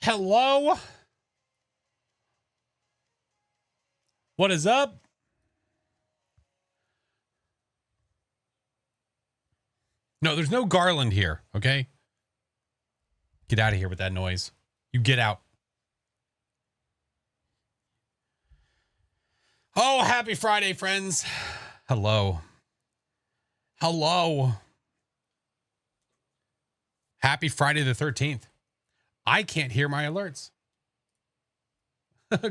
Hello? What is up? No, there's no Garland here, okay? Get out of here with that noise. You get out. Oh, happy Friday, friends. Hello. Hello. Happy Friday the 13th. I can't hear my alerts.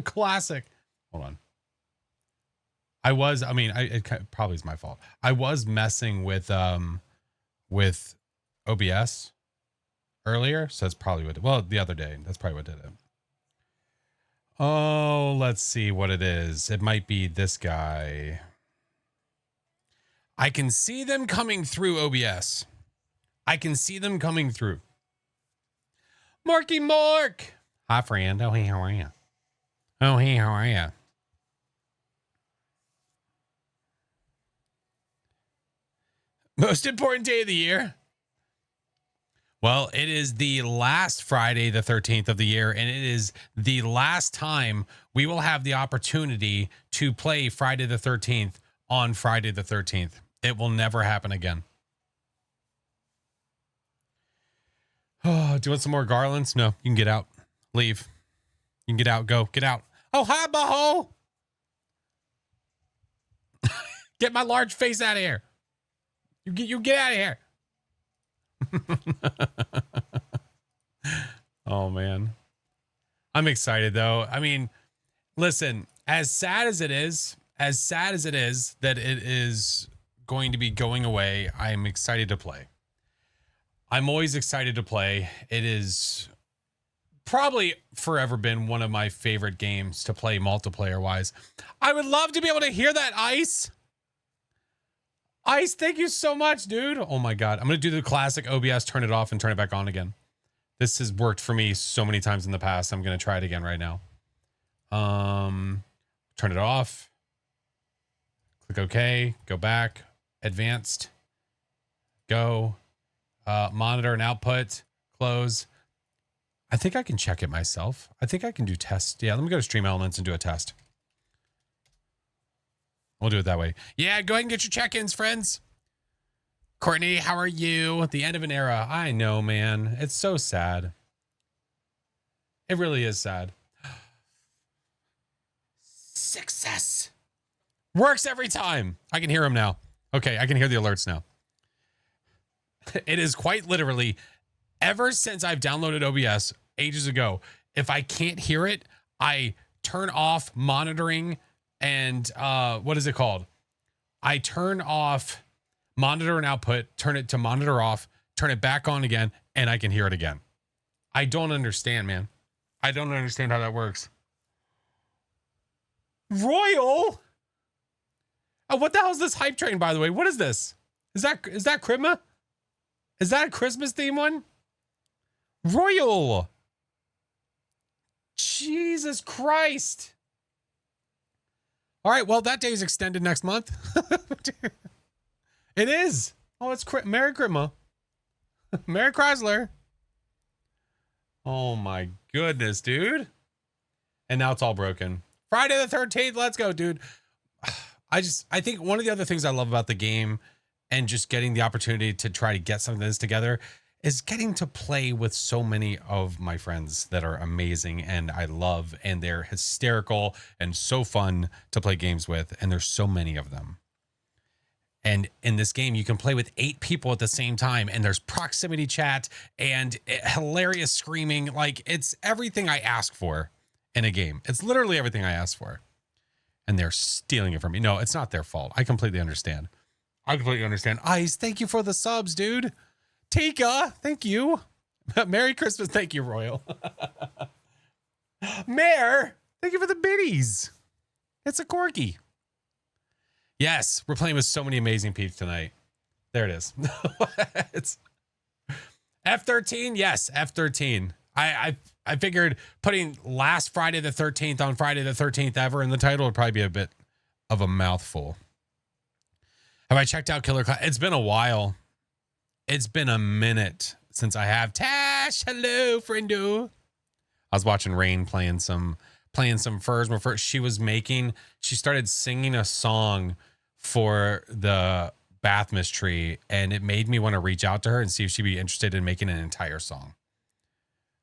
Classic. Hold on. It probably is my fault. I was messing with OBS earlier, so that's probably the other day. That's probably what did it. Oh, let's see what it is. It might be this guy. I can see them coming through OBS. I can see them coming through. Marky Mark. Hi, friend. Oh, hey, how are you? Oh, hey, how are you? Most important day of the year. Well, it is the last Friday, the 13th of the year, and it is the last time we will have the opportunity to play Friday the 13th on Friday the 13th. It will never happen again. Oh, do you want some more garlands? No, you can get out. Leave. You can get out. Go. Get out. Oh, hi, Baho. Get my large face out of here. You get out of here. Oh, man. I'm excited, though. I mean, listen, as sad as it is that it is going to be going away, I'm excited to play. I'm always excited to play. It is probably forever been one of my favorite games to play multiplayer wise. I would love to be able to hear that, Ice. Ice, thank you so much, dude. Oh my God. I'm going to do the classic OBS, turn it off and turn it back on again. This has worked for me so many times in the past. I'm going to try it again right now. Turn it off. Click OK. Go back. Advanced. Go. Monitor and output. Close. I think I can check it myself. I think I can do tests. Yeah, let me go to Stream Elements and do a test. We'll do it that way. Yeah, go ahead and get your check-ins, friends. Courtney, how are you? At the end of an era. I know, man. It's so sad. It really is sad. Success. Works every time. I can hear him now. Okay, I can hear the alerts now. It is quite literally, ever since I've downloaded OBS ages ago, if I can't hear it, I turn off monitoring and what is it called? I turn off monitor and output, turn it to monitor off, turn it back on again, and I can hear it again. I don't understand, man. I don't understand how that works. Royal? Oh, what the hell is this hype train, by the way? What is this? Is that Christmas? Is that a Christmas theme one? Royal. Jesus Christ. All right, well, that day is extended next month. It is. Oh, it's Merry Christmas. Merry Chrysler. Oh, my goodness, dude. And now it's all broken. Friday the 13th. Let's go, dude. I think one of the other things I love about the game and just getting the opportunity to try to get some of this together is getting to play with so many of my friends that are amazing and I love, and they're hysterical and so fun to play games with. And there's so many of them. And in this game, you can play with 8 people at the same time, and there's proximity chat and hilarious screaming. Like, it's everything I ask for in a game. It's literally everything I asked for. And they're stealing it from me. No, it's not their fault. I completely understand. Ice, thank you for the subs, dude. Tika, thank you. Merry Christmas. Thank you, Royal. Mare, thank you for the biddies. It's a corky. Yes, we're playing with so many amazing peeps tonight. There it is. It's F13. Yes, F13. I figured putting last Friday the 13th on Friday the 13th ever in the title would probably be a bit of a mouthful. Have I checked out Killer Cloud? It's been a while. It's been a minute since I have. Tash, hello, friendo. I was watching Rain playing some furs. She started singing a song for the bath mystery, and it made me want to reach out to her and see if she'd be interested in making an entire song.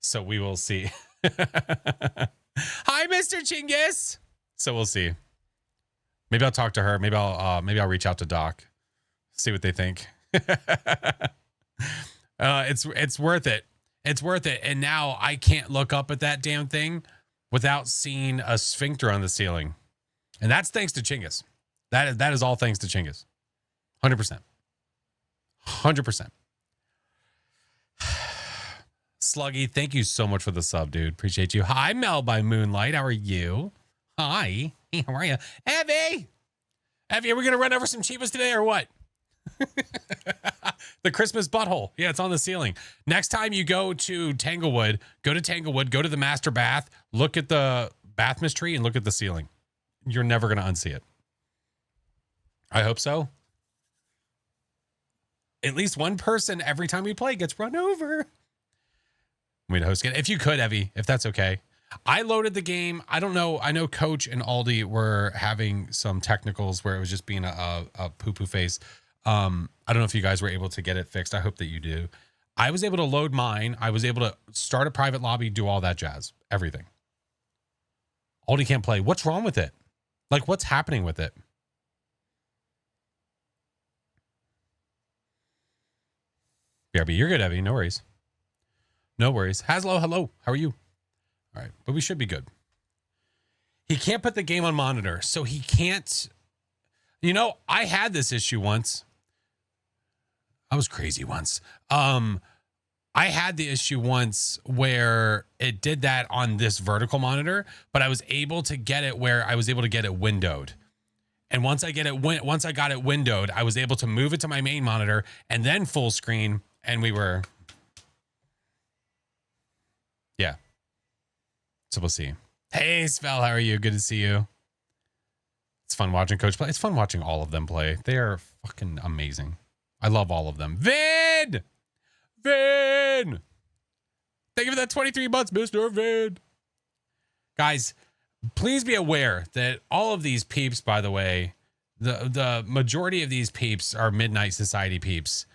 So we will see. Hi, Mr. Chinggis. So we'll see. Maybe I'll talk to her. Maybe I'll reach out to Doc, see what they think. It's worth it. It's worth it. And now I can't look up at that damn thing without seeing a sphincter on the ceiling. And that's thanks to Chinggis. That is all thanks to Chinggis. 100%. 100%. Sluggy, thank you so much for the sub, dude. Appreciate you. Hi, Mel by Moonlight. How are you? Hi. Hey, how are you? Evie, are we going to run over some cheapest today or what? The Christmas butthole. Yeah, it's on the ceiling. Next time you go to Tanglewood, go to the master bath, look at the bath mystery and look at the ceiling. You're never going to unsee it. I hope so. At least one person every time we play gets run over. We'd host again. If you could, Evie, if that's okay. I loaded the game. I don't know. I know Coach and Aldi were having some technicals where it was just being a poo-poo face. I don't know if you guys were able to get it fixed. I hope that you do. I was able to load mine. I was able to start a private lobby, do all that jazz, everything. Aldi can't play. What's wrong with it? Like, what's happening with it? BRB, you're good, Evie. No worries. No worries. Haslo, hello. How are you? All right, but we should be good. He can't put the game on monitor, so he can't. You know, I had this issue once. I was crazy once. I had the issue once where it did that on this vertical monitor, but I was able to get it where I was able to get it windowed. And once I got it windowed, I was able to move it to my main monitor and then full screen, and we were. Yeah. So we'll see. Hey, Svel, how are you? Good to see you. It's fun watching Coach play. It's fun watching all of them play. They are fucking amazing. I love all of them. Vin! Thank you for that 23 months, Mr. Vin. Guys, please be aware that all of these peeps, by the way, the majority of these peeps are Midnight Society peeps,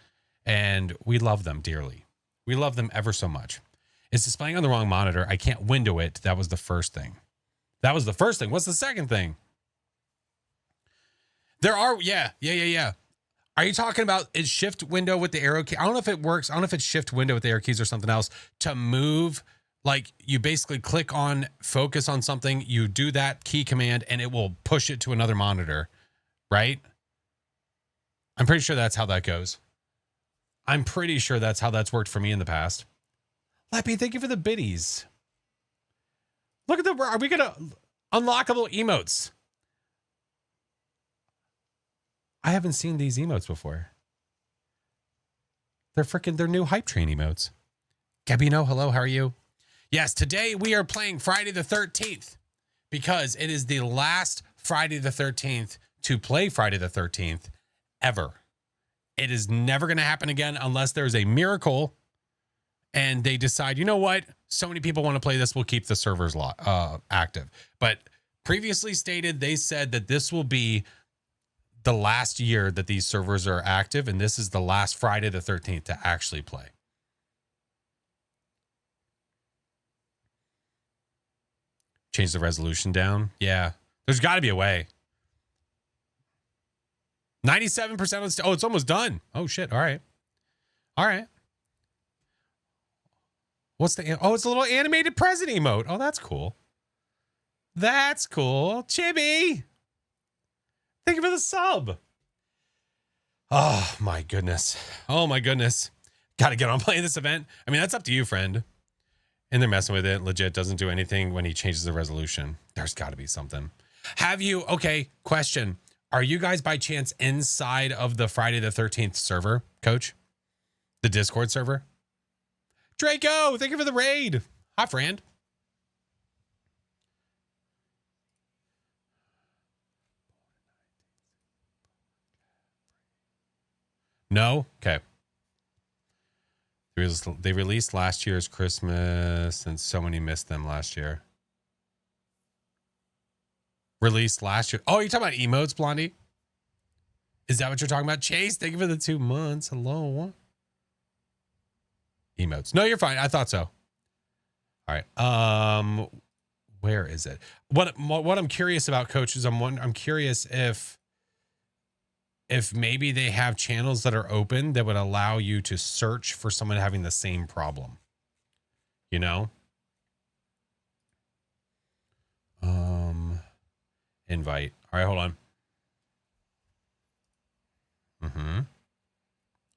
and we love them dearly. We love them ever so much. It's displaying on the wrong monitor. I can't window it. That was the first thing. What's the second thing? There are, yeah. Are you talking about is shift window with the arrow key? I don't know if it works. I don't know if it's shift window with the arrow keys or something else to move. Like you basically click on focus on something, you do that key command and it will push it to another monitor, right? I'm pretty sure that's how that goes. I'm pretty sure that's how that's worked for me in the past. Leppy, thank you for the biddies. Look at are we gonna unlockable emotes? I haven't seen these emotes before. They're new hype train emotes. Gabino, hello, how are you? Yes, today we are playing Friday the 13th because it is the last Friday the 13th to play Friday the 13th ever. It is never going to happen again unless there's a miracle and they decide, you know what? So many people want to play this. We'll keep the servers active. But previously stated, they said that this will be the last year that these servers are active. And this is the last Friday the 13th to actually play. Change the resolution down. Yeah, there's got to be a way. 97% of it's almost done. Oh shit. All right. What's it's a little animated present emote. Oh, that's cool. Chibi, thank you for the sub. Oh my goodness. Got to get on playing this event. I mean, that's up to you, friend. And they're messing with it. Legit doesn't do anything when he changes the resolution. There's got to be something. Okay, question. Are you guys by chance inside of the Friday the 13th server, Coach? The Discord server? Draco, thank you for the raid. Hi, friend. No? Okay. They released last year's Christmas, and so many missed them last year. Released last year. Oh, you're talking about emotes, Blondie? Is that what you're talking about? Chase, thank you for the 2 months. Hello. Emotes. No, you're fine. I thought so. All right. Where is it? What I'm curious about, Coach, is I'm curious if maybe they have channels that are open that would allow you to search for someone having the same problem. You know? Invite. All right, hold on.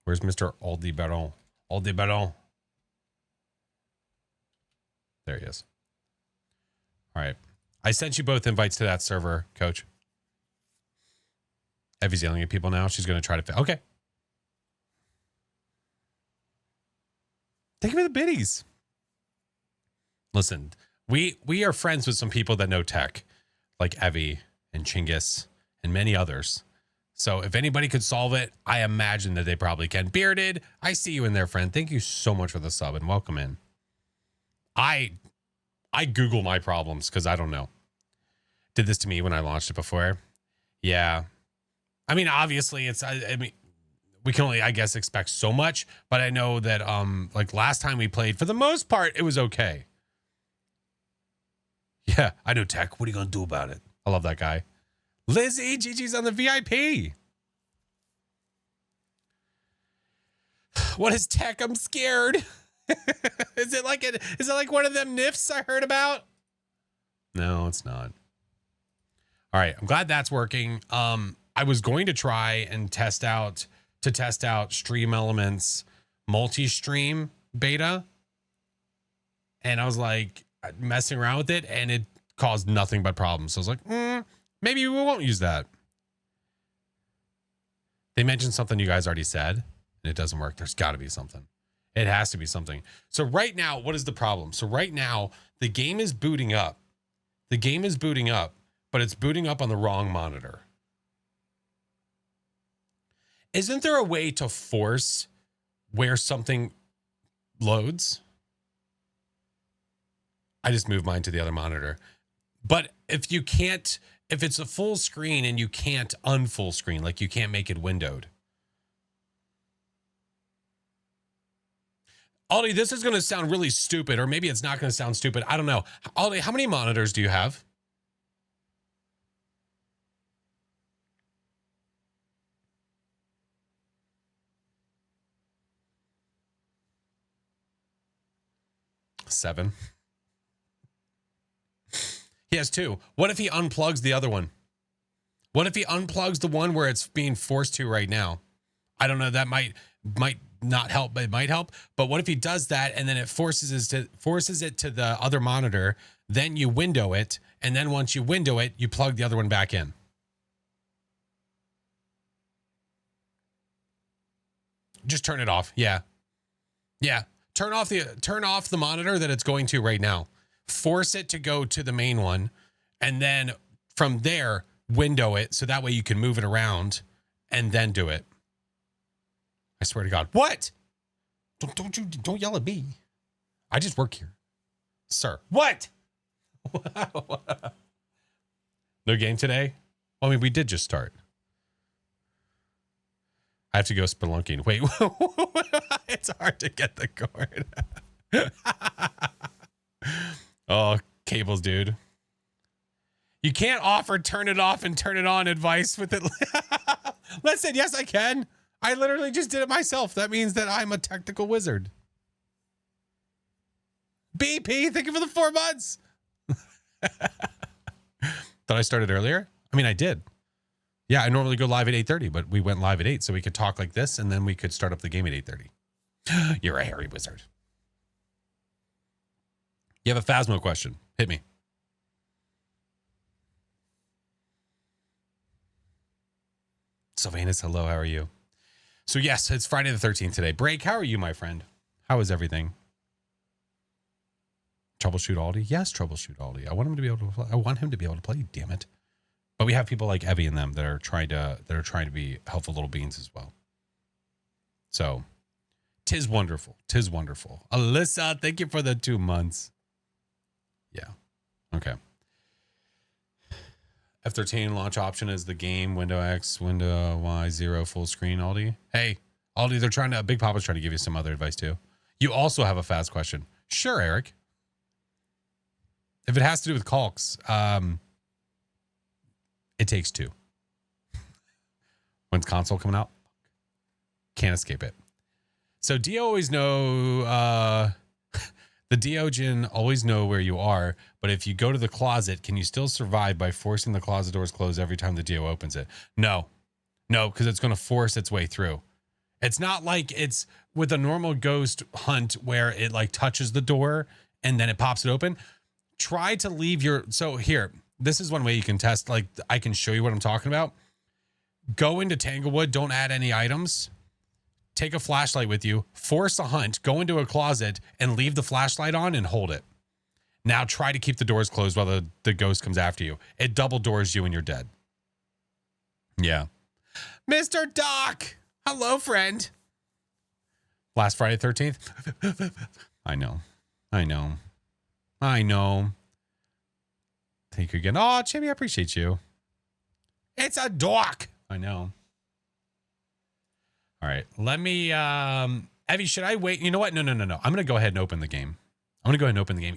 Where's Mr. Aldebaran? Aldebaran. There he is. All right. I sent you both invites to that server, Coach. Evie's yelling at people now. She's going to try to... Okay. Thank you for the biddies. Listen, we are friends with some people that know tech, like Evie and Chinggis and many others. So if anybody could solve it, I imagine that they probably can. Bearded, I see you in there, friend. Thank you so much for the sub and welcome in. I Google my problems because I don't know. Did this to me when I launched it before. Yeah. I mean, obviously I mean, we can only, I guess, expect so much, but I know that, like last time we played, for the most part, it was okay. Yeah, I know tech. What are you going to do about it? I love that guy. Lizzie, GG's on the VIP. What is tech? I'm scared. Is it like one of them NIFs I heard about? No, it's not. All right, I'm glad that's working. I was going to try and test out Stream Elements multi-stream beta, and I was like messing around with it, and it caused nothing but problems. So I was like, maybe we won't use that. They mentioned something you guys already said, and it doesn't work. There's got to be something. It has to be something. So right now, what is the problem? So right now, the game is booting up. The game is booting up, but it's booting up on the wrong monitor. Isn't there a way to force where something loads? I just moved mine to the other monitor. But if it's a full screen and you can't unfull screen, like you can't make it windowed. Aldi, this is going to sound really stupid, or maybe it's not going to sound stupid. I don't know. Aldi, how many monitors do you have? Seven. He has two. What if he unplugs the other one? What if he unplugs the one where it's being forced to right now? I don't know. That might not help, but it might help. But what if he does that and then it forces it to the other monitor? Then you window it, and then once you window it, you plug the other one back in. Just turn it off. Yeah. Turn off the monitor that it's going to right now. Force it to go to the main one, and then from there window it so that way you can move it around and then do it. I swear to God. What? Don't yell at me. I just work here. Sir. What? No game today? Well, I mean, we did just start. I have to go spelunking. Wait. It's hard to get the cord. Oh, cables, dude. You can't offer turn it off and turn it on advice with it. Listen, yes, I can. I literally just did it myself. That means that I'm a technical wizard. BP, thank you for the 4 months. Thought I started earlier? I mean, I did. Yeah, I normally go live at 8:30, but we went live at 8, so we could talk like this, and then we could start up the game at 8:30. You're a hairy wizard. You have a Phasmo question. Hit me. Sylvanus, hello. How are you? So yes, it's Friday the 13th today. Break, how are you, my friend? How is everything? Troubleshoot Aldi? Yes, troubleshoot Aldi. I want him to be able to play. I want him to be able to play, damn it. But we have people like Evie and them that are trying to be helpful little beans as well. So 'Tis wonderful. 'Tis wonderful. Alyssa, thank you for the 2 months. Yeah. Okay. F13 launch option is the game. Window X, Window Y, 0 full screen, Aldi. Hey, Aldi, they're trying to, Big Papa's trying to give you some other advice too. You also have a fast question. Sure, Eric. If it has to do with calcs, it takes 2. When's console coming out? Can't escape it. So Dio always know, the Diogin always know where you are, but if you go to the closet, can you still survive by forcing the closet doors closed every time the Dio opens it? No, because it's going to force its way through. It's not like it's with a normal ghost hunt where it like touches the door and then it pops it open. Try to leave your, so here, this is one way you can test, like I can show you what I'm talking about. Go into Tanglewood, don't add any items. Take a flashlight with you, force a hunt, go into a closet and leave the flashlight on and hold it. Now try to keep the doors closed while the ghost comes after you. It double doors you and you're dead. Yeah. Mr. Doc. Hello, friend. Last Friday 13th. I know. Thank you again. Oh, Jimmy, I appreciate you. It's a doc. I know. All right, let me, Evie, should I wait? You know what? No. I'm going to go ahead and open the game.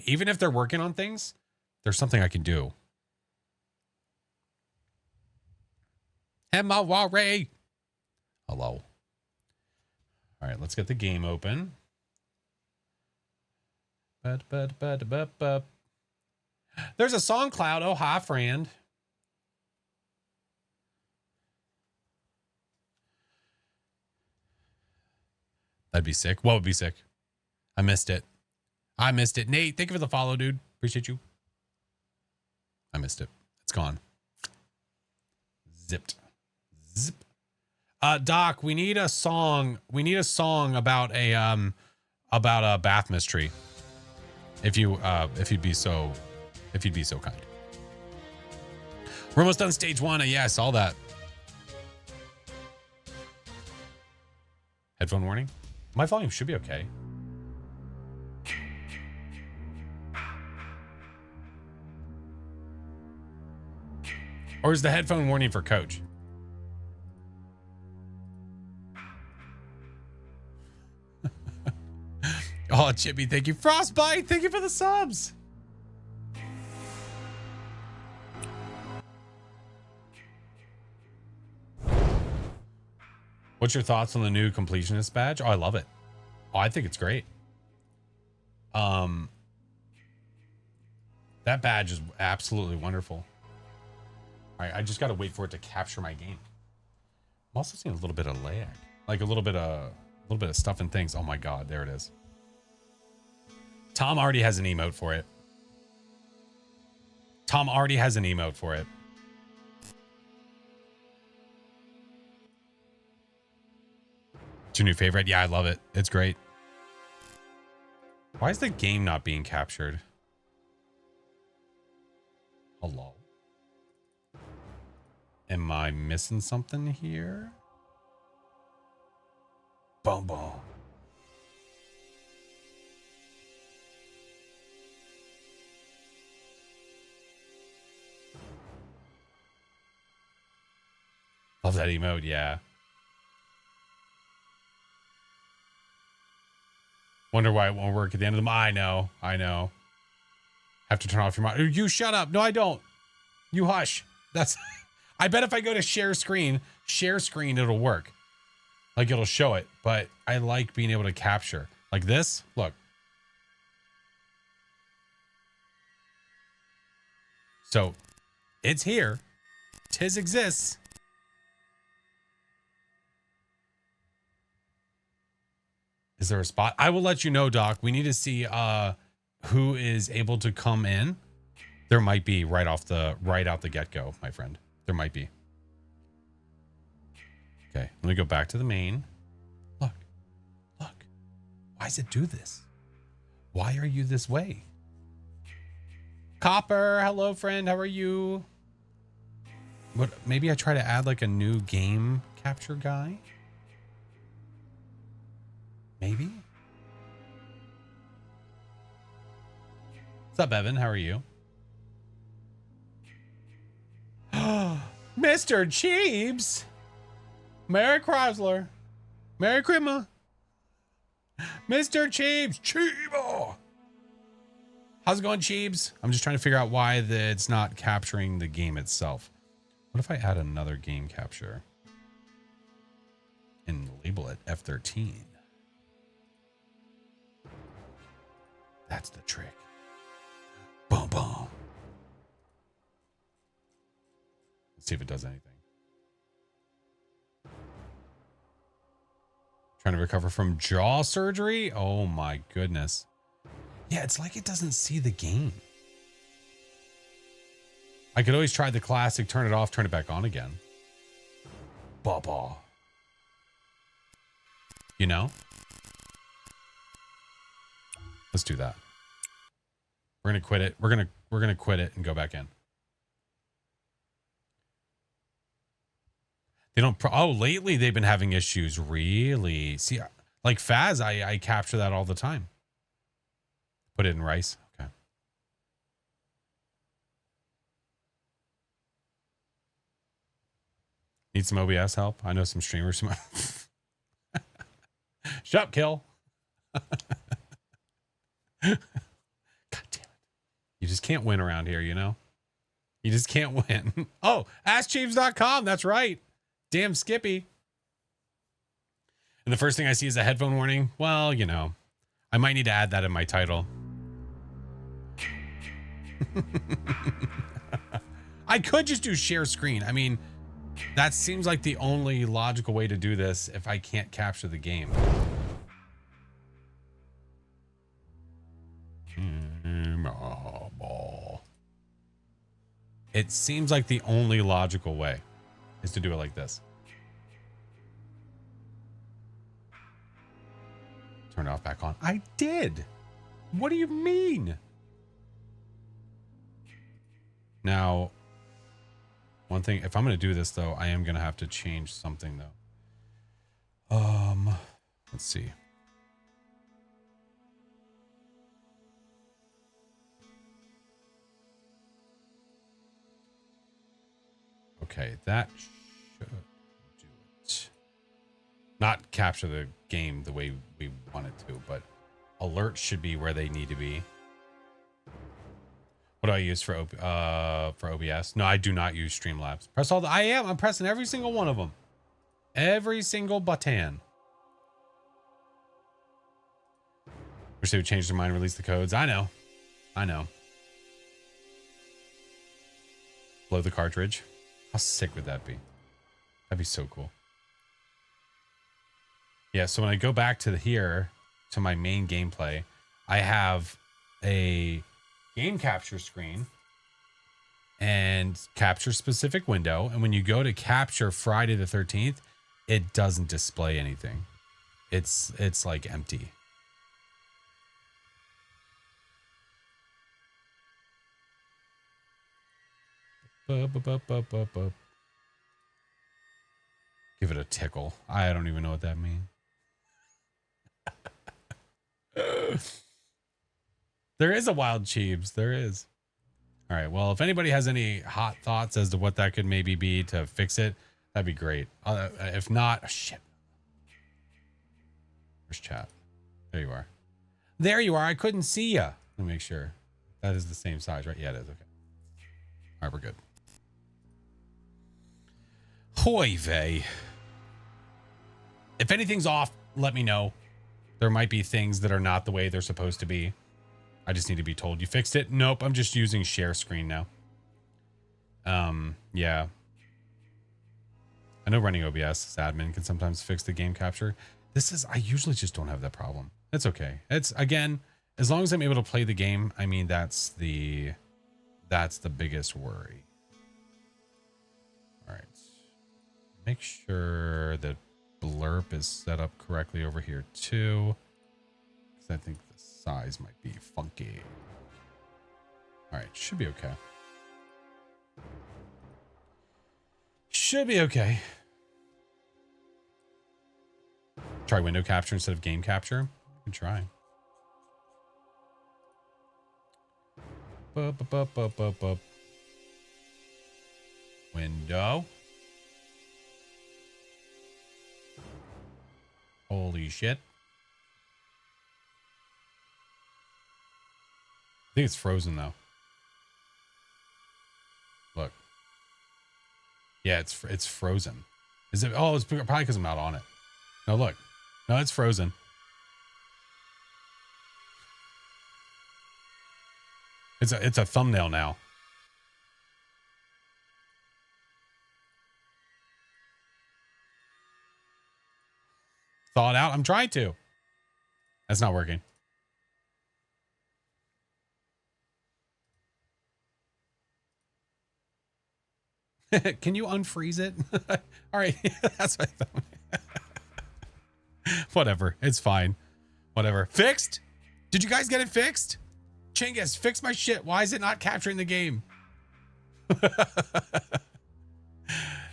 Even if they're working on things, there's something I can do. Emma Warray. Hello. All right, let's get the game open. There's a song cloud. Oh, hi, friend. That'd be sick. What would be sick? I missed it. Nate, thank you for the follow, dude. Appreciate you. I missed it. It's gone. Zipped. Zip. Doc, we need a song. About a bath mystery. If you'd be so kind. We're almost done stage 1. Yeah, I saw that. Headphone warning. My volume should be okay. Or is the headphone warning for Coach? Oh, Chippy, thank you. Frostbite, thank you for the subs. What's your thoughts on the new completionist badge? Oh, I love it. Oh, I think it's great. That badge is absolutely wonderful. All right, I just got to wait for it to capture my game. I'm also seeing a little bit of lag, like a little bit of stuff and things. Oh my God, there it is. Tom already has an emote for it. It's your new favorite? Yeah, I love it. It's great. Why is the game not being captured? Hello? Am I missing something here? Boom, boom. Love that emote, yeah. Wonder why it won't work at the end of the month. I know. Have to turn off your mic. You shut up. No, I don't. You hush. That's, I bet if I go to share screen, it'll work. Like it'll show it, but I like being able to capture. Like this, look. So, it's here. Tis exists. Is there a spot? I will let you know, Doc. We need to see who is able to come in. There might be right out the get-go, my friend. There might be. Okay, let me go back to the main. Look. Why does it do this? Why are you this way? Copper, hello, friend. How are you? What? Maybe I try to add like a new game capture guy. Maybe. What's up, Evan? How are you? Mr. Cheebs. Merry Chrysler. Merry Christmas. Mr. Cheebs. Cheebo. How's it going, Cheebs? I'm just trying to figure out why it's not capturing the game itself. What if I add another game capture and label it F13? That's the trick. Boom, boom. Let's see if it does anything. Trying to recover from jaw surgery? Oh my goodness. Yeah, it's like it doesn't see the game. I could always try the classic, turn it off, turn it back on again. Baba. You know? Let's do that. We're gonna quit it. We're gonna quit it and go back in. They don't. Oh, lately they've been having issues. Really? See, like Faz, I capture that all the time. Put it in rice. Okay. Need some OBS help? I know some streamers. Shut up, kill. God damn it. You just can't win around here, you know? You just can't win. Oh, AskChiefs.com. That's right. Damn Skippy. And the first thing I see is a headphone warning. Well, you know, I might need to add that in my title. I could just do share screen. I mean, that seems like the only logical way to do this if I can't capture the game. It seems like the only logical way is to do it like this. Turn it off, back on. I did. What do you mean? Now, one thing, if I'm going to do this though, I am going to have to change something though. Let's see. Okay, that should do it. Not capture the game the way we want it to, but alerts should be where they need to be. What do I use for OBS? No, I do not use Streamlabs. Press all the. I'm pressing every single one of them. Every single button. Wish they would change their mind, release the codes. I know. I know. Blow the cartridge. How sick would that be? That'd be so cool. Yeah, so when I go back to here, to my main gameplay, I have a game capture screen and capture specific window. And when you go to capture Friday the 13th, it doesn't display anything. It's like empty. Give it a tickle. I don't even know what that means. There is a wild Cheebs. There is. All right. Well, if anybody has any hot thoughts as to what that could maybe be to fix it, that'd be great. If not, oh, shit. Where's chat? There you are. There you are. I couldn't see you. Let me make sure. That is the same size, right? Yeah, it is. Okay. All right, we're good. Hoy vey. If anything's off, let me know. There might be things that are not the way they're supposed to be. I just need to be told you fixed it. Nope, I'm just using share screen now. Yeah. I know running OBS as admin can sometimes fix the game capture. I usually just don't have that problem. It's okay. It's, again, as long as I'm able to play the game, I mean, that's the biggest worry. All right. Make sure that blurb is set up correctly over here too, because I think the size might be funky. All right, should be okay. Should be okay. Try window capture instead of game capture. Good try. Window. Holy shit. I think it's frozen though. Look. Yeah, it's frozen. Is it? Oh, it's probably because I'm not on it. No, look. No, it's frozen. It's a thumbnail now. Thaw it out. I'm trying to. That's not working. Can you unfreeze it? All right. That's what I thought. Whatever. It's fine. Whatever. Fixed? Did you guys get it fixed? Chingus, fix my shit. Why is it not capturing the game?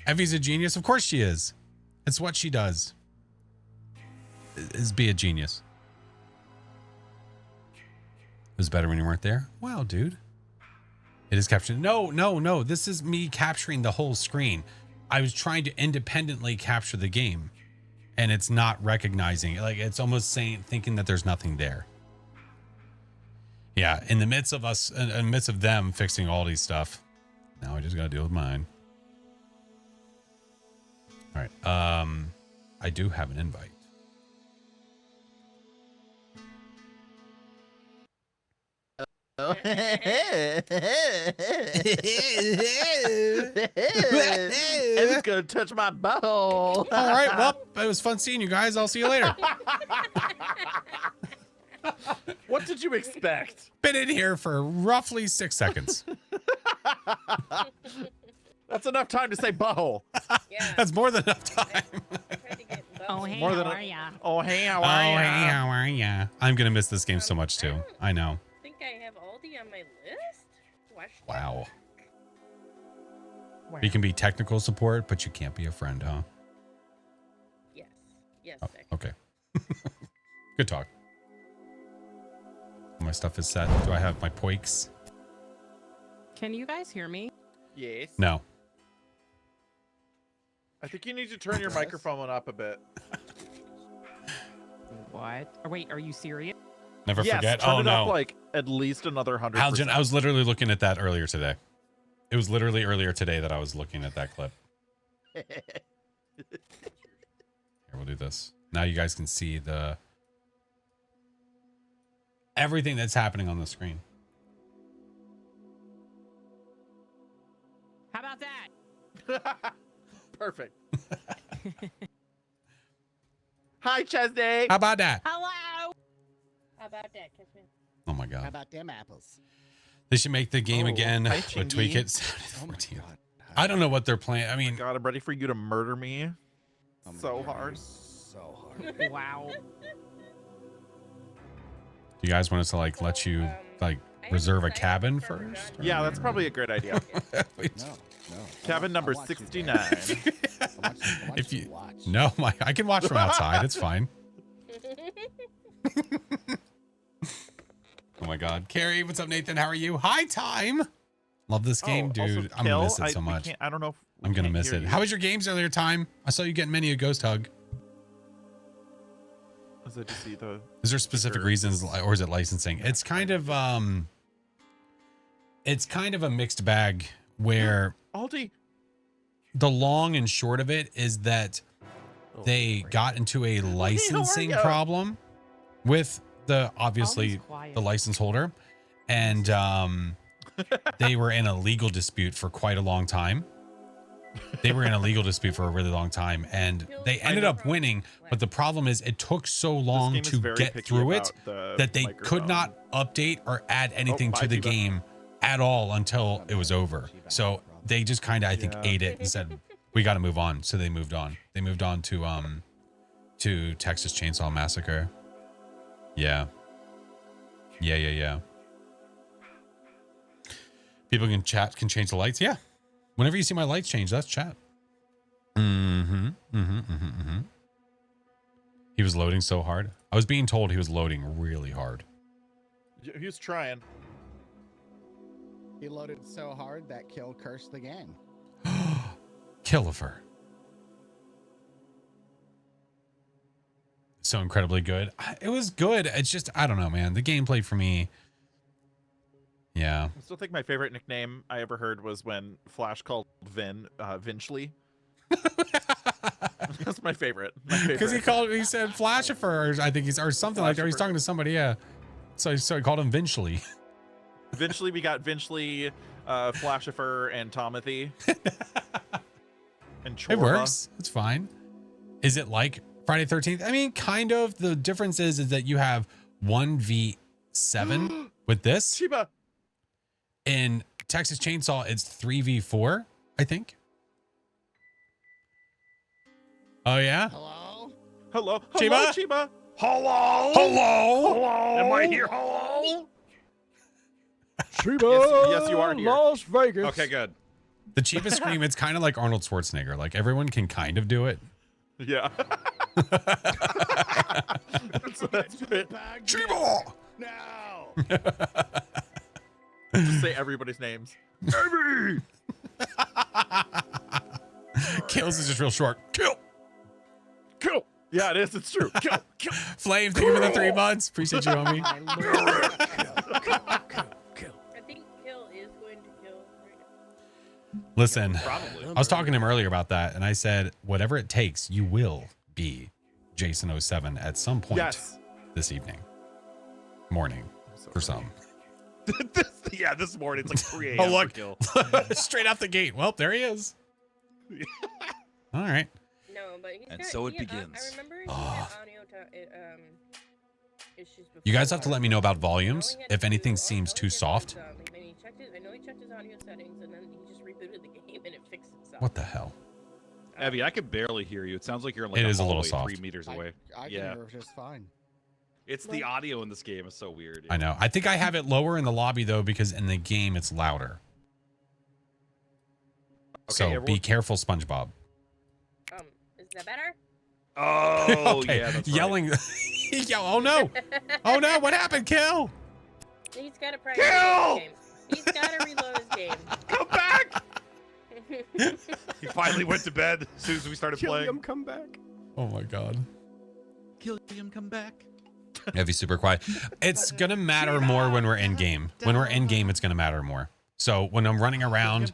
Evie's a genius. Of course she is. It's what she does. Is be a genius. It was better when you weren't there. Wow, dude. It is captured. No. This is me capturing the whole screen. I was trying to independently capture the game, and it's not recognizing it. Like, it's almost thinking that there's nothing there. Yeah, in the midst of us, in the midst of them fixing all these stuff, now I just got to deal with mine. All right. I do have an invite. It's gonna touch my butthole. All right, well, it was fun seeing you guys. I'll see you later. What did you expect? Been in here for roughly 6 seconds. That's enough time to say butthole. Yeah. That's more than enough time. Oh, hey, More how than are ya? Oh, hey, how Oh, are you? hey, how are ya? I'm gonna miss this game so much too. I know. I think I have Aldi on my list. Wow. Where? You can be technical support, but you can't be a friend, huh? Yes. Yes. Oh, Becky. okay. Good talk. My stuff is set. Do I have my poikes? Can you guys hear me? Yes. No. I think you need to turn your microphone up a bit. What? Or wait, are you serious? Never Yes, forget. turn Oh it no. up like at least another 100%. Algin, I was literally looking at that earlier today. It was literally earlier today that I was looking at that clip. Here, we'll do this. Now you guys can see everything that's happening on the screen. How about that? Perfect. Hi, Chesney. How about that? Hello. How about that, Catherine? Oh my How god. about them apples? They should make the game Oh, again, hi, but tweak Chingy. it. Oh my 14. god. I don't know what they're playing. I mean, God, I'm ready for you to murder me. I'm gonna So murder you hard. So hard. Wow. you guys want us to like let you like reserve a cabin Sean first? John. Yeah, that's probably a great idea. Wait. No, no. Cabin number 69. I want If you you to watch. no, I can watch from outside. It's fine. Oh my god. Carrie, what's up, Nathan? How are you? Hi, Time. Love this game, Oh, also dude. I'm gonna miss kill? it so we much. can't- I don't know. If we I'm gonna can't miss hear it. you. How was your games earlier, Time? I saw you getting many a ghost hug. Was it to see the? Is there specific reasons, or is it licensing? It's kind of a mixed bag where Aldi. the long and short of it is that Oh, they great. got into a licensing ya? problem with obviously Always quiet. the license holder, and they were in a legal dispute for quite a long time. They were in a legal dispute for a really long time, and they ended up winning. But the problem is, it took so long game is to very get picky through it about the that they microphone. could not update or add anything bye, to the Diva. game at all until it was over. So they just kind of, I think, Yeah. ate it and said, "We got to move on." So they moved on. They moved on to Texas Chainsaw Massacre. Yeah. People can chat, can change the lights. Yeah. Whenever you see my lights change, that's chat. He was loading so hard. I was being told he was loading really hard. He was trying. He loaded so hard that Kill cursed the game. Killifer. So incredibly good. It was good. It's just, I don't know, man. The gameplay for me. Yeah. I still think my favorite nickname I ever heard was when Flash called Vin, Vinchley. That's my favorite. Because he said Flashifer, I think or something like that. He's talking to somebody, yeah. So he called him Vinchley. Vinchley, we got Vinchley, Flashifer, and Tomothy. And Chorba. It works. It's fine. Is it like Friday 13th? I mean, kind of. The difference is that you have 1v7 with this. Chiba. In Texas Chainsaw, it's 3v4, I think. Oh, yeah? Hello? Hello. Chiba? Chiba. Hello? Hello? Am I here? Hello? Yes, you are here. Las Vegas. Okay, good. The Chiba scream, it's kind of like Arnold Schwarzenegger. Like, everyone can kind of do it. Yeah. That's it. Chiba! No! Just say everybody's names. Baby! Kills is just real short. Kill! Kill. Yeah, it is. It's true. Kill. Kill. Flame, thank you for the 3 months. Appreciate you, homie. My lord. I think Kill is going to kill right now. Listen, Probably. I was talking to him earlier about that, and I said, whatever it takes, you will be Jason 07 at some point this evening. Morning, for some. This morning it's like 3 a.m. Oh, look. Kill. Straight out the gate. Well, there he is. All right. No, but he's And got, so it I begins. remember he had audio issues before. You guys have to let me know about All volumes he had if to anything do- all- seems all too he did soft. was, and he checked I know he checked his audio settings, and then he just rebooted the game and it fixed itself. What the hell? Abby, I can barely hear you. It sounds like you're in like It a is a little hallway soft. 3 meters away. I can Yeah. hear just fine. It's the audio in this game is so weird. I know. I think I have it lower in the lobby, though, because in the game it's louder. So everyone- be careful, SpongeBob. Is that better? Oh, Okay, yeah, that's yelling. Oh, no. Oh, no. What happened? Kill. He's got to practice his game. He's got to reload his game. Come back! He finally went to bed as soon as we started playing. come back. Oh, my God. Killiam, come back. Heavy super quiet. It's going to matter more when we're in game. When we're in game, it's going to matter more. So when I'm running around,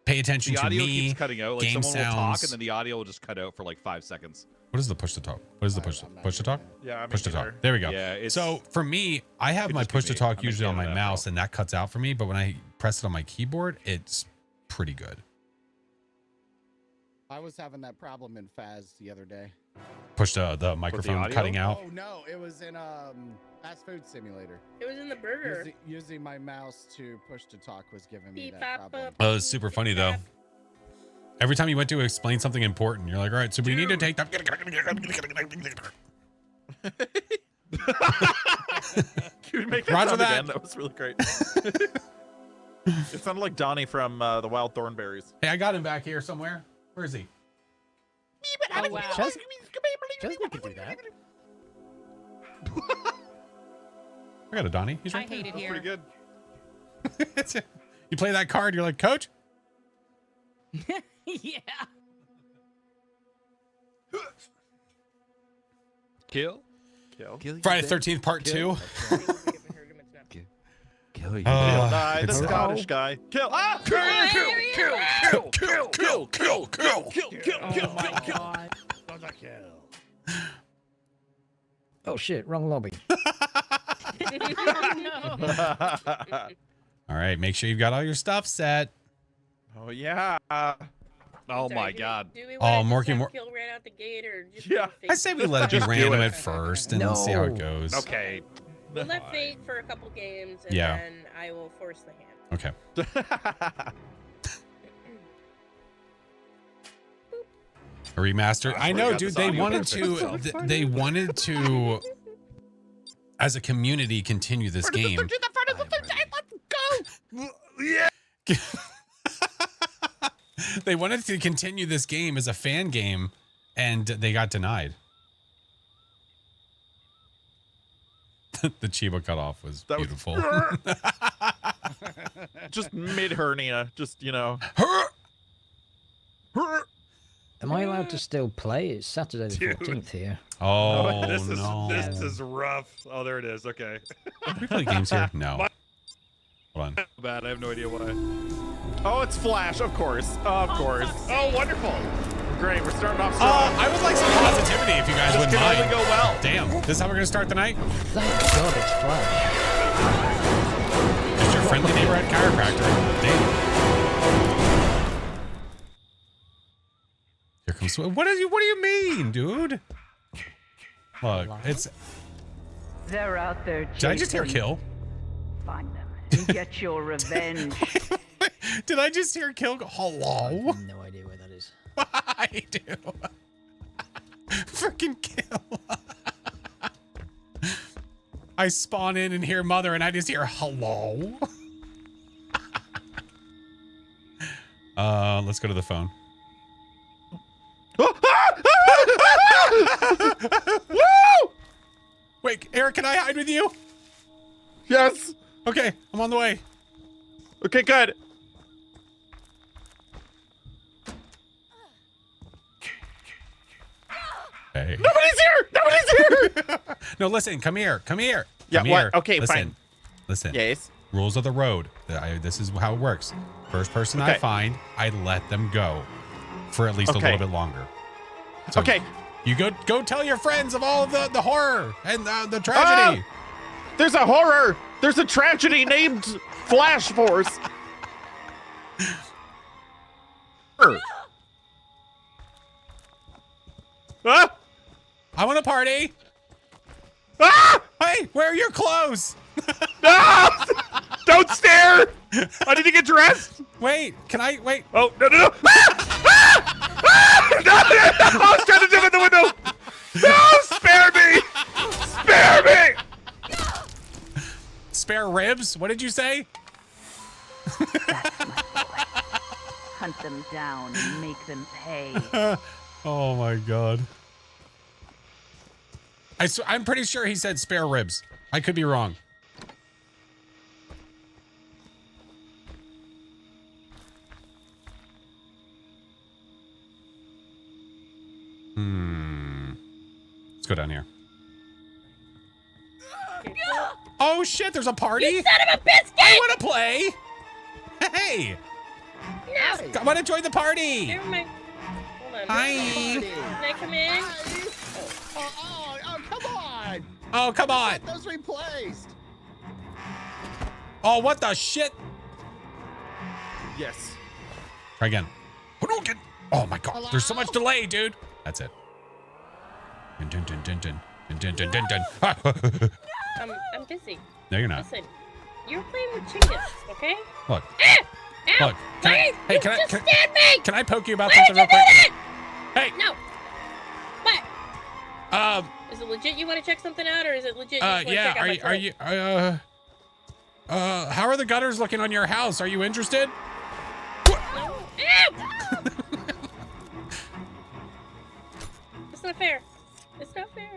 pay attention The to audio me. keeps cutting out. Like game someone will talk sounds. and then the audio will just cut out for like 5 seconds. What is the push to talk? What is the push I'm not to talk? Yeah, I Push to talk. There we go. Yeah, it's, So for me, I have Could my just be push to me. talk I'm a usually on fan my of that, mouse, bro. and that cuts out for me. But when I press it on my keyboard, it's pretty good. I was having that problem in Faz the other day. Push to the microphone audio? cutting out. Oh no, it was in fast food simulator. It was in the burger. Using my mouse to push to talk was giving me Beep, that bop, problem. Oh, it's super funny though. Every time you went to explain something important, you're like, all right, so we need to take that. You would make that Roger sound that. again. That was really great. It sounded like Donnie from the Wild Thornberries. Hey, I got him back here somewhere. Where is he? Oh, wow. Just we could do that. I got a Donnie. He's I right hate it pretty here. good. You play that card, you're like, coach? Yeah. Kill. Friday 13th, part 2. Kill you. Kill die, the it's- Scottish guy. Kill. Ah! Kill! Oh my god. Oh shit, wrong lobby. No. All right, make sure you've got all your stuff set. Oh yeah. Oh my god. Do we Oh, want Morky, to Mor- Kill right out the gate or just Yeah. I say we let it be Just do random it. at first and see how it No. goes. Okay. We'll let Fate for a couple games and Yeah. then I will force the hand. Okay. A remaster. I I know, got dude. this They audio wanted perfect. to. They wanted to, as a community, continue this game. Yeah. They wanted to continue this game as a fan game, and they got denied. The Chiba cutoff was That beautiful. Just mid hernia. Just, you know. Am I allowed to still play? It's Saturday the Dude. 14th here. Oh, this no. is rough. Oh, there it is. Okay. Can we play games here? No. Hold on. Bad. I have no idea why. Oh, it's Flash, of course. Of course. Oh, wonderful. Great, we're starting off strong. I would like some positivity if you guys This wouldn't can mind. only go well. Damn. This is how we're going to start the night? Thank God it's Flash. Just your friendly neighborhood chiropractor. Damn. Here comes. What do you mean, dude? Look, it's. They're out there. Did I just hear Jason. kill? Find them and get your revenge. Did I just hear kill? Hello? No idea where that is. I do. Freaking kill. I spawn in and hear mother and I just hear hello. Let's go to the phone. Woo! Wait, Eric, can I hide with you? Yes. Okay, I'm on the way. Okay, good. Hey. Nobody's here. Nobody's here. No, listen, come here. Come here. Yeah, Come what? here. Okay, listen, fine. Listen. Yes. Rules of the road. This is how it works. First person I Okay. find, I let them go for at least a Okay. little bit longer. So Okay. You go tell your friends of all of the horror and the tragedy. There's a horror. There's a tragedy named FlashForce. Ah! I want to party. Ah! Hey, where are your clothes? Ah! Don't stare! I need to get dressed. Wait, can I wait? Oh, no, no, no. Ah! Ah! Ah! No, no, no. I was trying to jump in the window. No, spare me. Spare me. Spare ribs? What did you say? That's my boy. Hunt them down and make them pay. Oh my god. I'm pretty sure he said spare ribs. I could be wrong. Let's go down here. Oh shit, there's a party? You son of a biscuit! I want to play! Hey! No! I want to join the party! Never mind. Hold on. Hi! Can I come in? Oh, come on! Oh, come on! Get those replaced! Oh, what the shit? Yes. Try again. Oh my god, there's so much delay, dude. That's it. Dun, dun, dun, dun, dun, dun, dun, dun, dun. I'm busy. No, you're not. Listen, you're playing with chingus, okay? Look, Ah! Ow! look. Can I, Please! hey, You can I, just can, stabbed me! can I poke you about Why something did real you quick? do Hey, that? No. What? Is it legit you want to check something out, or is it legit you just want to yeah, check out my throat? how are the gutters looking on your house? Are you interested? No. Ow! It's not fair. It's not fair.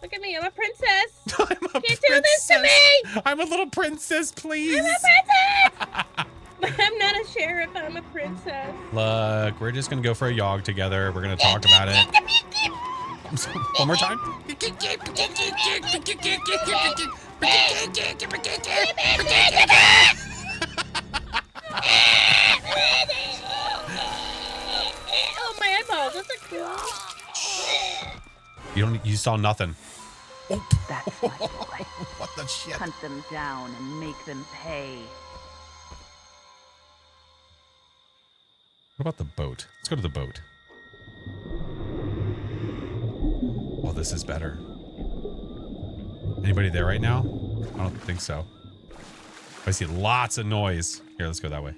Look at me. I'm a princess. I'm a Can't do this to me. I'm a little princess, please. I'm a princess. But I'm not a sheriff. I'm a princess. Look, we're just gonna go for a jog together. We're gonna talk about it. One more time. Oh, my eyeballs. That's a cool. You saw nothing. That's my boy. What the shit? Hunt them down and make them pay. What about the boat? Let's go to the boat. Oh, this is better. Anybody there right now? I don't think so. I see lots of noise. Here, let's go that way.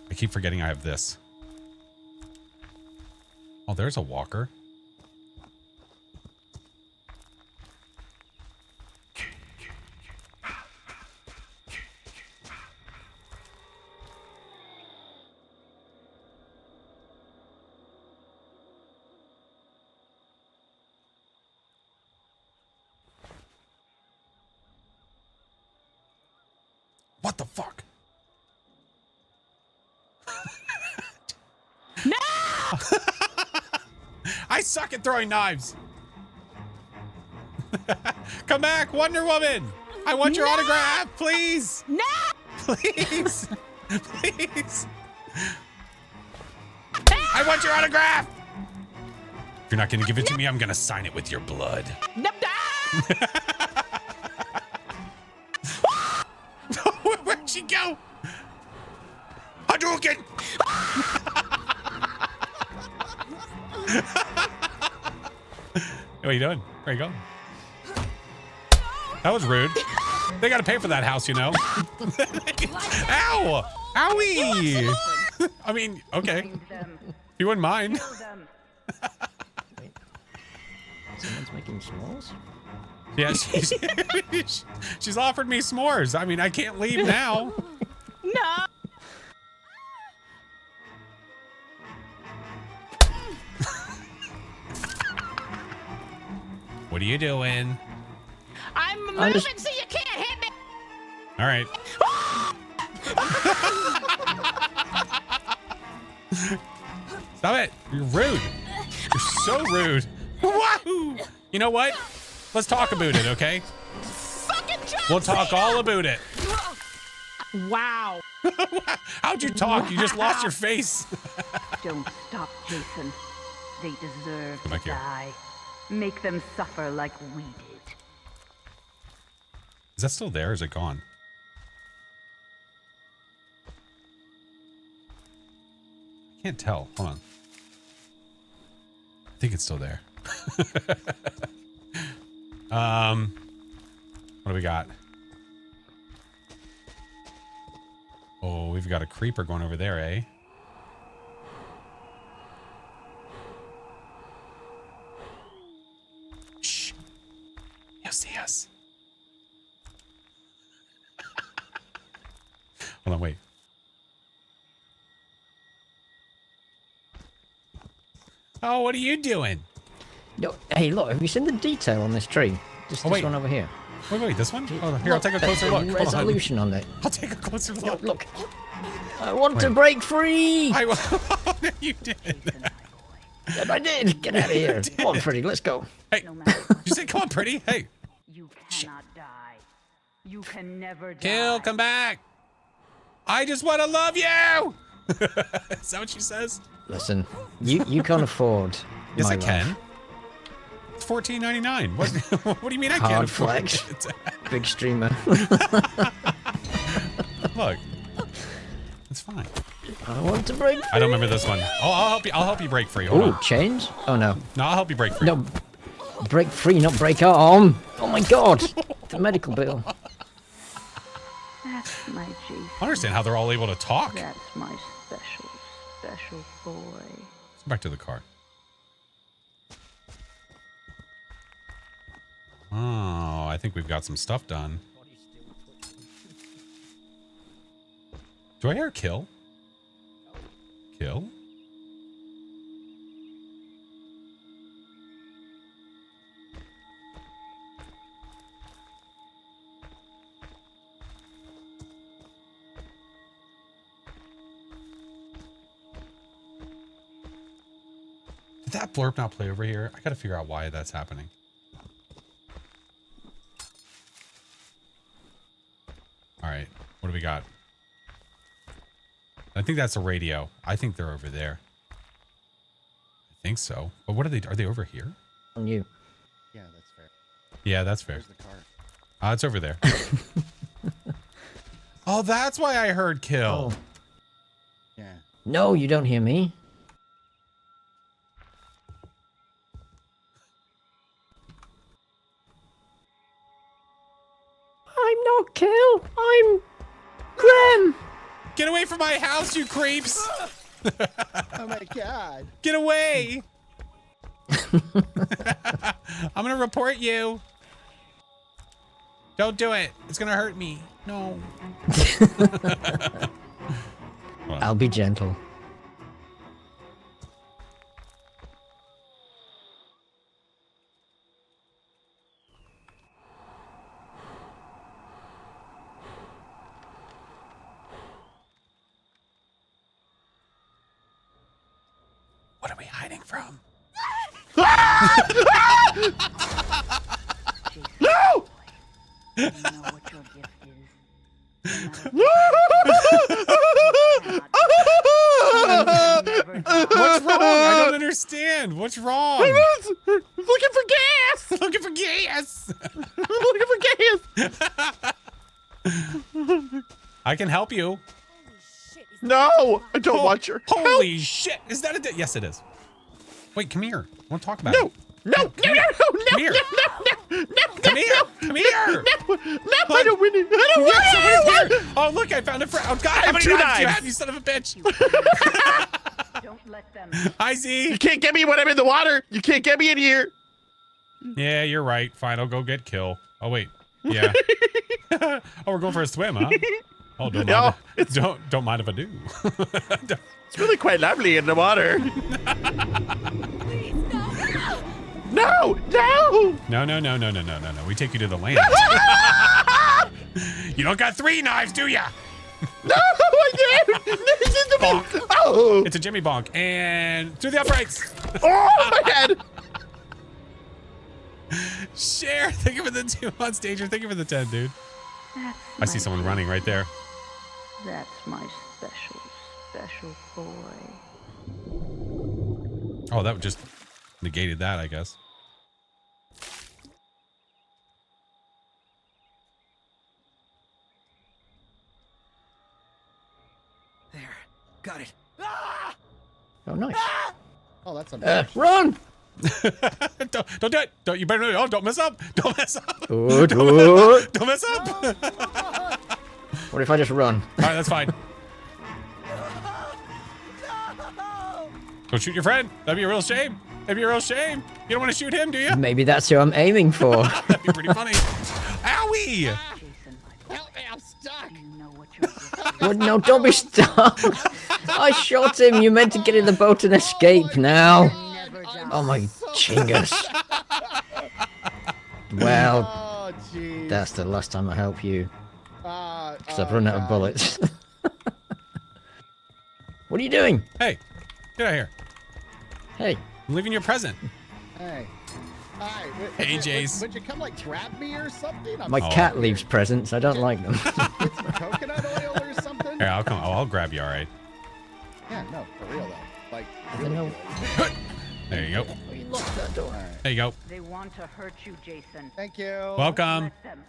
I keep forgetting I have this. Oh, there's a walker. What the fuck? No! I suck at throwing knives. Come back, Wonder Woman. I want your autograph, please. No! Please. Please. I want your autograph. If you're not going to give it to me, I'm going to sign it with your blood. No! Where'd she go? Hadouken! What are you doing? Where are you going? That was rude. They got to pay for that house, you know. Ow! Owie! I mean, okay. Find them. If you wouldn't mind. Kill them. Someone's making s'mores? Yeah, she's offered me s'mores. I mean, I can't leave now. No! What are you doing? I'm I moving just- so you can't hit me! All right. Stop it. You're rude. You're so rude. Wahoo! You know what? Let's talk about it, okay? Fucking John We'll talk Cena! all about it. Wow. How'd you talk? You just lost your face. Don't stop, Jason. They deserve Come to back here. die. Make them suffer like we did. Is that still there or is it gone? I can't tell. Hold on. I think it's still there. What do we got? Oh, we've got a creeper going over there, eh? Shh. He'll see us. Hold on, wait. Oh, what are you doing? No, hey, look, have you seen the detail on this tree? Just Oh, this wait. one over here. Wait, this one? Oh, here, I'll take a There's closer look. Hold on. resolution on it. I'll take a closer No, look. look. I want to Wait. break free! I you did. And I did! Get out of here. Come on, Freddy, let's go. Hey, No matter what you say, come on, pretty. Hey, you cannot die. You can never die. kill, come back. I just want to love you. Is that what she says? Listen, you can't afford Yes, my I can. love. It's $14.99. What? What do you mean I can't Hard afford flex. it? Big streamer. Look, it's fine. I want to break free. I don't remember this one. Oh, I'll help you. I'll help you break free. Hold Ooh, on. chains? Oh no. No, I'll help you break free. No. Break free, not break arm. Oh my god. The medical bill. That's my Jason. I understand how they're all able to talk. Let's That's my special, special boy. go back to the car. Oh, I think we've got some stuff done. Do I hear kill? Kill? Did that blurb not play over here? I gotta figure out why that's happening. All right, what do we got? I think that's a radio. I think they're over there. I think so. But what are they? Are they over here? On you. Yeah, that's fair. Yeah, that's fair. There's the car. It's over there. Oh, that's why I heard kill. Oh. Yeah. No, you don't hear me. I'm not Kill. I'm Graham. Get away from my house, you creeps! Oh my god. Get away! I'm gonna report you. Don't do it. It's gonna hurt me. No. I'll be gentle. from? No! You know what your gift is. What's wrong? I don't understand. What's wrong? Looking for gas! Looking for gas. Looking for gas! I can help you. No! I don't want your help! Holy shit! Is that a? Yes, it is. Wait, come here. I want to talk about No! it. No! Come here. Come here. Come here. Come here. No, I don't win it. I don't win it. Oh, look, I found a friend. Oh, God, how have many 2 knives do you knives. have, you son of a bitch? Don't let them. Hi, Z. You can't get me when I'm in the water. You can't get me in here. Yeah, you're right. Fine, I'll go get Kill. Oh, wait. Yeah. Oh, we're going for a swim, huh? Oh, don't No, mind. Don't mind if I do. It's really quite lovely in the water. No! No! No. We take you to the land. You don't got 3 knives, do ya? No, I did. This is the Bonk. Oh! It's a Jimmy Bonk. And through the uprights. Oh, my head! Share. Thank you for the 2 months, Danger. Thank you for the 10, dude. I see someone running right there. That's my special boy. Oh, that just negated that, I guess. There. Got it. Oh, nice. Oh, that's unfortunate. Run! don't do it. Don't, you better don't mess up. Don't mess up. Good, Don't good. Don't mess up. What if I just run? All right, that's fine. Don't shoot your friend. That'd be a real shame. That'd be a real shame. You don't want to shoot him, do you? Maybe that's who I'm aiming for. That'd be pretty funny. Owie! Jason, my boy. Help me, I'm stuck. You know what your gift is. Well, no, don't be stuck. I shot him. You meant to get in the boat and escape now. Never done. Oh my chingus. Well, Oh, jeez. that's the last time I help you. Because I've Oh, run out of God. bullets. What are you doing? Hey, get out of here. Hey. I'm leaving you a present. Hey. Hi. Hey, Jace. Would you come like grab me or something? I'm My Oh. cat leaves presents. I don't like them. Get some coconut oil or something? Here, I'll come. I'll grab you. All right. Yeah, no, for real though. Like, don't really know. good. There you go. All right. There you go. They want to hurt you, Jason. Thank you. Welcome. Let them.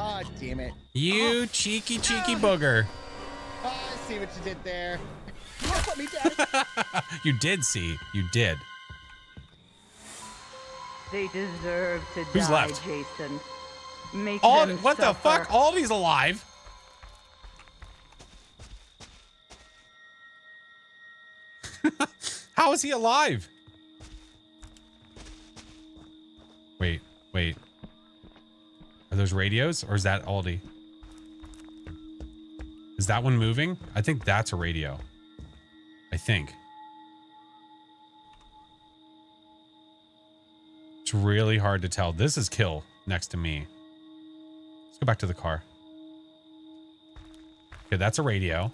Ah, damn it. You cheeky booger. Oh, I see what you did there. Don't put me down. You did see. You did. They deserve to Who's die, left? Jason. Make All them what the suffer. fuck? Aldi's alive. How is he alive? Wait. Are those radios or is that Aldi? Is that one moving? I think that's a radio. I think. It's really hard to tell. This is Kill next to me. Let's go back to the car. Okay, that's a radio.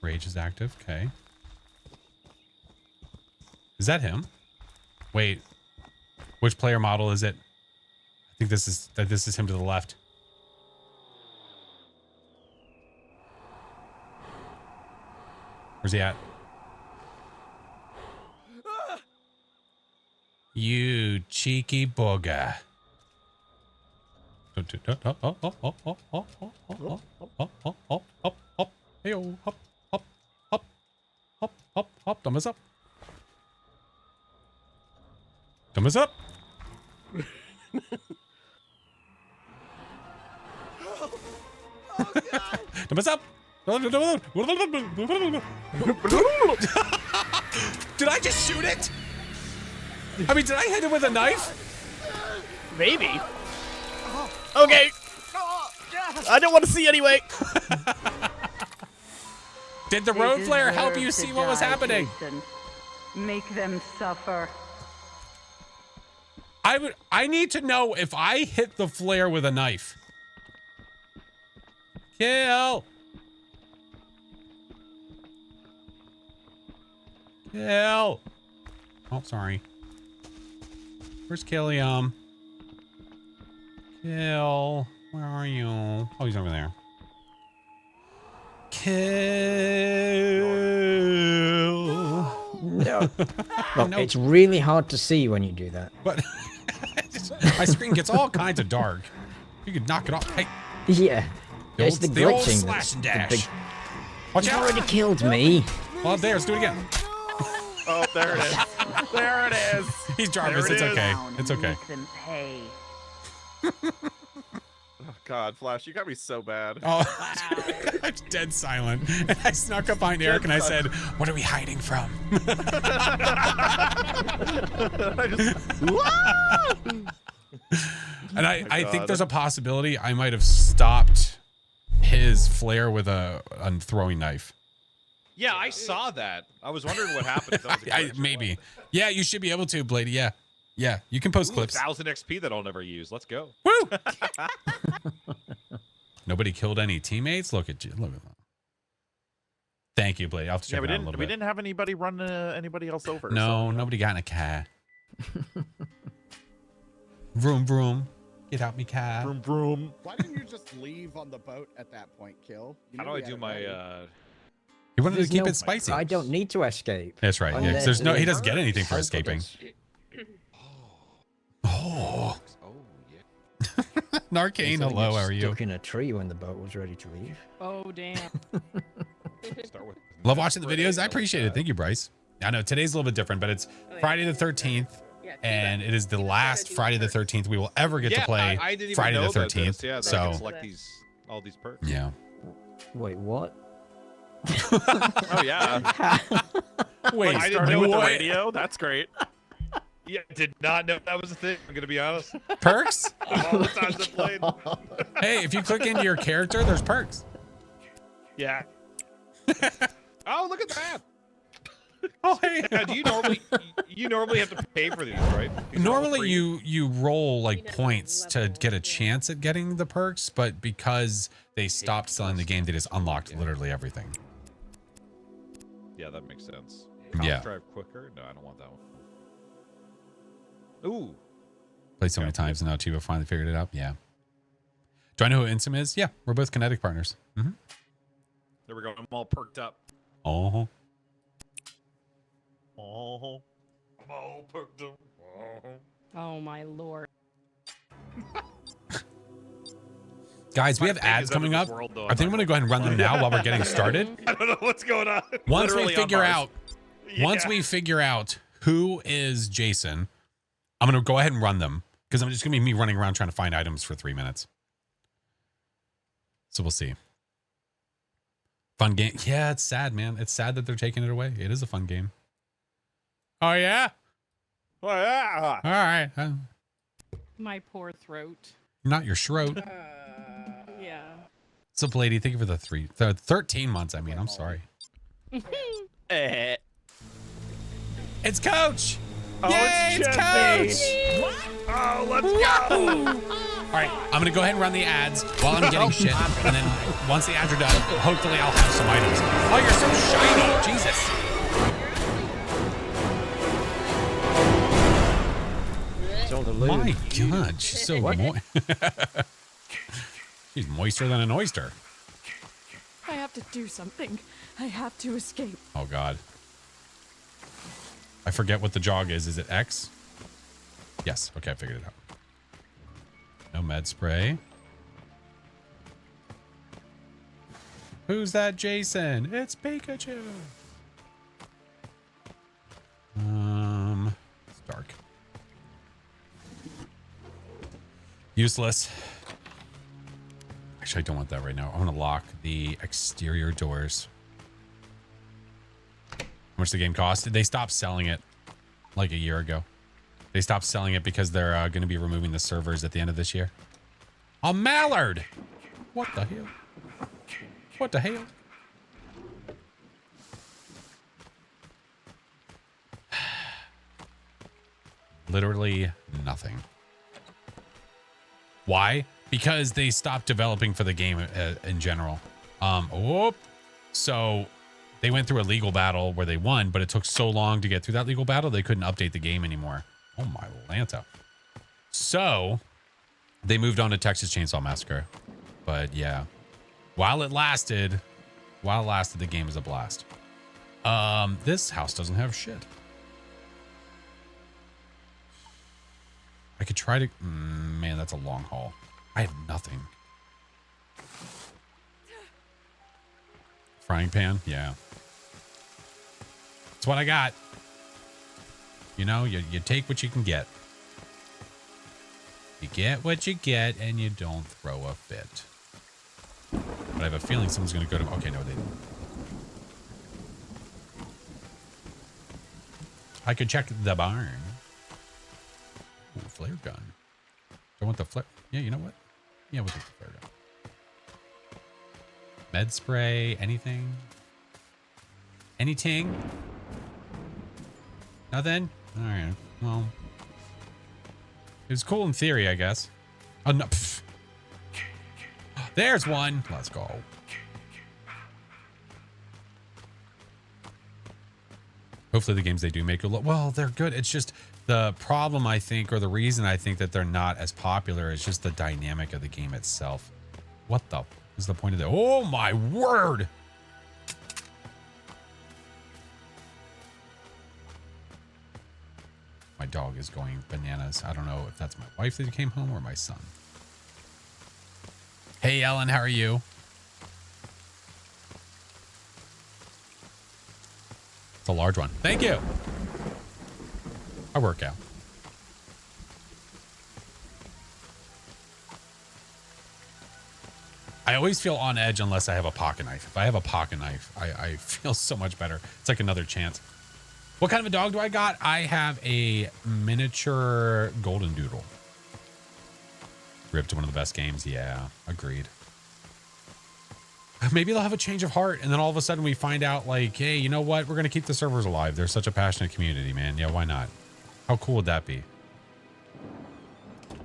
Rage is active. Okay. Is that him? Wait. Which player model is it? I think this is him to the left. Where's he at? You cheeky booger. Hey, hop, hop, hop, hop, hop, hop. Don't mess up. Don't mess up. Don't mess up. Did I just shoot it? I mean, did I hit it with a knife? Maybe. Okay. I don't want to see anyway. Did the They road flare help deserve you to see what was die, happening? Jason. Make them suffer. I need to know if I hit the flare with a knife. Kill. Kill. Oh, sorry. Where's Killiam? Kill. Where are you? Oh, he's over there. Kill. No. Look, No. it's really hard to see when you do that. But my screen gets all kinds of dark. You could knock it off. Hey, Yeah. the It's old, the the old glitching. slash and that's dash. the big... Watch You've out. already killed me. Well, there, let's do it again. Oh, there it is. There it is. He's Jarvis. There It's it is. okay. Down It's and okay. Make them pay. Oh, God, Flash, you got me so bad. Oh, I'm dead silent. And I snuck up behind Eric and I said, "What are we hiding from?" And I think God. there's a possibility I might have stopped his flare with a throwing knife. Yeah, I saw that. I was wondering what happened. If that was a glitch or Maybe. what. Yeah, you should be able to, Blady. Yeah. Yeah, you can post Ooh, clips. 1,000 XP that I'll never use. Let's go. Woo! Nobody killed any teammates? Look at you. Look at that. Thank you, Blade. I'll have to check Yeah, it out a little we bit. didn't have anybody run anybody else over. No, so, you know. nobody got in a car. Vroom, vroom. Get out me car. Vroom, vroom. Why didn't you just leave on the boat at that point, Kill? You How knew do we I had do it my... ready. He wanted to There's keep no- it spicy. I don't need to escape. That's right. I'm Yeah, 'cause there there's no. to He doesn't get anything for help escaping. others. Oh, Oh, yeah. Narcane. Until Hello. you How are you? Stuck in a tree when the boat was ready to leave. Oh, damn. Start with Love watching the videos. I appreciate it. Thank you, Bryce. I know today's a little bit different, but it's Friday the 13th, Yeah, and it is the last Friday the 13th we will ever get to play. I didn't even Friday know the about 13th. this. Yeah, that I So can select all these perks. yeah. Wait, what? Oh yeah. Wait, I didn't know with the what? radio. That's great. Yeah, did not know that was a thing. I'm gonna be honest. Perks? Of all the times I played. Hey, if you click into your character, there's perks. Yeah. Oh, look at that. Oh, hey. Now, do you normally have to pay for these, right? These are all Normally free? you roll like know, points to level. get a chance at getting the perks, but because they stopped selling the game, they just unlocked literally everything. Yeah, that makes sense. Yeah. Cops drive quicker. No, I don't want that one. Ooh. Played so many times and now Chiba finally figured it out. Yeah. Do I know who Insum is? Yeah, we're both Kinetic partners. Mm-hmm. There we go. I'm all perked up. Oh. Oh. I'm all perked up. Oh, my lord. Guys, we My have thing ads is under coming this up. world, though. I think I'm going to go ahead and run them now while we're getting started. I don't know what's going on. Once Literally we on figure Mars. out Yeah. once we figure out who is Jason, I'm going to go ahead and run them because I'm just going to be me running around trying to find items for 3 minutes. So we'll see. Fun game. Yeah, it's sad, man. It's sad that they're taking it away. It is a fun game. Oh, yeah? Oh, yeah. All right. My poor throat. Not your throat. Yeah. So, Lady, thank you for the 13 months. I mean, I'm sorry. Eh. It's Coach. Oh, Yay, it's Jesse. Coach. Oh, let's go. All right, I'm gonna go ahead and run the ads while I'm getting shit, and then once the ads are done, hopefully I'll have some items. Oh, you're so shiny, Jesus! It's all the loot. My God, she's so moist. She's moister than an oyster. I have to do something. I have to escape. Oh God, I forget what the jog is. Is it X? Yes. Okay, I figured it out. No med spray. Who's that Jason? It's Pikachu. It's dark. Useless. Actually, I don't want that right now. I want to lock the exterior doors. How much the game cost? They stopped selling it like a year ago. They stopped selling it because they're going to be removing the servers at the end of this year. A mallard! What the hell? What the hell? Literally nothing. Why? Because they stopped developing for the game in general. So they went through a legal battle where they won, but it took so long to get through that legal battle, they couldn't update the game anymore. Oh my Lanta. So they moved on to Texas Chainsaw Massacre. But yeah, while it lasted, the game was a blast. This house doesn't have shit. I could try to, man, that's a long haul. I have nothing. Frying pan? Yeah. That's what I got. You know, you take what you can get. You get what you get and you don't throw a fit. But I have a feeling someone's going to go to, okay, no, they don't. I could check the barn. Ooh, flare gun. Do I want the flare? Yeah, you know what? Yeah, we'll take the flare gun. Med spray, anything? Anything? Nothing? All right. Well, it was cool in theory, I guess. Oh, no. Pff. There's one. Let's go. Hopefully the games they do make well, they're good. It's just the problem, I think, or the reason I think that they're not as popular is just the dynamic of the game itself. What the is the point of that? Oh my word! My dog is going bananas. I don't know if that's my wife that came home or my son. Hey, Ellen, how are you? It's a large one. Thank you. I work out. I always feel on edge unless I have a pocket knife. If I have a pocket knife, I feel so much better. It's like another chance. What kind of a dog do I got? I have a miniature golden doodle. Ripped to one of the best games. Yeah, agreed. Maybe they'll have a change of heart, and then all of a sudden we find out, like, hey, you know what? We're going to keep the servers alive. They're such a passionate community, man. Yeah, why not? How cool would that be?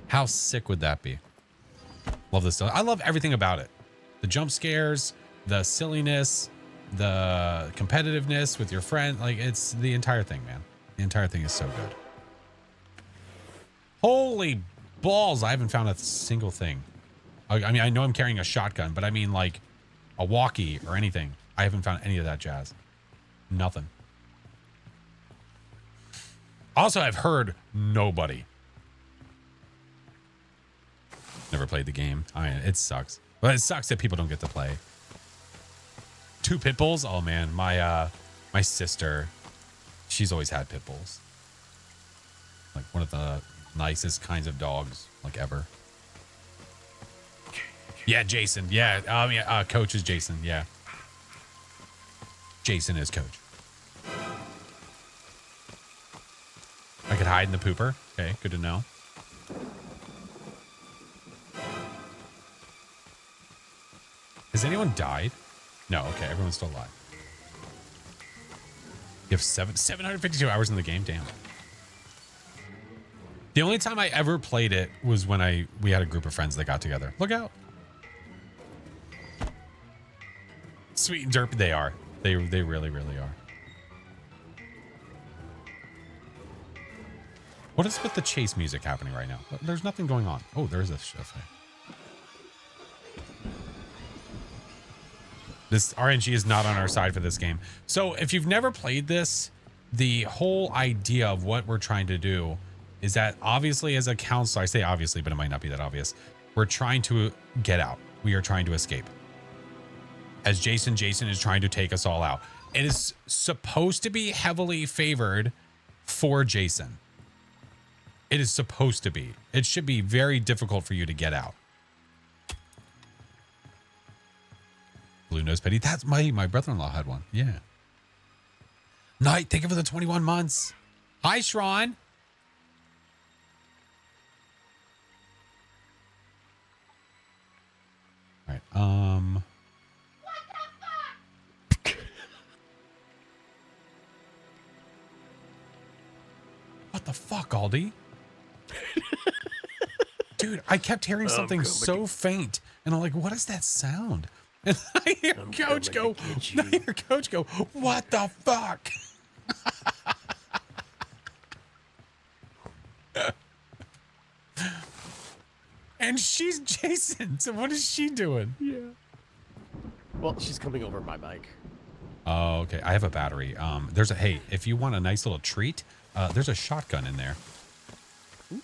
How sick would that be? Love this stuff. I love everything about it. The jump scares, the silliness, the competitiveness with your friend. Like, it's the entire thing, man. The entire thing is so good. Holy balls. I haven't found a single thing. I mean, I know I'm carrying a shotgun, but I mean, like, a walkie or anything. I haven't found any of that jazz. Nothing. Also, I've heard nobody. Never played the game. I mean, it sucks. But it sucks that people don't get to play. 2 pit bulls? Oh man, my sister, she's always had pit bulls. Like one of the nicest kinds of dogs like ever. Yeah, Jason. Yeah, coach is Jason. Yeah. Jason is coach. I could hide in the pooper. Okay, good to know. Has anyone died? No, okay, everyone's still alive. You have 752 hours in the game? Damn. The only time I ever played it was when we had a group of friends that got together. Look out. Sweet and derpy they are. They really, really are. What is with the chase music happening right now? There's nothing going on. Oh, there's a chef. This RNG is not on our side for this game. So if you've never played this, the whole idea of what we're trying to do is that obviously as a council, I say obviously, but it might not be that obvious. We're trying to get out. We are trying to escape. As Jason is trying to take us all out. It is supposed to be heavily favored for Jason. It is supposed to be. It should be very difficult for you to get out. Blue nose petty. That's my brother-in-law had one. Yeah. Knight, thank you for the 21 months. Hi, Shron. All right. What the fuck, Aldi? Dude, I kept hearing something so faint, and I'm like, what is that sound? And I hear Coach go, what the fuck? And she's Jason, so what is she doing? Yeah. Well, she's coming over my mic. Oh, okay. I have a battery. Hey, if you want a nice little treat, there's a shotgun in there. Ooh.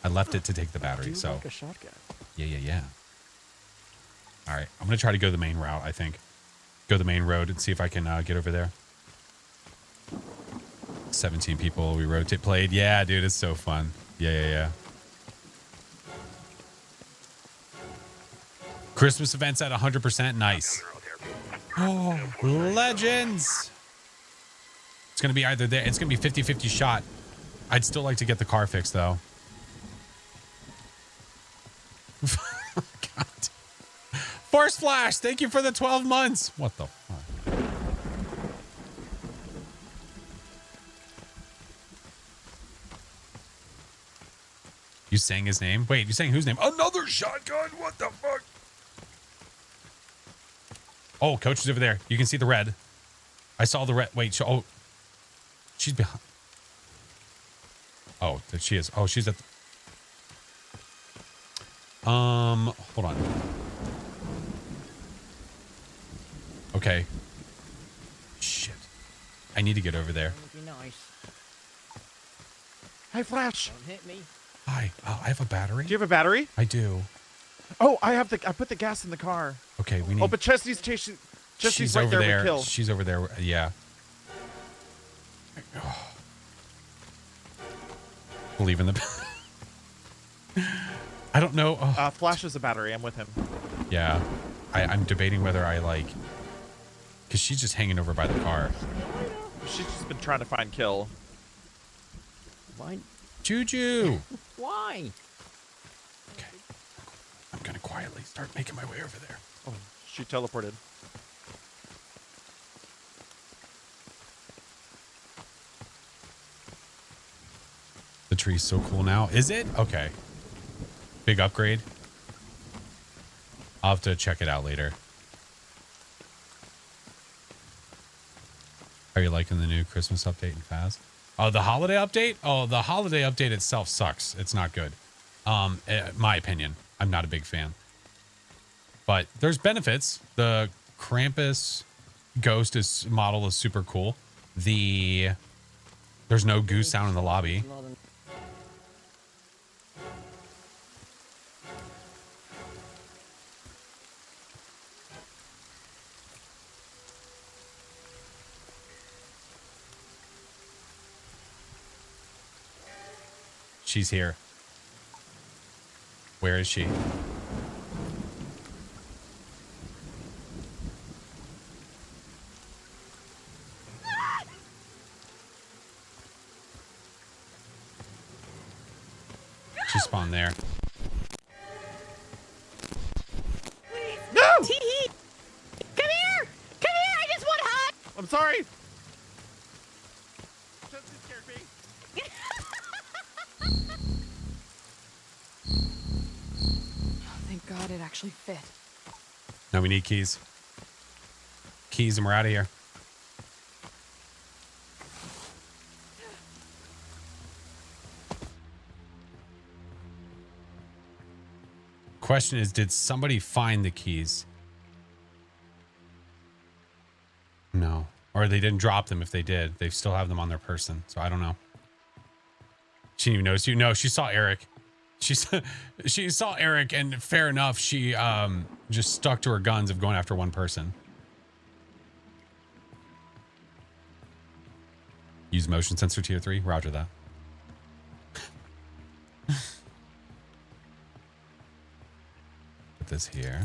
I left it to take the battery, so. Like a shotgun. Yeah. All right, I'm gonna try to go the main route. I think, go the main road and see if I can get over there. 17 people. We rotate played. Yeah, dude, it's so fun. Yeah. Christmas events at 100%. Nice. Oh, legends. It's going to be either there. It's going to be 50-50 shot. I'd still like to get the car fixed, though. God. Force Flash, thank you for the 12 months. What the fuck? You saying his name? Wait, you saying whose name? Another shotgun? What the fuck? Oh, Coach is over there. You can see the red. I saw the red. Wait, oh. She's behind. Oh, there she is. Oh, she's at the... hold on. Okay. Shit. I need to get over there. That would be nice. Hi, Flash. Don't hit me. Hi. I have a battery. Do you have a battery? I do. Oh, I put the gas in the car. Okay, we need... Oh, but Chesty's chasing... Chesty's She's right over there there. with kill. She's over there. Yeah. Believe in the... I don't know. Oh. Flash is a battery. I'm with him. Yeah. I'm debating whether I like... Because she's just hanging over by the car. She's just been trying to find kill. Why? Juju! Why? Okay. I'm going to quietly start making my way over there. Oh, she teleported. The tree's so cool now. Is it? Okay. Big upgrade. I'll have to check it out later. Are you liking the new Christmas update in Faz? Oh, the holiday update? Oh, the holiday update itself sucks. It's not good. My opinion. I'm not a big fan. But there's benefits. The Krampus ghost model is super cool. There's no goose sound in the lobby. She's here. Where is she? She spawned there. No! Tee-hee! Come here! Come here! I just want a hug! I'm sorry. Chesty scared me. Thank God it actually fit. Now we need keys. Keys and we're out of here. Question is, did somebody find the keys? No. Or they didn't drop them if they did. They still have them on their person. So I don't know. She didn't even notice you. No, she saw Eric. She saw Eric, and fair enough, she just stuck to her guns of going after one person. Use motion sensor tier 3. Roger that. Put this here.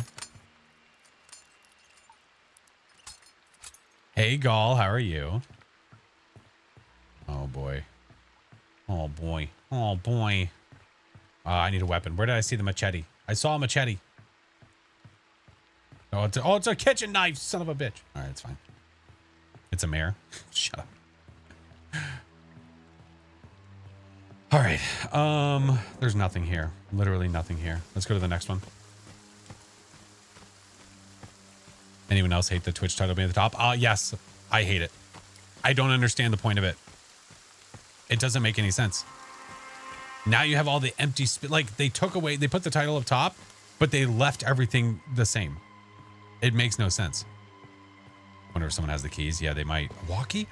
Hey, Gall, how are you? Oh, boy. Oh, boy. Oh, boy. I need a weapon. Where did I see the machete? I saw a machete. Oh, it's a kitchen knife, son of a bitch. All right, it's fine. It's a mare. Shut up. All right. There's nothing here. Literally nothing here. Let's go to the next one. Anyone else hate the Twitch title being at the top? Yes, I hate it. I don't understand the point of it. It doesn't make any sense. Now you have all the empty like they took away, they put the title up top, but they left everything the same. It makes no sense. Wonder if someone has the keys. Yeah, they might. Walkie?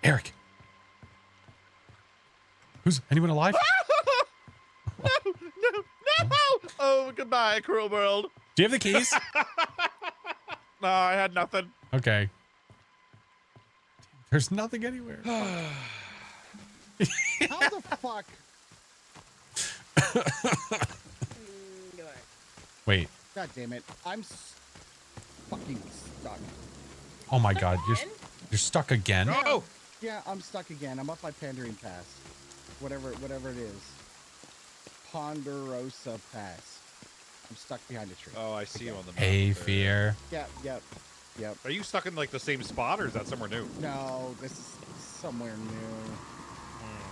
Eric. Who's anyone alive? No! Oh, goodbye, cruel world. Do you have the keys? No, I had nothing. Okay. There's nothing anywhere. How the fuck? Go on. Wait. God damn it. I'm fucking stuck. Oh my God. Again? You're stuck again. No! Yeah, I'm stuck again. I'm up by Pandering Pass. Whatever it is. Ponderosa Pass. I'm stuck behind a tree. Oh, I see you on the map. Hey, Fear. Yep. Are you stuck in like the same spot, or is that somewhere new? No, this is somewhere new.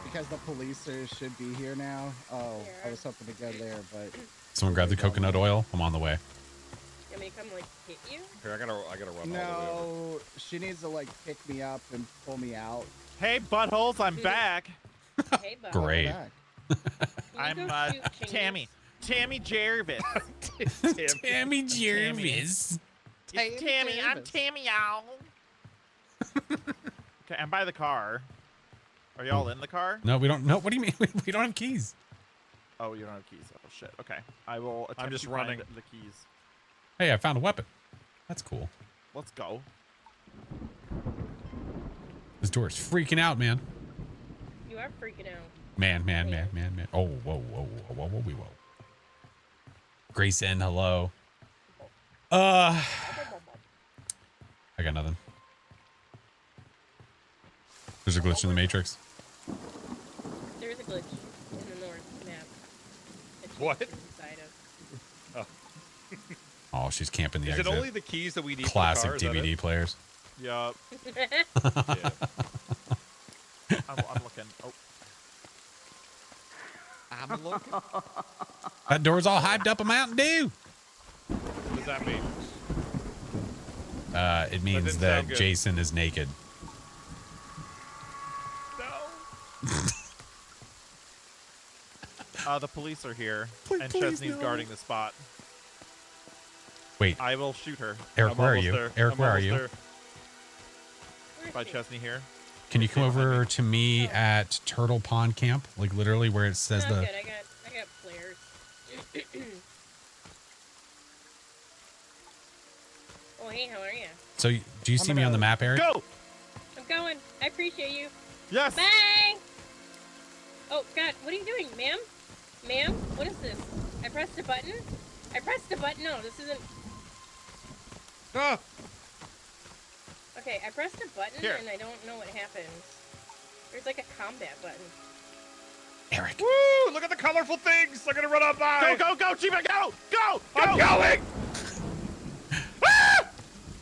Because the police should be here now. Oh, I was hoping to go there, but... Someone grab the coconut oil. I'm on the way. You want me to come, like, hit you? Here, I gotta run all the way over. No, she needs to, like, pick me up and pull me out. Hey, buttholes, I'm back. Hey, bud. Great. Back. I'm Can you go shoot Chingus? Tammy Jarvis. Tammy Jarvis. It's Tammy. I'm Tammy, y'all. Okay, I'm by the car. Are y'all in the car? No, we don't. No, what do you mean? We don't have keys. Oh, you don't have keys. Oh shit. Okay, I will. Attempt just to find running. the keys. Hey, I found a weapon. That's cool. Let's go. This door is freaking out, man. You are freaking out. Man. Oh, whoa. Grayson, hello. I got nothing. There's a glitch in the Matrix. There is a glitch in the north map. that she What? is inside of. Oh, she's camping the Is it exit. only the keys that we need Classic for the car? Is that DVD it? players. Yup. Yeah. I'm looking. Oh. I'm looking. That door's all hyped up a Mountain Dew. What does that mean? It means didn't that sound good. Jason is naked. The police are here, Please, and please, Chesney's no. guarding the spot. Wait, I will shoot her. Eric, I'm where are almost you? there. Eric, I'm where are almost you? there. Where By is she? Chesney here. Can you come over to me at Turtle Pond Camp? Like literally where it says No, I'm the... good. I got flares. Oh, hey, how are you? So do you see me on the map, Eric? Go! I'm going. I appreciate you. Yes! Bye! Oh, God, what are you doing, ma'am? Ma'am, what is this? I pressed a button? I pressed a button? No, this isn't... Ah! Okay, I pressed a button Here. and I don't know what happens. There's like a combat button. Eric. Woo! Look at the colorful things. They're gonna run up by. Go, Chiba, go! Go! I'm going.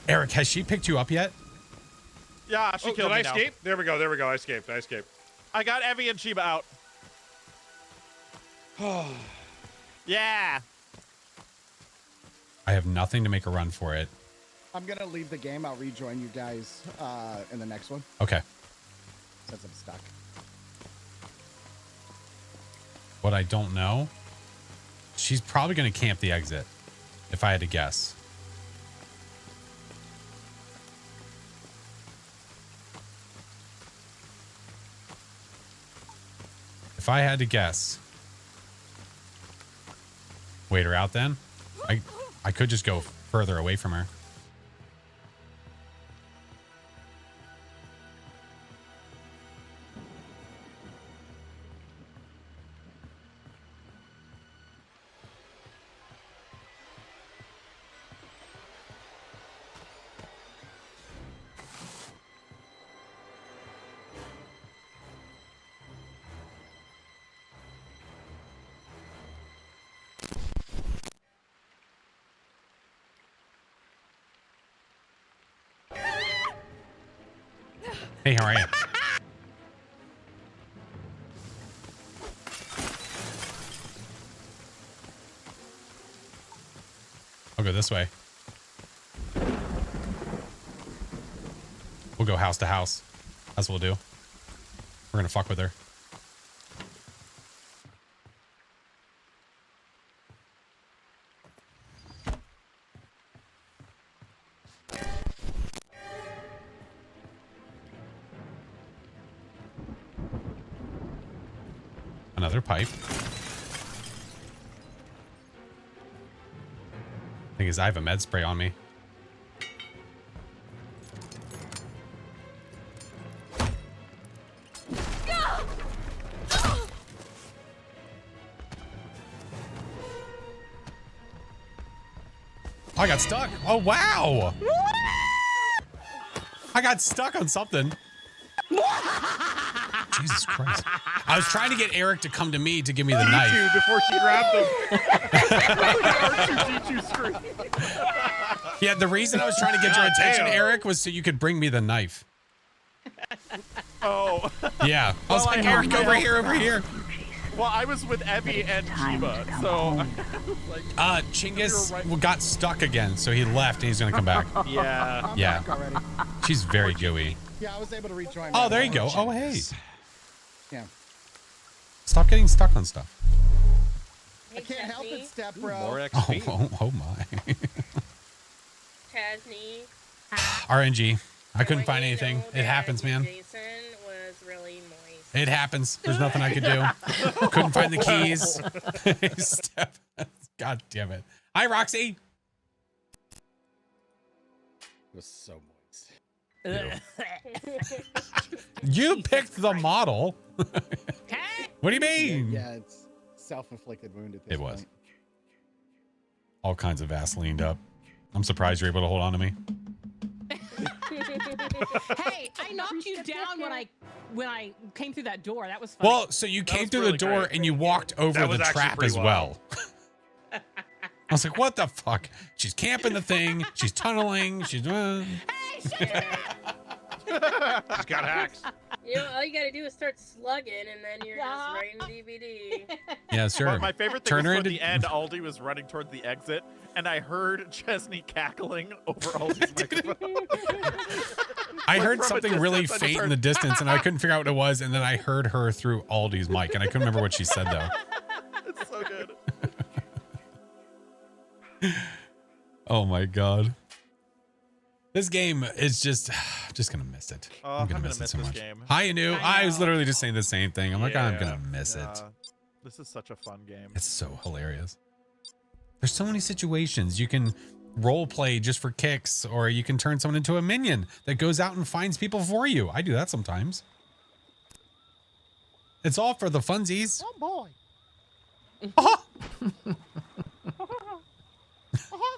Eric, has she picked you up yet? Yeah, she Oh, killed did I me now. escape? There we go. I escaped. I got Evie and Chiba out. Yeah! I have nothing to make a run for it. I'm gonna leave the game. I'll rejoin you guys in the next one Okay. since I'm stuck. What I don't know, she's probably going to camp the exit, if I had to guess. If I had to guess. Wait her out then? I could just go further away from her. Hey, how are you? I'll go this way. We'll go house to house. That's what we'll do. We're gonna fuck with her. Another pipe. Thing is, I have a med spray on me. I got stuck. Oh, wow. I got stuck on something. Jesus Christ. I was trying to get Eric to come to me to give me the knife. Before she grabbed him. screen. Yeah, the reason I was trying to get your attention, Eric, was so you could bring me the knife. Oh. Yeah. I was like, Eric, over here. Well, I was with Evie and Chiba, so like, Chinggis got stuck again, so he left and he's gonna come back. Yeah. I'm Yeah. back already. She's very gooey. Yeah, I was able to rejoin. Oh, there you go. Oh, hey. Yeah. Stop getting stuck on stuff. I can't help it, step bro. More XP. Oh my. Tasney. RNG. I couldn't want find you to anything. know It that happens, man. Jason was really moist. It happens. There's nothing I could do. Couldn't find the keys. God damn it. Hi, Roxy. It was so moist. You picked the model. What do you mean? Yeah, it's self-inflicted wound at this It was. point. All kinds of Vaselined up. I'm surprised you're able to hold on to me. Hey, I knocked you down when I came through that door. That was fun. Well, so you came through the door and you walked over That the was actually trap pretty as well. I was like, what the fuck? She's camping the thing. She's tunneling. She's doing. Hey, shut it! She's got hacks. You know, all you gotta do is start slugging, and then you're just writing DVD. Yeah, sure. But my favorite thing Turn her was into- at the end, Aldi was running toward the exit, and I heard Chesney cackling over Aldi's microphone. I heard from a something really distance, I just faint in heard- the distance, and I couldn't figure out what it was. And then I heard her through Aldi's mic, and I couldn't remember what she said though. It's so good. Oh my god. This game is just gonna miss it. Oh, I'm gonna I'm miss gonna it so miss much. this game. Hi, Anu. I I was know. literally just saying the same thing. I'm like, I'm Yeah, gonna miss it. yeah. This is such a fun game. It's so hilarious. There's so many situations you can role play just for kicks, or you can turn someone into a minion that goes out and finds people for you. I do that sometimes. It's all for the funsies. Oh boy.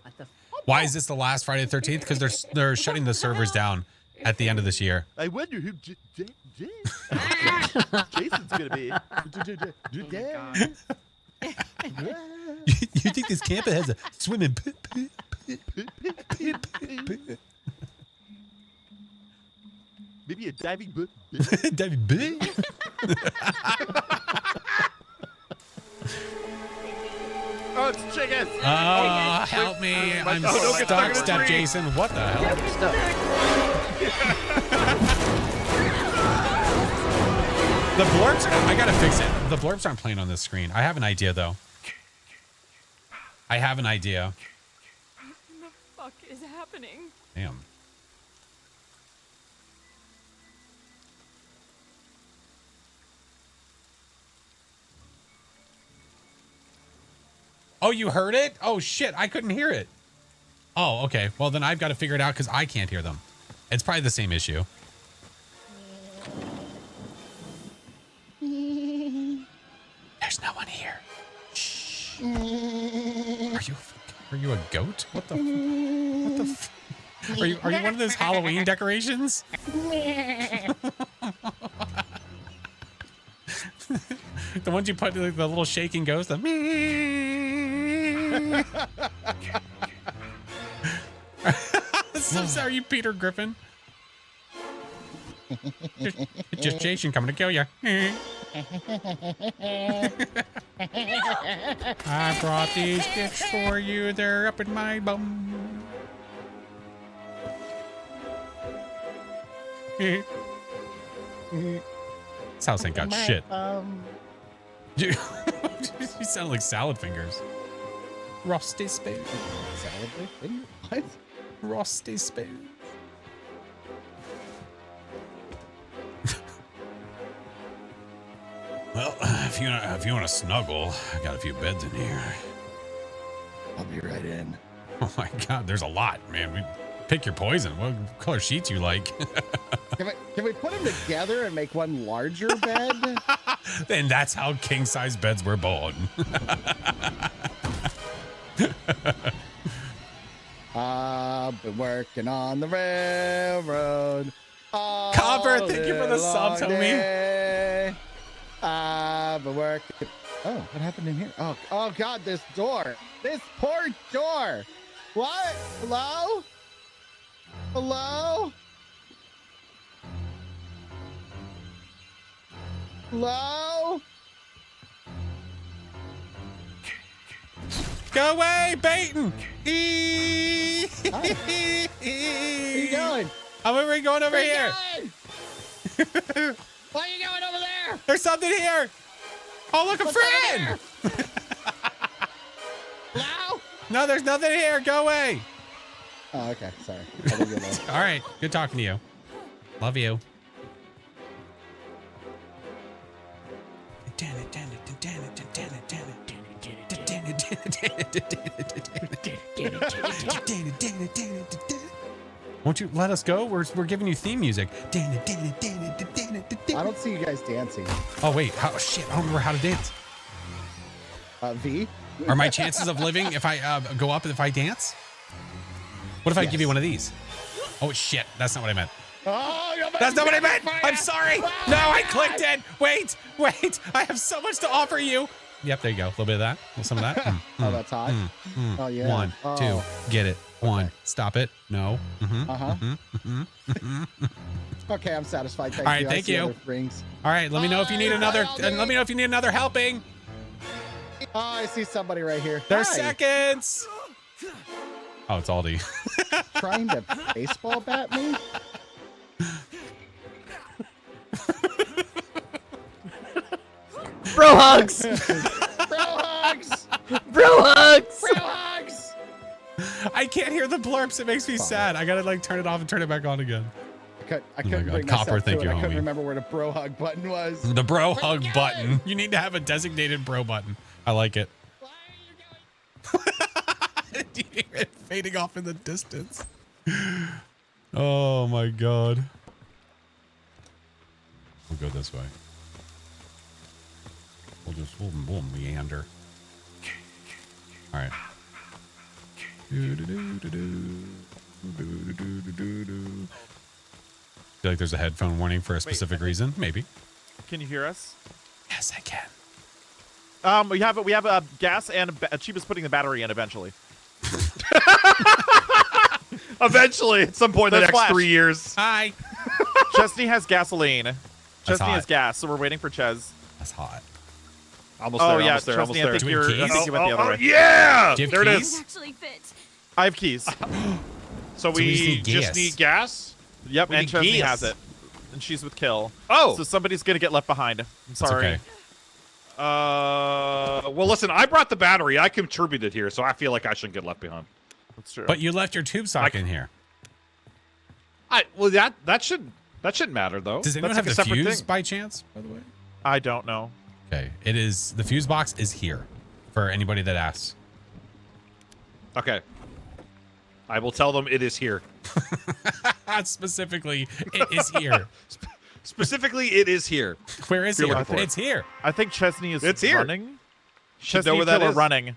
What the Why is this the last Friday the 13th? Because they're shutting the servers down at the end of this year. I wonder who Jason's gonna be. You think this camper has a swimming pool? Maybe a diving book. David B? Oh, it's Chiggis! Help me. I'm Oh, don't get stuck in stuck, the Step tree. Jason. What the hell? The blurbs, I gotta fix it. The blurbs aren't playing on this screen. I have an idea though. I have an idea. What the fuck is happening? Damn. Oh, you heard it? Oh shit, I couldn't hear it. Oh, okay. Well, then I've got to figure it out because I can't hear them. It's probably the same issue. There's no one here. Shh. Are you a goat? What the? What the? Are you one of those Halloween decorations? The ones you put like the little shaking ghost. The I'm sorry, you Peter Griffin. It's just Jason coming to kill you. I brought these gifts for you. They're up in my bum. This house ain't got shit. You sound like salad fingers. Rusty spoon. Salad finger? What? Rusty spoon. Well, if you want to snuggle, I got a few beds in here. I'll be right in. Oh my God, there's a lot, man. We pick your poison. What color sheets you like? Can we put them together and make one larger bed? Then that's how king size beds were born. I've been working on the railroad. Copper, thank you for the subs, homie. I've been working. Oh, what happened in here? Oh God, this door. This poor door. What? Hello? Hello? Hello? Go away, Baton. Where you going? I'm going over here. Why are you going over there? There's something here. Oh, look, a friend. Hello? No, there's nothing here. Go away. Oh, okay. Sorry. I'll leave you alone. All right. Good talking to you. Love you. Won't you let us go? We're giving you theme music. I don't see you guys dancing. Oh wait, shit! I don't remember how to dance. V? Are my chances of living if I go up if I dance? What if I give you one of these? Oh shit! That's not what I meant. Oh, that's not what I meant. I'm sorry. No, I clicked it. Wait. I have so much to offer you. Yep, there you go. A little bit of that. A little some of that. Oh, that's hot. Oh yeah. 1, 2, get it. 1, stop it. No. Okay, I'm satisfied. Thank All right, you. thank you. Rings. All right, let me know if you need another. Let me know if you need another helping. Oh, I see somebody right here. There's Hi. seconds. Oh, it's Aldi. Trying to baseball bat me? Bro hugs! Bro hugs! Bro hugs! Bro hugs! I can't hear the blurps. It makes me sad. I gotta like turn it off and turn it back on again. I couldn't bring Copper, myself thank to you, it. I couldn't homie. remember where the bro hug button was. The bro hug button. You need to have a designated bro button. I like it. Why are you going? Do you hear it fading off in the distance? Oh my God. We'll go this way. We'll meander. All right. Feel like there's a headphone warning for a specific reason? Maybe. Can you hear us? Yes, I can. We have a gas and Chiba's putting the battery in eventually. Eventually, at some point in the next 3 years. Hi. Chesney has gasoline. That's Chesney hot. has gas, so we're waiting for Ches. That's hot. Almost there. yeah, Almost there. Chesney, Almost there. I think you went the other way. Yeah! Do you have There it keys? is. Actually fit. I have keys. So we we just just need need gas? Yep, We and need Chesney geese. has it. And she's with Kill. Oh! So somebody's going to get left behind. I'm That's sorry. okay. Well, listen, I brought the battery. I contributed here, so I feel like I shouldn't get left behind. That's true. But you left your tube sock in here. Well, that shouldn't matter though. Does anyone That's have like a the separate fuse thing. by chance, by the way? I don't know. Okay. It is, the fuse box is here for anybody that asks. Okay. I will tell them it is here. Specifically, it is here. Specifically, it is here. Where is You're it? looking for it. It's here. I think Chesney is It's here. running. Should Chesney know where and that Kill are is. running.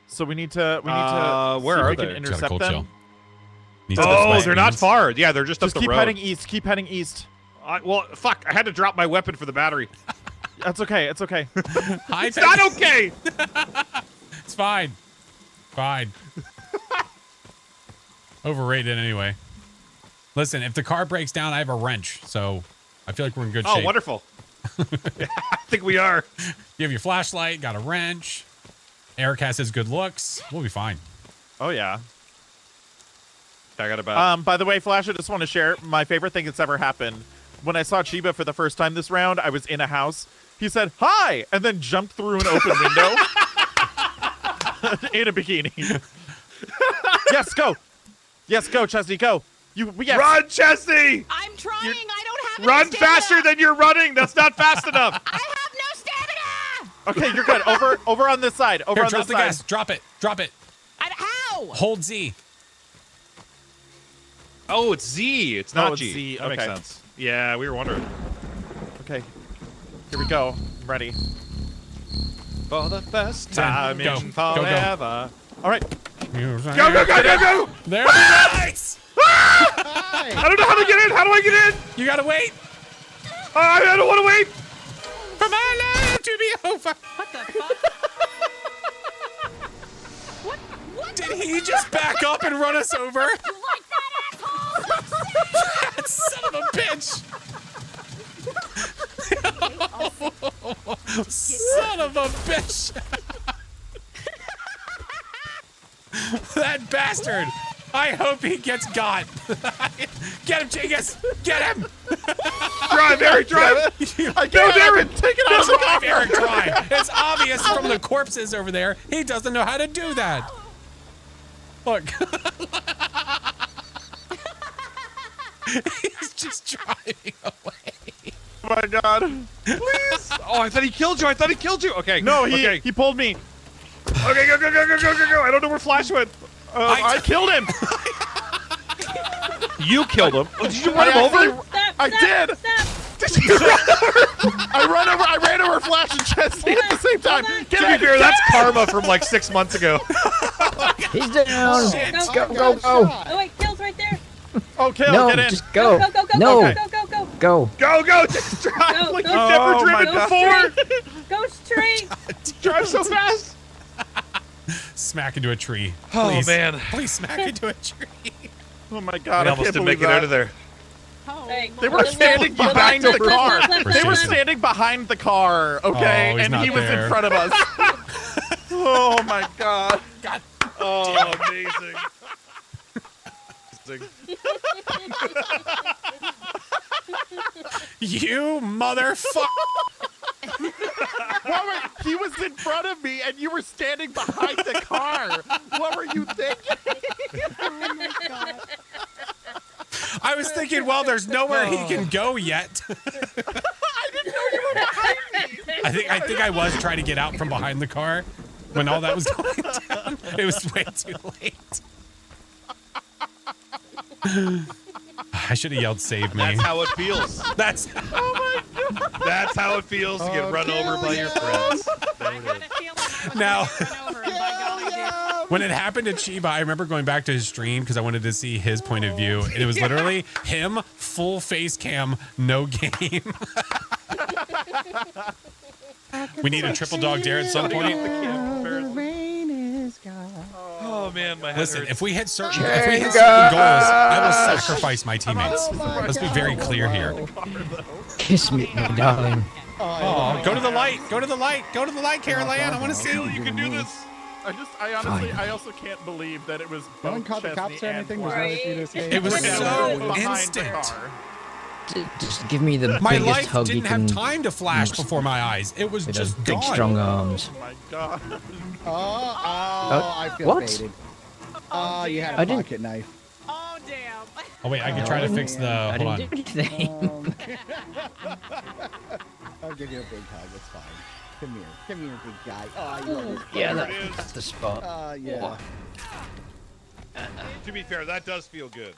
So we need to Where see if are we they? can Just got a intercept cold them. chill. Needs to Oh, display they're not screens. far. Yeah, they're just Just up the keep road. heading east. Keep heading east. Well, fuck. I had to drop my weapon for the battery. That's okay. It's okay. Hi, It's not okay. It's fine. Fine. Overrated anyway. Listen, if the car breaks down, I have a wrench, so I feel like we're in good Oh, shape. wonderful. Yeah, I think we are. You have your flashlight, got a wrench. Eric has his good looks. We'll be fine. Oh yeah. I got about. By the way, Flash, I just want to share my favorite thing that's ever happened. When I saw Chiba for the first time this round, I was in a house. He said, "Hi," and then jumped through an open window in a bikini. Yes, go. Yes, go, Chesney, go. Yes. Run, Chesney! I'm trying. I don't have any Run stamina. faster than you're running. That's not fast enough. I have no stamina. Okay, you're good. Over on this side. Over Here, on drop this the side. gas. Drop it. Drop it. How? Hold Z. Oh, it's Z. It's not it's G. Z, That makes okay. sense. Yeah, we were wondering. Okay. Here we go. I'm ready. For the first 10, time go, in go, go. forever. All right. Go, go, go, go, go! There we go. I don't know how to get in. How do I get in? You gotta wait I don't want to wait. for my life to be over. What the fuck? What? Did he just back up and run us over? You like that, asshole? That son of a bitch. Son of a bitch. That bastard. I hope he gets got. Get him, Jingus. Get him. Drive, Eric, drive. I can't, Aaron. Take it out of the Drive, car. Eric, drive. It's obvious from the corpses over there. He doesn't know how to do that. Look. He's just driving away. Oh my God. Please. Oh, I thought he killed you. I thought he killed you. Okay. No, okay. he pulled me. Okay, go, go, go, go, go, go, go. I don't know where Flash went. I killed him. You killed him. Oh, did you run him over? I did. Did you run over? I ran over Flash and Chesney at the same time. Get To be in. fair, that's karma from like 6 months ago. He's down. Shit. Go. Oh wait, Kill's right there. Okay, No, get in. just go. Go, go, go, No. go, go, go, go. Go. Go, go, just drive Go, like go, you've go, never Oh my driven God. before. Go straight. Drive so fast. Smack into a tree. Oh, Please. man. Please smack into a tree. Oh my God, We I almost can't didn't believe make it out that. of there. Hey, They were standing behind the car. They were Jason. standing behind the car, okay? Oh, he's And not he was there. in front of us. Oh my God. God. Oh, amazing. You motherfucker. He was in front of me and you were standing behind the car. What were you thinking? Oh my God. I was thinking, well, there's nowhere he can go yet. I didn't know you were behind me. I think I was trying to get out from behind the car when all that was going down. It was way too late. I should have yelled, "Save me!" That's how it feels. That's That's how it feels to get run over by your friends. I got a feeling I was Now- gonna get run over, and by golly, I did. when it happened to Chiba. I remember going back to his stream because I wanted to see his point of view, and it was literally him, full face cam, no game. We need a triple dog dare at some point. Oh man, my head Listen, hurts. if we hit certain goals, I will sacrifice my teammates. Let's be very clear here. Kiss me, my darling. Oh, go to the light. Go to the light. Go to the light, Caroline. I want to see you. You can do this. I also can't believe that it was No one both caught the Chesney cops or and anything? Was Right. there for you to escape? It was Flash. so Behind the instant. car. Just give me the My biggest life hug you didn't have can time to flash before my eyes. It was with those just big, gone. strong arms. Oh my God. I feel What? baited. Oh, you had I a didn't- pocket knife. Oh damn. Oh wait, I can try to fix the. I Hold didn't on. do anything. I'll give you a big hug. It's fine. Come here, big guy. Oh, you love this. Yeah, There it is. that's the spot. Yeah. To be fair, that does feel good.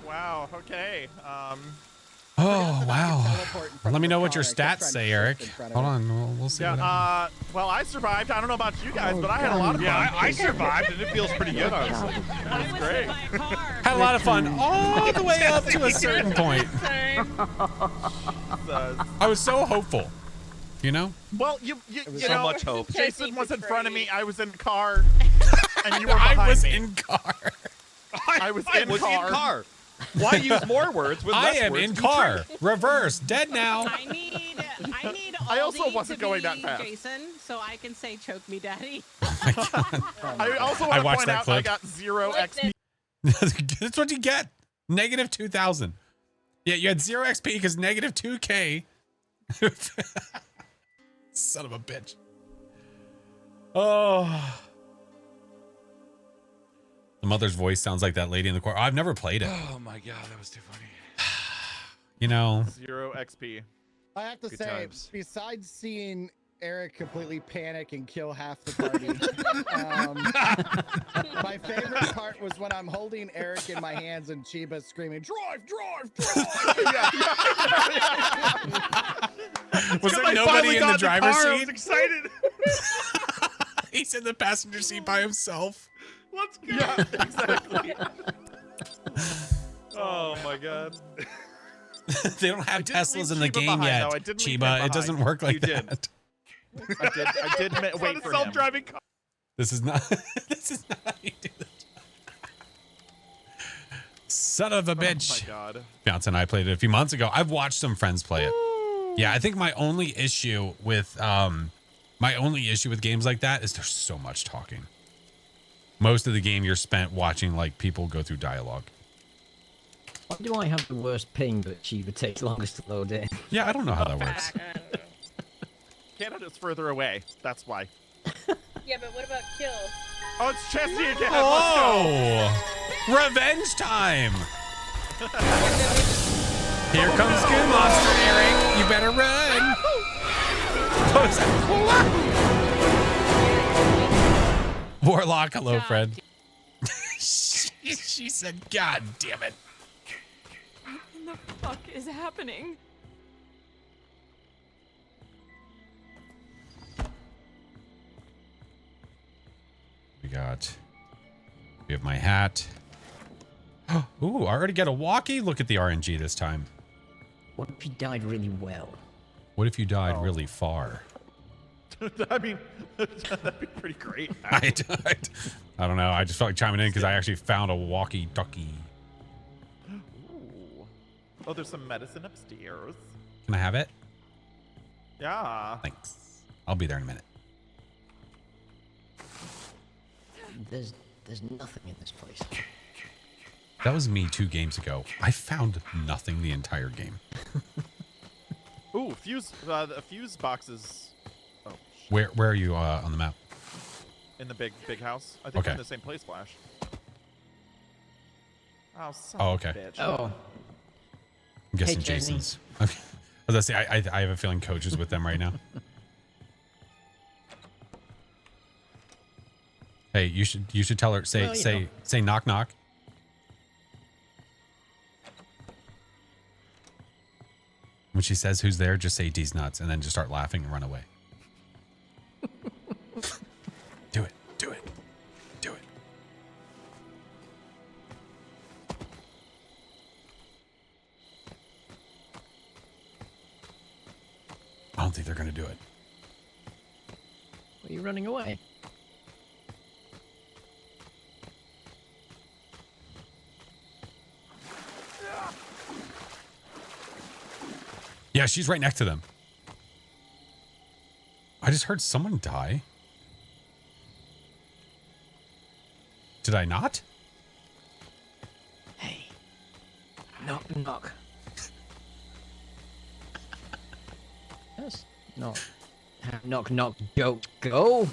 Wow. Okay. Oh wow. Teleport in front Well, let of me the know what car. your I kept stats trying to say, shift Eric. in front of Hold it. on. We'll see. What happens. Yeah. Well, I survived. I don't know about you guys, but I had a lot of fun. Yeah, I survived, and it feels pretty good, honestly. I was great. hit by a car. Had a lot of fun all the way up to a certain point. I was so hopeful. You know? Well, you was know, so much hope. Jason was in front of me. I was in car. And you were behind I was me. in car. I was in car. Why use more words with I less am words? in to be car. true? Reverse. Dead now. I need I also Aldi wasn't to going be that fast. Jason, so I can say choke me, daddy. I also I want to watched point that out clip. I got 0 Like XP. That's what you get. Negative 2,000. Yeah, you had 0 XP because negative 2K. Son of a bitch. Oh. The mother's voice sounds like that lady in the corner. I've never played it. Oh my god, that was too funny. You know. 0 XP. I have to Good say, times. besides seeing Eric completely panic and kill half the party, my favorite part was when I'm holding Eric in my hands and Chiba's screaming, "Drive, drive, drive!" Was there I nobody finally in the got driver's car, I was seat? excited. He's in the passenger seat by himself. Let's go. Yeah, exactly. Oh my god. They don't have didn't Teslas leave in the Chiba game behind, yet. though. I didn't leave him Chiba, it behind. doesn't work like You did. that. I did wait for him. Self-driving car. This is not this is not how you do it. Son of a bitch. Oh my god. Bounce and I played it a few months ago. I've watched some friends play it. Yeah, I think my only issue with games like that is there's so much talking. Most of the game you're spent watching like people go through dialogue. Why do I have the worst ping, but Chiba takes longest to load in? Yeah, I don't know how that works. Canada's further away. That's why. Yeah, but what about kill? Oh, it's Chesty again. Oh, revenge time! Here comes Goo Monster, Eric. You better run. What was that? Warlock, hello, friend. She said, "God damn it." What in the fuck is happening? We have my hat. Ooh, I already got a walkie. Look at the RNG this time. What if he died really well? What if you died really far? I mean, that'd be pretty great. I don't know. I just felt like chiming in because I actually found a walkie-talkie. Ooh. Oh, there's some medicine upstairs. Can I have it? Yeah. Thanks. I'll be there in a minute. There's nothing in this place. That was me 2 games ago. I found nothing the entire game. Ooh, fuse boxes. Oh. Where are you on the map? In the big house. I think Okay. we're in the same place, Flash. Oh, son Oh, of a okay. bitch. Oh, I'm guessing Hey, Jenny. Jason's. Okay. I was gonna say I have a feeling Coach is with them right now. Hey, you should tell her Well, you say knock knock. When she says who's there, just say D's nuts and then just start laughing and run away. Do it. Do it. Do it. I don't think they're gonna do it. are you running away? Yeah, she's right next to them. I just heard someone die. Did I not? Hey, knock knock. That's not how knock knock jokes go.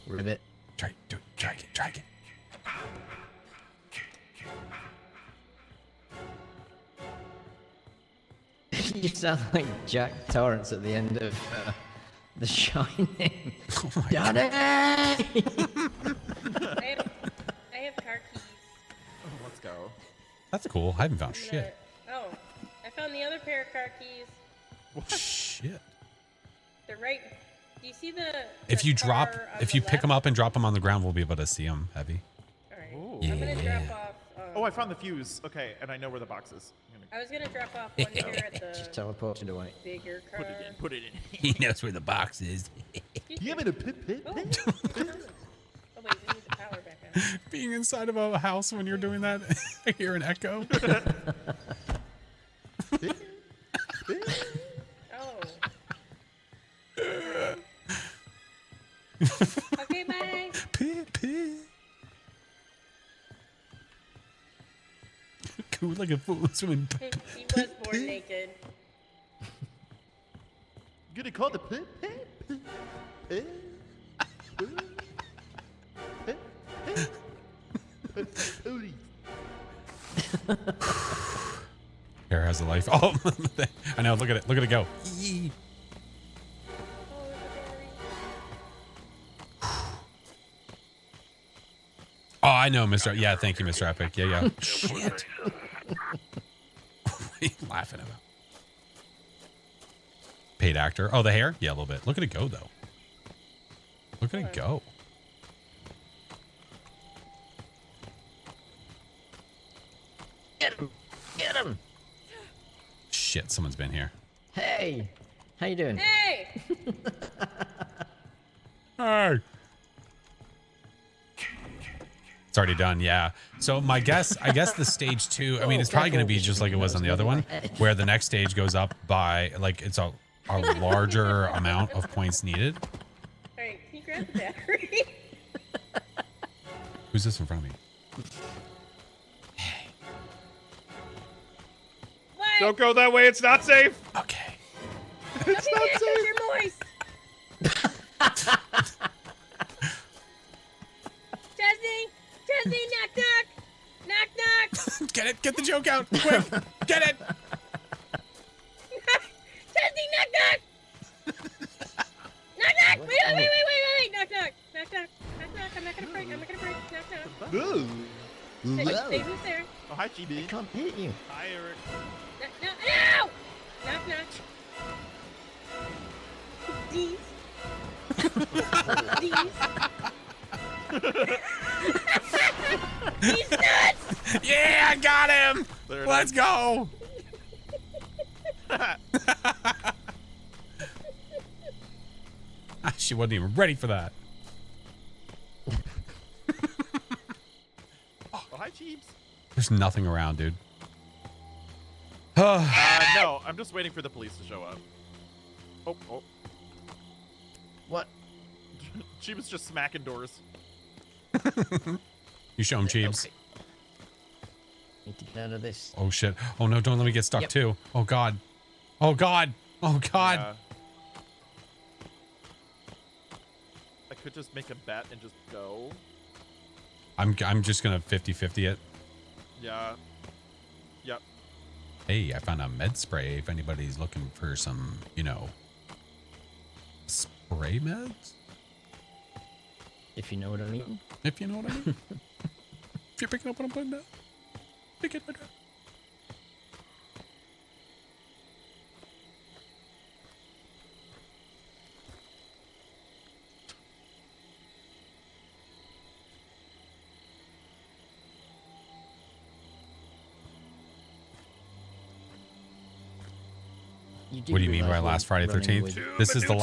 Ribbit. Try, do it. Try again. Try again. You sound like Jack Torrance at the end of The Shining. Oh my God. Daddy! I have car keys. Oh, let's go. That's cool. I haven't found I'm shit. gonna- Oh, I found the other pair of car keys. Shit. They're right. Do you see the? If the you car if on you the pick them left? up and drop them on the ground, we'll be able to see them heavy. All right. Ooh. I'm gonna Yeah. drop off. Oh, I found the fuse. Okay, and I know where the box is. I'm gonna I was gonna drop off one here at Just the teleported away. bigger car. Put it in. He knows where the box is. You have a pit. Oh, wait, we need the power back on. Being inside of a house when you're doing that, I hear an echo. Oh. Okay, bye. Pit. Cool like a fool swimming. He was born naked. Gonna call the pit. Hair has a life. Oh, I know. Look at it. Look at it go. Oh, I know, Mr. Yeah, thank you, Mr. Epic. Yeah. Shit. What are you laughing about? Paid actor. Oh, the hair? Yeah, a little bit. Look at it go, though. Look at it go. Get him! Shit, someone's been here. Hey! How you doing? Hey! Hey! It's already done, yeah. So I guess the stage 2, I mean, it's probably going to be just like it was on the other one, where the next stage goes up by, like, it's a larger amount of points needed. Alright, can you grab the battery? Who's this in front of me? Hey. What? Don't go that way. It's not safe. Okay. It's not safe. You're moist. Chesney, knock. Get it. Get the joke out. Quick. Get it. Chesney, knock. Wait. Knock. I'm not gonna break. Knock. Say who's there. Oh, hi, GB. I can't hit you. Hi, Eric. No. Knock. These. He's nuts! Yeah, I got him. There it Let's is. go. She wasn't even ready for that. Oh, hi, Jeeps. There's nothing around, dude. No, I'm just waiting for the police to show up. Oh. What? She was just smacking doors. You show him, Cheebs. Okay. Need to get out of this. Oh shit. Oh no, don't let me get stuck too. Oh god. Yeah. I could just make a bet and just go. I'm just gonna 50-50 it. Yeah. Yep. Hey, I found a med spray if anybody's looking for some, spray meds. If you know what I mean. If you know what I mean. If you're picking up what I'm putting down, pick it, my friend. What do you mean by last Friday the 13th? This is the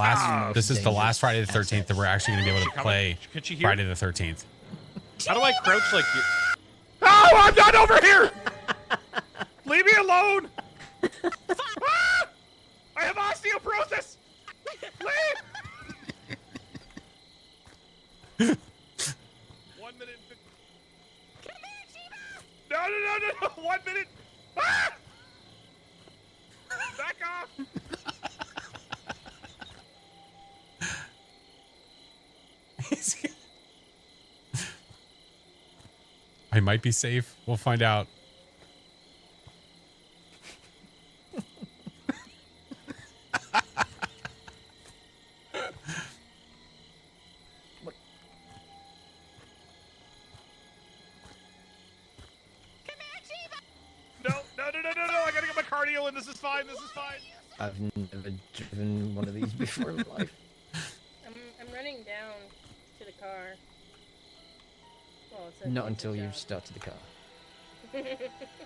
last Friday the 13th that we're actually going to be able to play Friday the 13th. How do I crouch like you? Oh, I'm not over here! Leave me alone! Ah! I have osteoporosis! Leave! 1 minute. Come here, Chiba! No! 1 minute! Ah! Back off! I might be safe. We'll find out. No! I gotta get my cardio in. This is fine. I've never driven one of these before in my life. I'm running down to the car. Well, Not until you've started the car.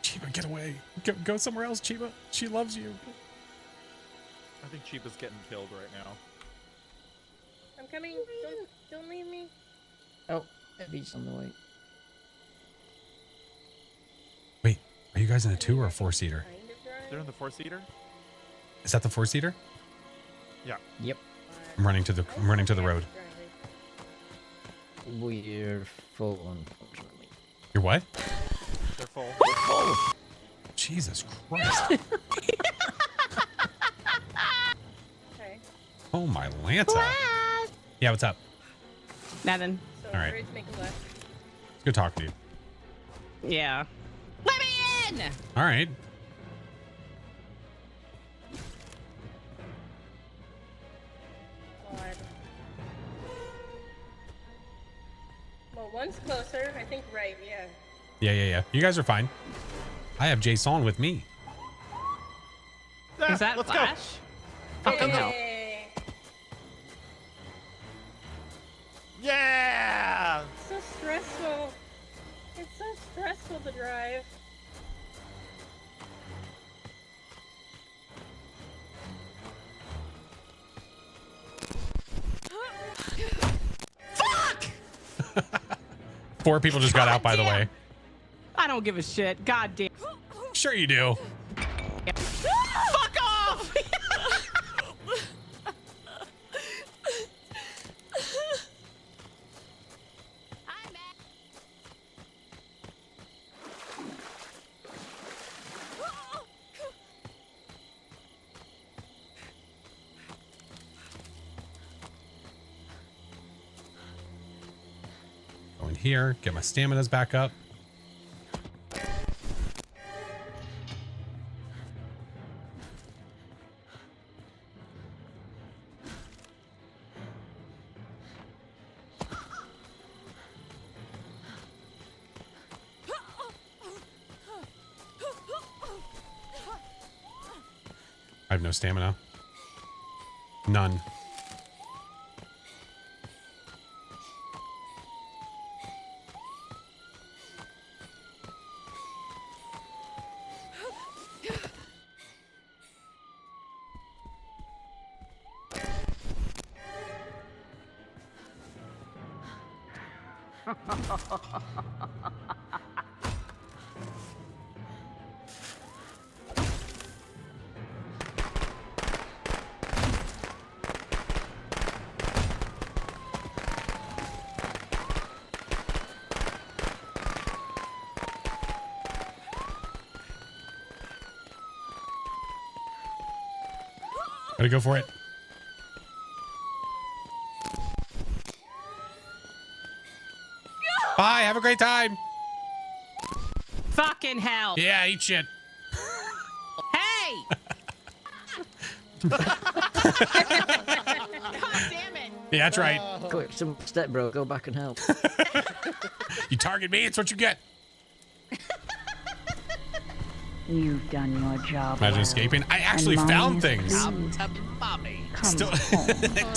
Chiba, get away. Go somewhere else, Chiba. She loves you. I think Chiba's getting killed right now. I'm coming. Don't leave me. Oh, Evie's on the way. Wait, are you guys in a 2 or a 4-seater? Kind of drive. They're in the 4-seater? Is that the 4-seater? Yeah. Yep. I'm running to the road. We're full, unfortunately. You're what? They're full. Jesus Christ. Okay. Oh my Lanta. Yeah, what's up? Nothing. So All right. bridge, make a left. It's good talking to you. Yeah. Let me in! All right. God. Well, one's closer. I think right. Yeah. Yeah. You guys are fine. I have Jason with me. Is that Let's Flash? Fucking hell. Yay. Yeah! It's so stressful. It's so stressful to drive. Fuck! 4 people just got out, by the way. I don't give a shit. God damn. Sure you do. Fuck off! Go in here, get my stamina's back up. I have no stamina. None. Gotta go for it. Bye. Have a great time. Fucking hell. Yeah, eat shit. Hey! God damn it. Yeah, that's right. Quick, some step, bro. Go back and help. You target me, it's what you get. You've done your job. Imagine well, escaping. I actually and found mine things. is I'm telling Bobby. comes Still- home.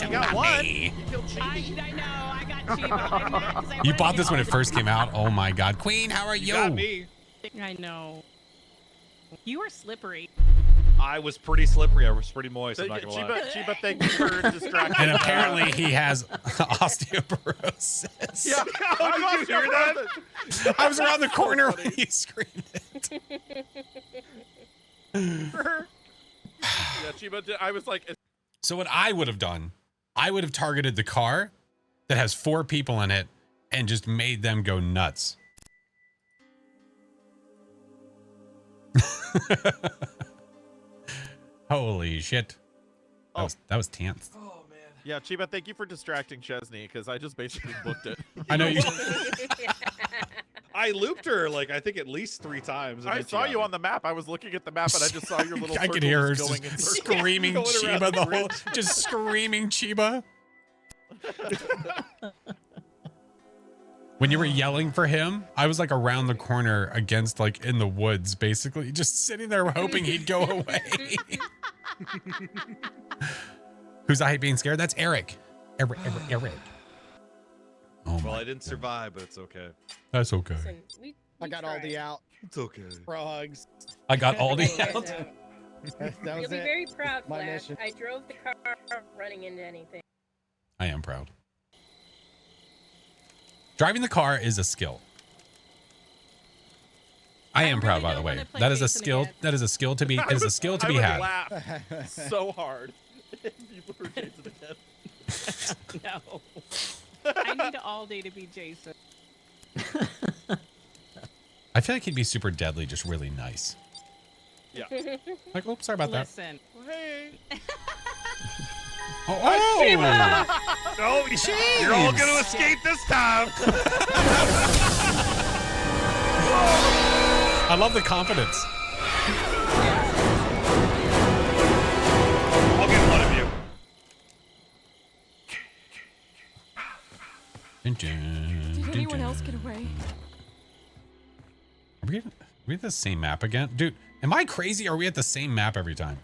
You got one. You killed I Chibi. know. I got you. But I'm mad 'cause I You wanted bought to this when it go- first came out. Oh my god. Queen, how are you? You got me. I know. You were slippery. I was pretty slippery. I was pretty moist. I'm Chiba, not gonna lie. Chiba, thank you for distracting. And apparently he has osteoporosis. Yeah. How did you hear that? I was around the corner when you screamed it. Yeah, Chiba, I was like, So what I would have done, I would have targeted the car that has 4 people in it and just made them go nuts. Holy shit. That was tense. yeah, Chiba, thank you for distracting Chesney because I just basically booked it. I know you. I looped her like I think at least 3 times. and I then she saw got you me. on the map. I was looking at the map and I just saw your little I circle could hear her just going in just circles. screaming Going around Chiba the the whole, bridge. just screaming Chiba. When you were yelling for him, I was like around the corner against like in the woods, basically just sitting there hoping he'd go away. Who's I hate being scared? That's Eric. Eric. Oh Well, my I didn't survive, but it's okay. That's okay. Listen, we I got Aldi out. It's okay. Bro hugs. I got I'll Aldi take you out. guys out. That was You'll be it. very proud, My Flash. mission. I drove the car running into anything. I am proud. Driving the car is a skill. I am proud, by the way. That is a skill. That is a skill to be. It is a skill to be had. Laugh so hard. People were Jason again. No. I need all day to be Jason. I feel like he'd be super deadly, just really nice. Yeah. Like, oh, sorry about that. Listen. Hey. Oh, No, you're all going to escape this time. I love the confidence. I'll get one of you. Did anyone else get away? Are we at the same map again? Dude, am I crazy? Or are we at the same map every time?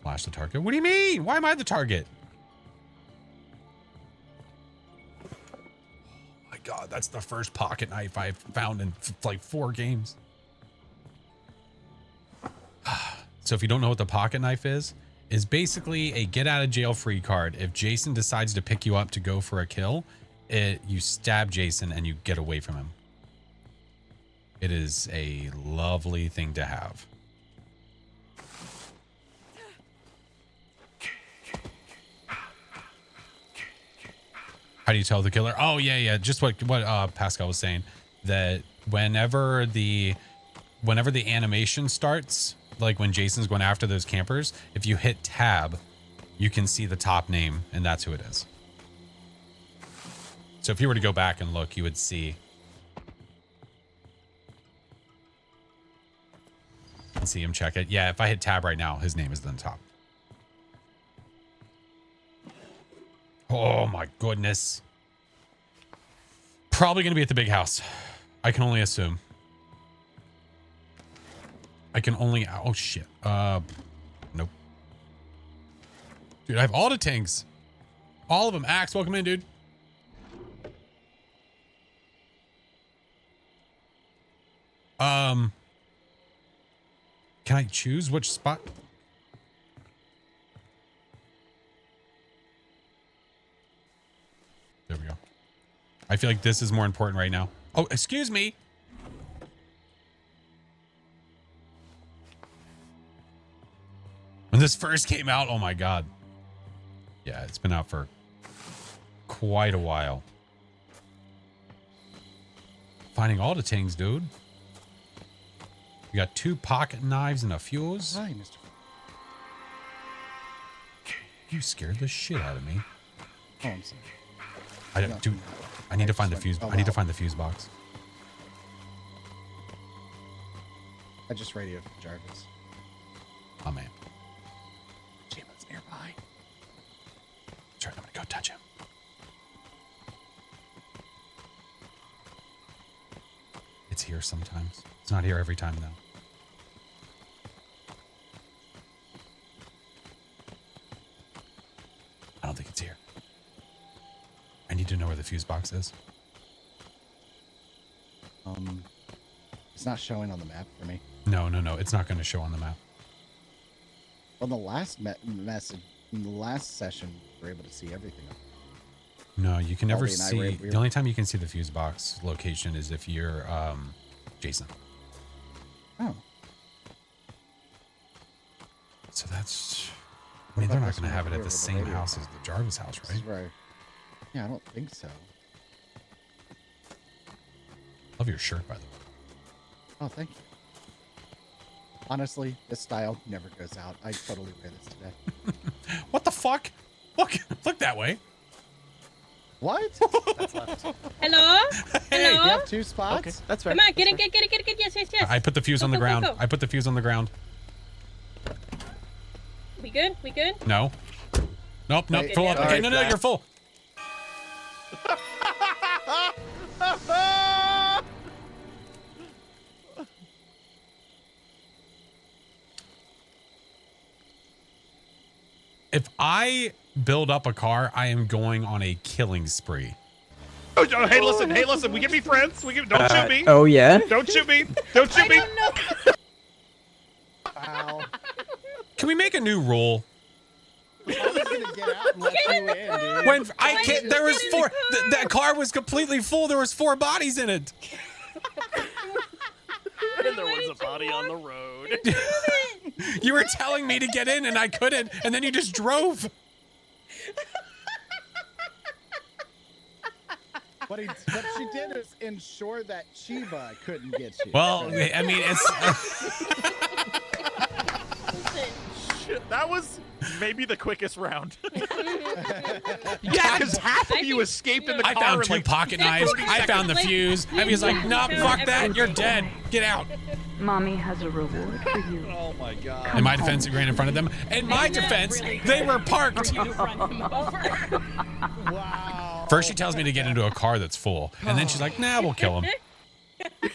Flash the target. What do you mean? Why am I the target? Oh my God, that's the first pocket knife I've found in like 4 games. So if you don't know what the pocket knife is basically a get out of jail free card. If Jason decides to pick you up to go for a kill, you stab Jason and you get away from him. It is a lovely thing to have. How do you tell the killer? Oh yeah. Just what Pascal was saying, that whenever the animation starts, like when Jason's going after those campers, if you hit tab, you can see the top name and that's who it is. So if you were to go back and look, you would see. And see him check it. Yeah, if I hit tab right now, his name is on top. Oh my goodness. Probably going to be at the big house. I can only assume. Oh shit. Nope. Dude, I have all the tanks. All of them. Axe, welcome in, dude. Can I choose which spot? There we go. I feel like this is more important right now. Oh, excuse me. When this first came out, oh my God. Yeah, it's been out for quite a while. Finding all the things, dude. We got 2 pocket knives and a fuse. Hi, Mr. You scared the shit out of me. Oh, I'm sorry. I don't, dude. I need to find the fuse. I need to find the fuse box. I just radioed for Jarvis. Oh man. Jim's nearby. Sorry, I'm gonna go touch him. It's here sometimes. It's not here every time though. I don't think it's here. I need to know where the fuse box is. It's not showing on the map for me. No. It's not going to show on the map. On the last message, in the last session, we were able to see everything. No, you can never Aldi and I see. were- The only time you can see the fuse box location is if you're Jason. Oh. So that's. I mean, they're not going to have it at the same house as the Jarvis house, This right? is right. Yeah, I don't think so. Love your shirt, by the way. Oh, thank you. Honestly, this style never goes out. I totally wear this today. What the fuck? Look that way. What? Hello? Hey, You Hello? have 2 spots? Okay, that's fair. Come on, get it. Yes. I put the fuse Go, on the go, go, ground. go. I put the fuse on the ground. We good? No. Nope. Wait, Full up. sorry, Okay, no, Zach. you're full. If I build up a car, I am going on a killing spree. Oh, hey, listen. We can be friends. Don't shoot me. Oh yeah. Don't shoot me. Don't shoot me. Wow. Can we make a new rule? I was gonna get out and let you in, dude. When I can't, there was 4. That car was completely full. There was 4 bodies in it. And there was a body on the road. You were telling me to get in and I couldn't, and then you just drove. What she did is ensure that Chiba couldn't get you. Well, I mean, it's. Shit, that was maybe the quickest round. Yeah, because half of you escaped in the car. I found in 2 like pocket knives. I found the fuse. Abby's like, "Nope, fuck that. You're dead. Get out." Mommy has a reward for you. Oh my god. In my defense, he ran in front of them. In my defense, they were parked. Wow. First, she tells me to get into a car that's full, and then she's like, "Nah, we'll kill him. No.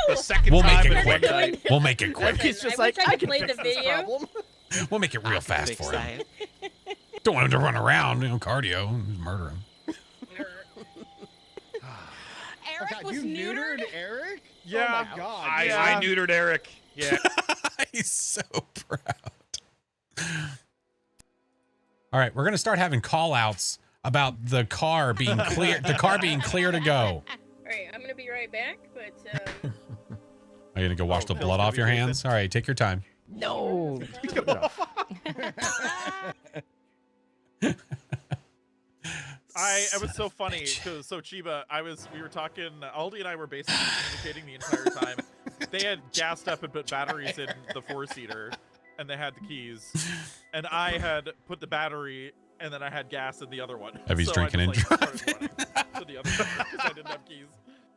The second We'll time make in it one quick. night. We'll make it quick. It's just I wish like, I could play the this video. problem. We'll make it real fast Fix for him. that. Don't want him to run around, cardio, and murder him." Eric God, was you neutered. Eric? Yeah. Oh my god. I neutered Eric. Yeah. He's so proud. All right, we're gonna start having call-outs about the car being clear. The car being clear to go. All right, I'm gonna be right back, but Are you gonna go wash the blood off your hands? All right, take your time. No. It was so funny because Chiba, we were talking. Aldi and I were basically communicating the entire time. They had gassed up and put batteries in the 4-seater, and they had the keys, and I had put the battery, and then I had gas in the other one. Heavy's drinking and driving to the other because I didn't have keys.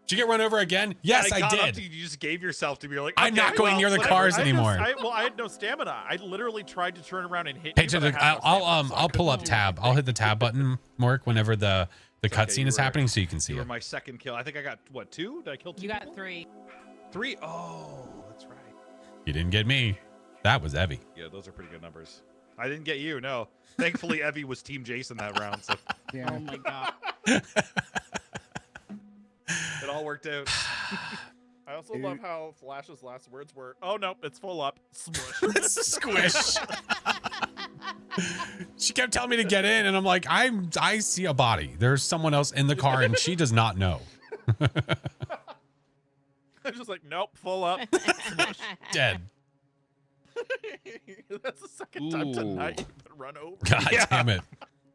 Did you get run over again? Yes, I got up did. to you just gave yourself to me. You're like, I'm okay, not going well, near the whatever. cars anymore. I had no stamina. I literally tried to turn around and hit Hey, you, but I had no stamina, so I I'll couldn't pull up do tab. I'll hit the tab button, Mork, whenever the cutscene you is were- happening, so you can see You were it. my second kill. I think I got what, 2? Did I kill 2? You got people? 3. 3? Oh, that's right. You didn't get me. That was Evie. Yeah, those are pretty good numbers. I didn't get you. No. Thankfully, Evie was Team Jason that round, so Yeah. Oh my god. it all worked out. I also love how Flash's last words were, "Oh no, it's full up." Smush. Squish. She kept telling me to get in, and I'm like, I see a body. There's someone else in the car, and she does not know. I'm just like, "Nope, full up." Smush. Dead. That's the second time tonight you've been run over. God damn it.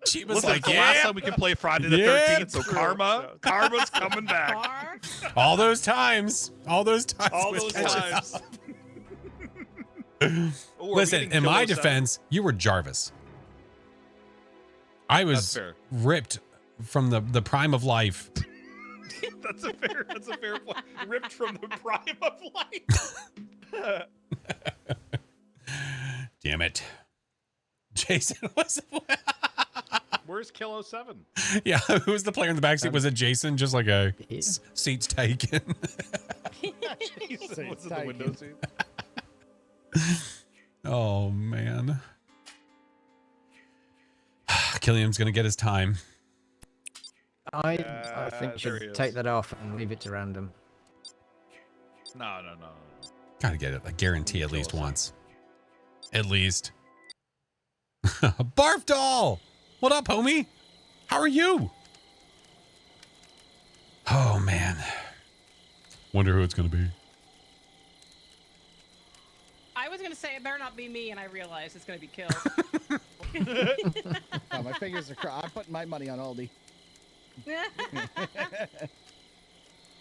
She was Listen, like, it's the last yeah. time we can play Friday the Yeah, 13th, so true. karma's coming back. Car? All those times. All was those catching times. up. Oh, are we Listen, getting in kill my 07? defense, you were Jarvis. I That's was fair. ripped from the prime of life. That's a fair point. Ripped from the prime of life. Damn it. Jason was Where's Kill 07? yeah, who was the player in the backseat? Was it Jason? Just like a Yeah. seats taken. Jason was in the window seat. Oh man. Killian's gonna get his time. I think there he should is. take that off and leave it to random. No. Gotta get it. I guarantee at least once. At least. Barf doll! What up, homie? How are you? Oh man. Wonder who it's gonna be. I was gonna say it better not be me, and I realized it's gonna be Kill. Oh, my fingers are crossed. I'm putting my money on Aldi.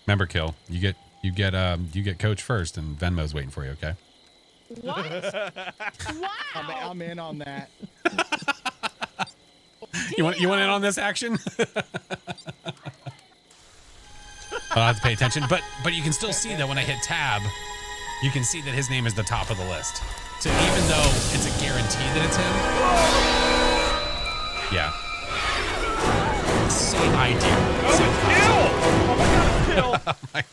Remember, Kill. You get coach first, and Venmo's waiting for you. Okay. What? Wow. I'm in on that. You want in on this action? I'll have to pay attention, but you can still see that when I hit tab, you can see that his name is the top of the list. So even though it's a guarantee that it's him, yeah. Same idea. Same concept. Oh my God.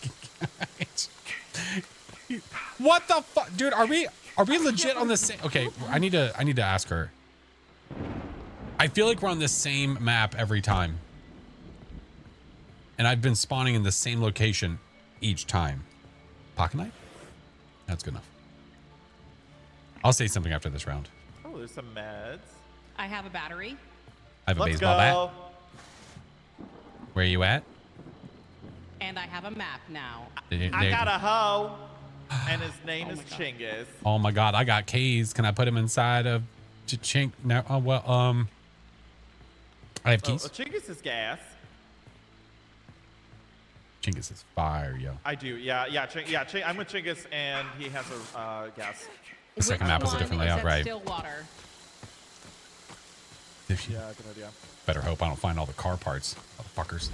What the fuck, dude? Are we legit on the same? Okay, I need to ask her. I feel like we're on the same map every time. and I've been spawning in the same location each time. Pocket knife? That's good enough. I'll say something after this round. Oh, there's some meds. I have a battery. I have a Let's baseball go. bat. Where are you at? And I have a map now. I got a hoe, and his name is Chinggis. Oh my god, I got keys. Can I put them inside of Chink? No, I have keys. Chinggis is gas. Chinggis is fire, yo. I do, yeah. I'm with Chinggis, and he has a gas. The second map is a different layout, right? Stillwater. Yeah, good idea. Better hope I don't find all the car parts, motherfuckers.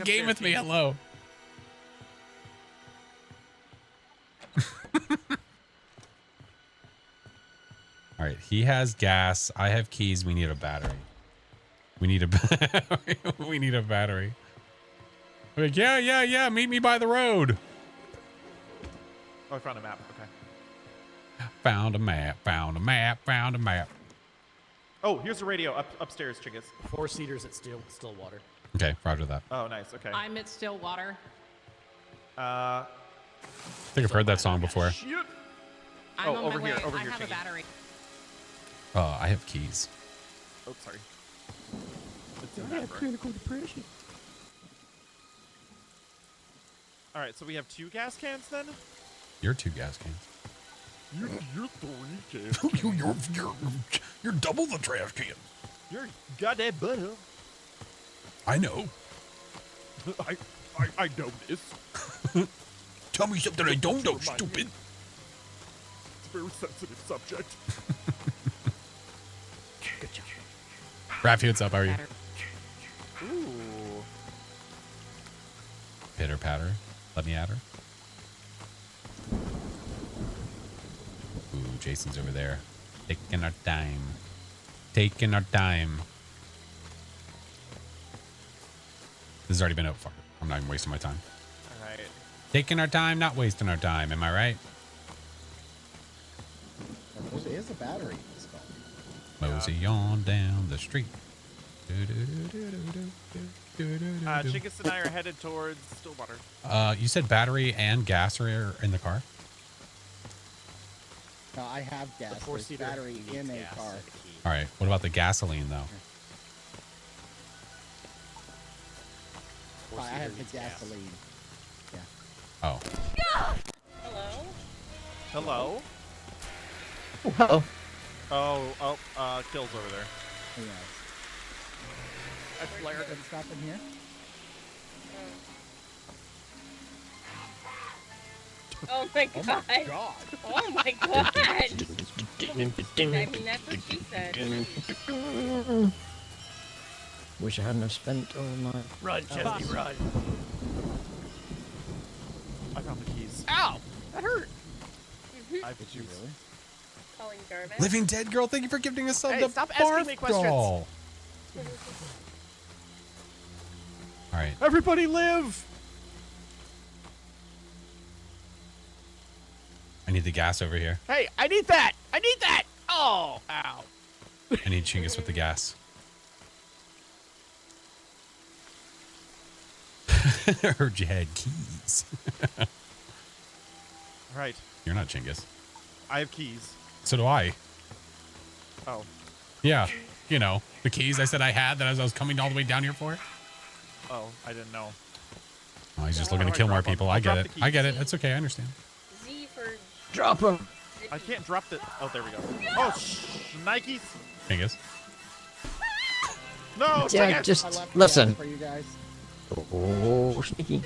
Game with me, hello. All right, he has gas. I have keys. We need a battery. We need a battery. We need a battery. Like, yeah. Meet me by the road. Oh, I found a map. Okay. Found a map. Found a map. Found a map. Oh, here's the radio upstairs, Chinggis. 4-seaters at Stillwater. Okay, roger that. Oh, nice. Okay. I'm at Stillwater. I think I've heard that song before. I'm on over my here. way. Over I here, have a Chinggis. battery. I have keys. Oh, sorry. I have clinical depression. All right, so we have 2 gas cans then? You're 2 gas cans. You're 3 cans. You're double the trash can. You're goddamn butter. I know. I know this. Tell me something I don't know, stupid. It's a very sensitive subject. Good job. Raffy, what's up? How are you? Ooh. Pitter patter. Let me at her. Ooh, Jason's over there. Taking our time. Taking our time. This has already been fuck it. I'm not even wasting my time. All right. Taking our time, not wasting our time. Am I right? There is a battery. It's called. Mosey on down the street. Chinggis and I are headed towards Stillwater. You said battery and gas are in the car? No, I have gas. The There's 4-seater battery needs in a gas car. and a key. All right. What about the gasoline, though? I have 4-seater the needs gas. gasoline. Oh. Hello? Well, Kill's over there. Yeah. I flared Can stop in here? Oh my god. Oh my god. I mean, that's what she said. wish I hadn't have spent all my. Run, Chesty, run. I found the keys. Ow! That hurt. I have the keys. Really? Calling Jarvis. Living Dead Girl, thank you for gifting us Hey, the stop asking me barf questions. doll. All right. Everybody live! I need the gas over here. Hey, I need that! I need that! Oh, ow. I need Chinggis with the gas. Heard you had keys. All right. You're not Chinggis. I have keys. So do I. Oh. Yeah. You know, the keys I said I had that I was coming all the way down here for. Oh, I didn't know. Oh, he's just How looking do to I kill more drop 'em? people. I'll I get drop it. the I get keys. it. It's okay. I understand. Z for Drop him. I can't drop the. Oh, there we go. Oh, Nikes. Chinggis. No, Yeah, Chinggis. just I left the listen. gas for you guys. Oh, sneaky.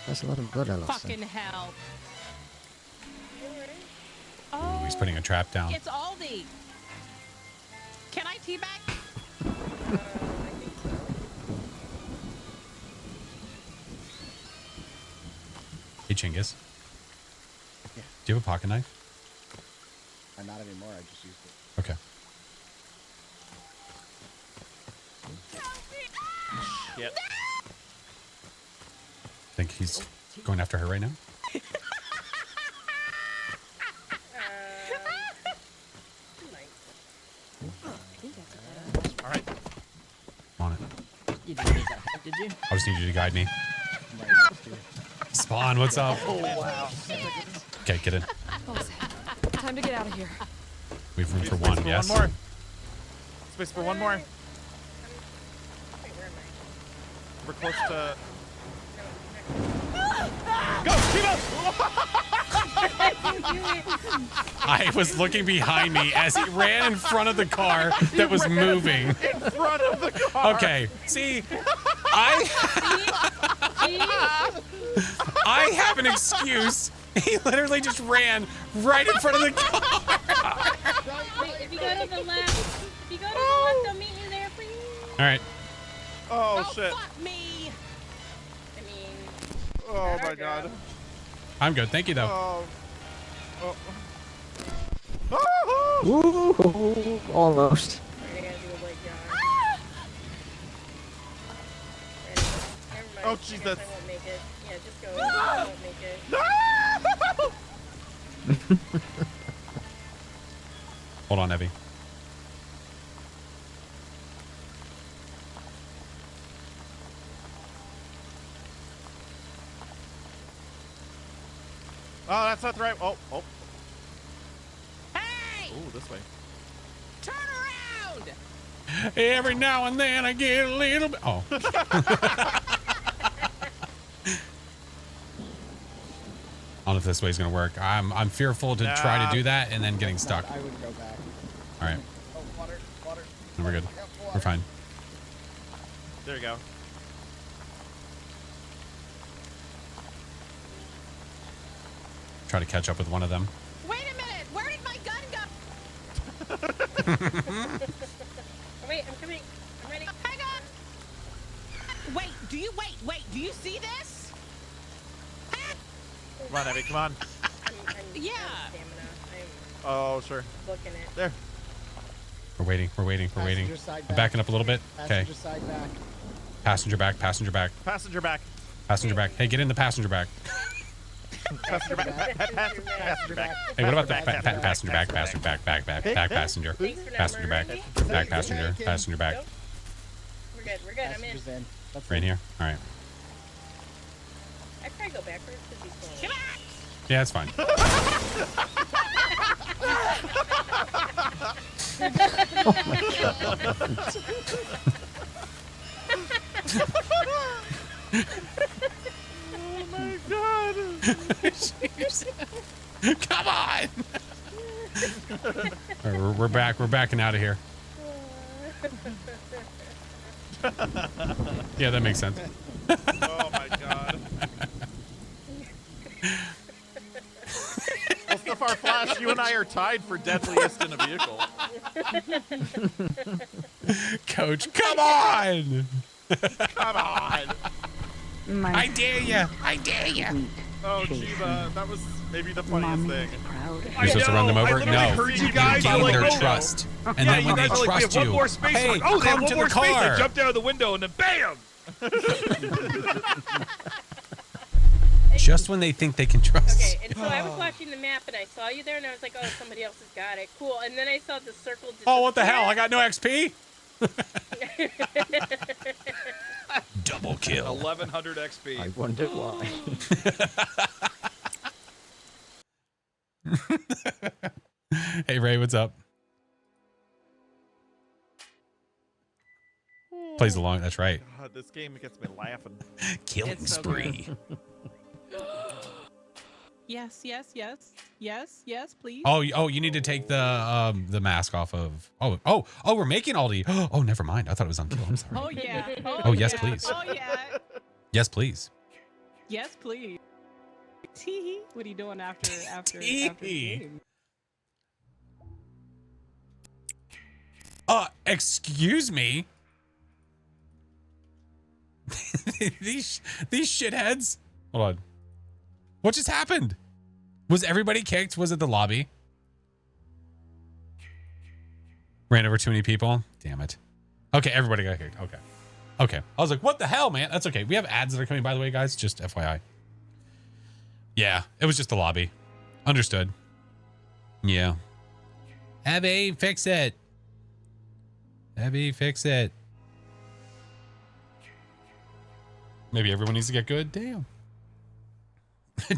That's a lot of blood I lost. Fucking hell. Ooh, he's putting a trap down. It's Aldi. Can I teabag? Hey, Chinggis. Yeah. Do you have a pocket knife? Not anymore. I just used it. Okay. Shit. Think he's going after her right now. All right. On it. You didn't need that, did you? I just need you to guide me. Spawn, what's up? Oh, wow. Okay, get in. Boss, time to get out of here. We have room for Space one, for yes. One more. Space for one more. Wait, where am We're close to. Go, Chiba! I was looking behind me as he ran in front of the car that was moving. In front of the car. Okay, see, I have an excuse. He literally just ran right in front of the car. Wait, if you go to the left, I'll meet you there, please. All right. Oh, shit. Fuck me. I mean, Oh my god. I'm good. Thank you, though. Oh. Oh. Ooh, almost. we're gonna do a Blake John. Never mind. Oh, I guess Jesus. I won't make it. Yeah, just go. I won't make it. Hold on, Evie. Oh, that's not the right. Oh. Hey! Ooh, this way. Turn around! Every now and then I get a little bit. Oh. I don't know if this way's gonna work. I'm fearful to try to do that and then getting stuck. I would go back. All right. Oh, water. No, we're good. We're fine. There you go. Try to catch up with one of them. Wait a minute! Where did my gun go? Oh, wait, I'm coming. I'm ready. Hang on! Wait, do you see this? Come on, Abby, come on. I'm Yeah. Stamina. Oh, sure. I'm booking it. There. We're waiting. Passenger side I'm back. backing up a little bit. Okay. Passenger side back. Passenger back. Passenger back. Hey, get in the passenger back. Passenger back. Passenger back. Hey, what about the passenger back? Passenger back. Back passenger. Thanks for not Passenger back. murdering me. Back passenger. Passenger back. Nope. We're good. I'm in. Passengers in. That's Right it. here. All right. I try to go backwards because he's slow. Come on! Yeah, it's fine. Oh my god. Come on. All right, we're back. We're backing out of here. Yeah, that makes sense. Oh my god. Well, so far, Flash, you and I are tied for deadliest in a vehicle. Coach, come on. Come on. I dare you. I dare you. Oh, Chiba, that was maybe the funniest thing. You're supposed to run them over? literally No. heard you You guys gain are like, their oh, no. trust. And Yeah, then you when they guys are like, we trust have one you, more space. hey, Like, oh, they have come one to more the space. I car. jumped out of the window and then bam! Just when they think they can trust. Okay, and so I was watching the map and I saw you there and I was like, oh, somebody else has got it. Cool. And then I saw the circle disappear. Oh, what the hell? I got no XP? Double kill. 1100 XP. I wonder why. Hey, Ray, what's up? Plays along. That's right. God, this game gets me laughing. Killing It's so spree. Yes, please. Oh, you need to take the mask off of. Oh, we're making Aldi. Oh, never mind. I thought it was on kill. I'm sorry. Oh yeah. Oh, yes, yeah. please. Oh yeah. Yes, please. Yes, please. Tee. What are you doing after the Tee. game? Excuse me. these shitheads. Hold on. What just happened? Was everybody kicked? Was it the lobby? Ran over too many people? Damn it. Okay, everybody got kicked. Okay. Okay. I was like, what the hell, man? That's okay. We have ads that are coming, by the way, guys. Just FYI. Yeah, it was just the lobby. Understood. Yeah. Abby, fix it. Abby, fix it. Maybe everyone needs to get good. Damn.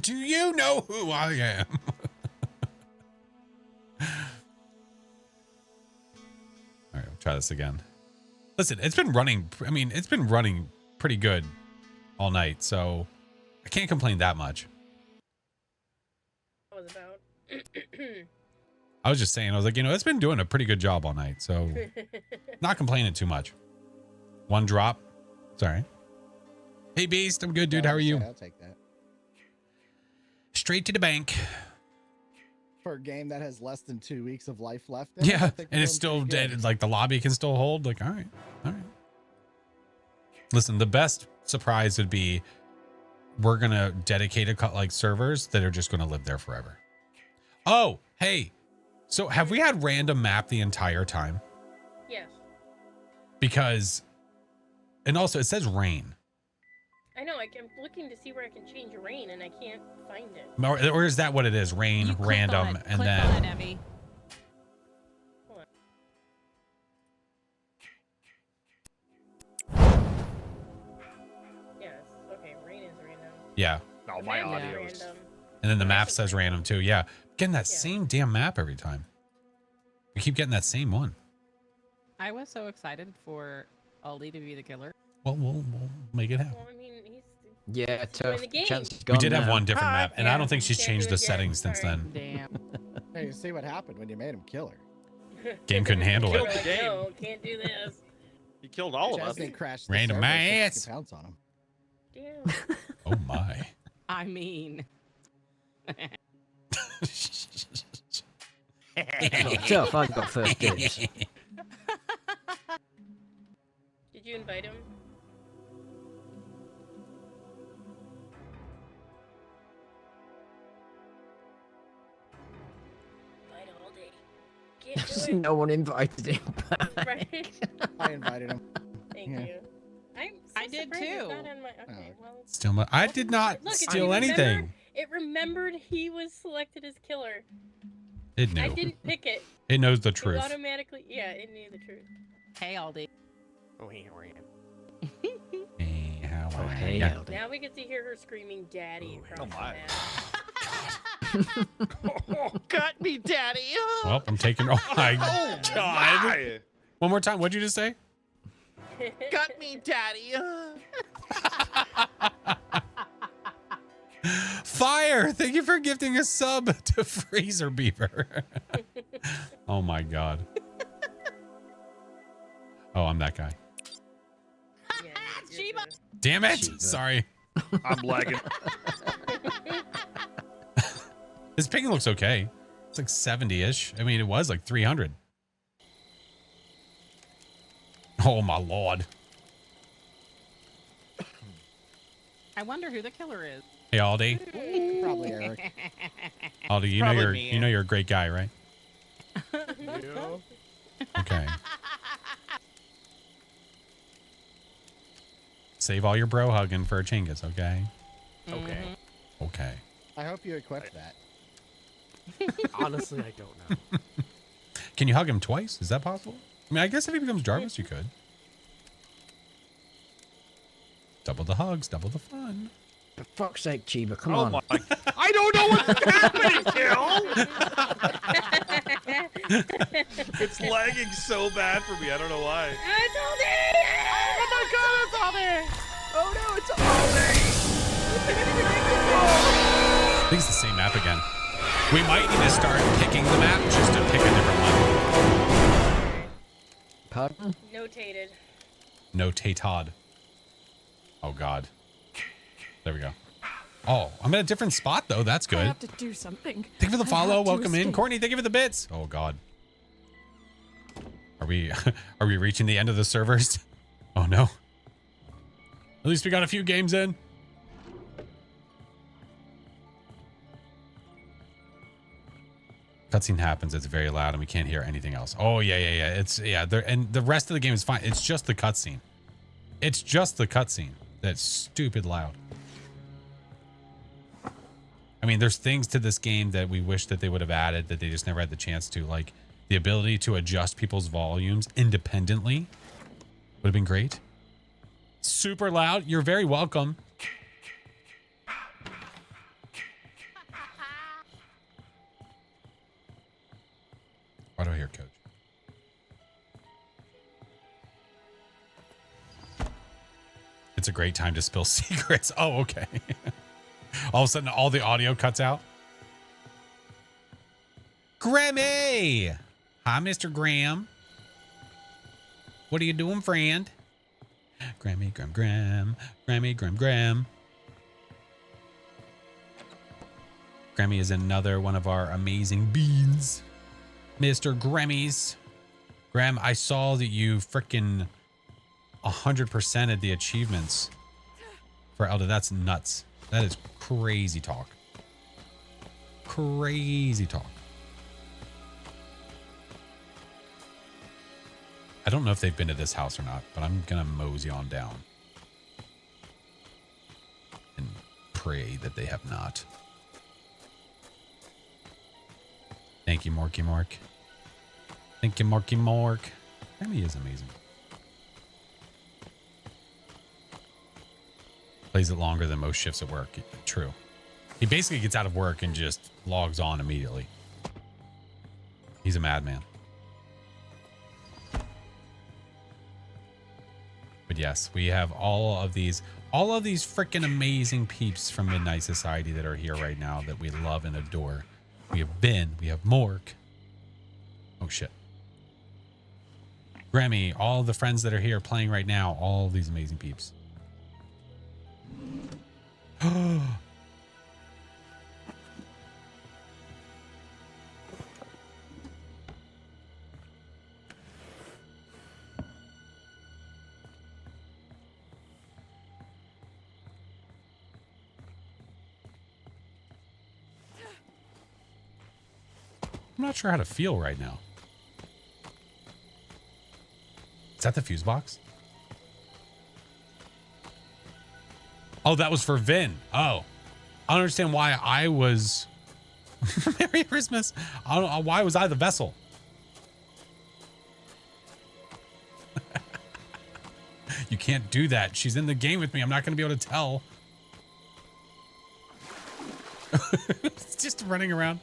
Do you know who I am? All right, we'll try this again. Listen, it's been running. I mean, it's been running pretty good all night, so I can't complain that much. What was about? I was just saying, I was like, it's been doing a pretty good job all night, so not complaining too much. One drop. Sorry. Hey, Beast. I'm good, dude. How are you? I'll take that. Straight to the bank. For a game that has less than 2 weeks of life left. In Yeah, it, I think and we're it's doing still pretty dead. good. Like the lobby can still hold. Like, all right. Listen, the best surprise would be we're going to dedicate servers that are just going to live there forever. Oh, hey. So have we had random map the entire time? Yes. Because, and also it says rain. I know. I'm looking to see where I can change rain, and I can't find it. Or is that what it is? Rain, You click random, on it. and Click then. on it, Evie. Yes. Okay. Rain is random. Yeah. No, my Map is audio's. random. And then the map says random too. Yeah. Getting that Yeah. same damn map every time. We keep getting that same one. I was so excited for Aldi to be the killer. Well, we'll make it happen. Well, I mean, he's Yeah, doing tough. the game. Chance is We gone did have now. one different map, and I Yeah, don't think she's can't changed do the it yet. settings since Sorry. then. Damn. Hey, you see what happened when you made him kill her. Game couldn't handle Killed it. the game. No, can't do this. He killed all of us. Jasmine crashed the Random server, my so ass. 50 pounds on him. Damn. Oh my. I mean, Tough. I got first dibs. Did you invite him? Invite all day. Can't do it. No one invited him back. Right? I invited him. Thank Yeah. you. I'm so I did surprised it's too. not on my- okay, well, it's- Still, I did not Look, it steal remembered- anything. It remembered he was selected as killer. It I knew. didn't pick it. It knows the It truth. automatically, yeah, it knew the truth. hey Aldi. Hey, how Oh, are hey, ya? Aldi. Now we get to hear her screaming "Daddy" across the my. map. Got me, Daddy. Well, I'm taking. Oh my Oh, god! my. One more time. What'd you just say? Got me, Daddy. Fire! Thank you for gifting a sub to Freezer Beaver. Oh my god. Oh, I'm that guy. Yeah, you're Sheba. good. Damn it! Jesus. Sorry. I'm lagging. His ping looks okay. It's like 70-ish. I mean, it was like 300. Oh my lord. I wonder who the killer is. Hey Aldi. Probably Eric. Aldi, you know Probably you're me. you know you're a great guy, right? Okay. Save all your bro hugging for a Chingus, okay? Okay. Okay. I hope you equipped that. Honestly, I don't know. Can you hug him twice? Is that possible? I mean, I guess if he becomes Jarvis, you could. Double the hugs, double the fun. For fuck's sake, Chiba, come Oh on. my. I don't know what's happening, Kill. It's lagging so bad for me. I don't know why. It's all day! Oh my God, it's all there. Oh no, it's all I think it's the same map again. We might need to start picking the map just to pick a different one. Pardon? Notated. No Tay-Todd. Oh god. There we go. Oh, I'm in a different spot though. That's I good. have to do something. Thank you for the I follow. have to Welcome in. escape. Courtney, thank you for the bits. Oh god. Are we are we reaching the end of the servers? Oh no. At least we got a few games in. Cutscene happens, it's very loud and we can't hear anything else. Oh yeah. It's and the rest of the game is fine. It's just the cutscene. It's just the cutscene that's stupid loud. I mean, there's things to this game that we wish that they would have added that they just never had the chance to, like the ability to adjust people's volumes independently would have been great. Super loud. You're very welcome. What do I hear, Coach? It's a great time to spill secrets. Oh, okay. All of a sudden, all the audio cuts out. Grammy! Hi, Mr. Graham. What are you doing, friend? Grammy, Gram. Grammy, Gram. Grammy is another one of our amazing beans. Mr. Grammys. Graham, I saw that you frickin' 100%ed the achievements for Elder. That's nuts. That is crazy talk. Crazy talk. I don't know if they've been to this house or not, but I'm gonna mosey on down and pray that they have not. Thank you, Morky Mork. Thank you, Morky Mork. Grammy is amazing. Plays it longer than most shifts at work. True. He basically gets out of work and just logs on immediately. He's a madman. But yes, we have all of these freaking amazing peeps from Midnight Society that are here right now that we love and adore. We have Ben, we have Mork. Oh shit. Grammy, all the friends that are here playing right now, all these amazing peeps. I'm not sure how to feel right now. Is that the fuse box? Oh, that was for Vin. Oh, I don't understand why I was. Merry Christmas. I don't know why was I the vessel. You can't do that. She's in the game with me. I'm not going to be able to tell. It's just running around.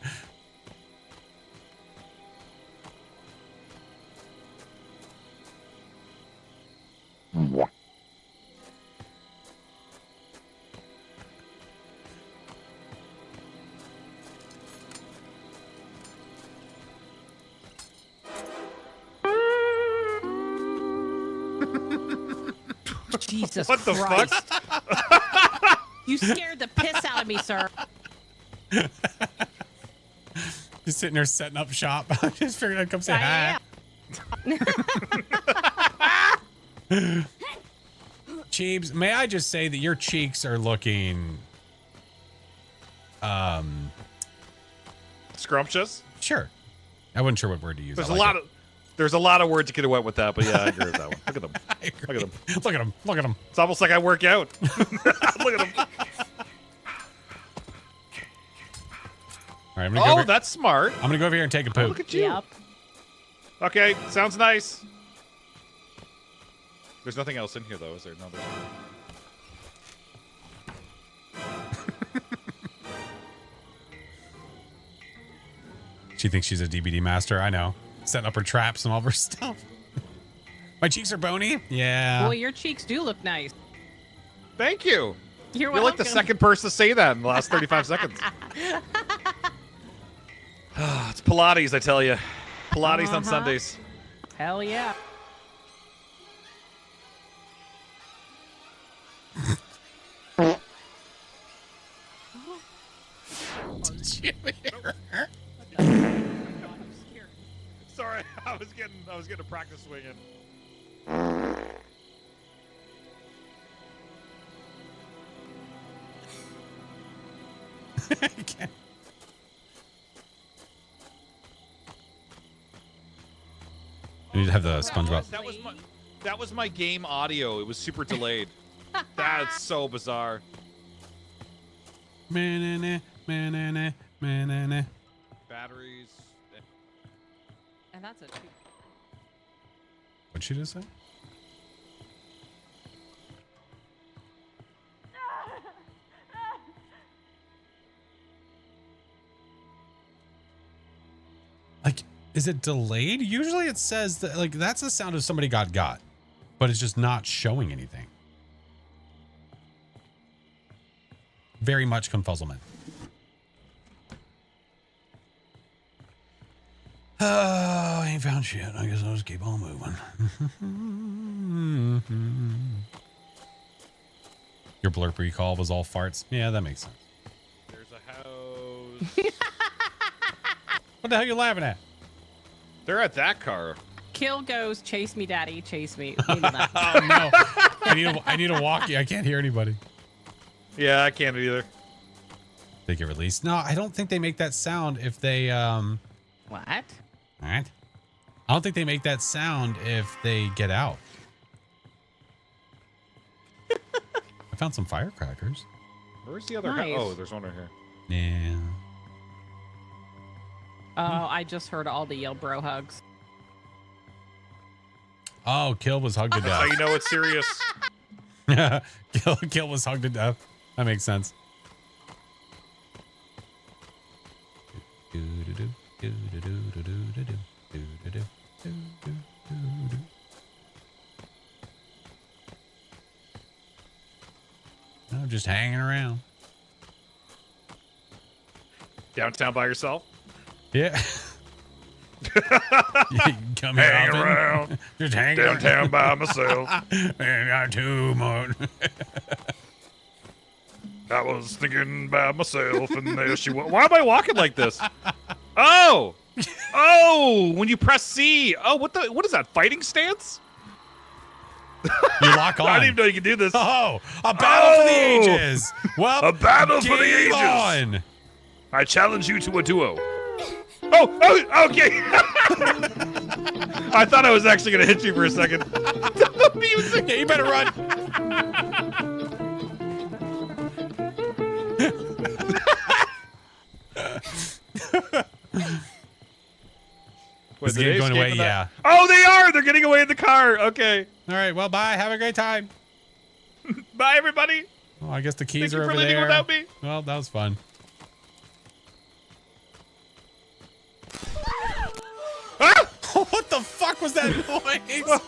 Jesus What the Christ. fuck? You scared the piss out of me, sir. Just sitting there setting up shop. I just figured I'd come say hi. Cheebs, may I just say that your cheeks are looking Scrumptious? Sure. I wasn't sure what word to use. There's a lot of words you could have went with that, but yeah, I agree with that one. Look at them. Look at them. Look at them. Look at them. It's almost like I work out. Look at them. All right, I'm gonna go over, that's smart. I'm gonna go over here and take a poop. Look at you. Yep. Okay, sounds nice. There's nothing else in here, though, is there? No, there's not. She thinks she's a DBD master. I know. Setting up her traps and all of her stuff. My cheeks are bony. Yeah. Boy, your cheeks do look nice. Thank you. You're You're like the second person to say that in the last 35 seconds. It's Pilates, I tell you. Pilates on Sundays. Hell yeah. Did you hear her? Sorry, I was getting a practice swing in. Okay. I need to have the SpongeBob. That was my game audio. It was super delayed. That's so bizarre. Batteries. And that's it. What'd she just say? Like, is it delayed? Usually it says that, like, that's the sound of somebody got, but it's just not showing anything. Very much confuzzlement. Oh, I ain't found shit. I guess I'll just keep on moving. Your blurp recall was all farts. Yeah, that makes sense. There's a house. What the hell are you laughing at? They're at that car. Kill goes, chase me, daddy, chase me. Maybe not. Oh no! I need a walkie. I can't hear anybody. Yeah, I can't either. They get released. No, I don't think they make that sound if they What? All right. I don't think they make that sound if they get out. I found some firecrackers. Where's the other Nice. house? Oh, there's one right here. Yeah. Oh, I just heard all the yell bro hugs. Oh, Kill was hugged to That's how death. you know it's serious. Kill was hugged to death. That makes sense. No, just hanging around. Downtown by yourself? Yeah. Come Hang here, around. Just hanging Downtown by myself. And got too much. I was thinking about myself, and there she was. Why am I walking like this? Oh! Oh! When you press C. Oh, what is that, fighting stance? You lock on. I didn't even know you could do this. Oh, a battle for the ages. Well, a battle for the game ages. on. I challenge you to a duo. Oh, okay. I thought I was actually going to hit you for a second. The music. Yeah, you better run. Wait, Is the game going away? Yeah. Oh, they are. They're getting away in the car. Okay. All right. Well, bye. Have a great time. Bye, everybody. Well, I guess the keys Thank you are for over leaving there. without me. Well, that was fun. Ah! What the fuck was that noise?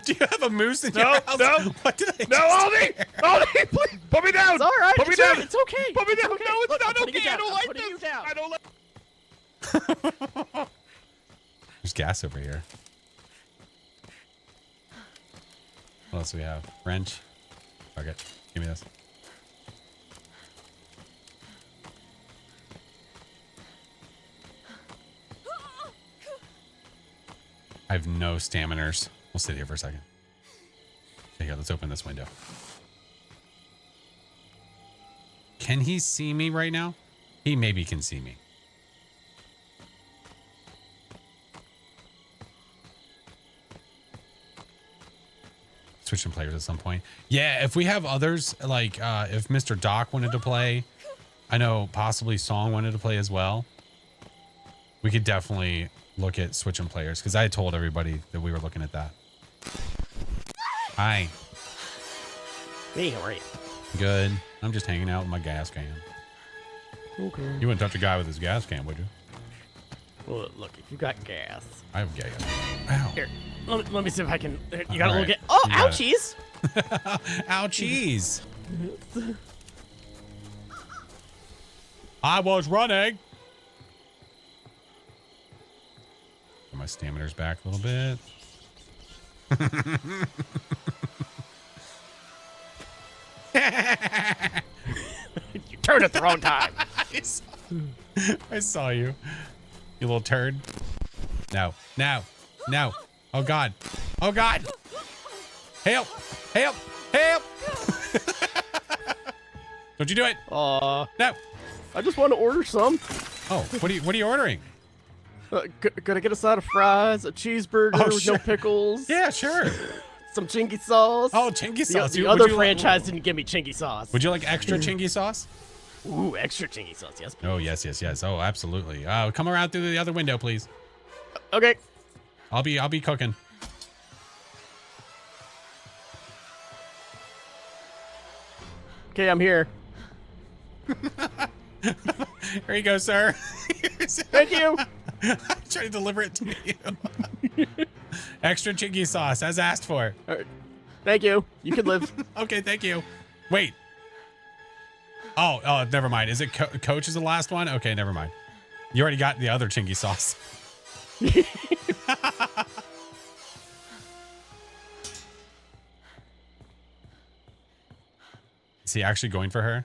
Do you have a moose in your house? No. What did I No, Aldi! Aldi, please! Put me down! It's all right. Put me It's down! all right. It's okay. Put me down! Okay. No, it's Look, not I'm putting you okay! I down. don't I'm like putting you this! down. I don't like... There's gas over here. What else do we have? Wrench. Fuck it. Give me this. I have no staminers. We'll sit here for a second. Okay, here, let's open this window. Can he see me right now? He maybe can see me. Switch some players at some point. Yeah, if we have others, like if Mr. Doc wanted to play, I know possibly Song wanted to play as well. We could definitely look at switching players because I told everybody that we were looking at that. Hi. Hey, how are you? Good. I'm just hanging out with my gas can. Okay. You wouldn't touch a guy with his gas can, would you? Well, look, if you got gas. I have gas. Ow. Here, let me see if I can. You got a little All right. gas. Oh, You got it. ouchies! Ouchies. I was running. Get my stamina's back a little bit. You turned at the wrong time. I saw you. You little turd. No. No. No. Oh, God. Oh, God. Help. Help. Help. Don't you do it. No. I just want to order some. Oh, what are you ordering? Could I get a side of fries, a cheeseburger Oh, with sure. no pickles? Yeah, sure. Some chinky sauce. Oh, chinky sauce. The Would other you franchise didn't give me chinky sauce. Would you like extra chinky sauce? Ooh, extra chinky sauce, yes. Please. Oh, yes. Oh, absolutely. Come around through the other window, please. Okay. I'll be cooking. Okay, I'm here. Here you go, sir. Thank you. I'm trying to deliver it to you. Extra chinky sauce, as asked for. All right. Thank you. You can live. Okay, thank you. Wait. Oh, never mind. Is it Coach is the last one? Okay, never mind. You already got the other chinky sauce. Is he actually going for her?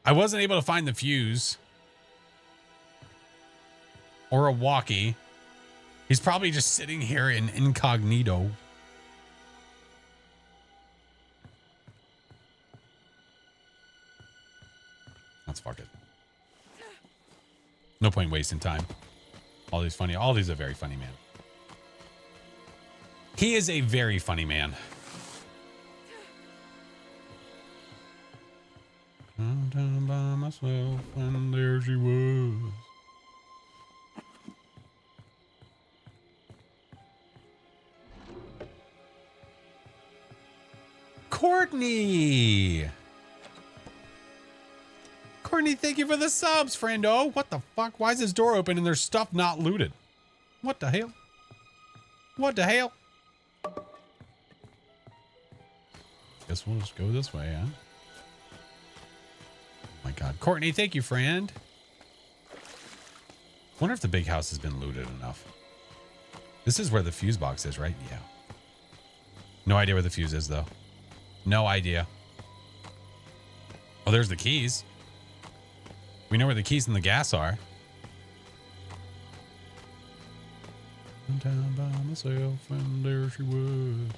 I wasn't able to find the fuse. Or a walkie. He's probably just sitting here in incognito. Let's fuck it. No point wasting time. All these are very funny, man. He is a very funny man. I'm down by myself and there she was. Courtney! Courtney, thank you for the subs, friendo. What the fuck? Why is this door open and there's stuff not looted? What the hell? What the hell? Guess we'll just go this way, huh? Oh my god. Courtney, thank you, friend. Wonder if the big house has been looted enough. This is where the fuse box is, right? Yeah. No idea where the fuse is, though. No idea. Oh, there's the keys. We know where the keys and the gas are. I'm down by myself and there she was.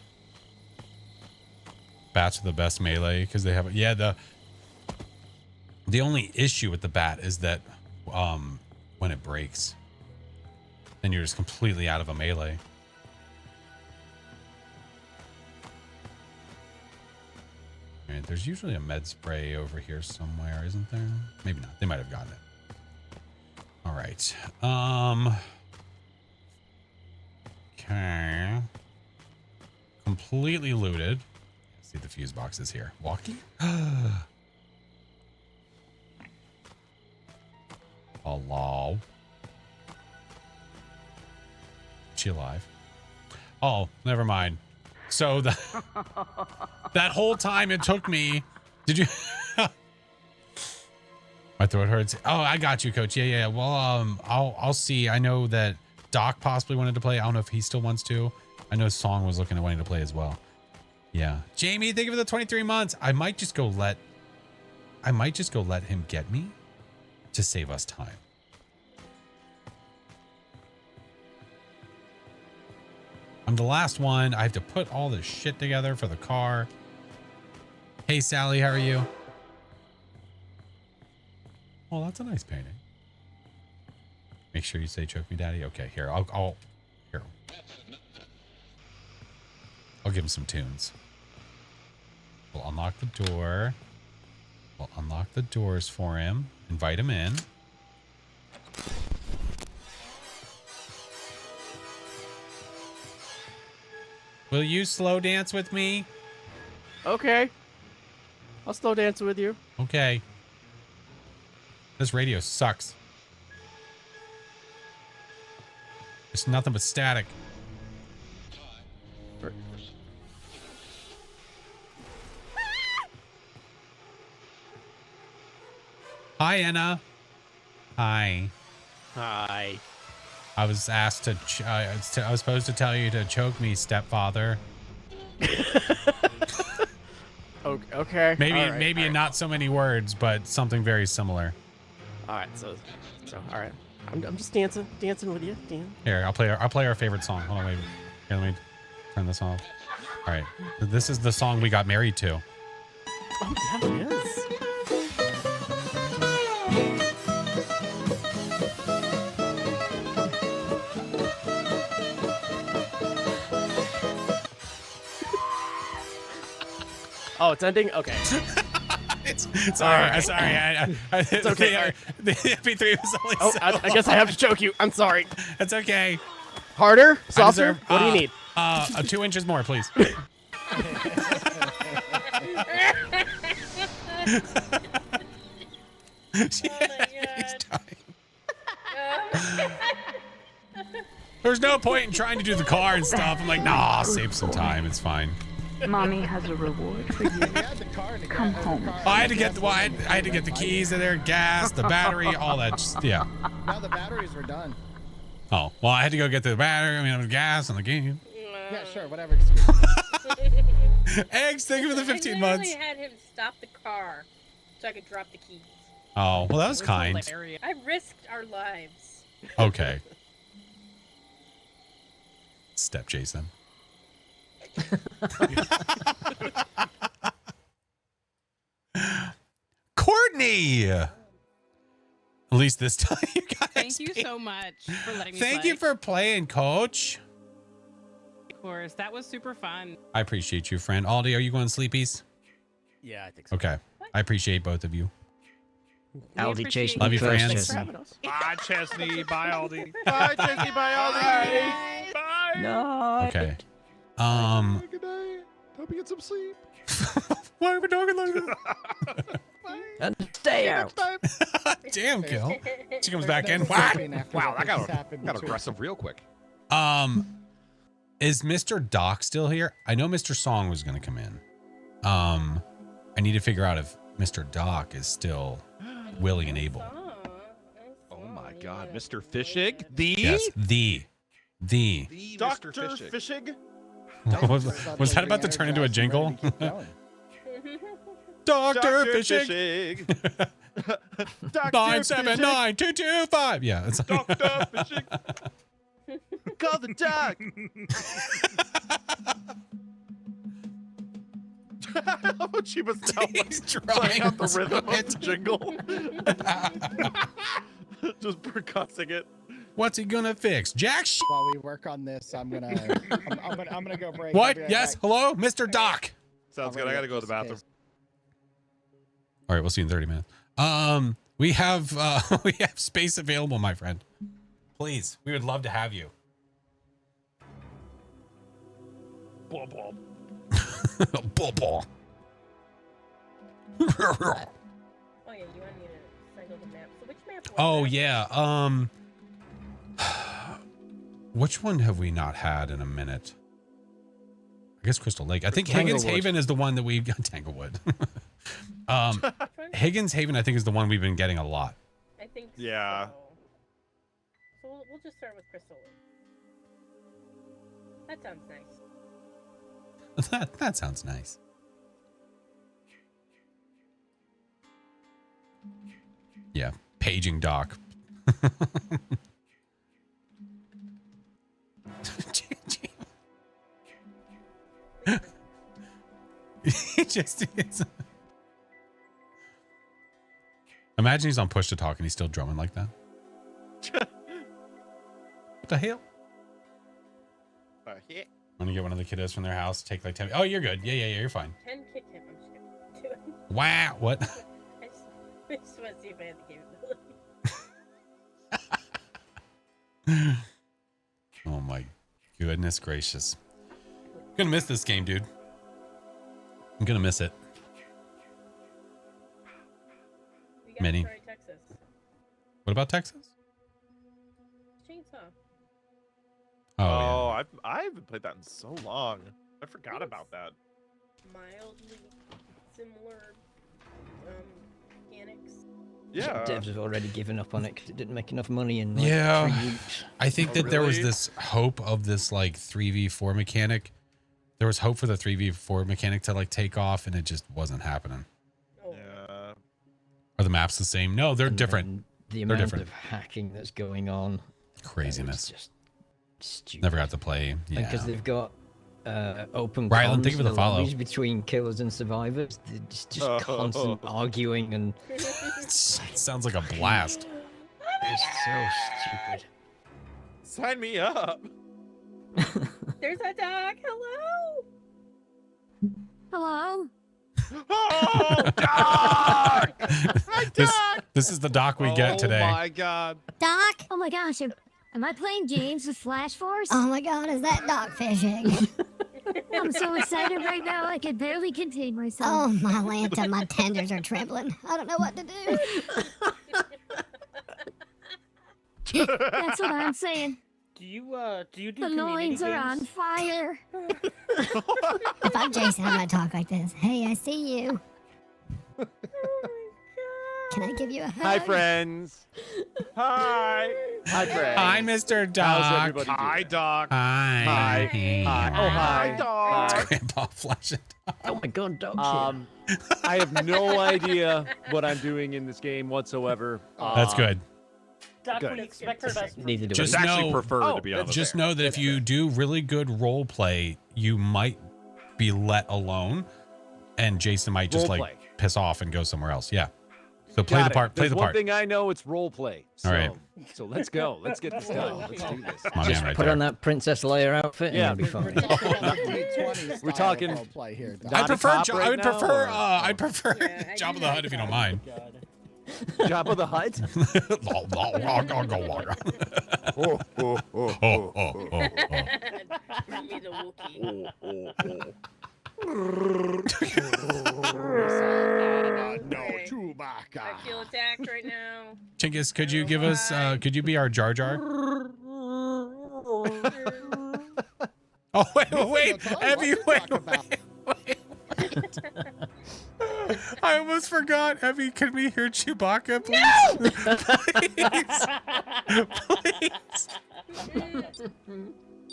Bats are the best melee because they have it. Yeah, the only issue with the bat is that when it breaks, then you're just completely out of a melee. All right, there's usually a med spray over here somewhere, isn't there? Maybe not. They might have gotten it. All right. Okay. Completely looted. Let's see if the fuse box is here. Walkie? Hello. Is she alive? Oh, never mind. So that whole time it took me. Did you? My throat hurts. Oh, I got you, Coach. Yeah. Well, I'll see. I know that Doc possibly wanted to play. I don't know if he still wants to. I know Song was looking at wanting to play as well. Yeah. Jamie, thank you for the 23 months. I might just go let him get me to save us time. I'm the last one. I have to put all this shit together for the car. Hey, Sally, how are you? Oh, that's a nice painting. Make sure you say "choke me, daddy." Okay, here. I'll give him some tunes. We'll unlock the door. We'll unlock the doors for him. Invite him in. Will you slow dance with me? Okay. I'll slow dance with you. Okay. This radio sucks. It's nothing but static. Hi, Anna. Hi. Hi. I was asked to, I was supposed to tell you to choke me, stepfather. Okay. Maybe in not so many words, but something very similar. All right. So all right. I'm just dancing with you, Dan. Here, I'll play our favorite song. Hold on, wait. Here, let me turn this off. All right. This is the song we got married to. Oh, yeah, it is. Oh, it's ending? Okay. Sorry. It's okay. The MP3 was only Oh, I guess I have to choke you. I'm sorry. It's okay. Harder? I Softer? deserve- What do you need? 2 inches more, please. He's dying. There's no point in trying to do the car and stuff. I'm like, nah, I'll save some time. It's fine. Mommy has a reward for you. Come home. Oh, I had to get I had to get the keys in there, gas, the battery, all that. Yeah. Now the batteries were done. Oh, well, I had to go get the battery. I mean, the gas and the game. Yeah, sure, whatever. Excuse me. Eggs, thank you for the 15 months. I had him stop the car so I could drop the keys. Oh, well, that was kind. I risked our lives. Okay. Step Jason. Courtney! At least this time you guys. Thank you so much for letting me Thank play. you for playing, Coach. Of course, that was super fun. I appreciate you, friend. Aldi, are you going sleepies? Yeah, I think so. Okay. I appreciate both of you. Aldi chasing Love you, first, friends. Chesney. Bye, Chesney. Bye, Aldi. Bye, Chesney. Bye, Aldi. Bye. No. Okay. Good night. Hope you get some sleep. Why are we talking like that? And stay out. Damn, Gil. She comes back in. What? Wow, that got aggressive real quick. Is Mr. Doc still here? I know Mr. Song was going to come in. I need to figure out if Mr. Doc is still willing and able. Oh my God, Mr. Fishig? The? Yes, the Dr. Fishig? Was that about to turn into a jingle? Dr. Fishig. 979-225. Yeah, it's Dr. Fishig. Call the doc. She was playing out the rhythm of the jingle. Just percussing it. What's he gonna fix? Jack While we work on this, I'm gonna go break. What? I'll be right Yes. back. Hello, Mr. Doc. Sounds good. I gotta go to the bathroom. All right, we'll see you in 30 minutes. We have space available, my friend. Please, we would love to have you. Blah, blah. Blah, blah. Oh yeah, you want me to cycle the map. So which map was Oh that? yeah. Which one have we not had in a minute? I guess Crystal Lake. I think Higgins Haven is the one that we've got. Tanglewood. Higgins Haven, I think, is the one we've been getting a lot. I think Yeah. so. We'll just start with Crystal Lake. That sounds nice. That sounds nice. Yeah, paging Doc. He just is. Imagine he's on push to talk and he's still drumming like that. What the hell? Yeah. I'm gonna get one of the kiddos from their house. Take like 10. Oh, you're good. Yeah, you're fine. 10 kicked him. I'm just gonna do it. Wow. What? I just want to see if I have the capability. Oh my goodness gracious. I'm gonna miss this game, dude. I'm gonna miss it. We got Many. Story, Texas. What about Texas? Chainsaw. Oh, I haven't played that in so long. I forgot about that. Mildly similar mechanics. Yeah. Devs have already given up on it because it didn't make enough money in like Yeah. 3 weeks. I think Oh, that there was really? this hope of this like 3v4 mechanic. There was hope for the 3v4 mechanic to like take off, and it just wasn't happening. Oh. Yeah. Are the maps the same? No, they're And different. then The They're amount different. of hacking that's going on. Craziness. It's just stupid. Never got to play. Because Yeah. they've got open Rylan, comms thank you for in the follow. lobbies between killers and survivors. It's just constant arguing, and Sounds like a blast. it's so stupid. Sign me up. There's a dog. Hello. Hello. Oh, Doc! This is the doc we get today. Oh my god. Doc? Oh my gosh, am I playing games with FlashForce? Oh my god, is that Doc fishing? I'm so excited right now, I can barely contain myself. Oh my Lanta, my tenders are trembling. I don't know what to do. That's what I'm saying. Do you do the loins are on fire. If I'm Jason, I'm gonna talk like this. Hey, I see you. Can I give you a hug? Hi, friends. Hi. Hi, friends. Hi, Mr. Doc. How's everybody doing? Hi, Doc. Hi. Hi. Hi. Oh, hi. Doc. It's Grandpa Flash it. Oh my god, dog I have no idea what I'm doing in this game whatsoever. That's good. Doc, Good. we expect the best. Neither do Just I. actually know- prefer to be honest. Just know that if you do really good role play, you might be let alone, and Jason might just Role like play. piss off and go somewhere else. Yeah. So play Got the it. part. Play There's the one part. thing I know, it's role play. So, All right. So let's go. Let's get this done. Let's do this. My man right Put there. on that Princess Leia outfit Yeah. and you'll be fine. We're talking- play here. Doc. I Not a prefer. cop right I'd now, prefer. or- I'd prefer Yeah, I Job do of the that. Hutt if you don't mind. Job of the Hutt. Oh, oh, oh, oh, oh. Bring me the Wookiee. No, Okay. Chewbacca. I feel attacked right now. Chinggis, could you give us? Could you be our Jar Jar? Oh wait, Evie, wait. I almost forgot. Evie, can we hear Chewbacca, please? Please.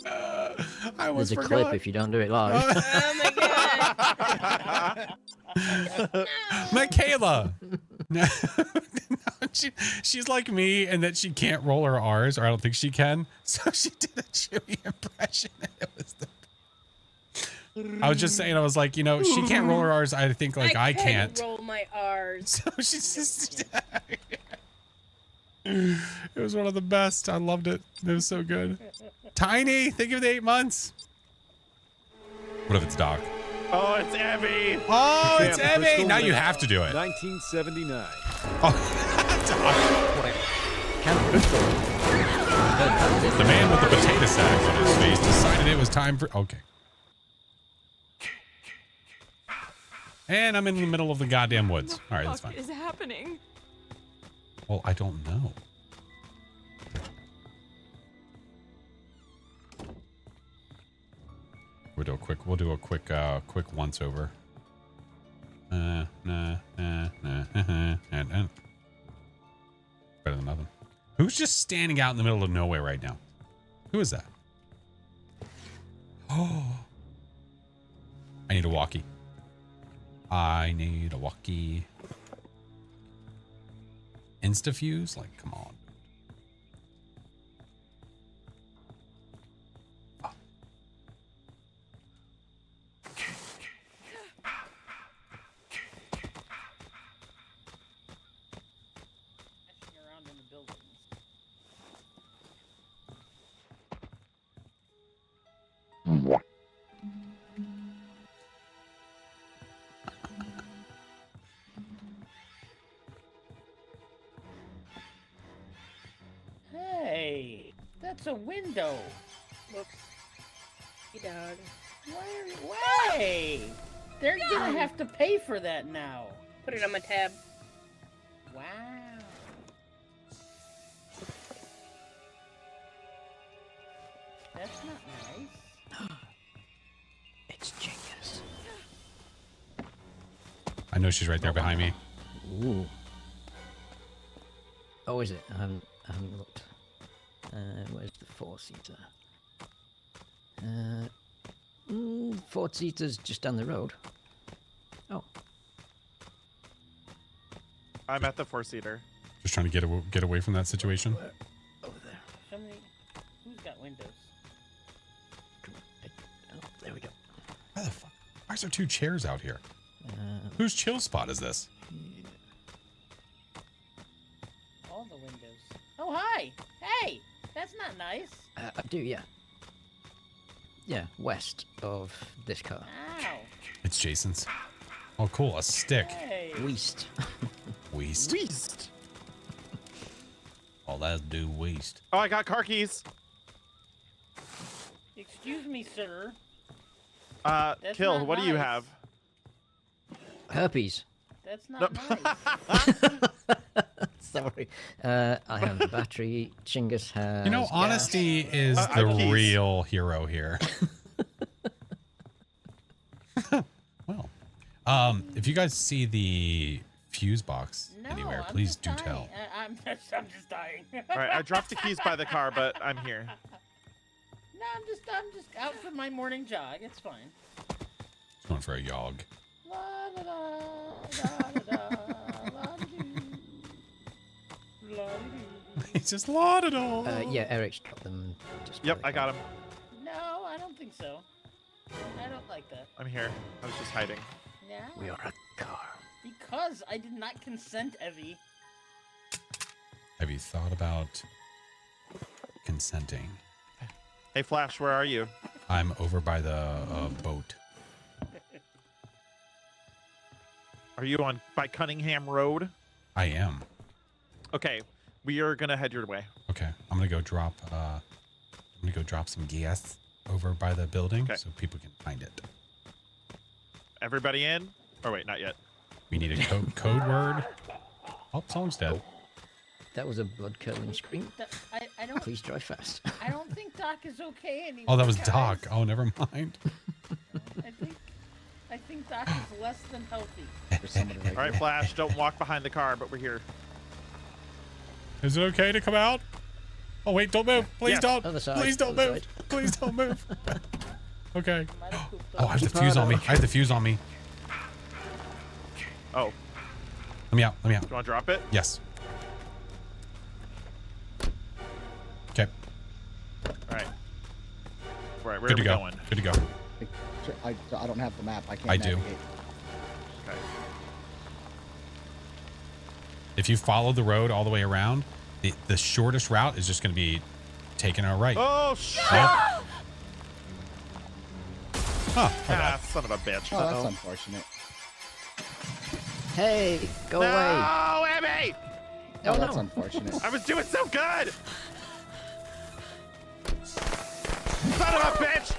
I almost There's a forgot. clip if you don't do it live. Oh my god. Michaela. No, she's like me in that she can't roll her R's, or I don't think she can. So she did a Chewie impression, and it was the. I was just saying, I was like, you know, she can't roll her R's. I think like I can't. roll my R's. So she's just. It was one of the best. I loved it. It was so good. Tiny, think of the 8 months. What if it's Doc? Oh, it's Evie. Oh, it's Camp Evie. Crystal Now you Lake, have to do it. 1979. Oh, the man with the potato sack on his face decided it was time for. Okay. And I'm in the middle of the goddamn woods. All right, that's fine. What is happening? Well, I don't know. We'll do a quick once over. And better than nothing. Who's just standing out in the middle of nowhere right now? Who is that? Oh, I need a walkie. I need a walkie. Instafuse? Like, come on. Oh. Around in the buildings. Hey, that's a window. Whoops. Hey, dog. Way! They're gonna have to pay for that now. Put it on my tab. Wow. That's not nice. It's Jenkins. I know she's right there behind me. Ooh. Oh, is it? I haven't looked. Where's the four-seater? Four-seater's just down the road. Oh. I'm at the four-seater. Just trying to get away from that situation. Over there. Somebody, who's got windows? Oh, there we go. Why the fuck? Why is there 2 chairs out here? Whose chill spot is this? All the windows. Oh, hi! Hey! That's not nice. I do, yeah. Yeah, west of this car. Ow. It's Jason's. Oh, cool. A stick. Hey. Waste. Waste. Waste. All that do waste. Oh, I got car keys. Excuse me, sir. That's Kill, not what do you nice. have? Herpes. That's not nice. Sorry. I have the battery. Chingus has. You know, gas. honesty is I the have keys. real hero here. Well, if you guys see the fuse box No, anywhere, I'm please just do dying. tell. I'm just dying. All right, I dropped the keys by the car, but I'm here. No, I'm just out for my morning jog. It's fine. Just going for a yog. La da da, la da da, la da doo. La da doo. He's just lauded all. Yeah, Eric's dropped them. Just Yep, I got him. No, I don't think so. I don't like that. I'm here. I was just hiding. Yeah. We are a car. Because I did not consent, Evie. Have you thought about consenting? Hey, Flash, where are you? I'm over by the boat. Are you on by Cunningham Road? I am. Okay, we are gonna head your way. Okay, I'm gonna go drop. I'm gonna go drop some gas over by the building Okay. so people can find it. Everybody in? Oh wait, not yet. We need a code word. Oh, someone's dead. That was a blood-curdling scream. I don't. Please drive fast. I don't think Doc is okay anymore. Oh, that was guys. Doc. Oh, never mind. I think Doc is less than healthy. There's somebody right All right, there. Flash, don't walk behind the car, but we're here. Is it okay to come out? Oh wait, don't move. Please Yes. don't. Other side, Please don't other move. side. Please don't move. Okay. Might have pooped Oh, I have the fuse on me. I have the fuse on me. Oh, Let me out. Let me out. do you want to drop it? Yes. Okay. All right. All right, where Good are to we go. going? Good to go. I don't have the map. I can't I do. navigate. Okay. If you follow the road all the way around, the shortest route is just going to be taking our right. Oh shit! Oh. Huh. Ah, son of a bitch. Oh, that's unfortunate. Hey, go away. No, Emmy! Oh, Oh, that's no. unfortunate. I was doing so good! Son of a bitch!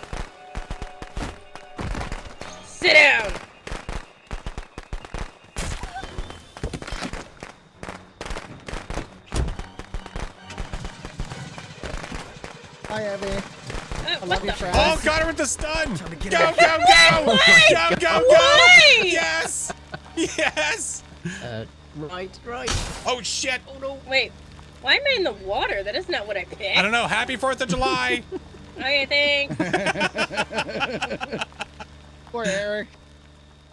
Sit down. Hi, Abby. I What love you, the? Travis. Oh, got her with the stun. Go, go, go. Why? Go, go, go. Why? Yes. Yes. Right. Oh, shit. Oh, no. Wait, why am I in the water? That is not what I picked. I don't know. Happy 4th of July. Okay, thanks. Poor Eric.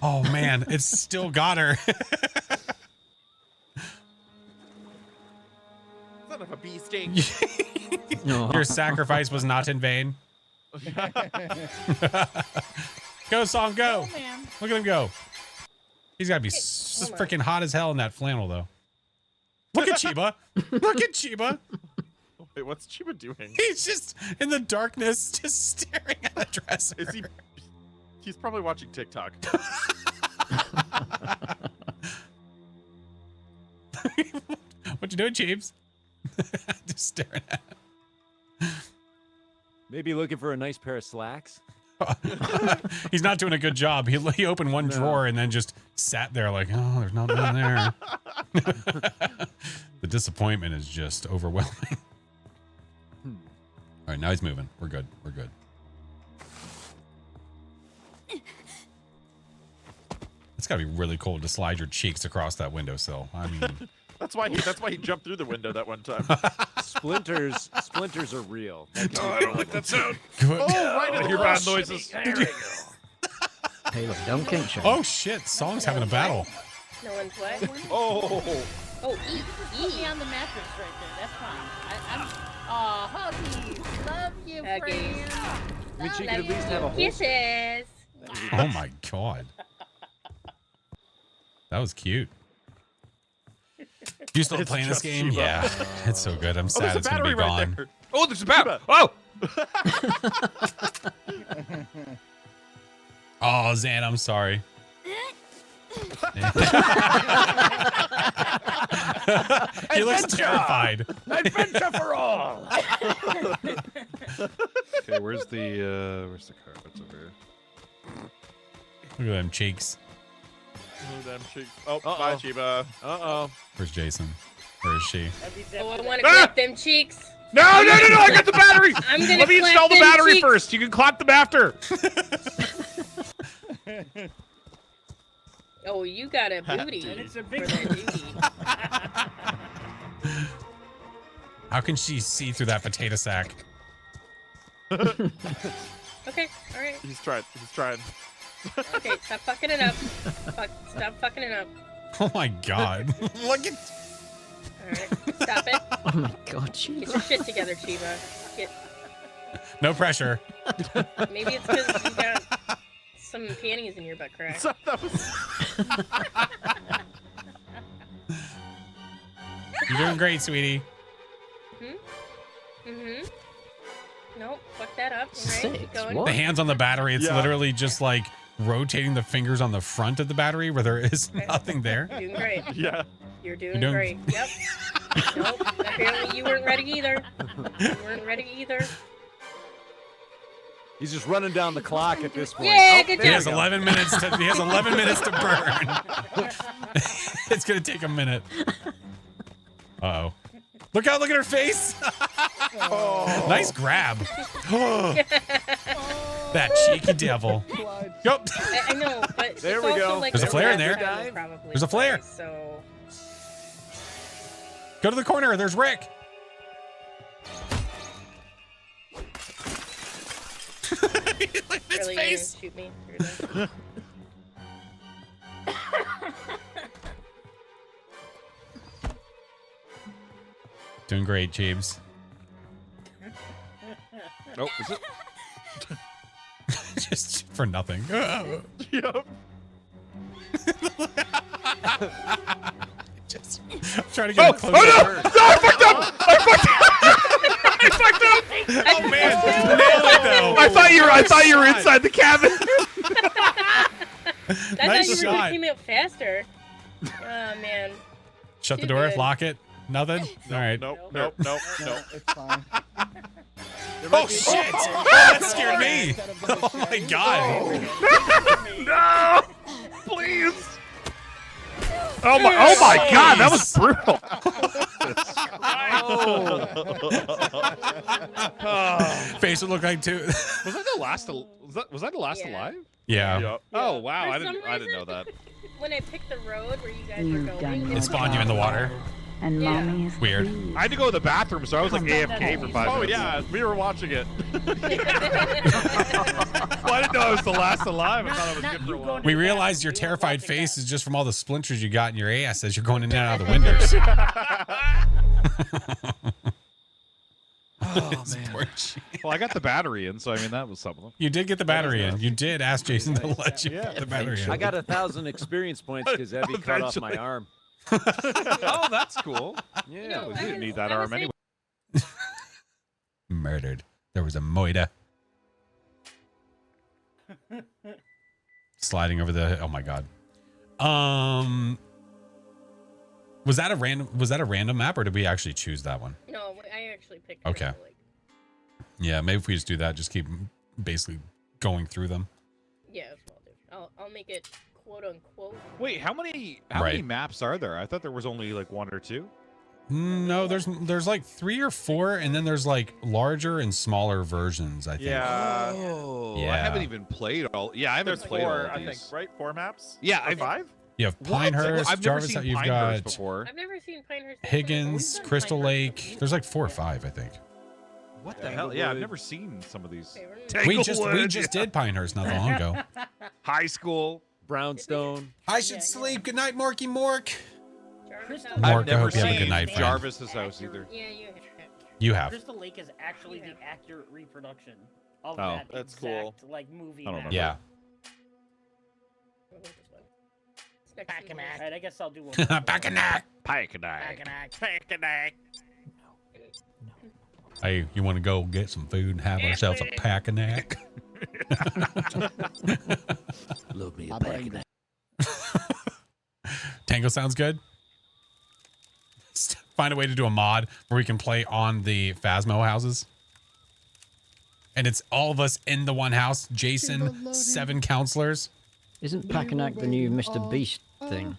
Oh, man. It's still got her. Son of a bee sting. No. Your sacrifice was not in vain. Go, Song, go. Oh, man. Look at him go. He's got to be hold on. freaking hot as hell in that flannel, though. Look at Chiba. Look at Chiba. Wait, what's Chiba doing? He's just in the darkness, just staring at the dresser. Is he? He's probably watching TikTok. What you doing, Chiefs? Just staring at him. Maybe looking for a nice pair of slacks. He's not doing a good job. He opened one drawer and then just sat there like, oh, there's nothing in there. The disappointment is just overwhelming. All right, now he's moving. We're good. We're good. It's gotta be really cold to slide your cheeks across that windowsill. I mean, That's why he jumped through the window that one time. Splinters are real. I don't like that sound. good. Oh, right in your bad noises. Hey, look, don't kinch her. Oh shit! Song's having a battle. No one's what? Oh, Oh, You can just put me on the mattress right there. That's fine. Aw, huggies. Love you, Huggies. friend. I mean, she could Love at least you. have a whole. Kisses. Oh my god. That was cute. You still It's playing this just game? Shiba. Yeah, it's so good. I'm oh, sad there's a it's gonna battery be right gone. there. Oh, there's a bat. Oh, Oh, Zan, I'm sorry. He looks terrified. Adventure for all. Okay, where's the carpets over here? Look at them cheeks. Oh, them cheeks. Oh, bye, Chiba. Where's Jason? Where is she? Oh, I want to clap them cheeks. No, I got the battery. I'm gonna Let me clap install the them battery cheeks. first. You can clap them after. Oh, you got a booty. And it's a big for that booty. How can she see through that potato sack? Okay, all right. He's trying. Okay, stop fucking it up. Stop fucking it up. Oh my god. Look at. All right, stop it. Oh my god, Get your Chiba. shit together, Chiba. No pressure. Maybe it's because you got some panties in your butt crack. So that was... You're doing great, sweetie. Nope, fuck that up. All right, Six, keep going. what? The hands on the battery, it's literally just like rotating the fingers on the front of the battery where there is nothing there. You're doing great. Yeah. You're doing great. Yep. Nope. Apparently you weren't ready either. You weren't ready either. He's just running down the clock at this point. Yeah, good He job. has 11 minutes to. He has 11 minutes to burn. It's gonna take a minute. Uh oh. Look out! Look at her face. Nice grab. That cheeky devil. Yup. I know, but There it's we also go. like There's a flare in there. Probably, There's a flare. So Go to the corner. There's Rick. Look at his really face. shoot me through the... Doing great, Jeeves. Oh, is it? Just for nothing. Yep. Just trying to get close. Oh no! No, I fucked up! I fucked up! Oh man, nailed it though. I thought you were inside the cabin. I Nice thought you were shot. came out faster. Oh man. Shut the Too door. good. Lock it. Nothing. All right. Nope. No, it's fine. Oh shit! Oh, that scared me. Oh my god. No! Please! Oh my god, that was brutal. Face would look like too. Was that the last? Was that the last Yeah. alive? Yeah. Yep. Oh wow, For I didn't some know that. When I picked the road where you guys were You've done going, your It spawned you in the water. And Yeah. mommy is Weird. pleased. I had to go to the bathroom, so I was like AFK for 5 Oh minutes. yeah, we were watching it. Well, I didn't know I was the last alive. I thought I was good for a while. We realized your terrified face is just from all the splinters you got in your ass as you're going in and out of the windows. Oh This man. poor shit. Well, I got the battery in, so I mean that was something. You did get the battery in. You did ask Jason to let you get the battery in. I got 1,000 experience points because Evie cut off my Eventually. arm. Oh, that's cool. Yeah. No, We I didn't was- need that I was arm saying- anyway. Murdered. There was a moida. Sliding over the. Oh my god. Was that a random map or did we actually choose that one? No, I actually picked. Okay. Crystal Lake. Yeah, maybe if we just do that, just keep basically going through them. Yeah, that's what I'll do. I'll make it quote unquote. Wait, how many Right. maps are there? I thought there was only like 1 or 2. No, there's like 3 or 4, and then there's like larger and smaller versions. I think. Yeah. Oh, Yeah. I haven't even played all. Yeah, I haven't There's played all 4, of I think, these. right? 4 maps? Yeah, Or I've 5? You have What? Pinehurst, I've never Jarvis. seen You've Pinehurst got before. I've never seen Pinehurst. Higgins, Crystal Lake. There's like 4 or 5, I think. What the hell? Yeah, I've never seen some of these. We just Tanglewood, did Pinehurst not that long ago. High school. Brownstone. I should sleep. Good night, Morky Mork. Crystal Mork, I've I never hope you have a seen good night, friend. Jarvis's house either. Yeah, you have. You have. Crystal Lake is actually the accurate reproduction of Oh, that that's exact, cool. like movie. I don't map. remember. Yeah. All right, I guess I'll do one. Packanack. Pikenack. Hey, you want to go get some food and have ourselves a packanack? Love me a My pack brain of that. Tango sounds good. Find a way to do a mod where we can play on the Phasmo houses. And it's all of us in the one house. Jason, 7 counselors. Isn't Packanack the new Mr. Beast thing?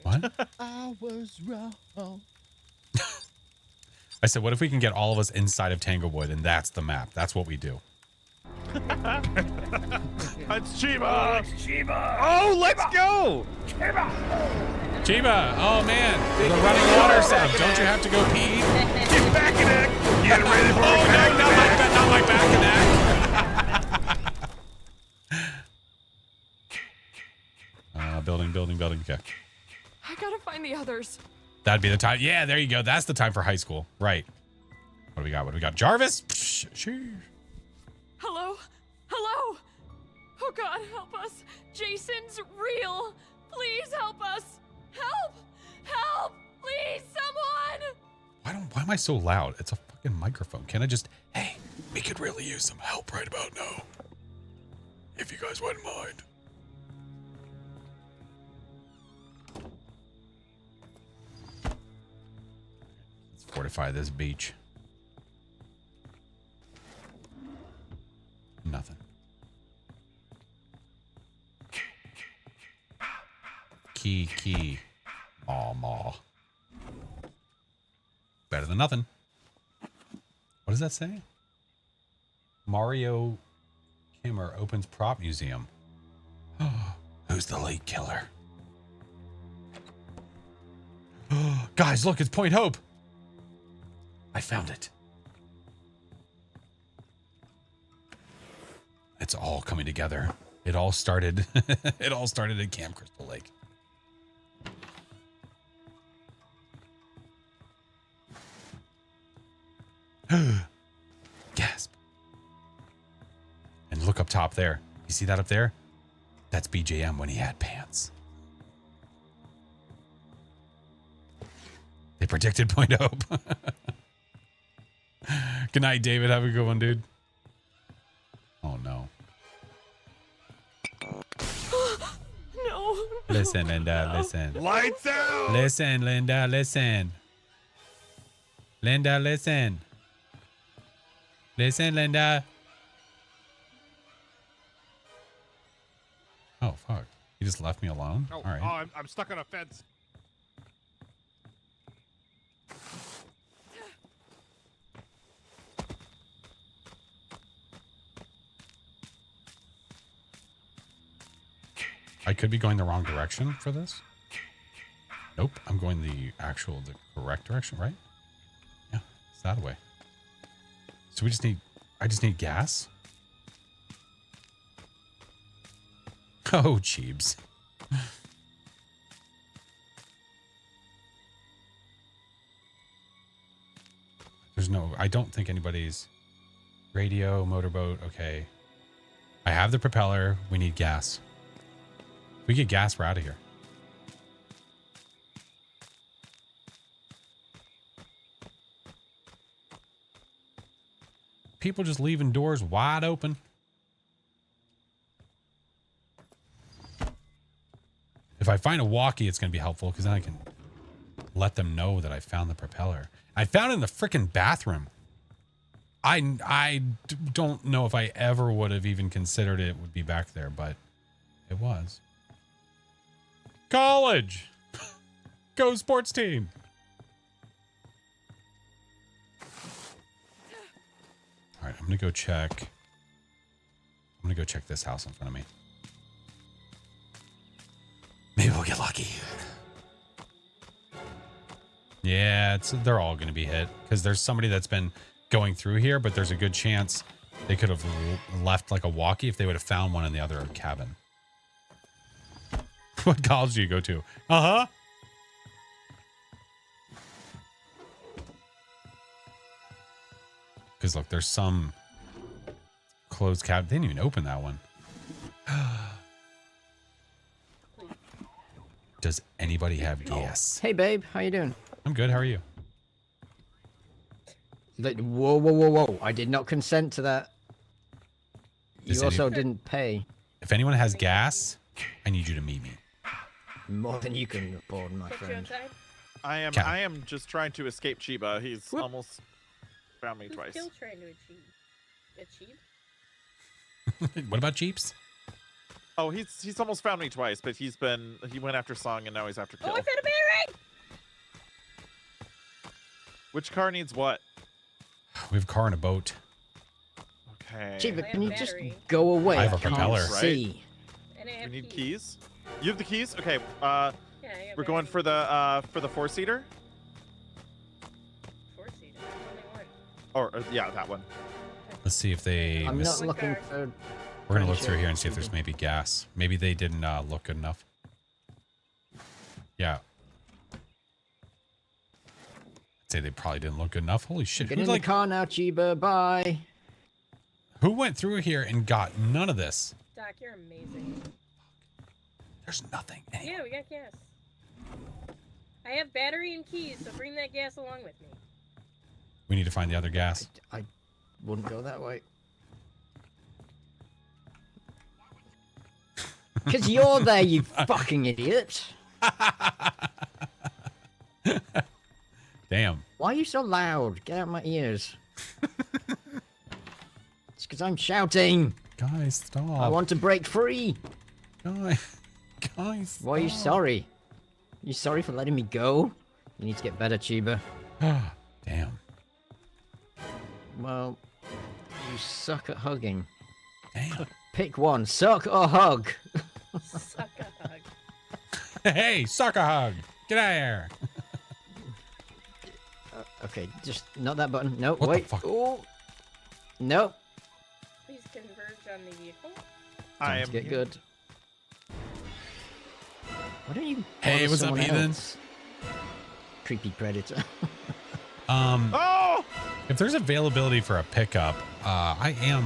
What? I was wrong. I said, what if we can get all of us inside of Tanglewood and that's the map? That's what we do. It's Chiba. It's Chiba. Oh, let's go. Chiba, oh man, the running water sub. Don't you have to go pee? Get back in it. Get ready for Oh no, not my back in that. Building. Okay. I gotta find the others. That'd be the time. Yeah, there you go. That's the time for high school. Right. What do we got? Jarvis? Hello? Hello? Oh God, help us. Jason's real. Please help us. Help! Help! Please, someone! Why am I so loud? It's a fucking microphone. Can I just, hey, we could really use some help right about now. If you guys wouldn't mind. Let's fortify this beach. Nothing. Key. Maw. Better than nothing. What does that say? Mario Kimmer opens prop museum. Who's the late killer? Guys, look, it's Point Hope. I found it. It's all coming together. It all started at Camp Crystal Lake. Gasp. And look up top there. You see that up there? That's BJM when he had pants. They predicted Point Hope. Good night, David. Have a good one, dude. Oh, no. No. Listen, Linda, listen. Lights out. Listen, Linda, listen. Linda, listen. Listen, Linda. Oh, fuck. You just left me alone? Oh, All right. I'm stuck on a fence. I could be going the wrong direction for this. Nope. I'm going the correct direction, right? Yeah, it's that way. So I just need gas. Oh, Cheebs. I don't think anybody's radio, motorboat. Okay. I have the propeller. We need gas. If we get gas, we're out of here. People just leaving doors wide open. If I find a walkie, it's going to be helpful because then I can let them know that I found the propeller. I found it in the freaking bathroom. I don't know if I ever would have even considered it would be back there, but it was. College! Go sports team! All right, I'm going to go check. I'm going to go check this house in front of me. Maybe we'll get lucky. Yeah, they're all going to be hit because there's somebody that's been going through here, but there's a good chance they could have left like a walkie if they would have found one in the other cabin. What college do you go to? Uh-huh. Because look, there's some closed cabin. They didn't even open that one. Does anybody have gas? Hey, babe. How you doing? I'm good. How are you? Whoa. I did not consent to that. Does You also didn't pay. If anyone has gas, I need you to meet me. More than you can afford, my Put you friend. outside. I am just trying to escape Chiba. He's almost found me Who's twice. still trying to achieve? Achieve? What about Jeeps? Oh, he's almost found me twice, but he went after Song and now he's after Kill. Oh, I found a battery! Which car needs what? We have a car and a boat. Okay. Chiba, can you just go away? I have a can't propeller. see. And I We have need keys. keys. You have the keys? Okay. Yeah, I got We're going for the 4-seater. 4-seater. Only one. Or yeah, that one. Let's see if they. I'm miss- not looking for. We're gonna look through here and see if there's maybe gas. Maybe they didn't look good enough. Yeah. I'd say they probably didn't look good enough. Holy shit! Get Who, in the car now, Chiba. Bye. Who went through here and got none of this? Doc, you're amazing. There's nothing. Yeah, we got gas. I have battery and keys, so bring that gas along with me. We need to find the other gas. I wouldn't go that way. Because you're there, you fucking idiot. Damn. Why are you so loud? Get out of my ears. It's because I'm shouting. Guys, stop. I want to break free. Guys. Why are you sorry? You sorry for letting me go? You need to get better, Chiba. Damn. Well, you suck at hugging. Damn. Pick one, suck or hug. Suck a hug. Hey, suck a hug. Get out of here. Okay, just not that button. No, What the wait. fuck? Oh. No. Please converge on the vehicle. I am Get here. good. Why don't you? Hey, bother what's up, someone Ethan? else? Creepy predator. Oh! If there's availability for a pickup, I am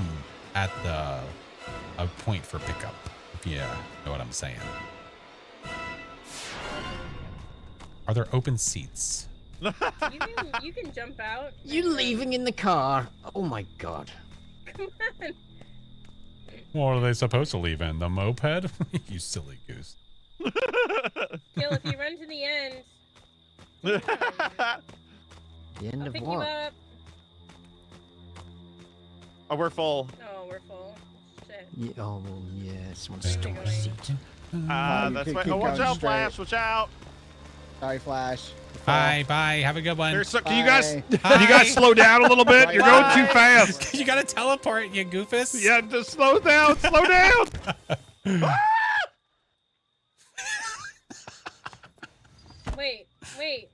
at a point for pickup. If you know what I'm saying. Are there open seats? You can jump out. You leaving in the car? Oh my god. Come on. What are they supposed to leave in? The moped? You silly goose. Kill, if you run to the end. The end I'll of pick what? you up. Oh, we're full. Oh, we're full. Shit. Oh, well, yes. One Where are we store going? seat. That's keep why. Oh, watch going out, straight. Flash! Watch out! Sorry, Flash. Bye, bye. Have a good one. Can you guys Hi. slow down a little bit? Bye. You're going too fast. You gotta teleport, you goofus. Yeah, just slow down. Slow down. Wait.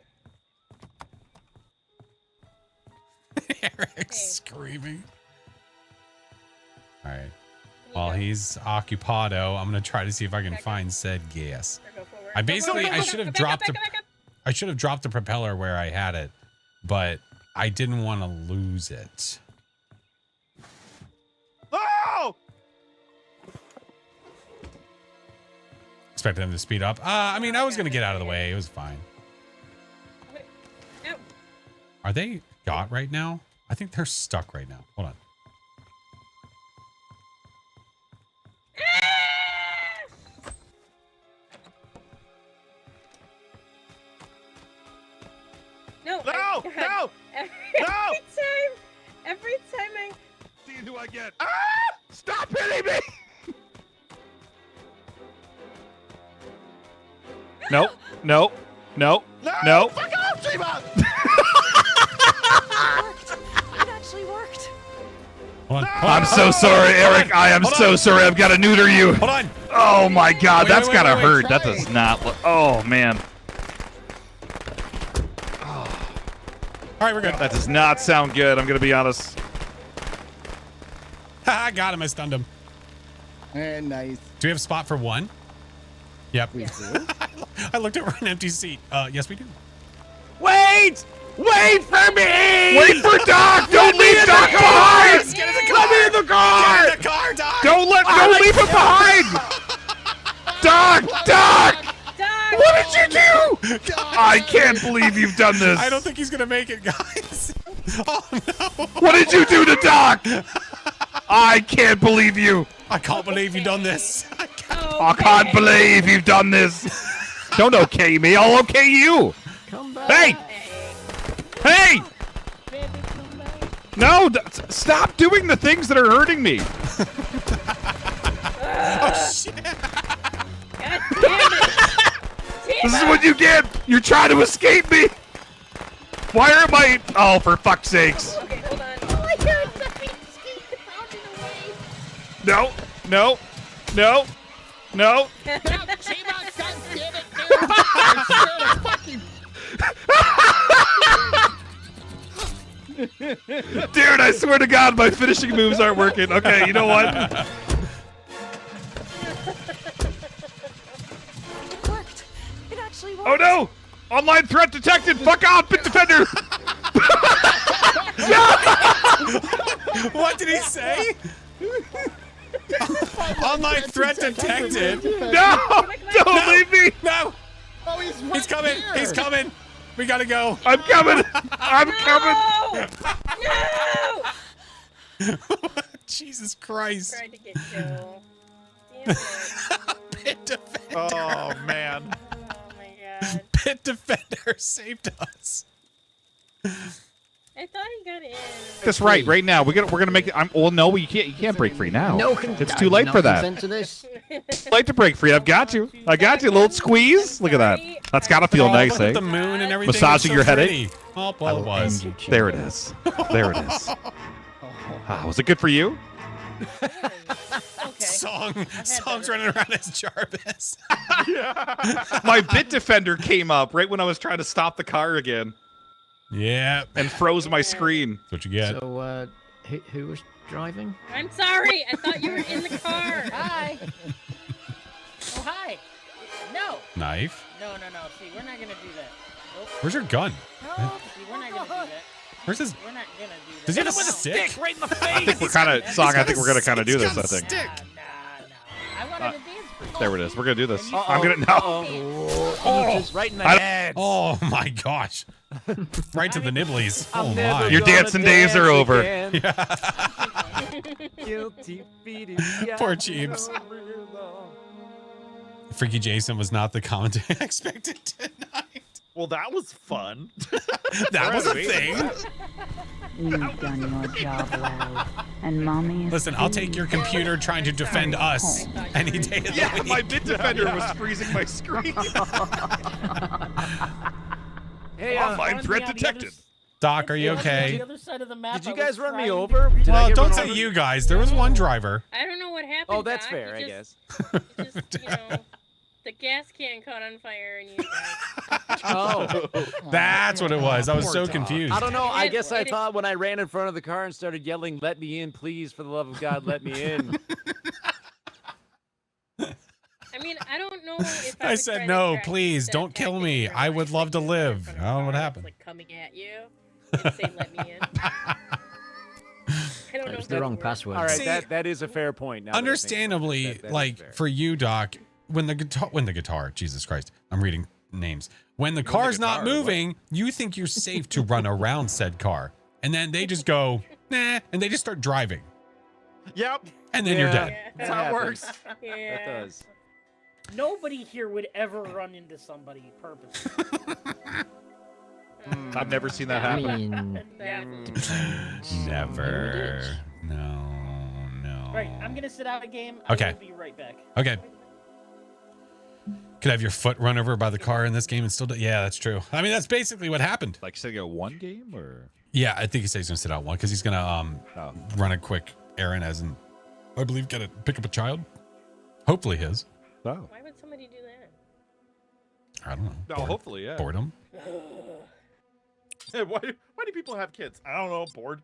Eric's screaming. All right. Can you While go? he's occupado, I'm gonna try to see if I can find said gas. Or go forward. I Go basically, forward, I go should have back up, dropped the, back up, back up. I should have dropped the propeller where I had it, but I didn't want to lose it. Oh! Expected him to speed up. I mean, I was gonna get out of the way. It was fine. Wait. Ow. Are they got right now? I think they're stuck right now. Hold on. No. No! No! Every time I. See who I get. Ah! Stop hitting me! No. No. No. No. Fuck off, Chiba! It actually worked. Hold on. I'm so sorry, Eric. I am so sorry. I've got to neuter you. Hold on. Oh my God, Wait, that's wait, gotta wait, hurt. try That does it. not look. Oh man, All right, we're good. that does not sound good. I'm gonna be honest. I got him. I stunned him. Nice. Do we have a spot for one? Yep. We do? I looked over an empty seat. Yes, we do. Wait! Wait for me! Wait for Doc. Don't leave Doc behind. Get in the Let me in the car. Get in the car, Doc. Don't leave him behind. Doc. Doc! What did you do? I can't believe you've done this. I don't think he's gonna make it, guys. Oh no! What did you do to Doc? I can't believe you. I can't believe you've done this. I can't believe you've done this. Don't okay me. I'll okay you. Come back. Hey! Hey! No! Stop doing the things that are hurting me. Oh shit! God damn it! This is what you get. You're trying to escape me. Why am I? Oh, for fuck's sakes! Okay, hold on. Oh my God! Sorry, just pounding away. No! No! No! No! Dude, I swear to God, my finishing moves aren't working. Okay, you know what? It worked. It actually worked. Oh no! Online threat detected! Fuck off, Bit Defender! What did he say? Online threat detected. No! Don't leave me! No! Oh, He's coming! here. He's coming! We gotta go. I'm coming! I'm coming! No! Jesus Christ. Tried to get Joe. Damn it. Pit Defender. Oh man. Oh my God. Pit Defender saved us. I thought he got in. That's right. Right now, we're gonna make it. Well, no, you can't break free now. No, It's too late for that. consent to this. Too late to break free. I've got you. I got you. A little squeeze. Look at that. That's gotta feel nice, Look eh? at the moon and everything. Massaging It's so your headache? pretty. Oh, well, it was. There it is. There it is. Was it good for you? Song's running around as Jarvis. My Bit Defender came up right when I was trying to stop the car again. Yeah. And froze my screen. That's what you get. So, who was driving? I'm sorry. I thought you were in the car. Hi. Oh, hi. No. Knife. No. See, we're not gonna do that. Nope. Where's your gun? No. See, we're not gonna do that. Where's his? We're not gonna do that. Does he have a stick? right in the face. I think we're kind of, Song, I think we're going to kind of do this, I think. No. I wanted to dance for you. There it is. We're going to do this. Uh-oh. I'm going to, no. Just right in the I- head. Oh my gosh. Right to the nibblies. Oh never my. Your dancing days are over. Guilty feet. Poor Cheebs. Freaky Jason was not the comment I expected tonight. Well, that was fun. That was a thing. You've done your job well, and mommy is Listen, I'll take your computer trying to defend us any day of the Yeah, week. my Bit Defender was freezing my screen. Hey, Online threat detected. Doc, are you okay? The other side of the map, did you I was guys run me trying to over? get- Did I Well, get don't run say over? you guys. There was one driver. I don't know what happened. Oh, that's Doc. fair, You I just- guess. Just, you know, the gas can caught on fire and you died. Oh, That's what it was. I was so confused. I don't know. I It- guess I it- thought when I ran in front of the car and started yelling, "Let me in, please! For the love of God, let me in!" I mean, I don't know if I I would said, try no, this please, that don't kill tactic me. where, I like, would love to you know, live. in front of I don't know a what car, happened. It's, like coming at you and say, let me in. I don't know That was if the that wrong works. password. All right, See, that is a fair point. Now that I think about it. Understandably, That is like fair. for you, Doc, when the guitar, Jesus Christ, I'm reading names. When the car's not guitar, moving, you think you're safe to run around said car. And then they just go, nah, and they just start driving. Yep. And then you're Yeah. dead. That's how it works. That Yeah. does. Nobody here would ever run into somebody purposely. I've never seen that I happen. mean, That- Never. No. Right, I'm gonna sit out a game. Okay. I will be right back. Okay. Could have your foot run over by the car in this game and still do. Yeah, that's true. I mean, that's basically what happened. Like, say, go one game or? Yeah, I think he said he's gonna sit out one because he's gonna run a quick errand, as in, I believe, gotta pick up a child. Hopefully his. Oh. Why would somebody do that? I don't know. No, Bored- hopefully, yeah. Boredom. Why do people have kids? I don't know. Bored.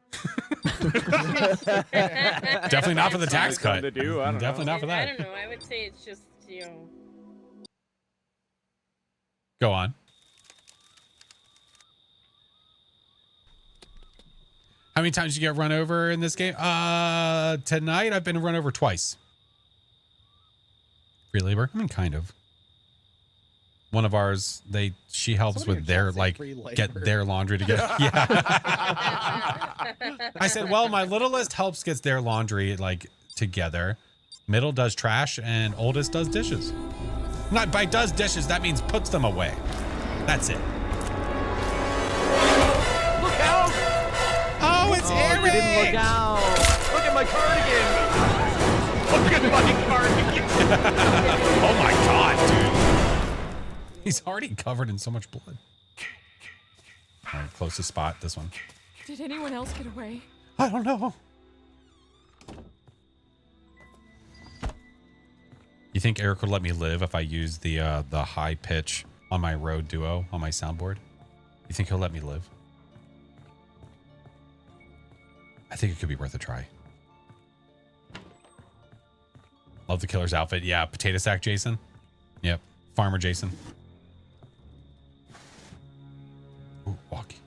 Definitely not for the tax Something cut. to do, I don't Definitely know. not for I that. don't know. I would say it's just, you know. Go on. How many times did you get run over in this game? Tonight I've been run over twice. Free labor? I mean, kind of. One of ours, she helps Somebody with in their, chat said like, free labor. get their laundry together. Yeah. I said, well, my littlest helps gets their laundry, like, together. Middle does trash, and oldest does dishes. Not by does dishes, that means puts them away. That's it. Look out! Oh, it's Eric! You didn't look out. Look at my cardigan. Look at my cardigan. Oh my God, dude. He's already covered in so much blood. All right, closest spot, this one. Did anyone else get away? I don't know. You think Eric would let me live if I use the high pitch on my Rode Duo on my soundboard? You think he'll let me live? I think it could be worth a try. Love the killer's outfit. Yeah, potato sack Jason. Yep, farmer Jason. Ooh, walkie.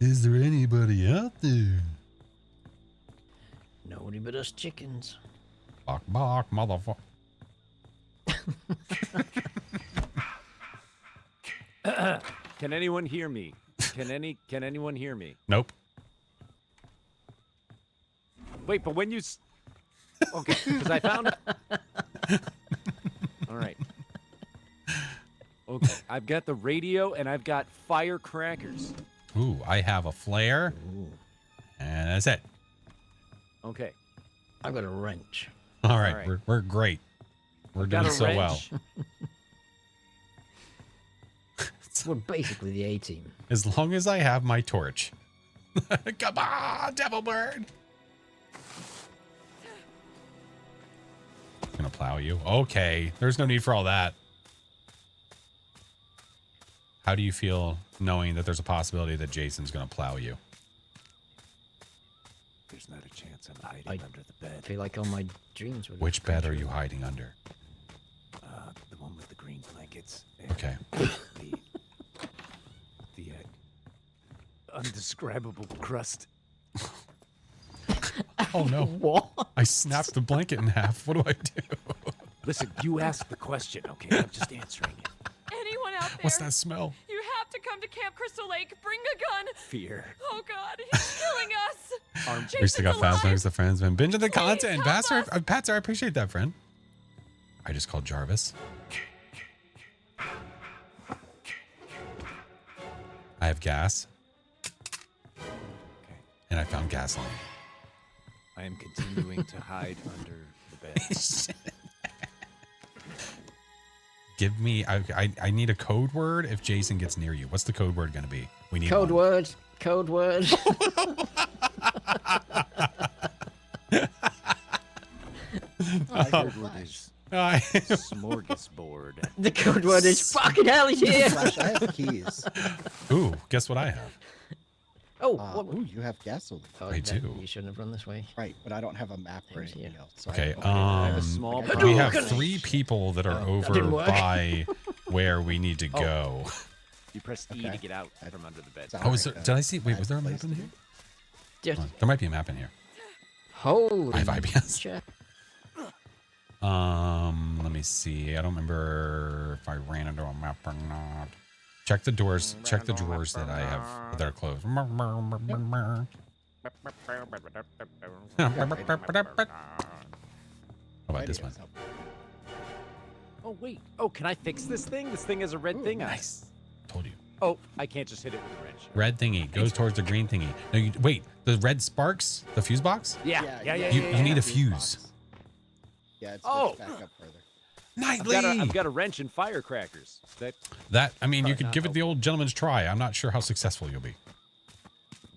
Is there anybody out there? Nobody but us chickens. Bark, bark, motherfucker. Can anyone hear me? Can anyone hear me? Nope. Wait, but when you okay, because I found all right. Okay, I've got the radio and I've got firecrackers. Ooh, I have a flare. Ooh. And that's it. Okay. I've got a wrench. All right. We're great. We're doing so well. We're basically the A-team. As long as I have my torch. Come on, devil bird. I'm gonna plow you. Okay, there's no need for all that. How do you feel knowing that there's a possibility that Jason's gonna plow you? There's not a chance I'm hiding under the bed. I feel like all my dreams were. Which bed are you hiding under? The one with the green blankets. Okay. The undescribable crust. Oh no. What? I snapped the blanket in half. What do I do? Listen, you asked the question, okay? I'm just answering it. Anyone out there? What's that smell? You have to come to Camp Crystal Lake. Bring a gun. Fear. Oh God, he's killing us. We still got fast news. The friends been binging the Please content. help Patser, I appreciate that, friend. I just called Jarvis. I have gas. Okay. And I found gasoline. I am continuing to hide under the bed. Give me, I need a code word if Jason gets near you. What's the code word going to be? We need code one. word. Code word. Code word is smorgasbord. The code word is fucking hell. He's here. Flash, I have keys. Ooh, guess what I have? Oh, ooh, you have gasoline. Oh, I do. You shouldn't have run this way. Right, but I don't have a map or anything else. So Okay, I have a small we have 3 people that are over didn't work. by where we need to go. You press E to get out from under the bed. Oh, is there, did I see? Wait, was there a map in here? Just, Hold on, there might be a map in here. holy I have IBS. shit. Let me see. I don't remember if I ran into a map or not. Check the doors. Check the drawers that I have that are closed. How about this one? Oh, wait. Oh, can I fix this thing? This thing has a red thing on it. Nice. Told you. Oh, I can't just hit it with a wrench. Red thingy goes towards the green thingy. No, you wait. The red sparks. The fuse box. Yeah. You need a fuse. Yeah, it's Oh. back up further. Nightly. I've got a wrench and firecrackers. That I mean, you could not give it the old gentleman's try. I'm not sure how successful you'll be.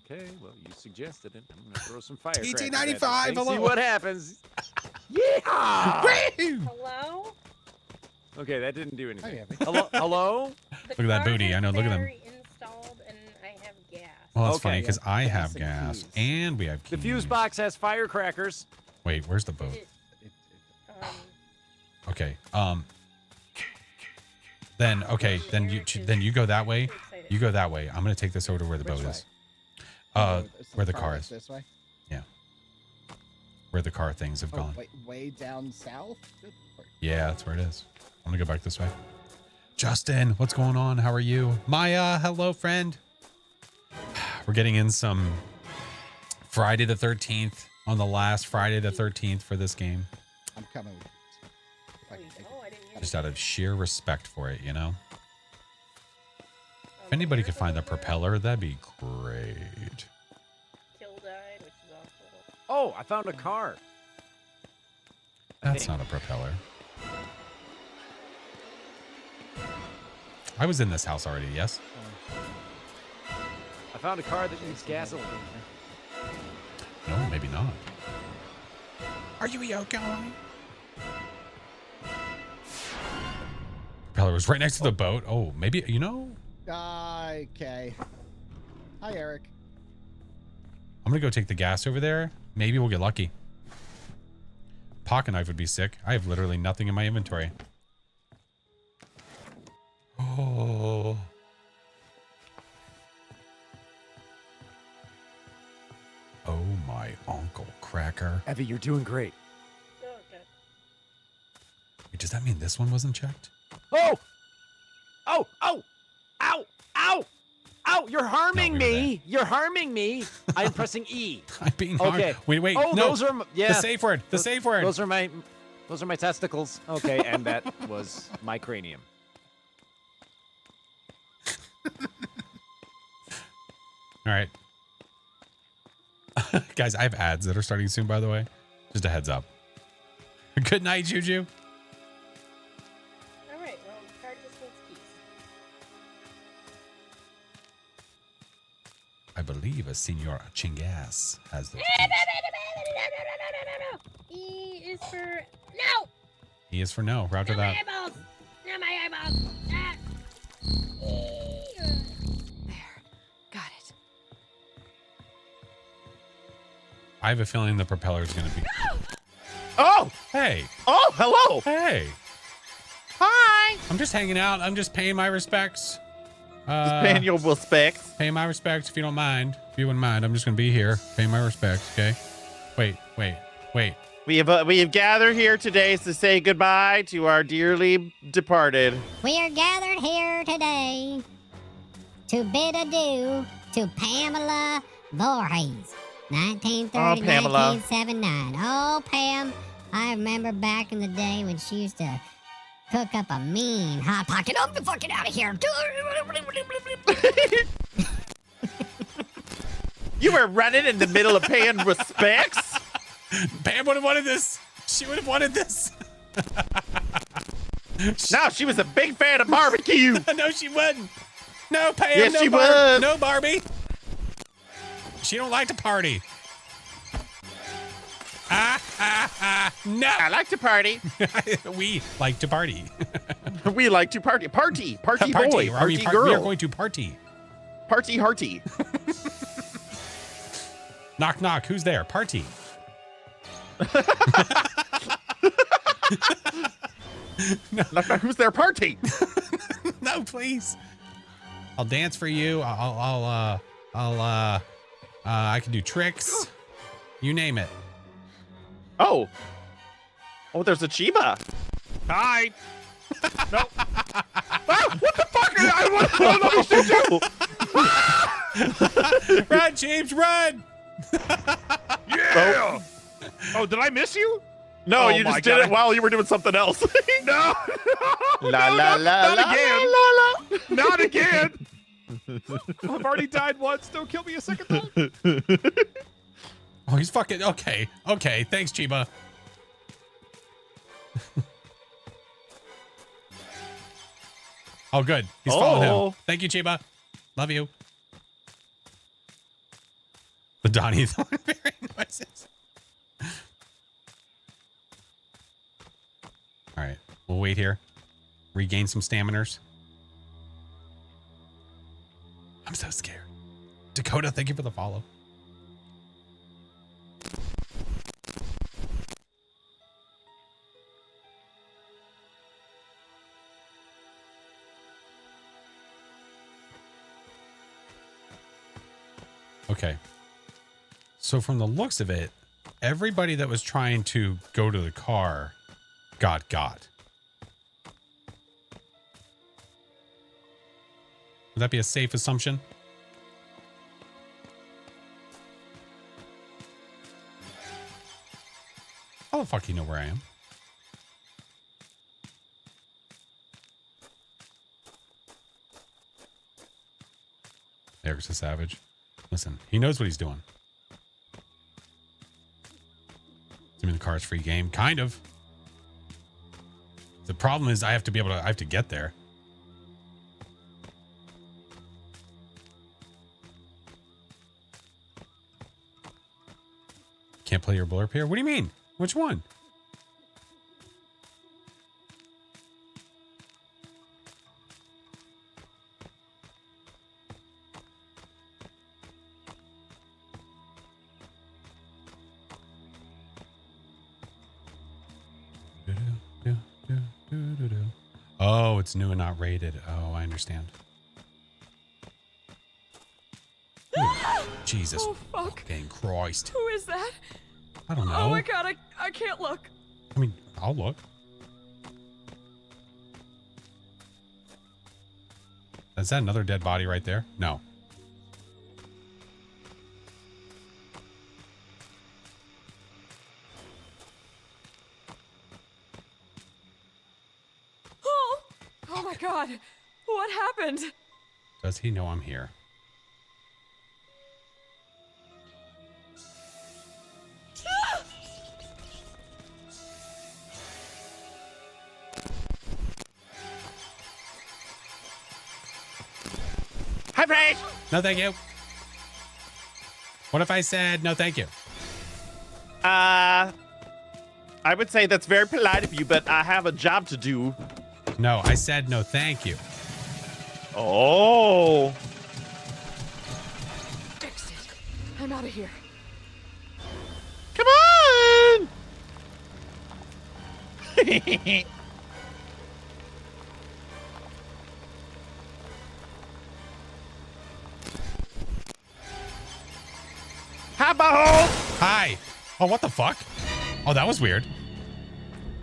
Okay, well, you suggested it. I'm gonna throw some firecrackers. TT95, at this thing, see hello. what happens. Yeah. Hello? Okay, that didn't do anything. Abby. Hello. Look at that booty. I know. Look at them. Installed and I have gas. Well, that's Okay. funny because I have and gas keys. and we have The keys. fuse box has firecrackers. Wait, where's the boat? Um, Okay. Then you go that way. You go that way. I'm gonna take this over to where the boat is. Where the car is. This way? Yeah. Where the car things have Oh, gone. wait, way down south? Good lord. Yeah, that's where it is. I'm gonna go back this way. Justin, what's going on? How are you? Maya, hello, friend. We're getting in some Friday the 13th on the last Friday the 13th for this game. I'm coming. If I can take Oh, I didn't hear Just out of sheer respect for it, you know? If anybody could find the propeller, that'd be great. Kill died, which is awful. Oh, I found a car. That's not a propeller. I was in this house already, yes? I found a car that needs gasoline. No, maybe not. Are you a yokai? Propeller was right next to the boat. Oh, maybe, you know? Okay. Hi, Eric. I'm gonna go take the gas over there. Maybe we'll get lucky. Pocket knife would be sick. I have literally nothing in my inventory. Oh. Oh my uncle cracker. Evie, you're doing great. Oh, okay. Wait, does that mean this one wasn't checked? Oh! Oh! Oh! Ow! Ow! Ow! You're harming No, we were me! You're harming me! I'm pressing E. I'm being harmed. Okay. Wait, Oh, no. those are yeah. The safe word. The safe word. Those are my testicles. Okay, and that was my cranium. All right. Guys, I have ads that are starting soon, by the way. Just a heads up. Good night, Juju. All right, well, the card just needs keys. I believe a Senor Chingas has those. E is for no. He is for no. Roger Not my that. eyeballs. Not my eyeballs. Ah. Got it. I have a feeling the propeller is going to be. Oh! Hey. Oh, hello! Hey. Hi! I'm just hanging out. I'm just paying my respects. Just paying your respects. Paying my respects if you don't mind. If you wouldn't mind, I'm just going to be here. Paying my respects, okay? Wait. We have gathered here today to say goodbye to our dearly departed. We are gathered here today to bid adieu to Pamela Voorhees, 1930 Oh, Pamela. 1979. Oh, Pam, I remember back in the day when she used to cook up a mean hot pocket. I'm fucking out of here. You were running in the middle of paying respects? Pam would have wanted this. She would have wanted this. No, she was a big fan of barbecue. No, she wouldn't. No, Pam. Yes, no she would. No, Barbie. She don't like to party. No. I like to party. We like to party. We like to party. Party boy. Party We girl. are going to party. Party hearty. Knock, knock. Who's there? Party. Knock, knock. Who's there? Party. No, please. I'll dance for you. I can do tricks. You name it. Oh, there's a Chiba. Hi. No. Ah, what the fuck? I want to Run, James, run. Yeah. Oh, did I miss you? No, Oh you my just did God. it while you were doing something else. No. La No, la not- la not la again. la la. Not again. I've already died once. Don't kill me a second time. Oh, he's fucking okay. Okay, thanks, Chiba. Oh, good. He's following him. Thank you, Chiba. Love you. The Donnie Thornberry noises. All right, we'll wait here. Regain some staminers. I'm so scared. Dakota, thank you for the follow. Okay. So from the looks of it, everybody that was trying to go to the car got. Would that be a safe assumption? How the fuck you know where I am? Eric's a savage. Listen, he knows what he's doing. I mean, the car's free game, kind of. The problem is I have to get there. Can't play your blurb here? What do you mean? Which one? Oh, it's new and not rated. Oh, I understand. Ooh, Jesus fucking Christ. Who is that? I don't know. Oh my god, I can't look. I mean, I'll look. Is that another dead body right there? No. Oh my god, what happened? Does he know I'm here? Hi, Praise. No, thank you. What if I said no, thank you? I would say that's very polite of you, but I have a job to do. No, I said no, thank you. Oh. Fixed it. I'm out of here. Come on. Hi, Behold. Hi. Oh, what the fuck? Oh, that was weird.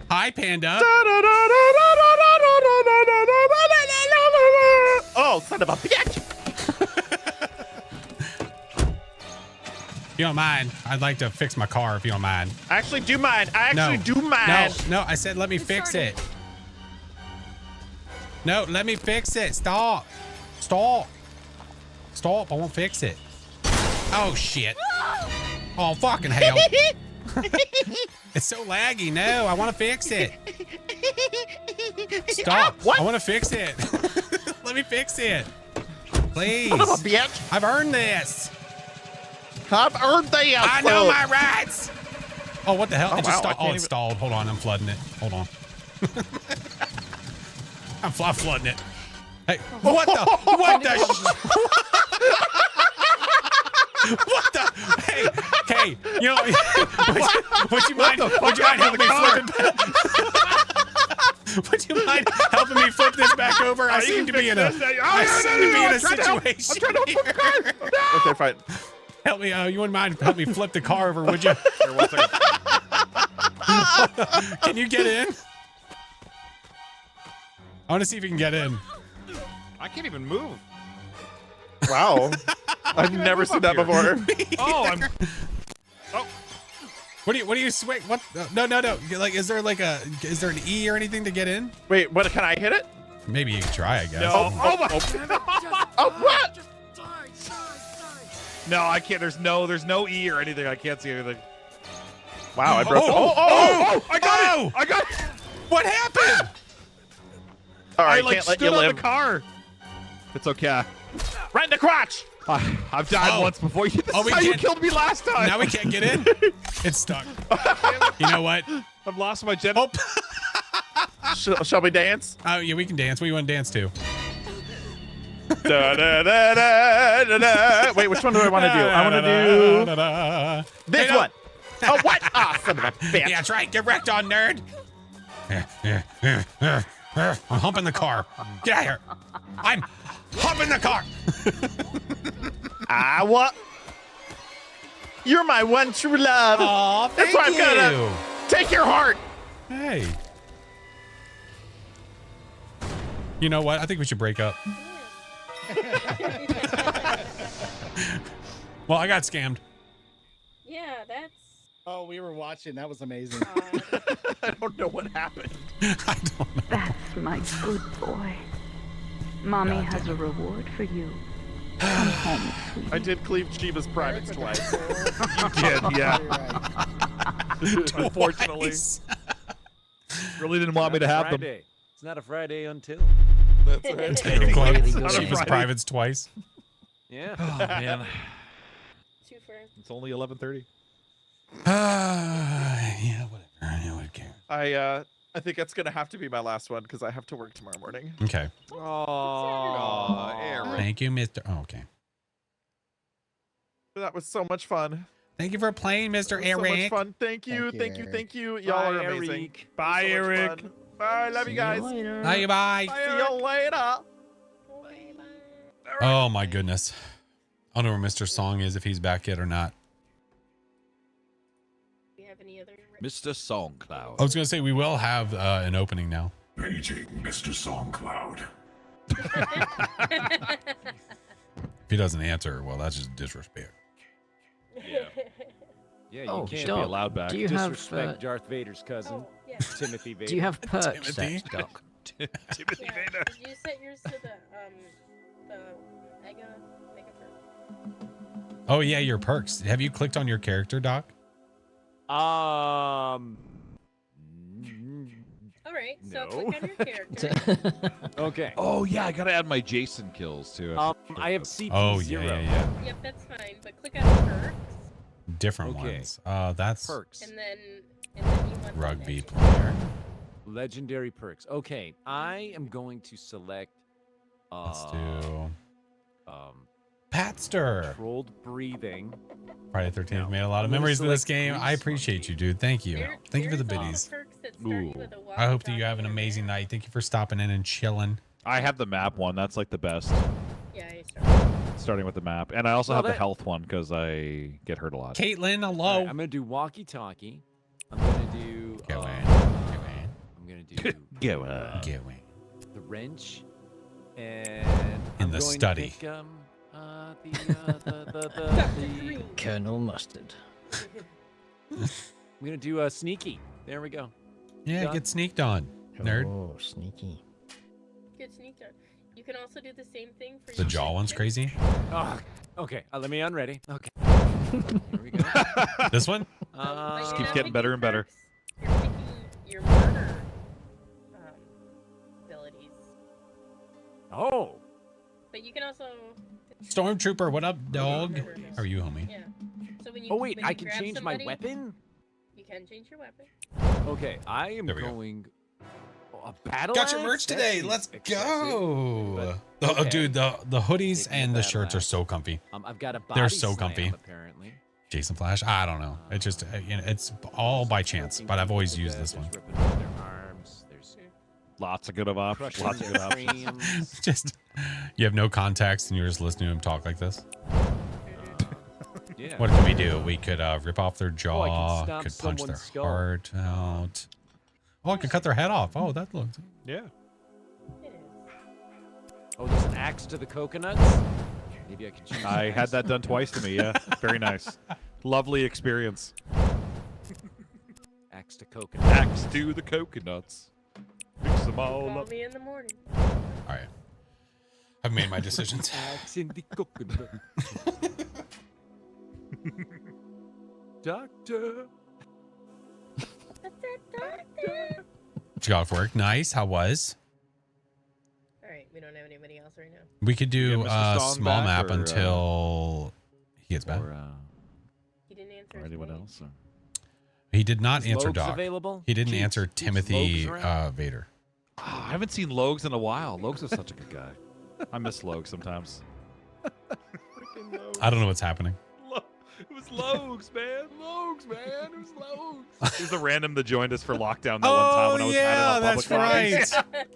Hi, Panda. Oh, son of a bitch. If you don't mind, I'd like to fix my car if you don't mind. I actually do mind. Do mind. No, I said let me fix it. No, let me fix it. Stop. Stop. Stop. I won't fix it. Oh, shit. Oh, fucking hell. It's so laggy. No, I want to fix it. Stop. What? I want to fix it. Let me fix it. Please. Son of a bitch. I've earned this. I've earned the I know my rights. Oh, what the hell? Oh, It just wow, stalled. Oh, it stalled. Hold on. I'm flooding it. Hold on. I'm flooding it. Hey, what the? What the? What the? Hey, you know, would you mind helping me flip it back? Would you mind helping me flip this back over? I seem to be in a situation. I'm trying to help flip the car. No. Okay, fine. Help me. You wouldn't mind help me flip the car over, would you? Here, 1 second. Can you get in? I want to see if you can get in. I can't even move. Wow. I've never seen that before. Oh, I'm. Oh. What do you swing? What? No. Like, is there an E or anything to get in? Wait, what? Can I hit it? Maybe you can try, I guess. No. Oh my. Oh, what? No, I can't. There's no E or anything. I can't see anything. Wow, I broke. Oh! I got it! I got it! What happened? All right, I can't let stood you on live. the car. It's okay. Right in the crotch. I've died once before. This is how you killed me last time. Now we can't get in. It's stuck. You know what? I've lost my jet. Oh. Shall we dance? Oh yeah, we can dance. What do you want to dance to? Da, da, da, da, da, da. Wait, which one do I want to do? I want to do this one. Oh, what? Ah, son of a bitch. Yeah, that's right. Get wrecked on, nerd. I'm humping the car. Get out of here. I'm humping the car. What? You're my one true love. Aw, That's why I'm gonna take your heart. Hey. You know what? I think we should break up. Well, I got scammed. Yeah, that's. Oh, we were watching. That was amazing. I don't know what happened. I don't know. That's my good boy. Mommy has a reward for you. I did cleave Chiba's privates twice. You did, yeah. Unfortunately. Really didn't want me to have them. Friday. It's not a Friday until. That's right. Chiba's privates twice. Yeah. Oh, man. Two for. It's only 11:30. Yeah, whatever. Yeah, what cares? I think that's gonna have to be my last one because I have to work tomorrow morning. Okay. Oh, Eric. Thank you, Mr. Oh, okay. That was so much fun. Thank you for playing, Mr. So much Eric. fun. Thank you, thank you, thank you. Y'all are amazing. Eric. Bye, So much Eric. fun. Bye. Love you guys. Bye, bye. See you later. Oh my goodness. I don't know where Mr. Song is, if he's back yet or not. Do you have any other? Mr. Songcloud. I was gonna say we will have an opening now. Paging Mr. Songcloud. If he doesn't answer, well, that's just disrespect. Yeah. Yeah, you Oh, can't Doc, be allowed back. do you have, Disrespect Darth Vader's cousin, Timothy Vader. Do you have perks Timothy? set, Doc? Timothy Vader. Did you set yours to the mega perk? Oh yeah, your perks. Have you clicked on your character, Doc? All right, so No. click on your character. Okay. Oh yeah, I gotta add my Jason kills too. I have CP Oh 0. yeah. Yep, that's fine. But click on perks, Different Okay. ones. That's Perks. and then you want rugby the player. Legendary perks. Okay, I am going to select. Let's do Um, Patster. controlled breathing. Friday 13th made a lot of I'm gonna memories of this select game. I Grease appreciate you, dude. Thank you. There- Thank you for the there's all biddies. perks that start you with a I hope that you walkie-talkie have an in amazing there. night. Thank you for stopping in and chilling. I have the map one. That's like the best. Yeah, you start. Starting with the map, and I also Well, have the that- health one because I get hurt a lot. Caitlin, hello. All right, I'm gonna do walkie-talkie. I'm gonna do. Go in. I'm gonna do. Go Go in. The wrench, and In I'm the going study. To pick, the Colonel Mustard. I'm gonna do a sneaky. There we go. Yeah, Done. get sneaked on, nerd. Oh, sneaky. Good sneak on. You can also do the same thing for The your jaw one's kitchen. crazy. Oh, okay. Let me unready. Okay. Here we go. This one? But Just you're keeps not getting better and picking better. perks. You're picking your murder abilities. Oh. But you can also. Stormtrooper, what up, dog? How are you, homie? Yeah. So when you. Oh wait, when I you can grab change my somebody, weapon. You can change your weapon. Okay, I am There we go. going. A battle. Got your axe? merch That today. seems Let's excessive, go. but Oh, okay. dude, the hoodies Taking and a the battle shirts are axe. so comfy. I've got a body They're so slam, comfy. Apparently. Jason Flash? I don't know. It just, it's all by chance, but I've always used this one. Ripping off their arms. There's Lots of good options. crushing Lots of good their options. frames. Just, you have no context and you're just listening to him talk like this. Yeah. What could we do? We could rip off their Oh, I jaw, can stomp could punch their someone's skull. heart out. Oh, I could cut their head off. Oh, that looks. Yeah. It is. Oh, there's an axe to the coconuts. Maybe I could choose. I had that done twice to me. Yeah. Very nice. Lovely experience. Axe to coconut. Axe to the coconuts. Mix them all Call up. me in the morning. All right. I've made my decisions. Axe in the coconut. Doctor. Did you go off work? Nice. How was? All right, we don't have anybody else right now. We could do get Mr. a Song small back, map or, until he gets back. Or, He didn't answer. or his anyone name. else? Or... He did not Is answer Logs Doc. available? He didn't Keeps- answer keeps Timothy Logs around? Vader. Oh, I haven't seen Logs in a while. Logs is such a good guy. I miss Logs sometimes. I don't know what's happening. It was Logs, man. Logs, man. It was Logs. There's a random that joined us for lockdown that one time when I was yeah, at a public that's lobby. right.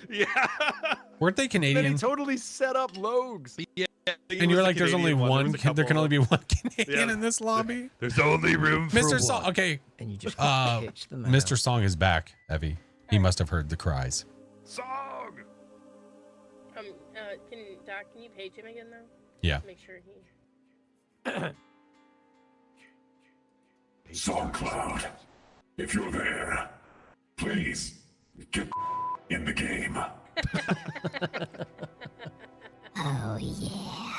Yeah. Weren't they Then he Canadian? totally set up Logs. Yeah. And you were like, "There's only one. There can only be one Canadian Yeah. in this lobby." There's only room for Mr. one. Song. Okay, And you just pitch them Mr. out. Song is back. Evie, he must have heard the cries. Song. Can you page him again though? Yeah. Make sure he. Songcloud, if you're there, please get in the game. Oh, yeah.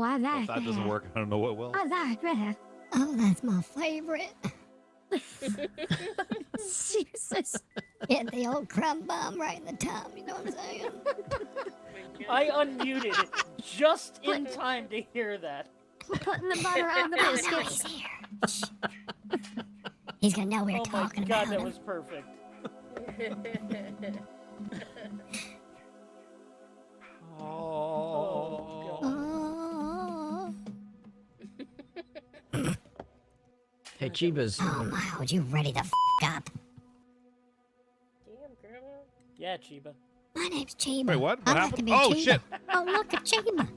Oh, I Well, like if that doesn't that. work, I don't know what will. I like that. Oh, that's my favorite. Jesus. Hit the old crumb bomb right in the top, you know what I'm saying? I unmuted it just in time to hear that. We're putting the butter on the biscuits. He's here. He's gonna know we're talking God, about that him. was perfect. Oh. Oh. Hey, Jeebus. Oh my, are you ready to up? Damn, Grandma. Yeah, Chiba. My name's Chiba. Wait, what? I What like happened? to be Oh, Chiba. shit. Oh, look at Chiba.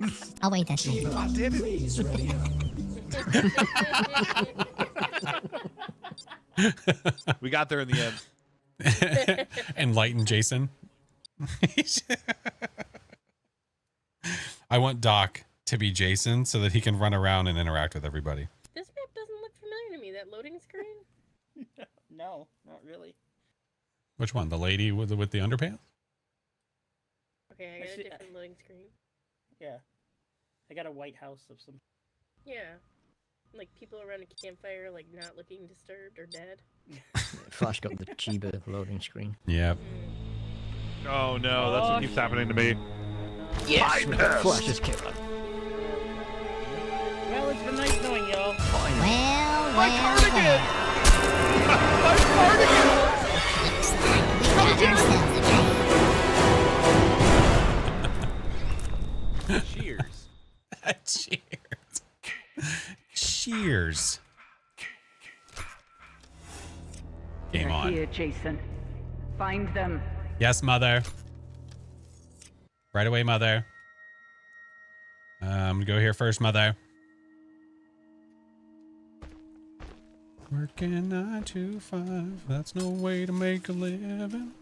Oh, wait, that's me. God damn it. We got there in the end. Enlighten Jason. I want Doc to be Jason so that he can run around and interact with everybody. This map doesn't look familiar to me. That loading screen? No, not really. Which one? The lady with the underpants? Okay, I got a different loading screen. Yeah. I got a white house of some. Yeah. Like people around a campfire, like not looking disturbed or dead. Flash got the Chiba loading screen. Yep. Oh no, that's what keeps happening to me. Yes, Flash is killer. Well, it's been nice knowing y'all. Well, My cardigan! My cardigan! Cheers. Cheers. Cheers. Game They're on. here, Jason. Find them. Yes, mother. Right away, mother. I'm gonna go here first, mother. Working 9 to 5. That's no way to make a living.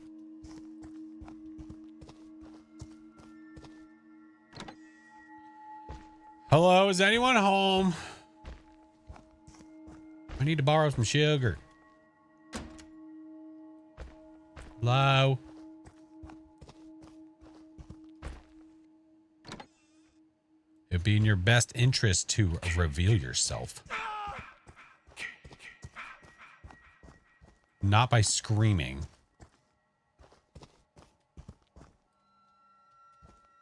Hello, is anyone home? I need to borrow some sugar. Hello? It'd be in your best interest to reveal yourself. Not by screaming.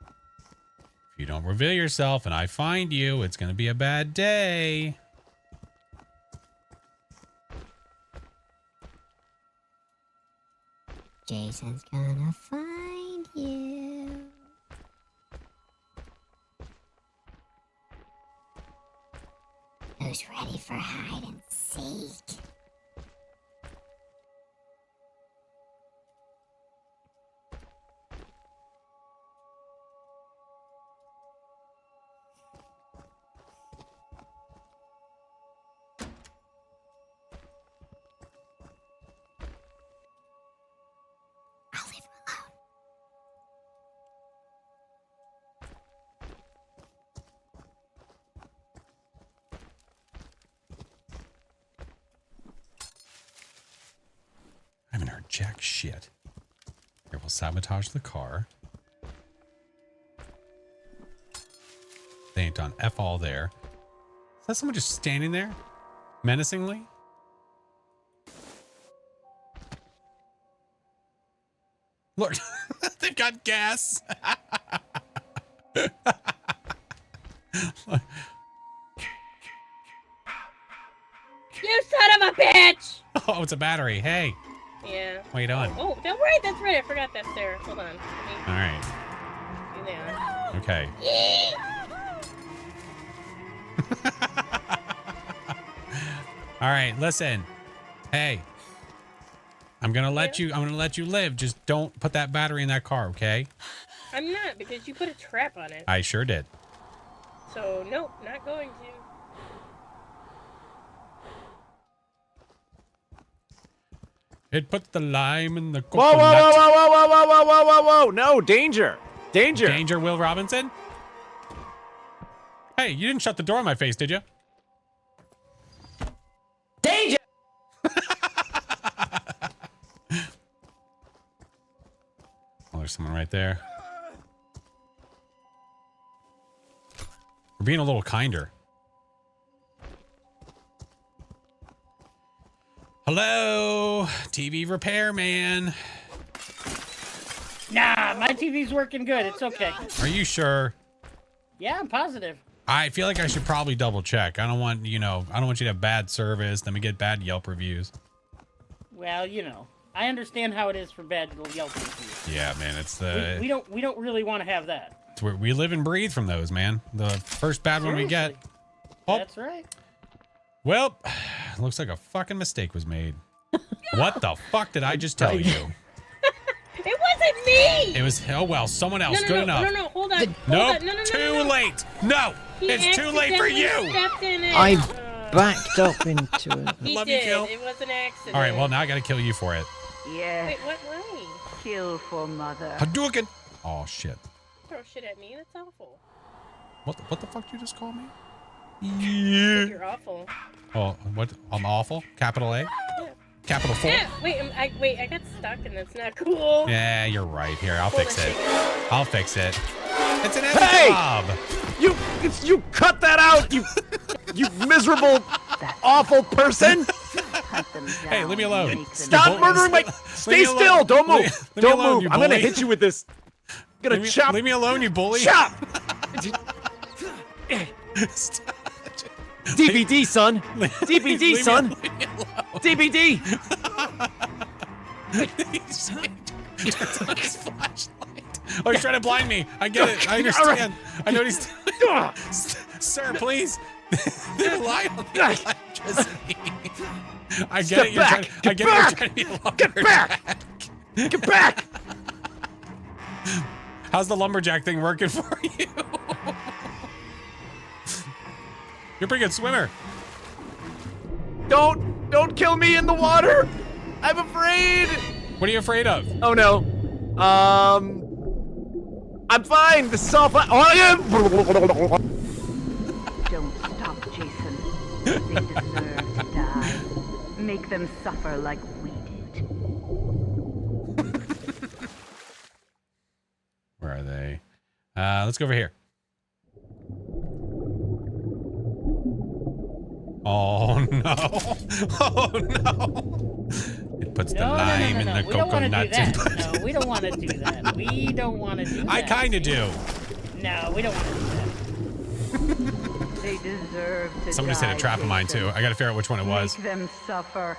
If you don't reveal yourself and I find you, it's going to be a bad day. Jason's gonna find you. Who's ready for hide and seek? I'll leave him alone. I haven't heard jack shit. Here, we'll sabotage the car. They ain't done F all there. Is that someone just standing there? Menacingly? Look, they've got gas. You son of a bitch! Oh, it's a battery. Hey. Yeah. What are you doing? Oh, don't worry. That's right. I forgot that's there. Hold on. All right. Do that. Okay. All right, listen. Hey. I'm going to let you live. Just don't put that battery in that car, okay? I'm not, because you put a trap on it. I sure did. So, nope, not going to. It put the lime in the Whoa, coconut. whoa, whoa, whoa, whoa, whoa, whoa, whoa, whoa, whoa, whoa! No, danger! Danger! Danger, Will Robinson? Hey, you didn't shut the door in my face, did you? Danger! Oh, there's someone right there. We're being a little kinder. Hello, TV repairman. Nah, my TV's working good. It's okay. Are you sure? Yeah, I'm positive. I feel like I should probably double check. I don't want, I don't want you to have bad service, then we get bad Yelp reviews. Well, I understand how it is for bad Yelp reviews. Yeah, man, it's the... We don't really want to have that. It's where we live and breathe from those, man. The first bad one we get. Oh. That's right. Well, looks like a fucking mistake was made. What the fuck did I just tell you? It wasn't me! It was, oh well, someone else. Good enough. No, hold on. Nope, too late. No, it's too late for you. I backed up into it. He Love did. you, Kill. It was an accident. All right, well, now I gotta kill you for it. Yeah. Wait, what way? Kill for mother. Hadouken! Oh, shit. Throw shit at me? That's awful. What the fuck did you just call me? You're awful. Oh, what? I'm awful? Capital A? Yeah. Capital 4? Yeah, wait, I got stuck and that's not cool. Yeah, you're right. Here, I'll Hold fix on, it. shake I'll fix it. It's an Hey! job. You cut that out, you miserable, awful person! Hey, leave me alone. Stop murdering my... Stay still! Don't move! Leave me Don't alone, move! you I'm gonna bully. hit you with this. I'm gonna chop... Leave me alone, you bully. Chop! Stop. DBD, son! DBD, son! DBD! Turns on his flashlight. Oh, he's trying to blind me. I get it. I understand. I know what he's doing. Sir, please. Rely on the electricity. I get it. You're trying, I get it. You're trying to be a lumberjack. Get back! Get back! How's the lumberjack thing working for you? You're a pretty good swimmer. Don't kill me in the water! I'm afraid! What are you afraid of? Oh no. I'm fine. This is all fine. Oh, yeah. Don't stop, Jason. They deserve to die. Make them suffer like we did. Where are they? Let's go over here. Oh no! Oh no! It puts the lime in the coconut. No, we don't want to do that. We don't want to do that. I kind of do. No, we don't want to do that. They deserve to Somebody die, said a trap of mine too. I got to figure out which one it was. Make them suffer.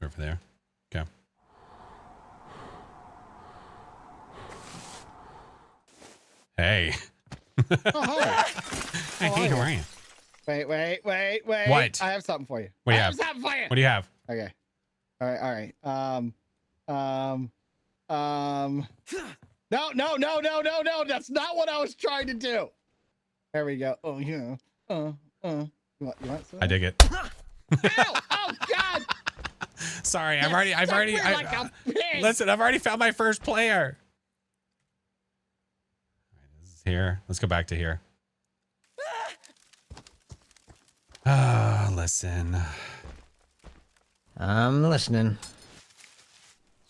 Over there. Okay. Hey. Oh, hi. Hey, how are you? Wait. What? I have something for you. What do you I have? something for you. What do you have? Okay. All right. No. That's not what I was trying to do. There we go. Oh, yeah. You want some? I dig it. Ow! Oh, God! Sorry, I've already listen, I've already found my first player. All right, this is here. Let's go back to here. Listen. I'm listening.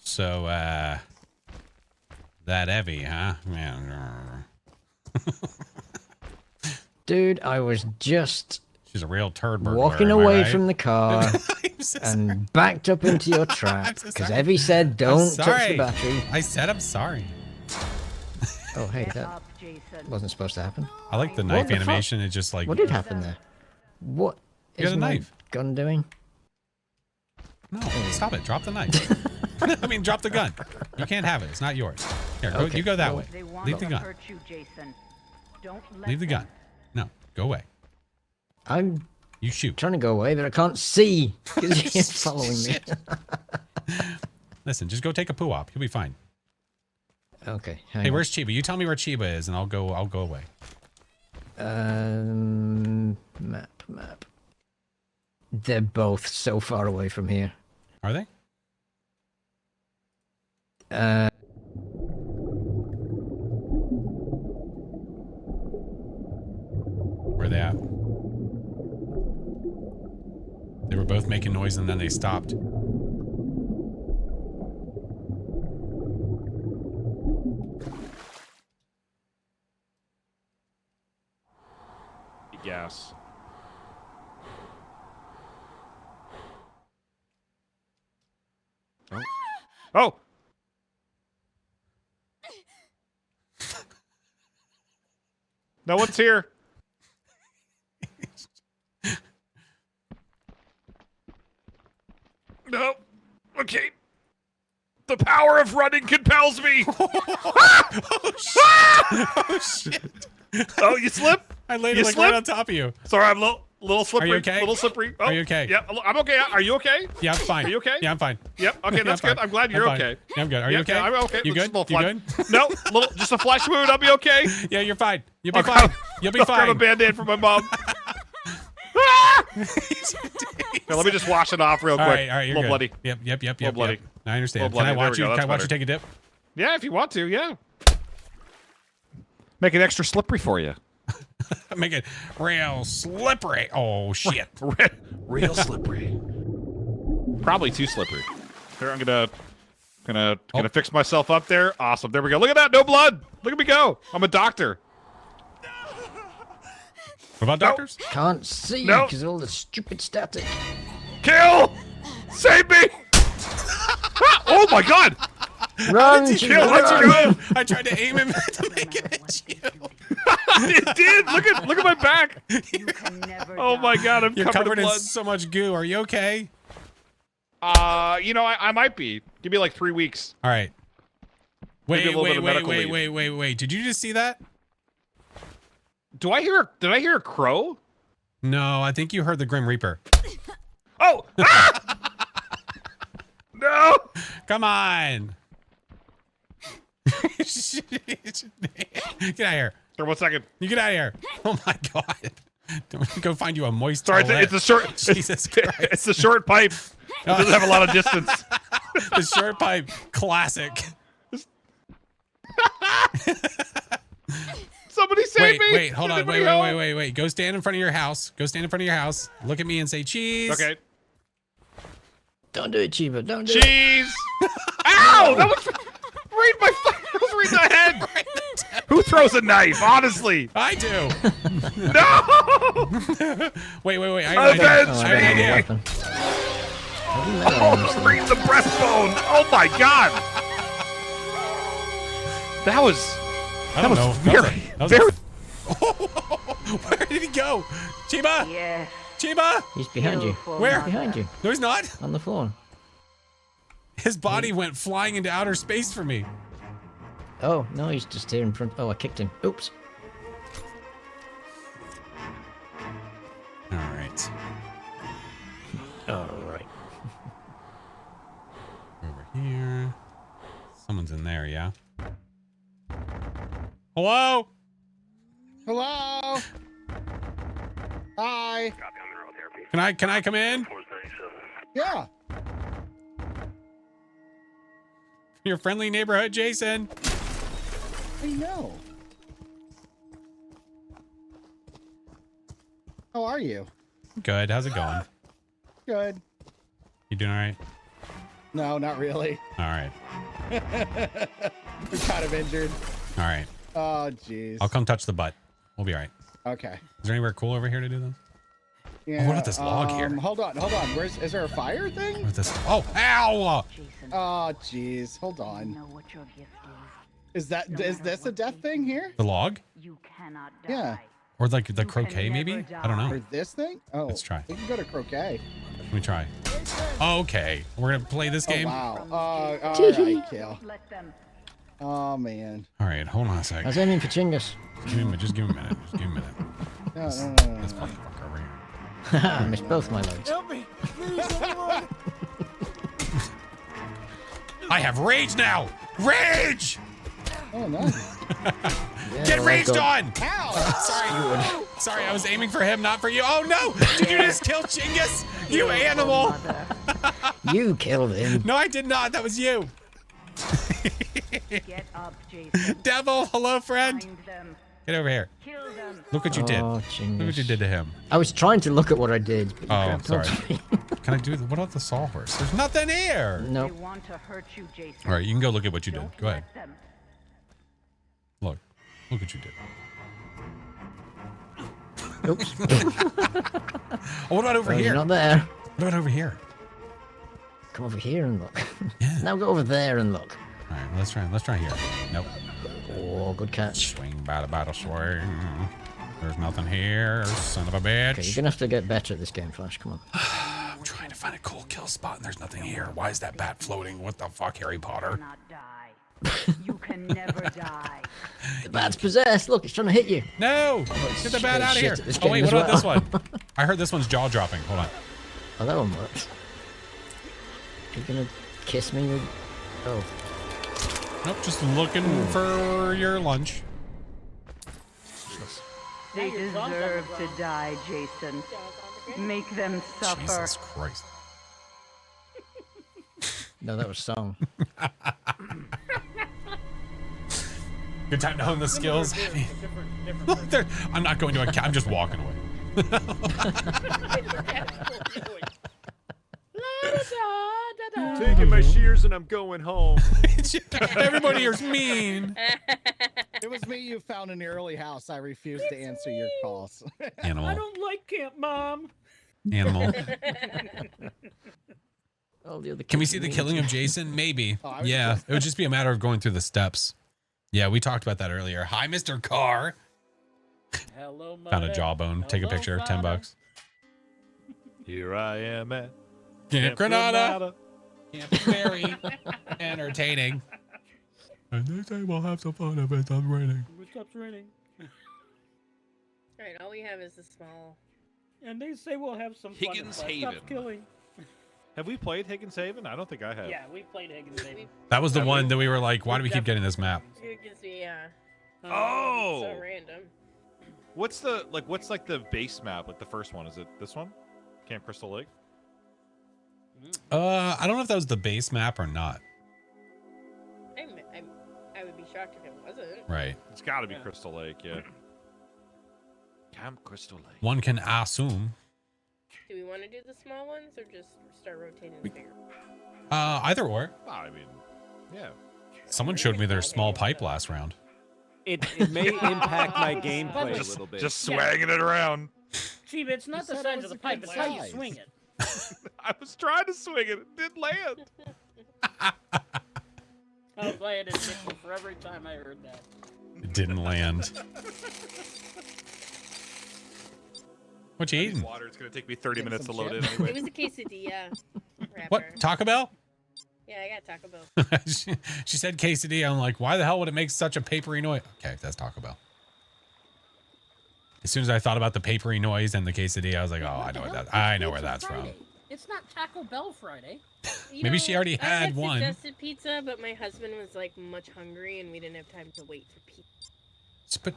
So, that heavy, huh? Man. Dude, I was just She's a real turd burglar. walking am I away right? from the car and backed up into your trap because Evie said don't touch the battery. I said I'm sorry. Oh, hey, that wasn't supposed to happen. I like the What knife the fuck? animation. It just like... What did happen there? What You got is a my knife. gun doing? No, stop it. Drop the knife. I mean, drop the gun. You can't have it. It's not yours. Here, go, Okay. you go that way. They want Leave the to gun. hurt you, Jason. Don't let Leave the them. gun. No, go away. I'm You shoot. trying to go away, but I can't see because you're following me. Listen, just go take a poo op. You'll be fine. Okay. Hey, where's Chiba? You tell me where Chiba is, and I'll go away. Map. They're both so far away from here. Are they? Where are they at? They were both making noise and then they stopped. ass. Oh. Oh! No one's here. No. Okay. The power of running compels me. Oh shit! Oh, you slip? I laid You like slip? right on top of you. Sorry, I'm a little slippery. Are you okay? Little slippery. Oh, Are you okay? Yeah, I'm okay. Are you okay? Yeah, I'm fine. Are you okay? Yeah, I'm fine. Yep. Okay, Yeah, that's I'm good. fine. I'm glad you're fine. okay. Yeah, I'm good. Are you Yeah, okay? yeah, I'm okay. You Just good? a little You flash- good? No, just a flash wound. I'll be okay. Yeah, you're fine. You'll be I'll fine. grab- You'll be I'll grab a fine. Band-Aid for my mom. Ah! Now, let me just wash it off real quick. All right, you're little good. bloody. Yep. Little bloody. I understand. Little Can I bloody. There watch we you? go. Can I That's watch you better. take a dip? Yeah, if you want to, yeah. Make it extra slippery for you. Make it real slippery. Oh shit! Real slippery. Probably too slippery. Here, I'm gonna fix myself up there. Awesome. There we go. Look at that. No blood. Look at me go. I'm a doctor. What about doctors? Can't see No. because of all the stupid static. Kill! Save me! Oh my God! Run, Did you Kill! Let's go! I tried to aim him to make it at you. It did. Look at my back. You can never Oh my God! I'm You're covered covered in in blood. so much goo. Are you okay? I might be. Give me like 3 weeks. All right. Maybe a Wait, little bit of medical wait. Did you just see that? Did I hear a crow? No, I think you heard the Grim Reaper. Oh! Ah! No! Come on. Get out of here. For 1 second. You get out of here. Oh my God. Don't go find you a moist Sorry, toilet. it's a short. Jesus Christ. It's a short pipe. It doesn't have a lot of distance. The short pipe classic. Somebody save me! Wait, hold on. Anybody help? Wait. Go stand in front of your house. Go stand in front of your house. Look at me and say cheese. Okay. Don't do it, Chiba. Don't do it. Cheese! Ow! That was right in my that was right in the head. Who throws a knife? Honestly. I do. No! Wait. I have an Avenge idea. me! Oh, right in the breastbone! Oh my God! That was. I don't know. Very. Where did he go? Chiba? Yes. Chiba? He's behind you. Where? Behind you. No, he's not. On the floor. His body went flying into outer space for me. Oh, no, he's just here in front. Oh, I kicked him. Oops. All right. All right. Over here. Someone's in there, yeah? Hello? Hello? Hi. Can I come in? Yeah. Your friendly neighborhood, Jason. I know. How are you? Good. How's it going? Good. You doing all right? No, not really. All right. We're kind of injured. All right. Oh, jeez. I'll come touch the butt. We'll be all right. Okay. Is there anywhere cool over here to do this? Yeah, what about this log here? Hold on. Is there a fire thing? What is this? Oh, ow! Oh, jeez. Hold on. Is this a death thing here? The log? You cannot die. Yeah. Or like the croquet, maybe? I don't Or know. this thing? Oh. Let's try. We can go to croquet. Let me try. Okay. We're going to play this game? Oh, wow. All right, Kale. Let them. Oh, man. All right. Hold on a sec. I was aiming for Chingus. Just give me a minute. Just give me a minute. No. This motherfucker over here. I missed both my loads. Help me! Please, anyone! I have rage now! Rage! Oh, nice. Get raged on! Ow! Sorry, I was aiming for him, not for you. Oh no! Did you just kill Chingus? You animal! You killed him. No, I did not. That was you. Get up, Jason. Devil, hello, friend. Find them. Get over here. Kill them. Look what you did. Oh, Look Chingus. what you did to him. I was trying to look at what I did. But you Oh, grabbed sorry. onto me. Can I do what about the sawhorse? There's nothing here. They Nope. want to hurt you, Jason. All right, you can go look at what you did. Don't Go ahead. let them. Look what you did. Oops. Oh, what about over Well, here? you're not there. What about over here? Come over here and look. Yeah. Now go over there and look. All right, let's try. Let's try here. Nope. Oh, good catch. Swing, bada, swing. There's nothing here, son of a bitch. Okay, you're gonna have to get better at this game, Flash. Come on. I'm trying to find a cool kill spot, and there's nothing here. Why is that bat floating? What the fuck, Harry Potter? Not die. You can never die. The bat's possessed. Look, it's trying to hit you. No! Get the bat out of here. This Oh, wait, game what as about well. this one? I heard this one's jaw dropping. Hold on. Oh, that one works. You're gonna kiss me with... Oh. Nope, just looking for your lunch. They deserve to die, Jason. Make them suffer. Jesus Christ. No, that was song. Good time to hone the skills. Look, there. I'm not going to a I'm just walking away. Taking my shears and I'm going home. Everybody here's mean. It was me you found in the early house. I refused to answer your calls. Animal. I don't like Camp Mom. Animal. Oh, the other Can we kids see are the mean killing to of me. Jason? Maybe. Oh, I was Yeah, just- it would just be a matter of going through the steps. Yeah, we talked about that earlier. Hi, Mr. Carr. Hello, mother. Found a jawbone. Take a Hello, picture. father. $10. Here I am at Camp Granada. Camp very entertaining. And they say we'll have some fun if it stops raining. It stops raining. Alright, all we have is the small. And they say we'll have some fun. Higgins if it Haven. stops killing. Have we played Higgins Haven? I don't think I have. Yeah, we played Higgins Haven. That was the one that we were like, why do we keep getting this map? It gives me, Oh! so random. What's the base map? Like the first one? Is it this one? Camp Crystal Lake? I don't know if that was the base map or not. I would be shocked if it wasn't. Right. It's got to be Crystal Lake, yeah. Camp Crystal Lake. One can assume. Do we want to do the small ones or just start rotating the bigger? Either or. I mean, yeah. Someone showed me their small pipe last round. It may impact my gameplay a little bit. Just swanging it around. Chiba, it's not the said it size was of the a pipe, good it's how you size. swing it. I was trying to swing it. It didn't land. I was glad it hit me for every time I heard that. It didn't land. What you eating? Water. It's going to take me 30 Getting minutes to some load in chips. anyway. It was a quesadilla wrapper. What? Taco Bell? Yeah, I got Taco Bell. she said quesadilla. I'm like, why the hell would it make such a papery noise? Okay, that's Taco Bell. As soon as I thought about the papery noise and the quesadilla, I was like, oh, I know where that. I know where that's from. It's not Taco Bell Friday. Maybe she already I had one. suggested pizza, but my husband was like much hungry, and we didn't have time to wait for pizza. But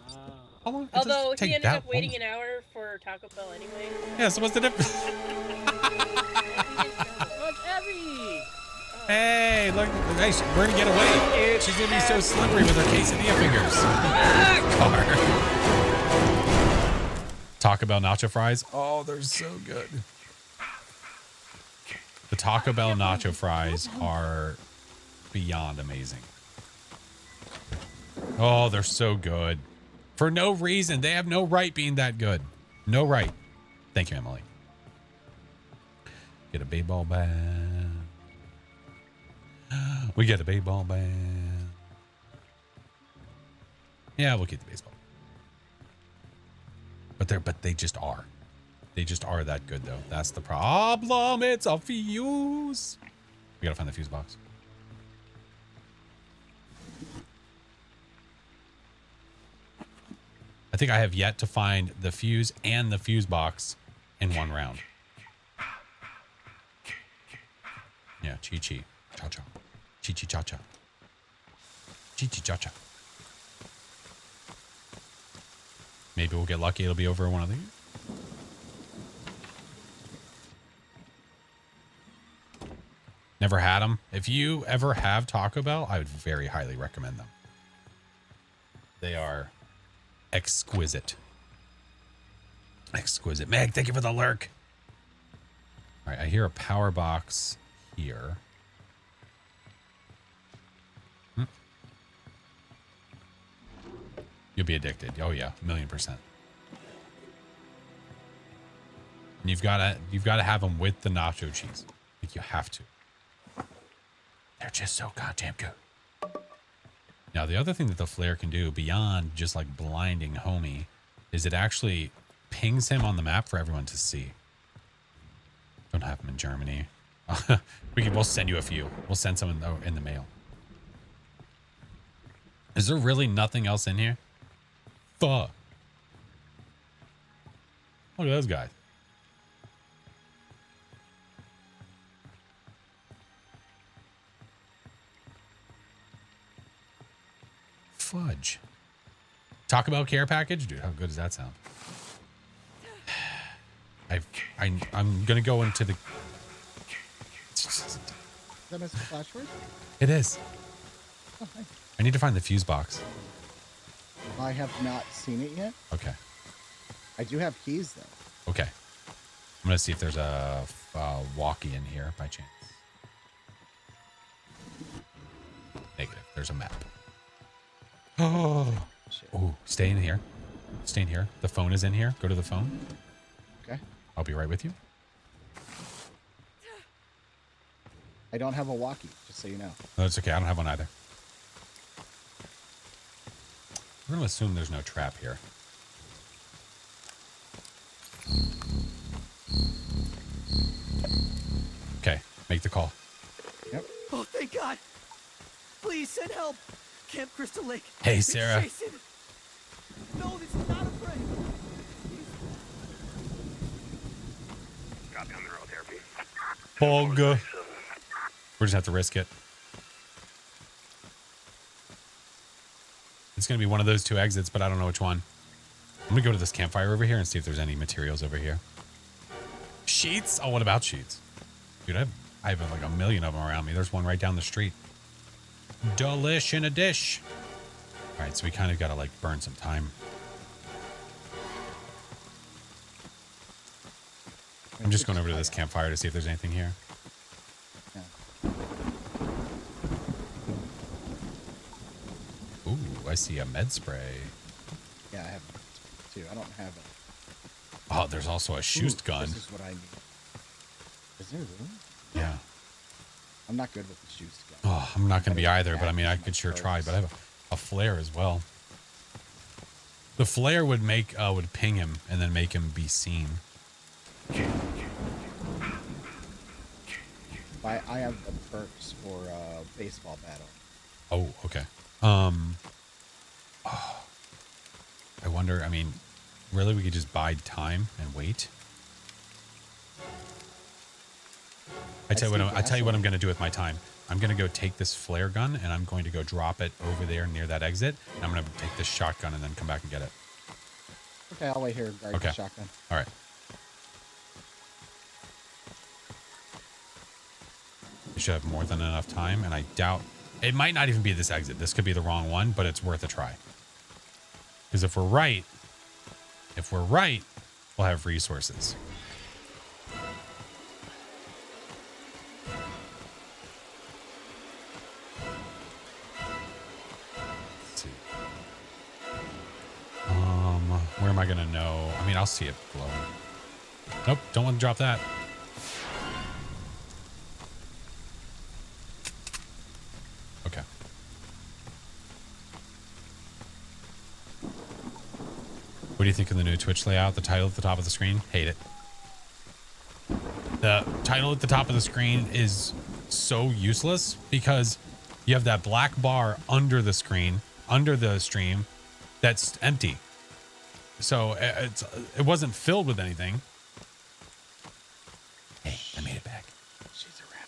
how long? Although take he ended that up waiting long. an hour for Taco Bell anyway. Yeah, so what's the difference? Look, Evie! Hey, look, hey, we're gonna get away. She's gonna be so slippery with her quesadilla fingers. Car. Taco Bell nacho fries. Oh, they're so good. The Taco Bell nacho fries are beyond amazing. Oh, they're so good. For no reason. They have no right being that good. No right. Thank you, Emily. Get a baseball bat. We get a baseball bat. Yeah, we'll keep the baseball. But they just are. They just are that good though. That's the problem. It's a fuse. We gotta find the fuse box. I think I have yet to find the fuse and the fuse box in one round. Yeah, chi-chi. Cha-cha. Chi-chi cha-cha. Chi-chi cha-cha. Maybe we'll get lucky. It'll be over one of these. Never had them. If you ever have Taco Bell, I would very highly recommend them. They are exquisite. Exquisite. Meg, thank you for the lurk. All right, I hear a power box here. You'll be addicted. Oh yeah, 1,000,000%. And you've got to have them with the nacho cheese. Like you have to. They're just so goddamn good. Now, the other thing that the flare can do beyond just like blinding homie is it actually pings him on the map for everyone to see. Don't have them in Germany. We'll send you a few. We'll send some in the mail. Is there really nothing else in here? Fuck. Look at those guys. Fudge. Taco Bell care package? Dude, how good does that sound? I'm gonna go into the... Is that Mr. FlashForce? It is. Oh, hi. I need to find the fuse box. I have not seen it yet. Okay. I do have keys, though. Okay. I'm gonna see if there's a walkie in here by chance. Negative. There's a map. Oh. Oh, stay in here. Stay in here. The phone is in here. Go to the phone. Okay. I'll be right with you. I don't have a walkie, just so you know. No, it's okay. I don't have one either. We're going to assume there's no trap here. Okay. Make the call. Yep. Oh, thank God. Please send help. Camp Crystal Lake. Hey, It's Sarah. Jason. No, this is not a prank. Copy on neurotherapy. Bog. We just have to risk it. It's going to be one of those two exits, but I don't know which one. I'm going to go to this campfire over here and see if there's any materials over here. Sheets? Oh, what about sheets? Dude, I have like a million of them around me. There's one right down the street. Delish in a dish. All right, so we kind of got to like burn some time. I'm just going over to this campfire to see if there's anything here. Yeah. Ooh, I see a med spray. Yeah, I have it too. I don't have it. Oh, there's also a shoot gun. This is what I need. Is there really? Yeah. I'm not good with the shoot gun. Oh, I'm not going to be either, but I mean, I could sure try, but I have a flare as well. The flare would ping him and then make him be seen. I have the perks for baseball battle. Oh, okay. Oh, I wonder, I mean, really we could just bide time and wait? I tell you what I'm going to do with my time. I'm going to go take this flare gun and I'm going to go drop it over there near that exit. And I'm going to take this shotgun and then come back and get it. Okay, I'll wait here and guard the shotgun. All right. We should have more than enough time, and I doubt it might not even be this exit. This could be the wrong one, but it's worth a try. Because if we're right, we'll have resources. Let's see. Where am I gonna know? I mean, I'll see it glowing. Nope, don't want to drop that. Okay. What do you think of the new Twitch layout? The title at the top of the screen? Hate it. The title at the top of the screen is so useless because you have that black bar under the screen, under the stream, that's empty. So it wasn't filled with anything. Hey, I made it back. She's a rat.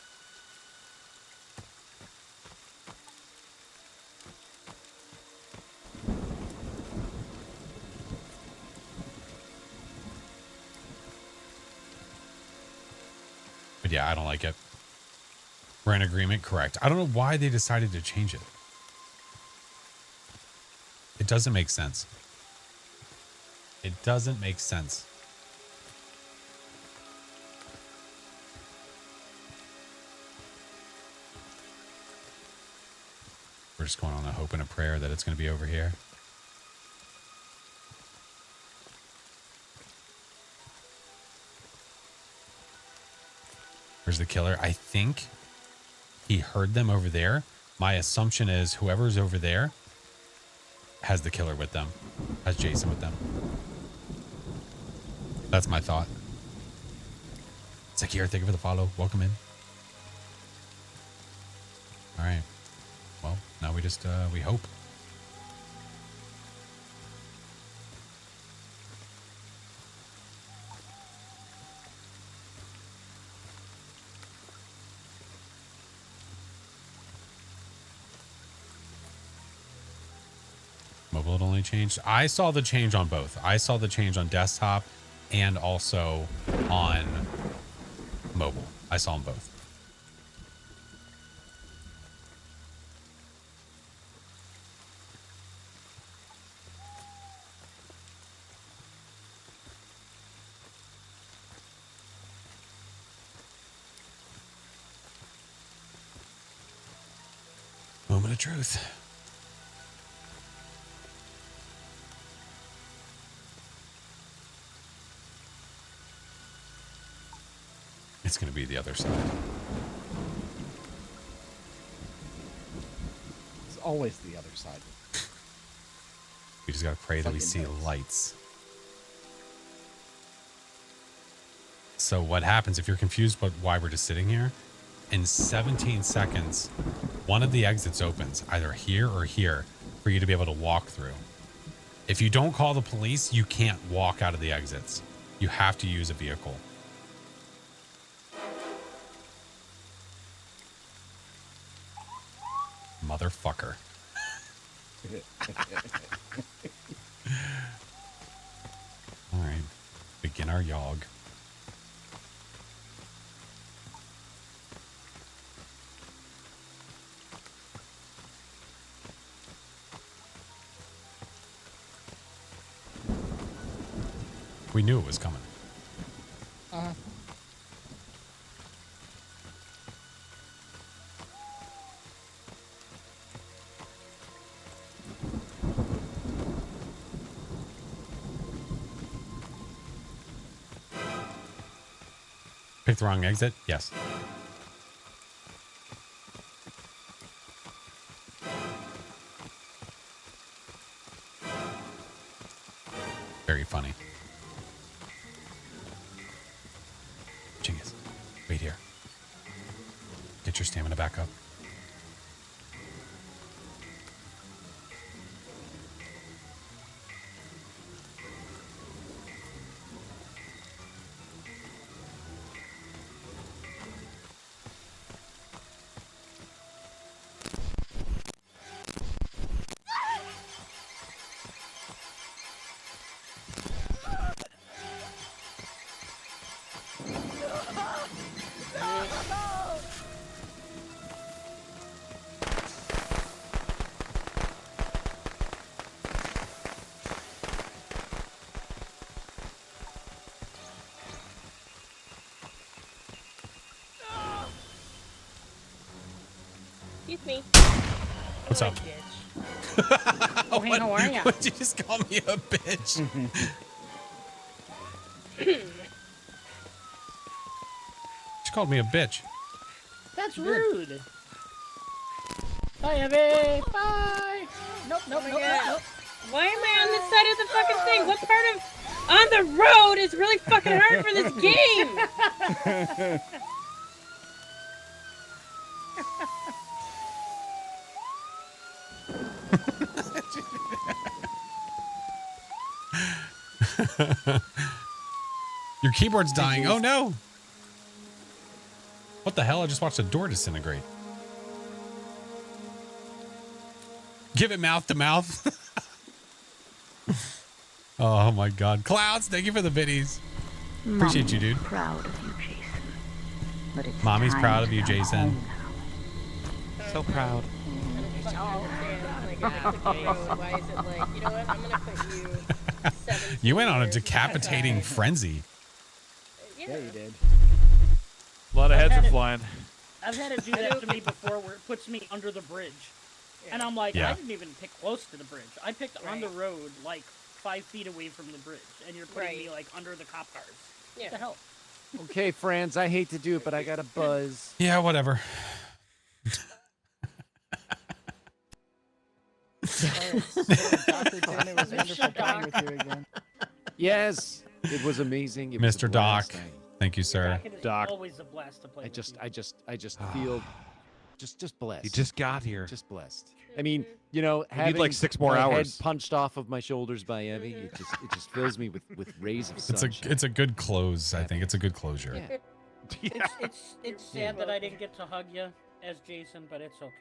But yeah, I don't like it. We're in agreement, correct. I don't know why they decided to change it. It doesn't make sense. It doesn't make sense. We're just going on a hope and a prayer that it's going to be over here. Where's the killer? I think he heard them over there. My assumption is whoever's over there has the killer with them, has Jason with them. That's my thought. Zakir, thank you for the follow. Welcome in. All right. Well, now we just, we hope. Mobile had only changed. I saw the change on both. I saw the change on desktop and also on mobile. I saw them both. Moment of truth. It's going to be the other side. It's always the other side. We just got to pray that we see lights. So what happens if you're confused about why we're just sitting here? In 17 seconds, one of the exits opens, either here or here, for you to be able to walk through. If you don't call the police, you can't walk out of the exits. You have to use a vehicle. Motherfucker. All right. Begin our yog. We knew it was coming. Picked the wrong exit? Yes. Very funny. Jingus, wait here. Get your stamina back up. Excuse me. What's up? Oh, hey, how are ya? Would you just call me a bitch? She called me a bitch. That's rude. Bye, Abby. Bye. Nope, nope, nope, nope, nope. Why am I on this side of the fucking thing? What part of on the road is really fucking hard for this game? Your keyboard's dying. Oh no. What the hell? I just watched a door disintegrate. Give it mouth to mouth. Oh my god. Clouds, thank you for the biddies. Appreciate you, dude. Proud of you, Jason. But it's Mommy's time proud of to you, come Jason. home now. So proud. Why is it like, you know what? I'm gonna put you 17 You went on a years. decapitating frenzy. Yeah, you did. A lot of I've heads had are it- flying. I've had it do that to me before where it puts me under the bridge. And I'm like, Yeah. I didn't even pick close to the bridge. I picked on the road like 5 feet away from the bridge. And you're putting me like under the cop cars. Yeah. What the hell? Okay, friends, I hate to do it, but I got a buzz. Yeah, whatever. Dr. Jen, it was wonderful playing with you again. Yes, it was amazing. It was a Mr. Doc, blast. thank you, sir. It is Doc. always a blast to play. I just feel just blessed. He just got here. Just blessed. I mean, you know, You need, having like, 6 more my head hours. punched off of my shoulders by Evie, it just fills me with rays of sunshine. It's a good close. I think it's a good closure. Yeah. It's sad that I didn't get to hug you as Jason, but it's okay.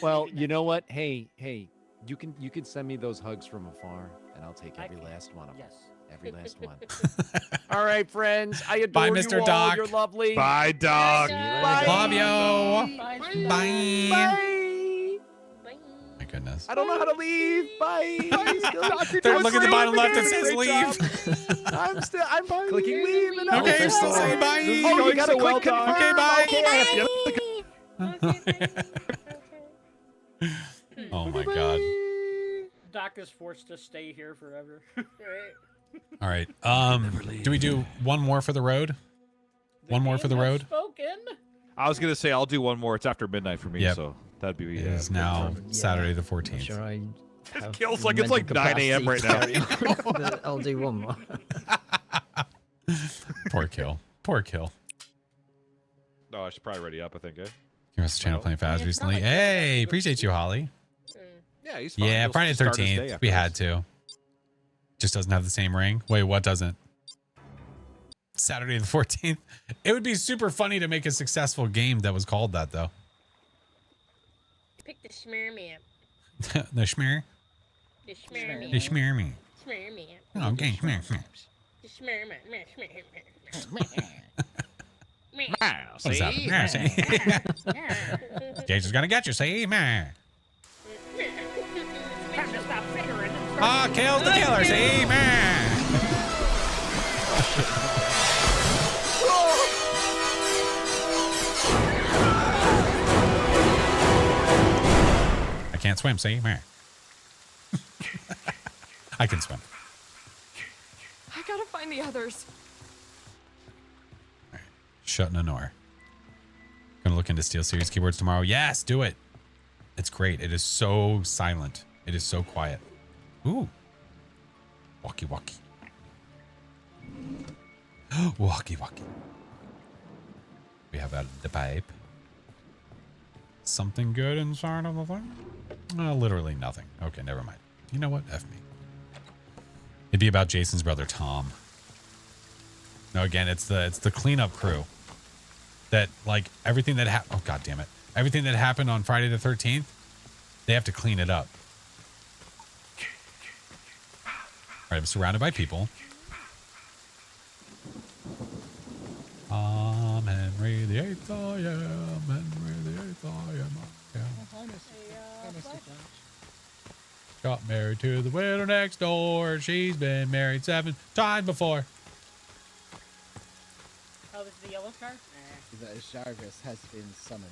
Well, you know what? Hey, you can send me those hugs from afar, and I'll take every last one of them. Yes. Every last one. All right, friends. I adore Bye, you Mr. all. Doc. You're lovely. Bye, Doc. Bye. Love you. Bye. Bye. My goodness. I don't know how to leave. Bye. There, look at the bottom left. It says leave. I'm clicking leave. And Okay, you're still saying bye. Oh, you gotta click confirm. Okay, bye. Okay, I have to. Oh my god. Doc is forced to stay here forever. All right. Do we do one more for the road? One more for the road? Spoken. I was gonna say I'll do one more. It's after midnight for me, Yep. so that'd be. It is now Saturday the 14th. Sure, I It have kills like it's mental like 9 a.m. right now. capacity to carry on, but I'll do one more. Poor Kill. Poor Kill. No, I should probably ready up. I think. Eh? You missed the channel playing fast recently. Hey, appreciate you, Holly. Yeah, he's fine. Yeah, He'll Friday the start his day 13th. after We this. had to. Just doesn't have the same ring. Wait, what doesn't? Saturday the 14th. It would be super funny to make a successful game that was called that, though. Pick the Schmear Man. The schmear? The Schmear Man. The schmear me. Schmear Man. Oh, okay, schmear, schmear. The Schmear Man. Schmear. What is that? Jason's gonna get you, see? Man. Time to stop figuring. Ah, kills the killer, see? Man. I can't swim, see? Man. I can swim. I gotta find the others. Shutting a door. Gonna look into Steel Series keyboards tomorrow. Yes, do it. It's great. It is so silent. It is so quiet. Ooh. Walkie walkie. Walkie walkie. We have out the pipe. Something good inside of the thing? Literally nothing. Okay, never mind. You know what? F me. It'd be about Jason's brother Tom. No, again, it's the cleanup crew. That like everything that happened. Oh god damn it! Everything that happened on Friday the 13th, they have to clean it up. All right, I'm surrounded by people. Henry the 8th, I am. Henry the 8th, I am. Got married to the widow next door. She's been married 7 times before. Oh, this is the yellow car? The Jarvis has been summoned.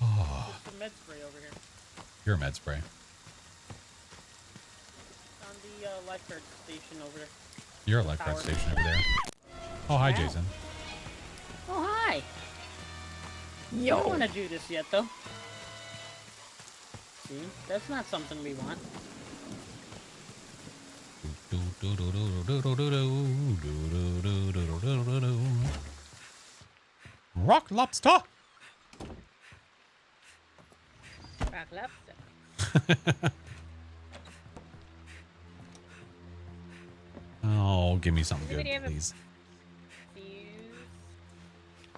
Oh, There's some med spray over here. you're a med spray. On the lifeguard station over there. You're a lifeguard Tower. station over there. Oh, hi, Ow. Jason. Oh, hi. Yo. You don't want to do this yet, though. See? That's not something we want. Rock lobster. Rock lobster. Oh, give me something good, Anybody have a please. fuse?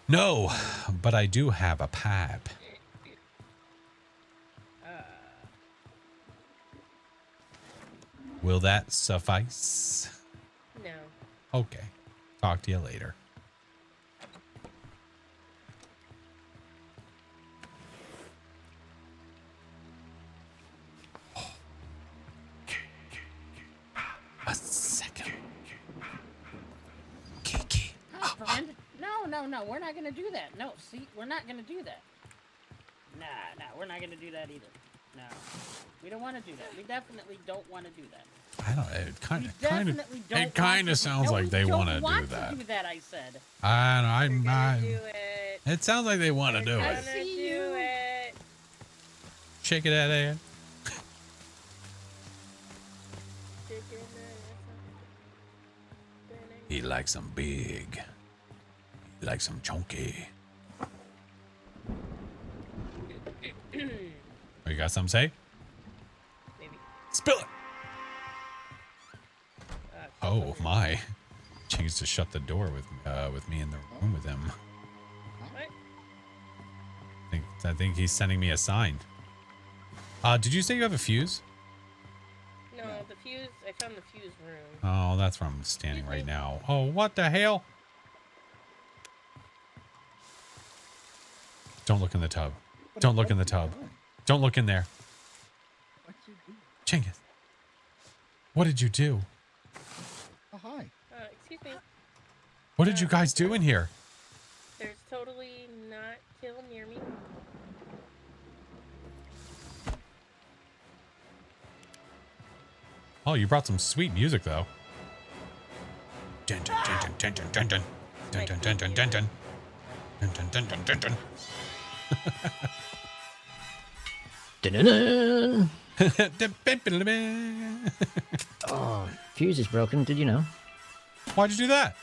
No, but I do have a pipe. Will that suffice? No. Okay. Talk to you later. A second. Kiki. Oh, friend. No, we're not gonna do that. No, see, we're not gonna do that. Nah, we're not gonna do that either. No. We don't want to do that. We definitely don't want to do that. I don't. It kind We of. definitely don't It kind of sounds no, like we they don't want to want do that. To do that, I said. I'm. Do it. It sounds like they want to do Gonna it. do it. Shake it at it. He likes them big. He likes them chunky. Oh, you got something to say? Maybe. Spill it. Oh my! She needs to shut the door with me in the room with him. What? I think he's sending me a sign. Did you say you have a fuse? No, the fuse. I found the fuse room. Oh, that's where I'm standing right now. Oh, what the hell? Don't look in the tub. Don't look in the tub. Don't look in there. Chinggis. What did you do? Oh, hi. Excuse me. What did you guys do in here? There's totally not kill near me. Oh, you brought some sweet music though. Dun dun dun dun dun dun dun dun dun dun dun dun dun dun dun dun dun dun dun. Dun-dun-dun. Oh, fuse is broken. Did you know? Why'd you do that?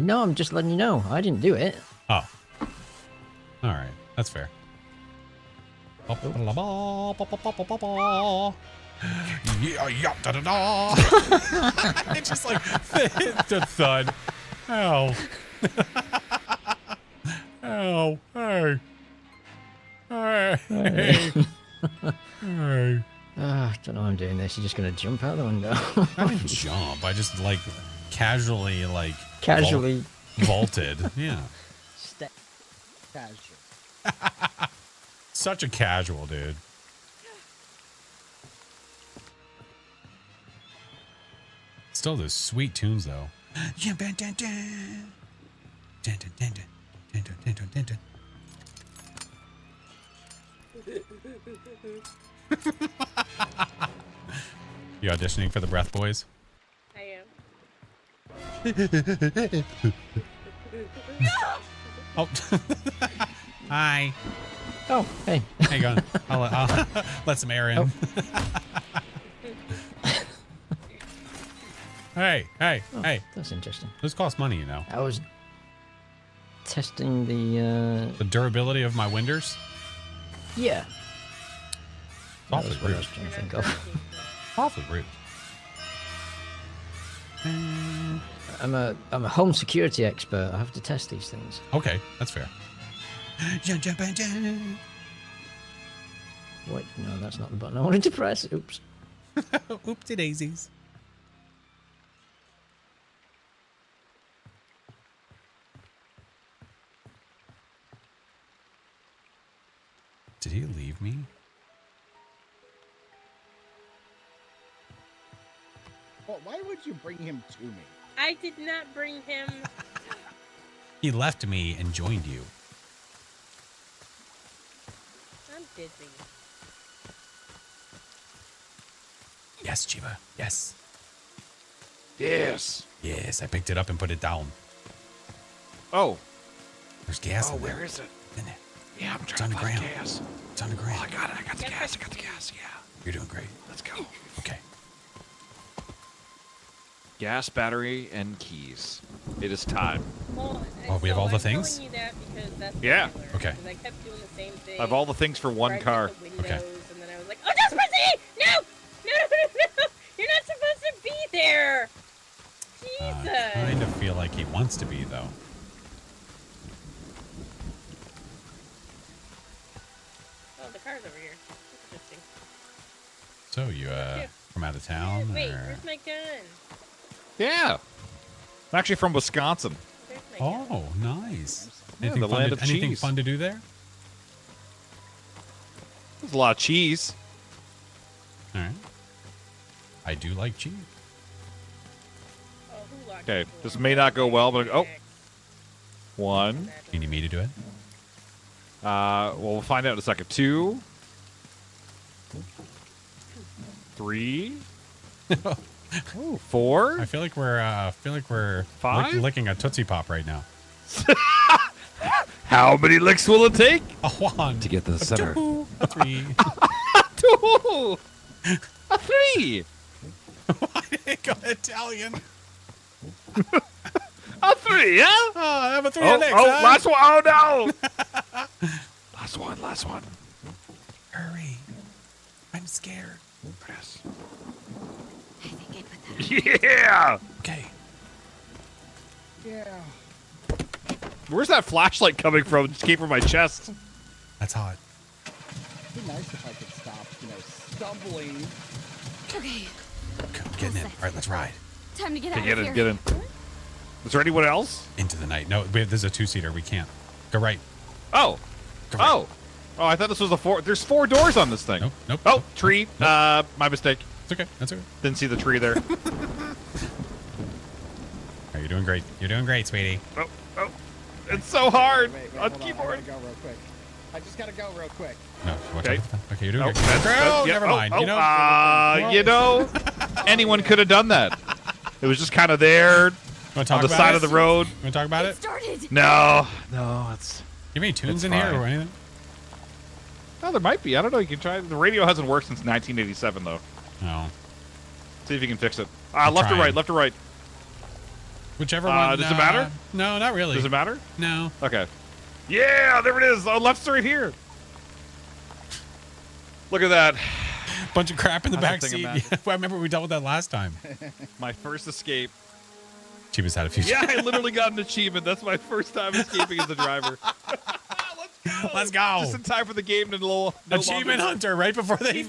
No, I'm just letting you know. I didn't do it. Oh. All right, that's fair. Yeah, yeah, da da da. It's just like the thud. Ow. Ow. Hey. Hey. Hey. I don't know why I'm doing this. You're just gonna jump out the window. I didn't jump. I just like casually vaulted. Yeah. Casual. Such a casual dude. Still those sweet tunes though. Dun, dun, dun, dun. Dun, dun, dun, dun. Dun, dun, dun, dun, dun. You auditioning for the Breath Boys? I am. Oh. Hi. Oh, hey. Hang on. I'll let some air in. Oh. Hey. Oh, that's interesting. Those cost money, you know. I was testing the durability of my winders. Yeah. Awfully That's what I rude. was trying to think of. Awfully rude. I'm a home security expert. I have to test these things. Okay, that's fair. Wait, no, that's not the button I wanted to press. Oops. Oopsie daisies. Did he leave me? Well, why would you bring him to me? I did not bring him. He left me and joined you. I'm busy. Yes, Chiba. Yes. Yes. Yes, I picked it up and put it down. Oh. There's gas Oh, in there. where is it? In there. Yeah, I'm It's trying on to the find ground. gas. It's on the ground. Oh, I got it. I got the gas. I got the gas. Yeah. You're doing great. Let's go. Okay. Gas, battery, and keys. It is time. Well, Oh, we have all the I'm things? telling you that because that's Yeah. popular, Okay. because I kept doing the same thing. I have all the things for one Tried to car. get the windows, and then I was like, oh, just press E! No! No! You're not supposed to be there! Jesus! I kind of feel like he wants to be, though. Oh, the car's over here. Interesting. So you from out of town? Wait, or? where's my gun? Yeah. I'm actually from Wisconsin. There's my gun. Oh, nice. Yeah, Anything, the fun land to, of anything cheese. fun to do there? There's a lot of cheese. All right. I do like cheese. Oh, who locked Okay, the door? this may not go well, but oh, one. You need me to do it? Well, we'll find out in a second. Two. 3. Ooh, 4. I feel like we're 5? licking a Tootsie Pop right now. How many licks will it take? A 1 to get to the center. 2, a 3. 2. A 3. Why did it go Italian? A 3, yeah? Oh, I have a 3 Oh, next. oh, last one. Oh, no. last one. Hurry. I'm scared. Yes. I think I put that. Yeah. Okay. Yeah. Where's that flashlight coming from? It just came from my chest. That's hot. It'd be nice if I could stop, stumbling. Okay, I'm getting in. All right, let's ride. time to get Okay, out get of in, here. get in. Is there anyone else? Into the night. No, there's a 2-seater. We can't. Go right. Oh. Go right. Oh. Oh, I thought this was a 4. There's 4 doors on this thing. Nope. Nope. Oh, nope, tree. nope. My mistake. It's okay. That's okay. Didn't see the tree there. Oh, you're doing great. You're doing great, sweetie. Oh, oh. It's so hard Wait, on hold on. I keyboard. gotta go real quick. I just gotta go real quick. No, watch Okay. out. Okay, you're doing Oh, great. that's- yeah, Never mind. Oh, you know, anyone could have done that. It was just kind of there Wanna talk on the about side it? of the road. You want to talk about it? Started. No, it's. You have any tunes It's in here fine. or anything? Oh, there might be. I don't know. You can try. The radio hasn't worked since 1987, though. No. See if you can fix it. Left or trying. right? Left or right? Whichever one. Does it matter? No, not really. Does it matter? No. Okay. Yeah, there it is. Oh, left's right here. Look at that. Bunch of crap in the How's back that thing seat. a mess? Yeah, I remember we dealt with that last time. My first escape. Chiba's had a few. Yeah, I literally got an achievement. That's my first time escaping as a driver. Let's go. Just in time for the game to no Achievement longer... Hunter, right before they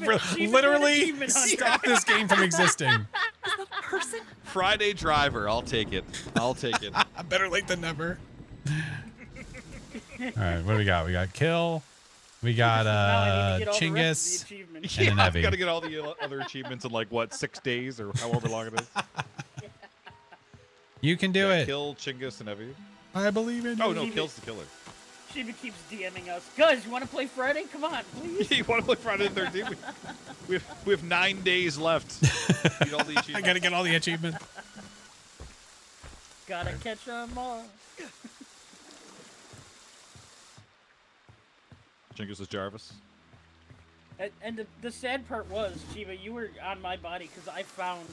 literally stopped this game from existing. Person? Friday driver. I'll take it. I'll take it. Better late than never. All right, what do we got? We got Kill. We got Chinggis and an I've Evie. got to get all the other achievements in like what 6 days or however long it is. You can do it. Kill Chinggis and Evie. I believe in you. Oh no, Kill's the killer. Shiba keeps DMing us. Guys, you want to play Friday? Come on, please. You want to play Friday the 13th? We have 9 days left. Need all the I achievements. gotta get all the achievements. Gotta catch them all. Chinggis is Jarvis. And the sad part was, Shiba, you were on my body because I found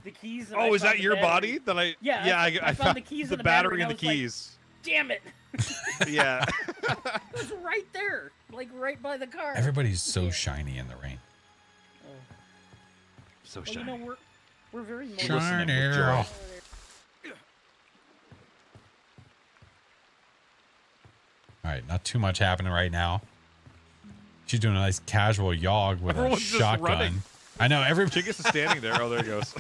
the keys. And Oh, is found that the your battery. body? That I I found the keys the and the battery and I the was like, keys. Damn it! Yeah. It was right there, like right by the car. Everybody's so shiny in the rain. So Well, shiny. you know, we're very Shiny. motivated. All right, not too much happening right now. She's doing a nice casual jog with Everyone's a just shotgun. running. I know every Chinggis is standing there. Oh, there he goes.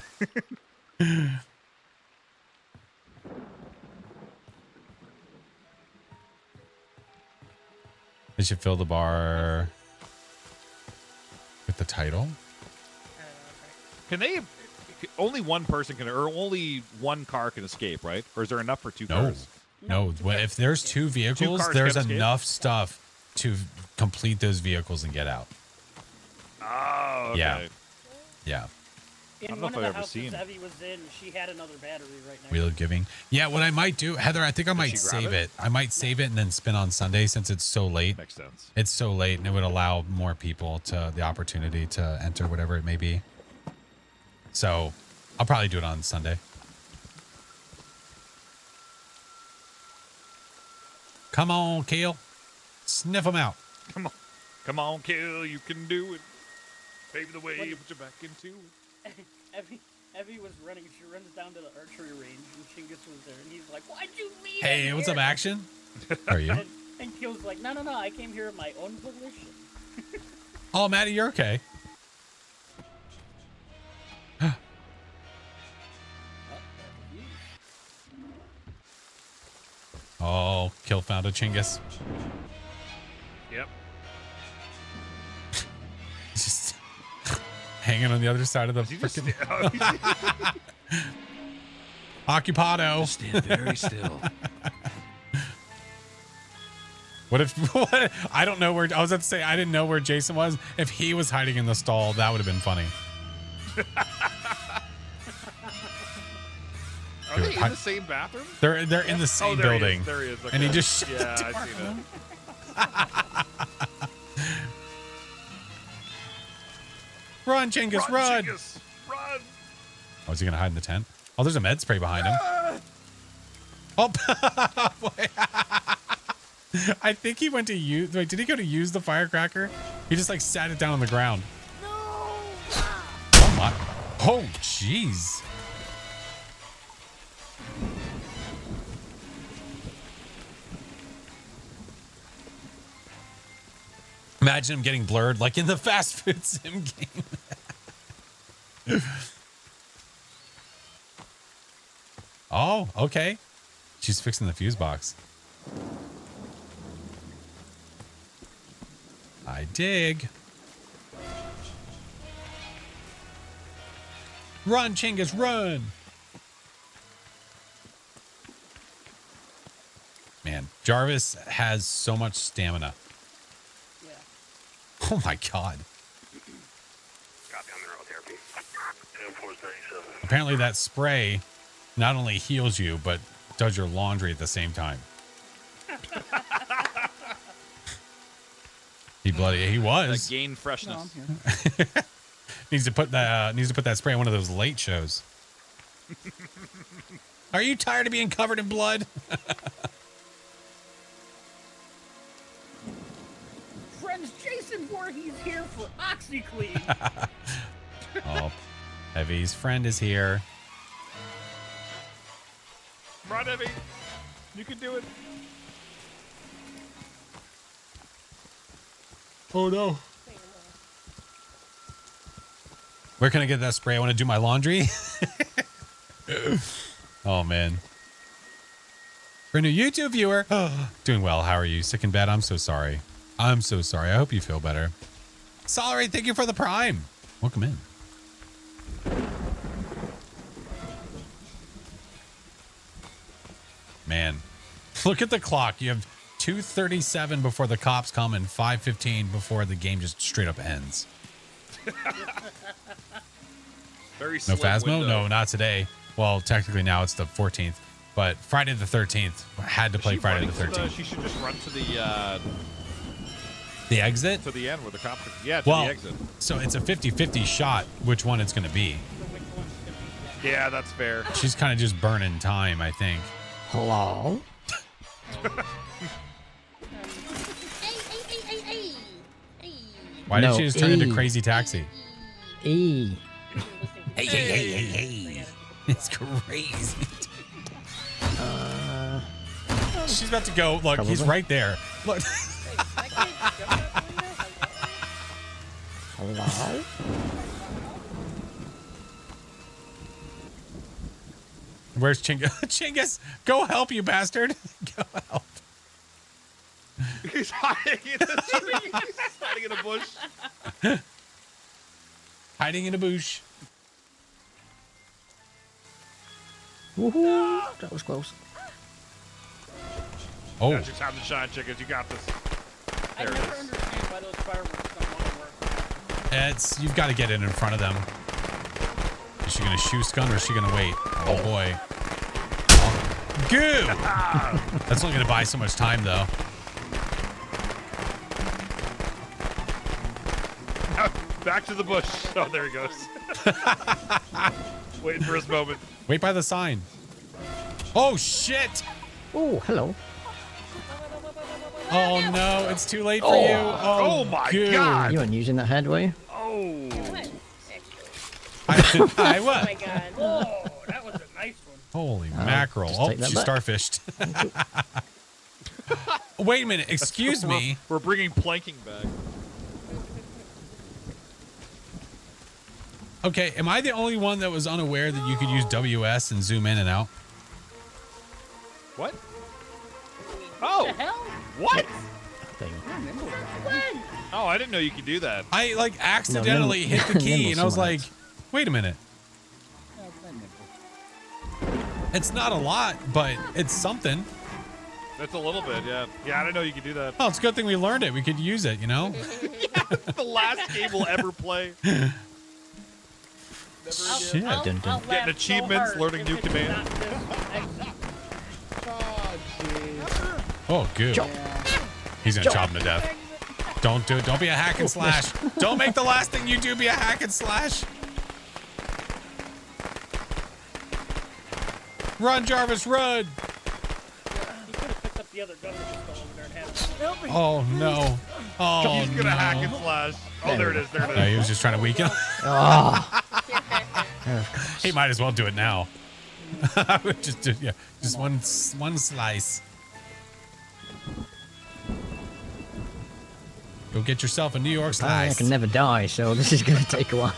They should fill the bar with the title. Can they? Only one person can, or only one car can escape, right? Or is there enough for 2 No, cars? no. If there's 2 vehicles, cars there's can escape? enough stuff to complete those vehicles and get out. Oh, okay. Yeah. Yeah. I don't In know one if of I've the ever seen houses it. Evie was in, she had another battery right now. Wheel of Giving. Yeah, what I might do, Heather, I think I might she grab save it? it. I might save it and then spin on Sunday since it's so late. Makes sense. It's so late and it would allow more people to the opportunity to enter whatever it may be. So I'll probably do it on Sunday. Come on, Kale. Sniff them out. Come on, Kill. You can do it. Pave the way. Put your back into it. Evie was running. She runs down to the archery range, and Chinggis was there, and he's like, "Why'd you leave?" Hey, what's up, Action? How are you? And Kill's like, "No, I came here of my own volition." Oh, Maddie, you're okay. Oh, Kill found a Chinggis. Yep. Just hanging on the other side of the freaking Occupado. Stand very still. What if what, I don't know where I was about to say I didn't know where Jason was. If he was hiding in the stall, that would have been funny. Are they in the same bathroom? They're in the same there building. He is. There he is. Okay. And he just shut yeah, the door. I seen it. Run, Chingus, run! Chingus, run! Oh, is he gonna hide in the tent? Oh, there's a med spray behind him. Oh, boy. I think he went to use. Wait, did he go to use the firecracker? He just like sat it down on the ground. No. Oh my. Oh, jeez. Imagine him getting blurred like in the fast food sim game. Oh, okay. She's fixing the fuse box. I dig. Run, Chingus, run. Man, Jarvis has so much stamina. Yeah. Oh my God. Apparently that spray not only heals you, but does your laundry at the same time. He was. Gain freshness. No, needs to put that spray on one of those late shows. Are you tired of being covered in blood? Friends, Jason Voorhees here for OxyClean. Oh, Heavy's friend is here. Run, Heavy. You can do it. Oh no. Where can I get that spray? I want to do my laundry. Oh man. For a new YouTube viewer. Doing well. How are you? Sick in bed? I'm so sorry. I'm so sorry. I hope you feel better. Sorry. Thank you for the prime. Welcome in. Man, look at the clock. You have 2:37 before the cops come and 5:15 before the game just straight up ends. Very No slim Phasmo? window. No, not today. Well, technically now it's the 14th, but Friday the 13th. Had to Is play she Friday the running to 13th. she should just run to The exit? to the end where the cops. Yeah, to Well, the exit. so it's a 50-50 shot which one it's going to be. Yeah, that's fair. She's kind of just burning time, I think. Hello? Why did No, she just turn into E. Crazy Taxi? E. Hey. It's crazy. She's about to go. Look, he's Probably. right there. Look. Hello? Where's Chingus? Chingus, go help, you bastard. Go help. He's hiding in he's hiding in a bush. Hiding in a bush. Woohoo! That was close. Oh. That's your time to shine, chickens. You got this. I There it never is. understand why those fireworks don't want to work. It's you've got to get it in front of them. Is she gonna shoot gun or is she gonna wait? Oh boy. Oh, goo! That's only gonna buy so much time though. Back to the bush. Oh, there he goes. Waiting for his moment. Wait by the sign. Oh shit! Oh, hello. Oh no, it's too late for you. Oh my goo. God. You weren't using that head, were you? Oh. I Oh what? my God. Whoa, that was a nice one. Holy mackerel. just Oh, take that she back. starfished. Wait a minute. Excuse me. We're bringing planking back. Okay, am I the only one that was unaware that you could use WS and zoom in and out? What? Oh. The hell? What? Thing. When? Oh, I didn't know you could do that. I like accidentally hit the key Nimble and I was someone like, else. wait a minute. It's not a lot, but it's something. That's a little bit, yeah. Yeah, I didn't know you could do that. Oh, it's a good thing we learned it. We could use it, you know? The last game we'll ever play. Shit. Getting achievements, learning new commands. Oh, jeez. Oh, good. He's gonna chop him to death. Don't do it. Don't be a hack and slash. Don't make the last thing you do be a hack and slash. Run, Jarvis, run. He could have picked up the other gun and just gone over there and had it. Oh, no. Oh, He's gonna hack and slash. Oh, there it is. There it is. No, he was just trying to weaken. Oh. He might as well do it now. I would just do, yeah, just one slice. Go get yourself a New York I slice. can never die, so this is going to take a while.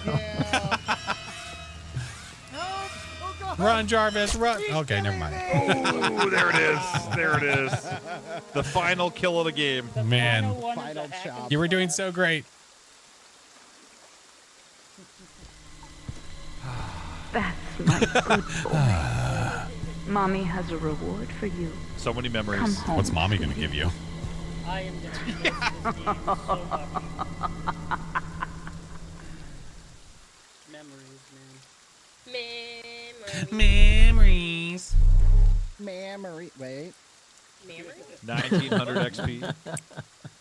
Run, Jarvis, run. Okay, never mind. Oh, there it is. There it is. The final kill of the game. Man, Final chop. you were doing so great. That's my good boy. Mommy has a reward for you. So many memories. Come home. What's mommy gonna give you? I am going to miss this game so much. Memories, man. Memories. Memory. Wait. 1900 XP.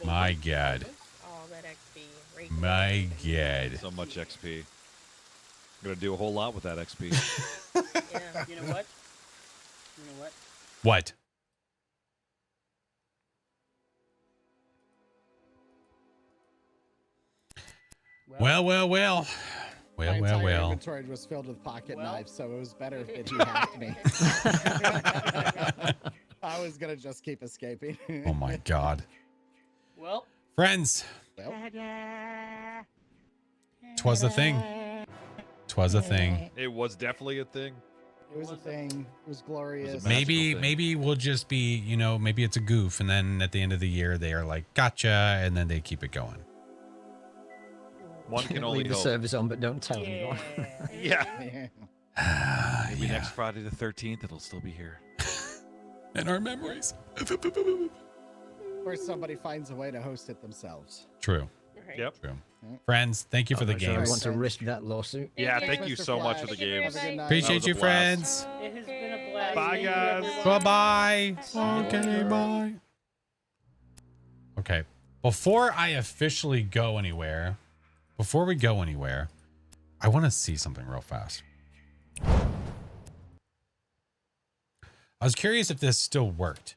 My God. All that XP. Right My God. So much XP. I'm gonna do a whole lot with that XP. Yeah, you know what? What? Well. My entire inventory was filled with pocket knives, so it was better if he hacked me. I was gonna just keep escaping. Oh my God. Well. Friends. Twas a thing. Twas a thing. It was definitely a thing. It was a thing. It was glorious. Maybe we'll just be, you know, maybe it's a goof, and then at the end of the year they are like, gotcha, and then they keep it going. One can only Leave the hope. service on, but don't tell anyone. Yeah. Maybe next Friday the 13th, it'll still be here. And our memories. Or somebody finds a way to host it themselves. True. Yep. True. Friends, thank you for the I games. want to risk that lawsuit. Yeah, thank you so much for the games. Appreciate you, friends. It has been a blast. Bye, guys. Bye-bye. Okay, bye. Okay. Before I officially go anywhere, I want to see something real fast. I was curious if this still worked.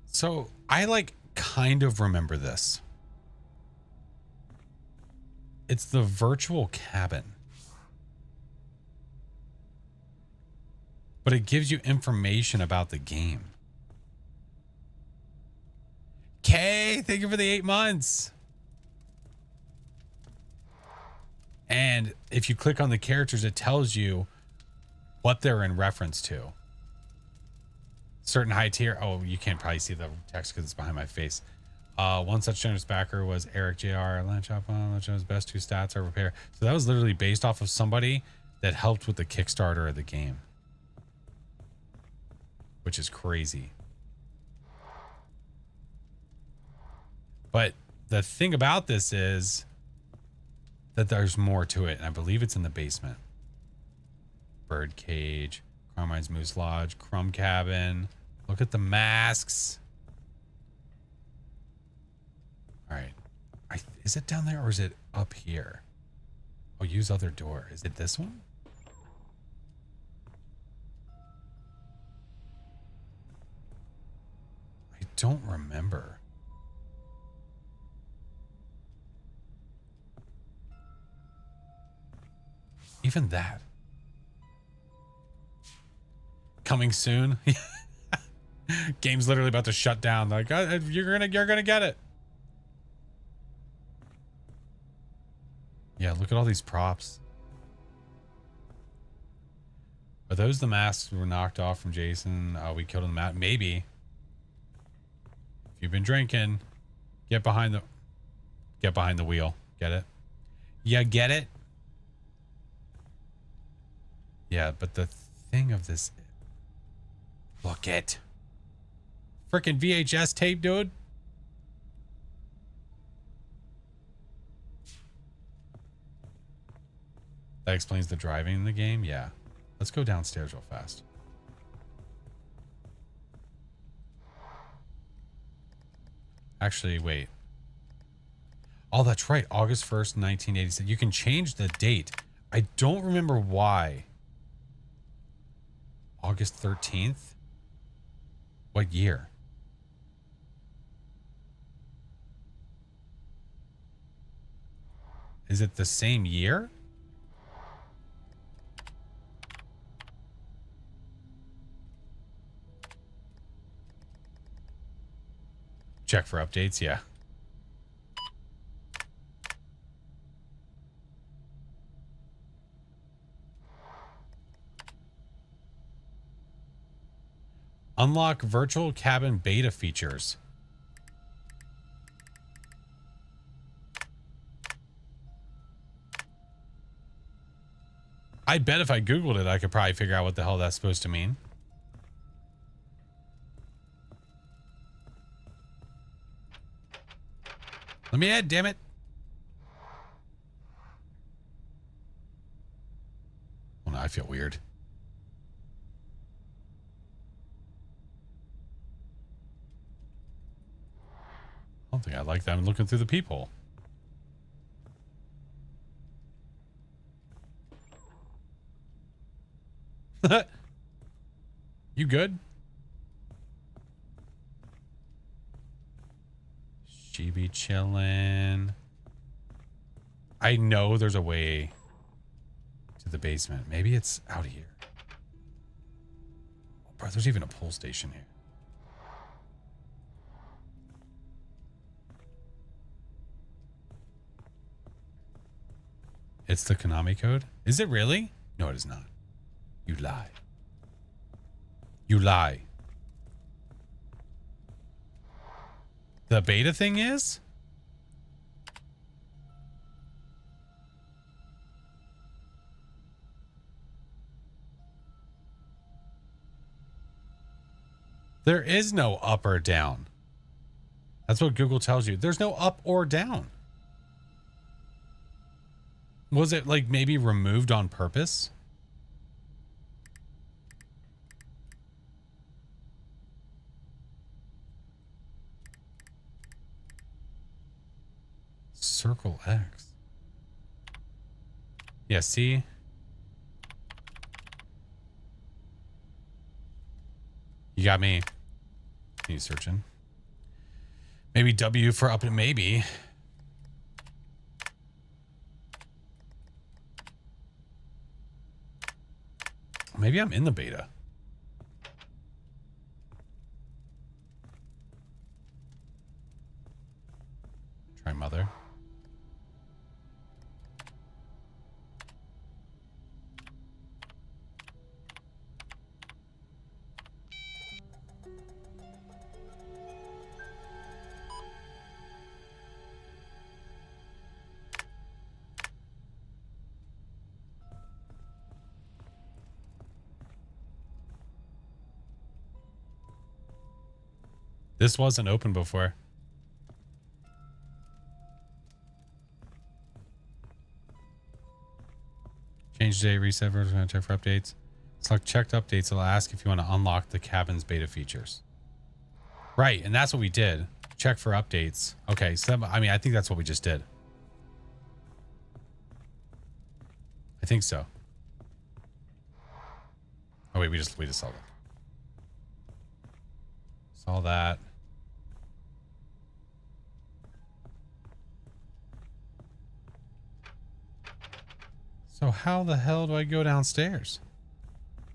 So I like kind of remember this. It's the virtual cabin. But it gives you information about the game. Kay, thank you for the 8 months. And if you click on the characters, it tells you what they're in reference to. Certain high tier. Oh, you can't probably see the text because it's behind my face. One such generous backer was Eric Jr. His best 2 stats are repair. So that was literally based off of somebody that helped with the Kickstarter of the game, which is crazy. But the thing about this is that there's more to it, and I believe it's in the basement. Bird cage, Carmine's Moose Lodge, Crumb Cabin. Look at the masks. All right. Is it down there or is it up here? Oh, use other door. Is it this one? I don't remember. Even that. Coming soon. Game's literally about to shut down. Like, you're gonna get it. Yeah, look at all these props. Are those the masks we were knocked off from Jason? We killed him. Maybe. If you've been drinking, get behind the wheel. Get it? You get it? Yeah, but the thing of this... Look it. Frickin' VHS tape, dude. That explains the driving in the game? Yeah. Let's go downstairs real fast. Actually, wait. Oh, that's right. August 1st, 1986. You can change the date. I don't remember why. August 13th? What year? Is it the same year? Check for updates, yeah. Unlock virtual cabin beta features. I bet if I Googled it, I could probably figure out what the hell that's supposed to mean. Let me add, damn it. Well, now I feel weird. I don't think I like that. I'm looking through the peephole. You good? She be chillin'. I know there's a way to the basement. Maybe it's out here. Oh, bro, there's even a pull station here. It's the Konami code? Is it really? No, it is not. You lie. You lie. The beta thing is? There is no up or down. That's what Google tells you. There's no up or down. Was it like maybe removed on purpose? Circle X. Yeah, see? You got me. You searching? Maybe W for up and maybe. Maybe I'm in the beta. Try mother. This wasn't open before. Change date, reset version, check for updates. Select checked updates. It'll ask if you want to unlock the cabin's beta features. Right, and that's what we did. Check for updates. Okay, so I mean, I think that's what we just did. I think so. Oh wait, we just saw that. Saw that. So how the hell do I go downstairs?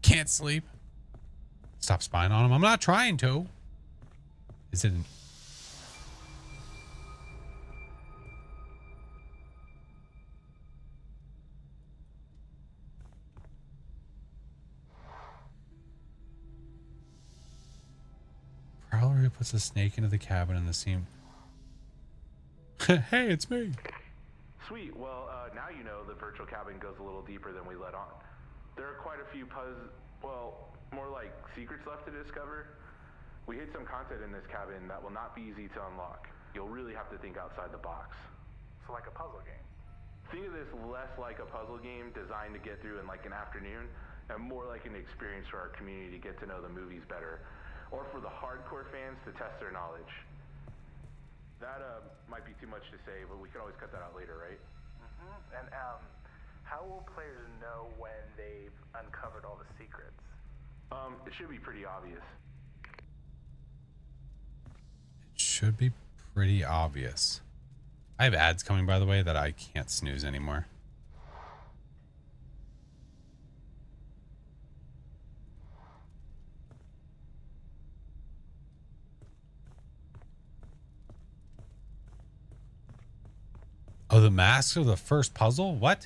Can't sleep. Stop spying on him. I'm not trying to. Is it? Prowler who puts a snake into the cabin in the scene. Hey, it's me. Sweet. Well, But now you know the virtual cabin goes a little deeper than we let on. There are quite a few more like secrets left to discover. We hid some content in this cabin that will not be easy to unlock. You'll really have to think outside the box. So like a puzzle game. Think of this less like a puzzle game designed to get through in like an afternoon, and more like an experience for our community to get to know the movies better, or for the hardcore fans to test their knowledge. That might be too much to say, but we can always cut that out later, right? Mm-hmm. And how will players know when they've uncovered all the secrets? It should be pretty obvious. It should be pretty obvious. I have ads coming, by the way, that I can't snooze anymore. Oh, the masks are the first puzzle? What?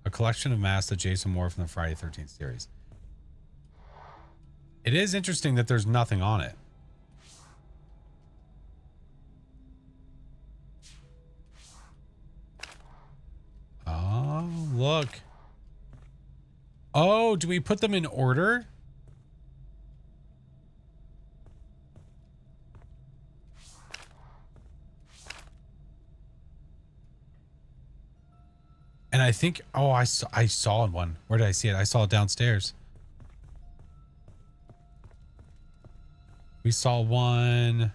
A collection of masks that Jason wore from the Friday 13th series. It is interesting that there's nothing on it. Oh, look. Oh, do we put them in order? And I think, oh, I saw one. Where did I see it? I saw it downstairs. We saw one.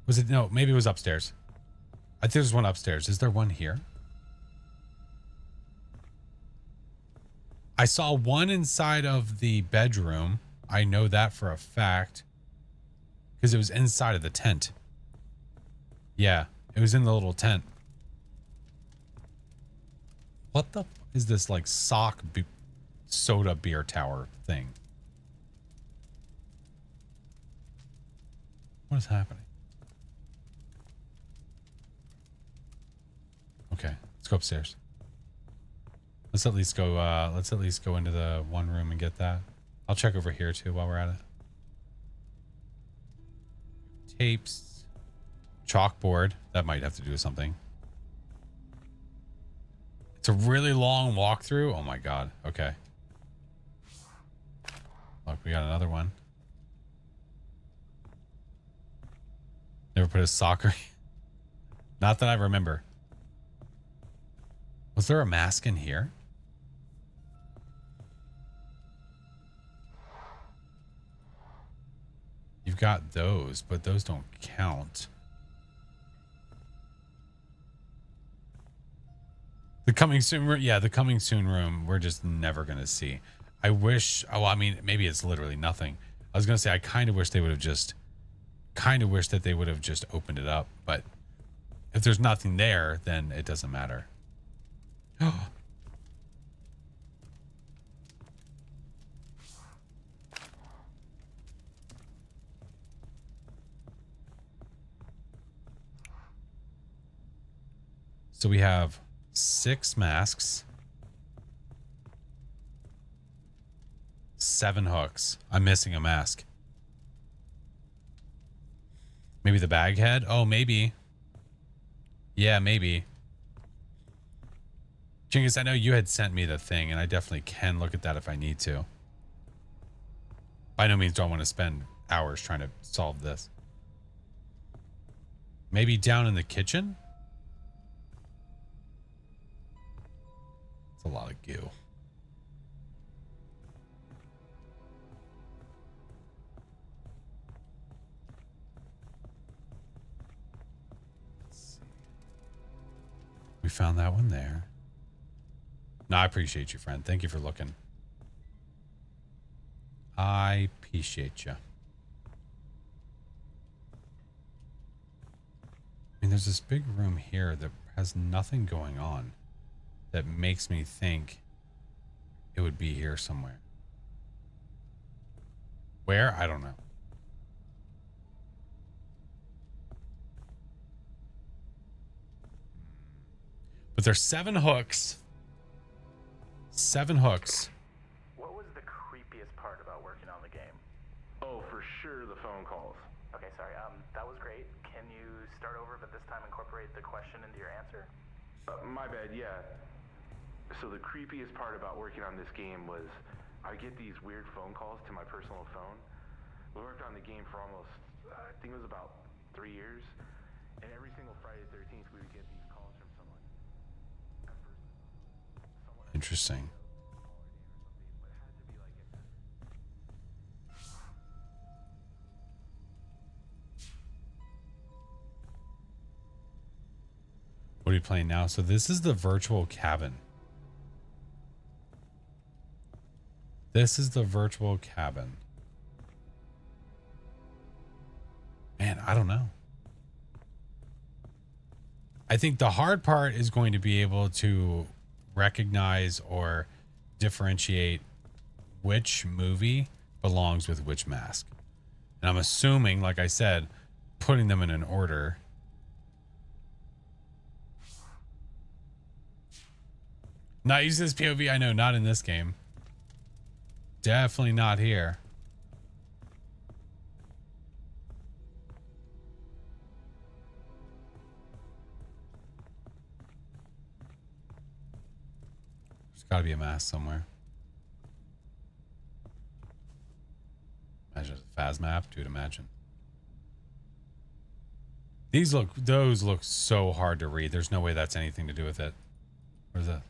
Was it? No, maybe it was upstairs. I think there's one upstairs. Is there one here? I saw one inside of the bedroom. I know that for a fact. Because it was inside of the tent. Yeah, it was in the little tent. What the is this like soda beer tower thing? What is happening? Okay, let's go upstairs. Let's at least go into the one room and get that. I'll check over here too while we're at it. Tapes, chalkboard. That might have to do with something. It's a really long walkthrough. Oh my god. Okay. Look, we got another one. Never put a soccer. Not that I remember. Was there a mask in here? You've got those, but those don't count. The coming soon room. Yeah, the coming soon room. We're just never going to see. I wish. Oh, I mean, maybe it's literally nothing. I was going to say, I kind of wish they would have just. Kind of wish that they would have just opened it up. But if there's nothing there, then it doesn't matter. Oh. So we have 6 masks, 7 hooks. I'm missing a mask. Maybe the bag head? Oh, maybe. Yeah, maybe. Chingus, I know you had sent me the thing, and I definitely can look at that if I need to. By no means do I want to spend hours trying to solve this. Maybe down in the kitchen? It's a lot of goo. We found that one there. No, I appreciate you, friend. Thank you for looking. I appreciate you. I mean, there's this big room here that has nothing going on that makes me think it would be here somewhere. Where? I don't know. But there's 7 hooks. 7 hooks. What was the creepiest part about working on the game? Oh, for sure the phone calls. Okay, sorry. That was great. Can you start over, but this time incorporate the question into your answer? My bad, yeah. So the creepiest part about working on this game was I get these weird phone calls to my personal phone. We worked on the game for almost, I think it was about 3 years, and every single Friday the 13th we would get these calls from someone. Interesting. What are you playing now? So this is the virtual cabin. This is the virtual cabin. Man, I don't know. I think the hard part is going to be able to recognize or differentiate which movie belongs with which mask. And I'm assuming, like I said, putting them in an order. Not using this POV, I know, not in this game. Definitely not here. There's got to be a mask somewhere. Imagine a Phas map, dude, imagine. Those look so hard to read. There's no way that's anything to do with it. Where's that?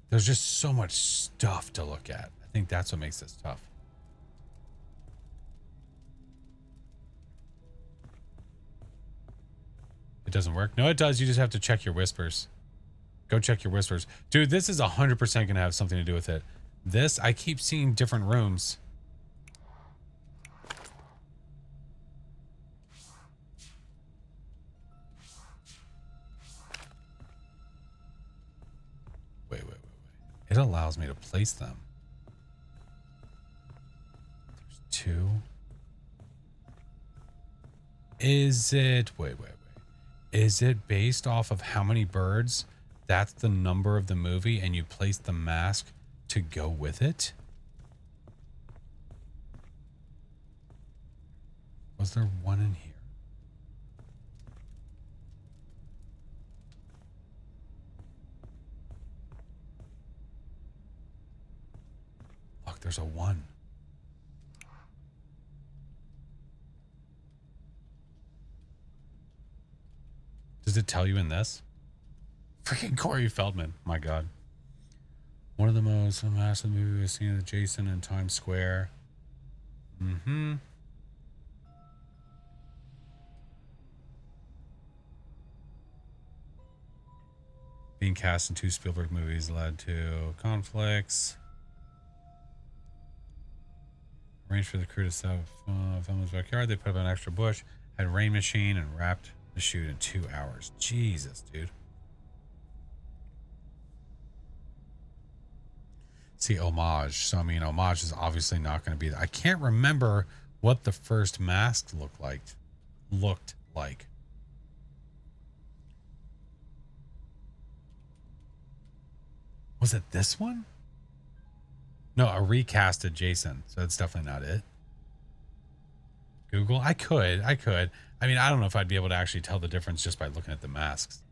There's just so much stuff to look at. I think that's what makes this tough. It doesn't work. No, it does. You just have to check your whispers. Go check your whispers. Dude, this is 100% going to have something to do with it. This, I keep seeing different rooms. Wait. It allows me to place them. There's 2. Is it... Wait. Is it based off of how many birds? That's the number of the movie and you place the mask to go with it? Was there one in here? Look, there's a 1. Does it tell you in this? Freaking Corey Feldman. My God. One of the most massive movies we've seen of Jason in Times Square. Mm-hmm. Being cast in 2 Spielberg movies led to conflicts. Arranged for the crew to set up film in his backyard. They put up an extra bush, had a rain machine, and wrapped the shoot in 2 hours. Jesus, dude. See, homage. So, I mean, homage is obviously not going to be... I can't remember what the first mask looked like. Was it this one? No, a recasted Jason. So that's definitely not it. Google? I could. I mean, I don't know if I'd be able to actually tell the difference just by looking at the masks.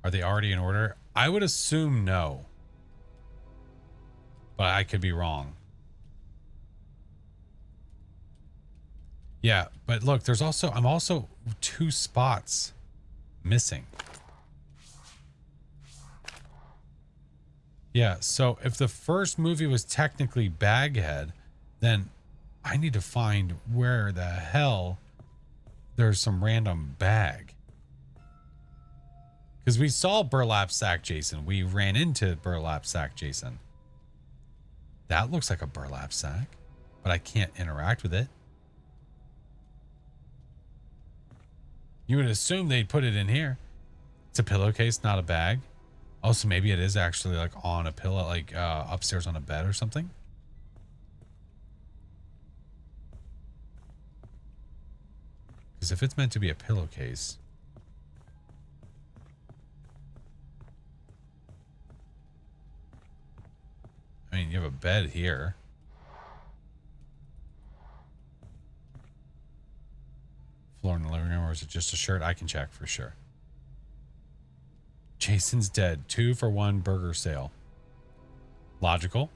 Are they already in order? I would assume no. But I could be wrong. Yeah, but look, I'm also 2 spots missing. Yeah, so if the first movie was technically Baghead, then I need to find where the hell there's some random bag. Because we saw Burlap Sack Jason. We ran into Burlap Sack Jason. That looks like a burlap sack, but I can't interact with it. You would assume they'd put it in here. It's a pillowcase, not a bag. Oh, so maybe it is actually like on a pillow, like upstairs on a bed or something. Because if it's meant to be a pillowcase, mean, you have a bed here. Floor in the living room, or is it just a shirt? I can check for sure. Jason's dead. 2-for-1 burger sale. Logical.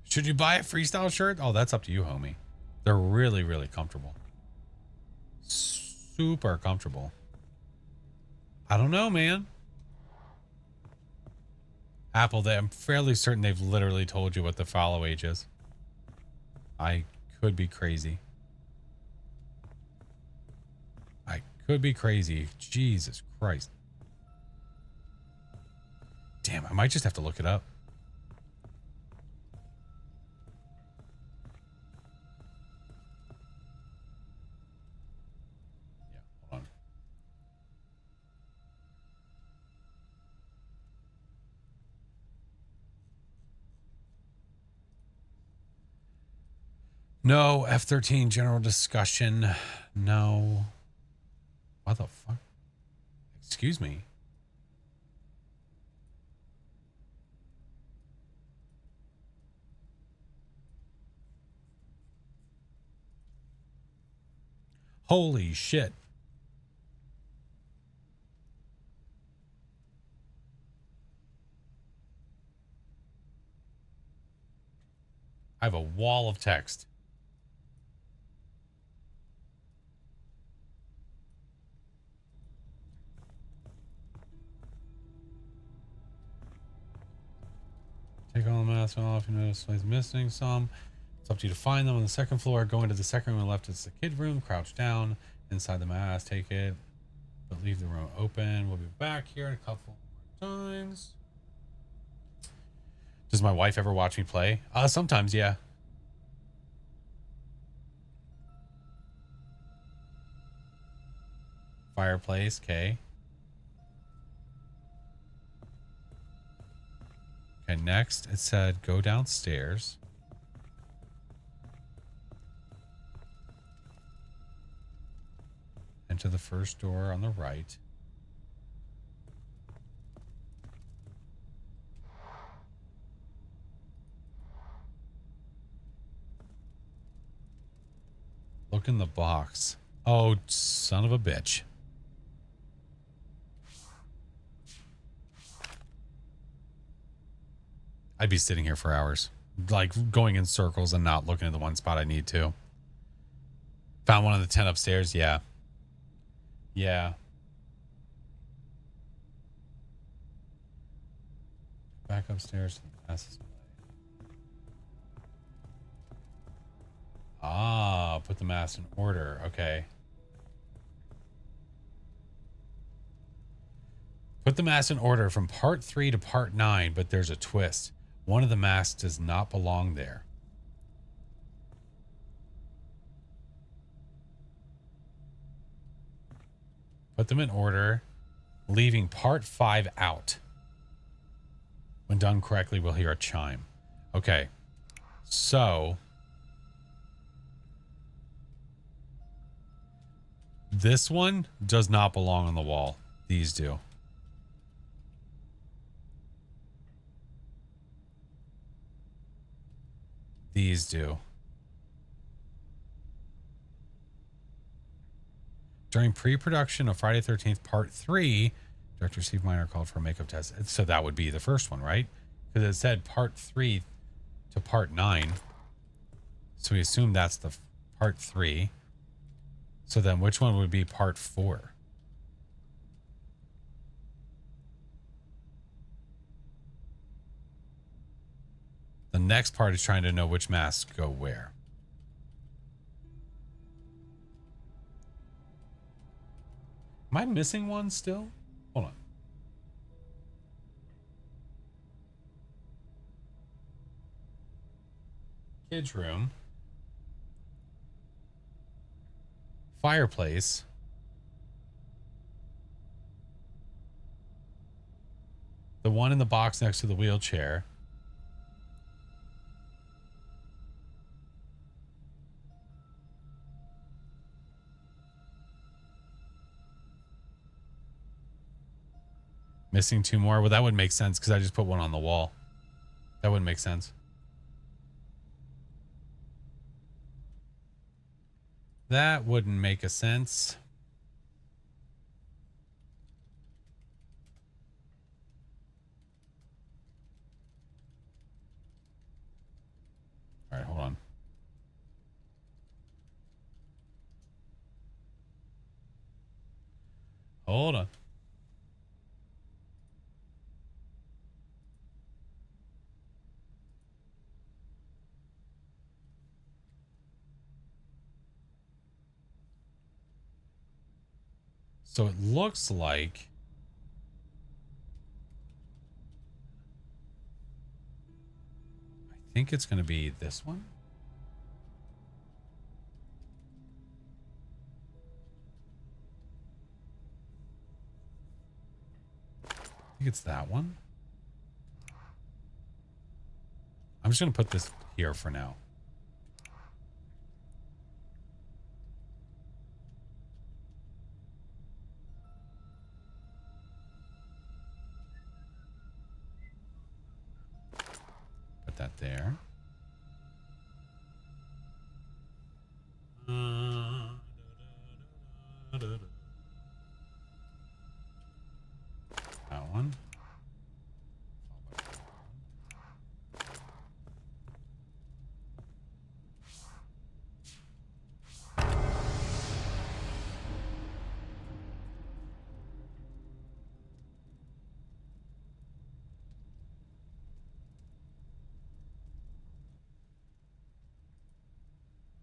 Should you buy a freestyle shirt? Oh, that's up to you, homie. They're really, really comfortable. Super comfortable. I don't know, man. Apple, I'm fairly certain they've literally told you what the follow age is. I could be crazy. I could be crazy. Jesus Christ. Damn, I might just have to look it up. Yeah, hold on. No, F-13 general discussion. No. What the fuck? Excuse me. Holy shit. I have a wall of text. Take all the masks off. You notice somebody's missing some. It's up to you to find them on the second floor. Go into the second room on the left. It's the kid room. Crouch down inside the mask. Take it, but leave the room open. We'll be back here in a couple more times. Does my wife ever watch me play? Sometimes, yeah. Fireplace, okay. Okay, next it said go downstairs. Enter the first door on the right. Look in the box. Oh, son of a bitch. I'd be sitting here for hours, like going in circles and not looking at the one spot I need to. Found one of the 10 upstairs. Yeah. Yeah. Back upstairs to the mass display. Ah, put the mass in order. Okay. Put the mass in order from part 3 to part 9, but there's a twist. One of the masks does not belong there. Put them in order, leaving part 5 out. When done correctly, we'll hear a chime. Okay. So this one does not belong on the wall. These do. These do. During pre-production of Friday 13th Part 3, Director Steve Miner called for a makeup test. So that would be the first one, right? Because it said Part 3 to Part 9. So we assume that's the Part 3. So then which one would be Part 4? The next part is trying to know which masks go where. Am I missing one still? Hold on. Kids room. Fireplace. The one in the box next to the wheelchair. Missing 2 more. Well, that would make sense because I just put one on the wall. That wouldn't make sense. That wouldn't make a sense. All right, hold on. Hold on. So it looks like I think it's going to be this one. I think it's that one. I'm just going to put this here for now. Put that there. That one.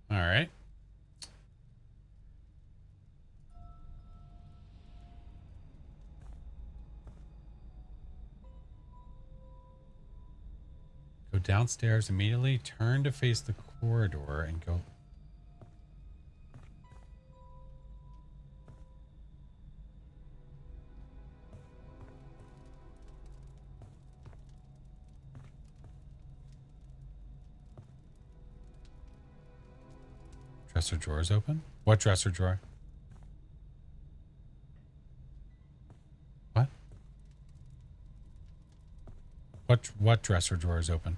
All right. Go downstairs immediately, turn to face the corridor and go. Dresser drawer is open. What dresser drawer? What? What dresser drawer is open?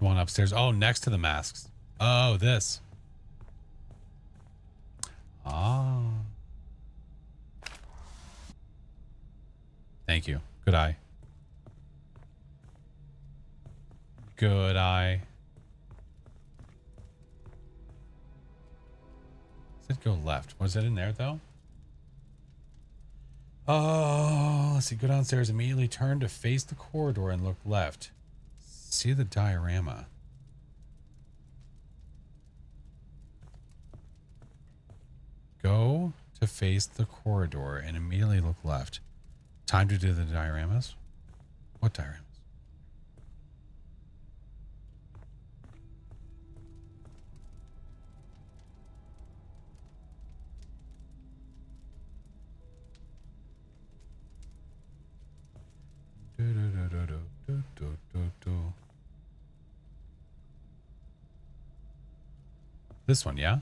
The one upstairs. Oh, next to the masks. Oh, this. Ah. Thank you. Good eye. Good eye. Said go left. Was it in there though? Oh, let's see. Go downstairs immediately. Turn to face the corridor and look left. See the diorama. Go to face the corridor and immediately look left. Time to do the dioramas. What dioramas? This one, yeah?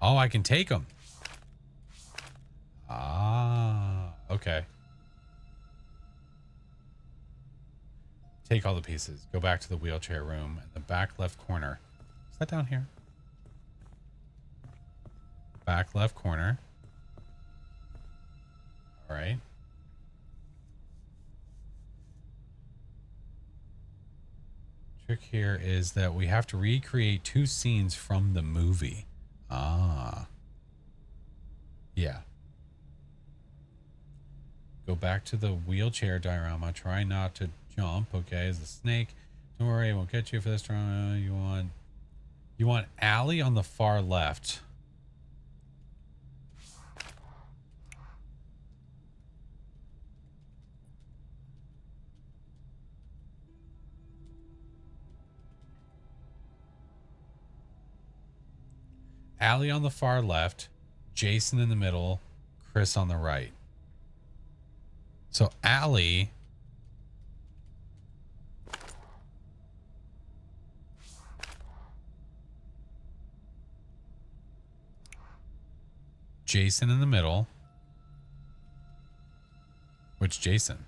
Oh, I can take them. Ah, okay. Take all the pieces. Go back to the wheelchair room in the back left corner. Is that down here? Back left corner. All right. Trick here is that we have to recreate 2 scenes from the movie. Ah. Yeah. Go back to the wheelchair diorama. Try not to jump. Okay, as a snake. Don't worry, it won't get you for this time. You want Allie on the far left. Allie on the far left, Jason in the middle, Chris on the right. So Allie Jason in the middle. Which Jason?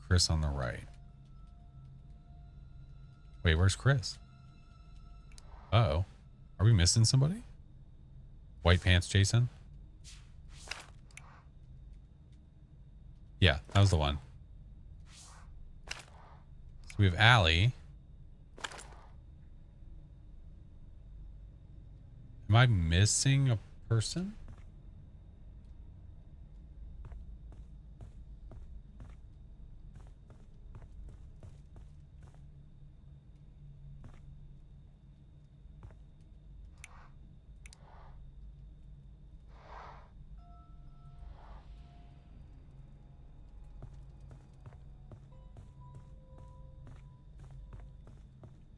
Chris on the right. Wait, where's Chris? Uh-oh. Are we missing somebody? White pants Jason? Yeah, that was the one. So we have Allie. Am I missing a person?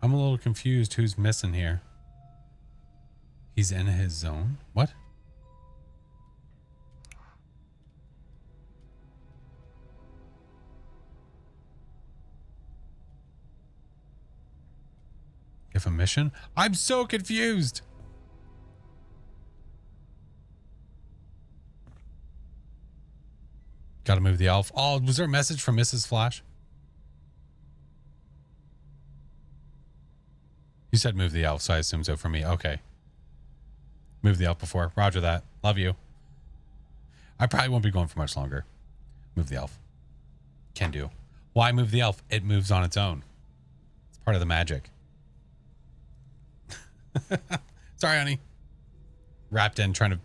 I'm a little confused who's missing here. He's in his zone? What? Give a mission? I'm so confused. Gotta move the elf. Oh, was there a message from Mrs. Flash? You said move the elf, so I assume so for me. Okay. Move the elf before. Roger that. Love you. I probably won't be going for much longer. Move the elf. Can do. Why move the elf? It moves on its own. It's part of the magic. Sorry, honey. Wrapped in trying to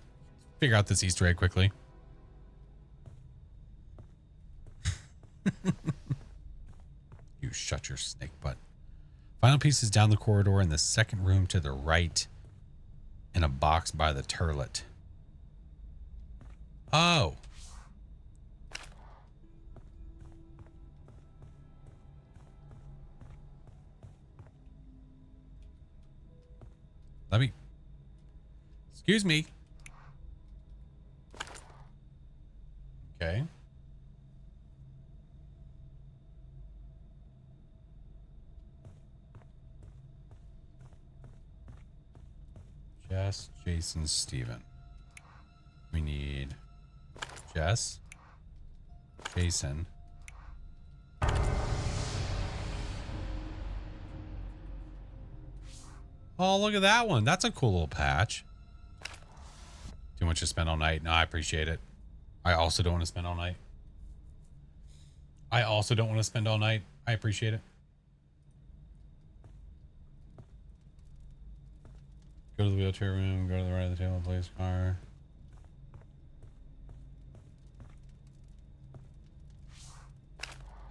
figure out this Easter egg quickly. You shut your snake butt. Final piece is down the corridor in the second room to the right in a box by the turlet. Oh. Let me... Excuse me. Okay. Jess, Jason, Steven. We need Jess, Jason. Oh, look at that one. That's a cool little patch. Do you want to spend all night? No, I appreciate it. I also don't want to spend all night. I also don't want to spend all night. I appreciate it. Go to the wheelchair room. Go to the right of the table. Place car.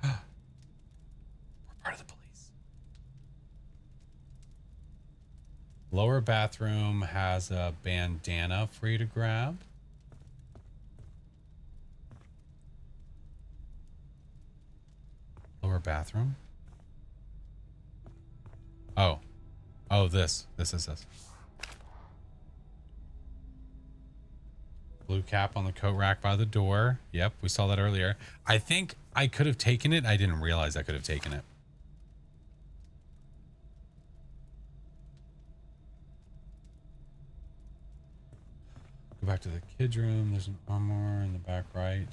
We're part of the police. Lower bathroom has a bandana for you to grab. Lower bathroom. Oh. Oh, this is this. Blue cap on the coat rack by the door. Yep, we saw that earlier. I think I could have taken it. I didn't realize I could have taken it. Go back to the kids' room. There's an armoire in the back right.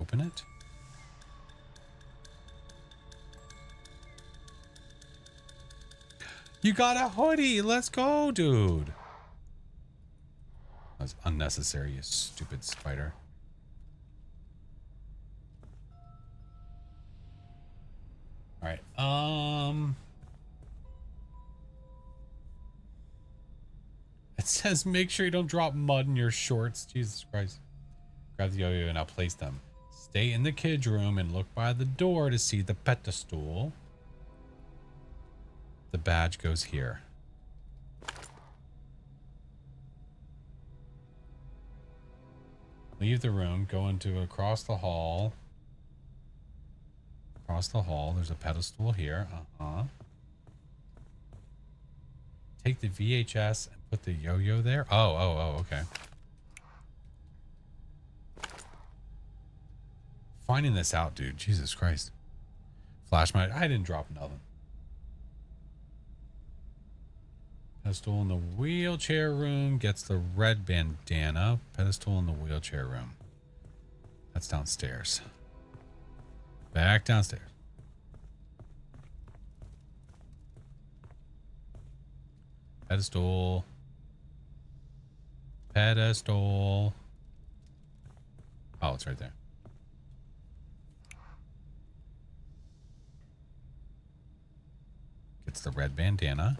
Open it. You got a hoodie. Let's go, dude. That's unnecessary, you stupid spider. All right. It says make sure you don't drop mud in your shorts. Jesus Christ. Grab the yo-yo and now place them. Stay in the kids' room and look by the door to see the pedestal. The badge goes here. Leave the room, go into across the hall. Across the hall, there's a pedestal here. Take the VHS and put the yo-yo there. Oh, okay. finding this out, dude. Jesus Christ. Flash my. I didn't drop nothing. Pedestal in the wheelchair room gets the red bandana. Pedestal in the wheelchair room. That's downstairs. Back downstairs. Pedestal. Pedestal. Oh, it's right there. Gets the red bandana.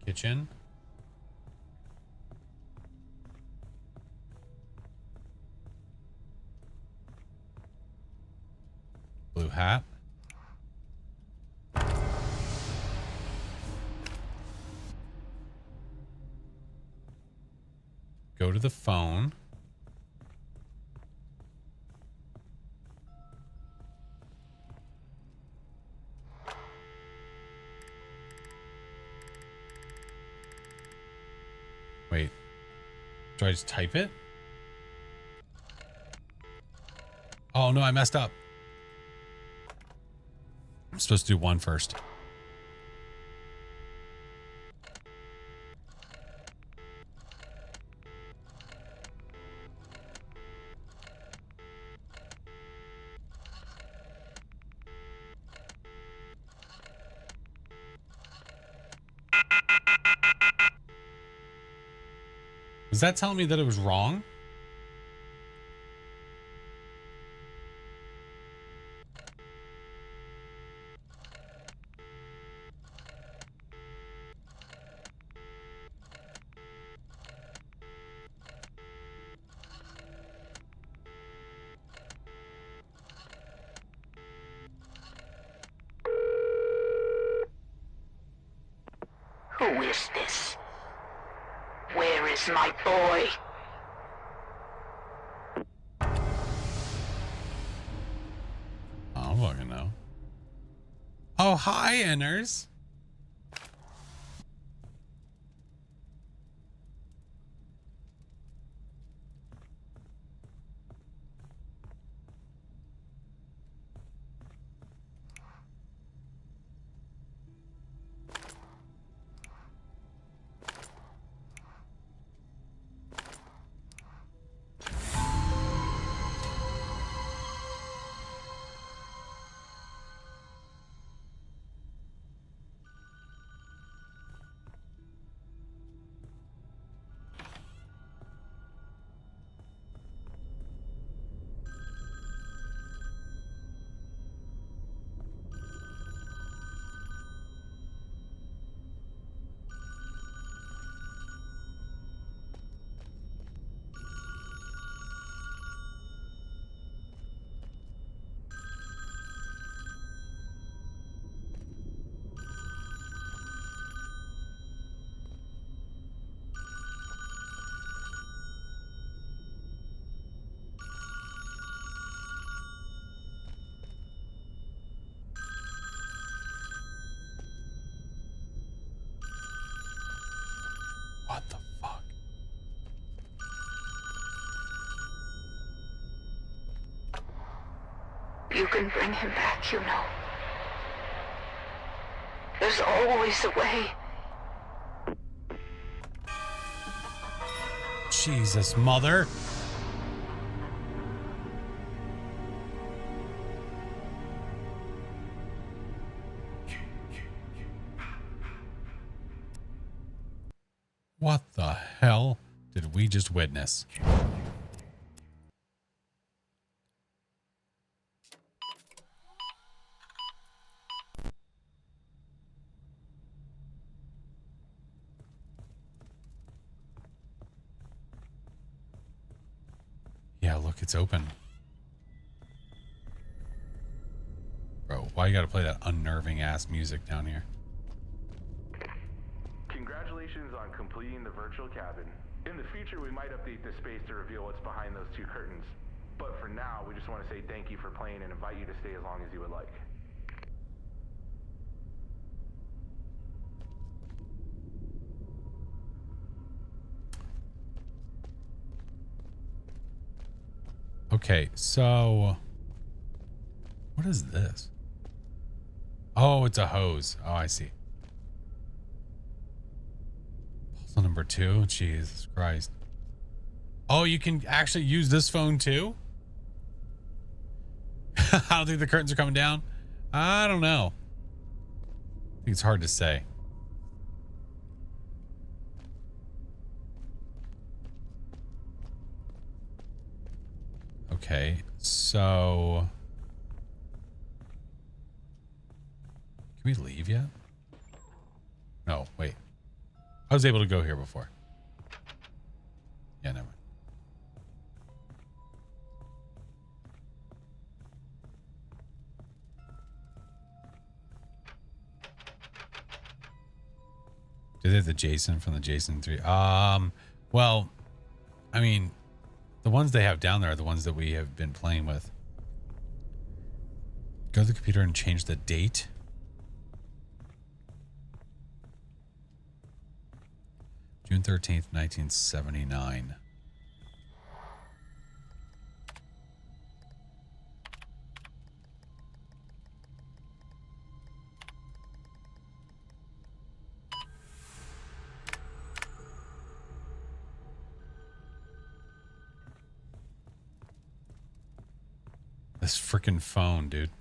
Kitchen. Blue hat. Go to the phone. Wait. Do I just type it? Oh no, I messed up. I'm supposed to do one first. Was that telling me that it was wrong? Who is this? Where is my boy? I don't fucking know. Oh, hi, Enners. What the fuck? You can bring him back, you know. There's always a way. Jesus, mother. What the hell did we just witness? Yeah, look, it's open. Bro, why you gotta play that unnerving ass music down here? Congratulations on completing the virtual cabin. In the future, we might update this space to reveal what's behind those two curtains. But for now, we just want to say thank you for playing and invite you to stay as long as you would like. Okay, so what is this? Oh, it's a hose. Oh, I see. Puzzle number 2. Jesus Christ. Oh, you can actually use this phone too? I don't think the curtains are coming down. I don't know. I think it's hard to say. Okay, so can we leave yet? No, wait. I was able to go here before. Yeah, never mind. Do they have the Jason from the Jason 3? Well, I mean, the ones they have down there are the ones that we have been playing with. Go to the computer and change the date. June 13th, 1979. This freaking phone, dude.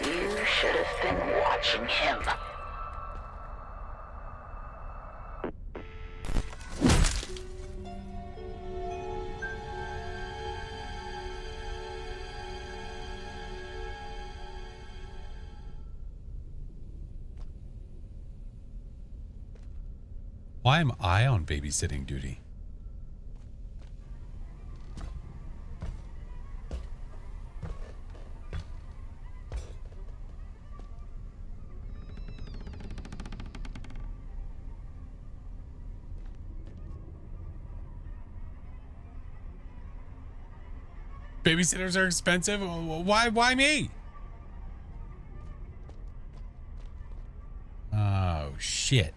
You should have been watching him. Why am I on babysitting duty? Babysitters are expensive. Why me? Oh, shit.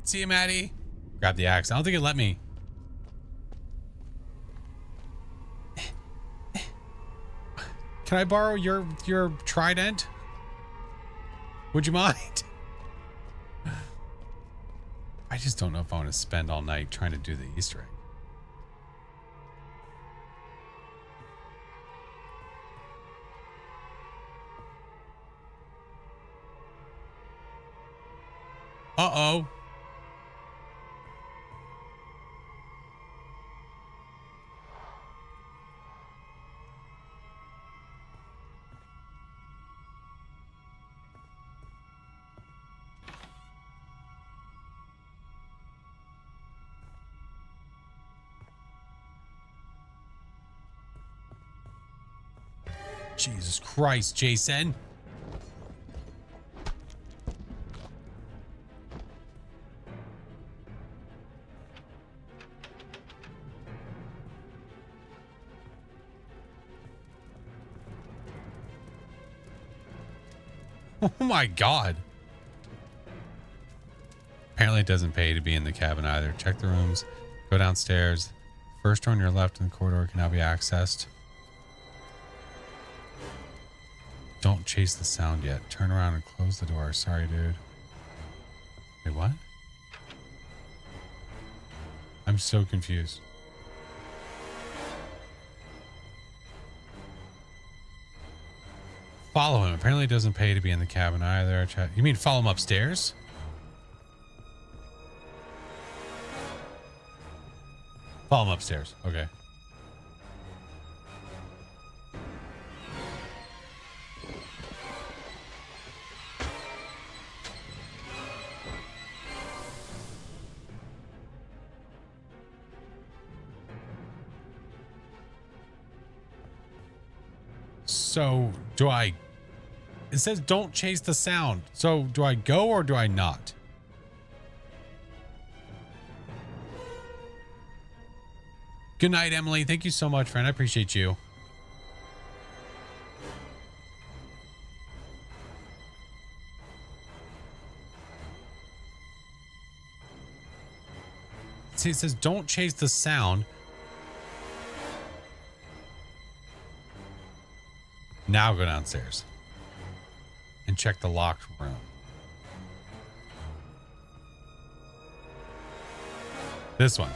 See you, Maddie. Grab the axe. I don't think it let me. Can I borrow your trident? Would you mind? I just don't know if I want to spend all night trying to do the Easter egg. Uh-oh. Jesus Christ, Jason. Oh my God. Apparently it doesn't pay to be in the cabin either. Check the rooms. Go downstairs. First door on your left in the corridor can now be accessed. Don't chase the sound yet. Turn around and close the door. Sorry, dude. Wait, what? I'm so confused. Follow him. Apparently it doesn't pay to be in the cabin either. You mean follow him upstairs? Follow him upstairs. Okay. So do I, it says don't chase the sound. So do I go or do I not? Good night, Emily. Thank you so much, friend. I appreciate you. See, it says don't chase the sound. Now go downstairs and check the locked room. This one.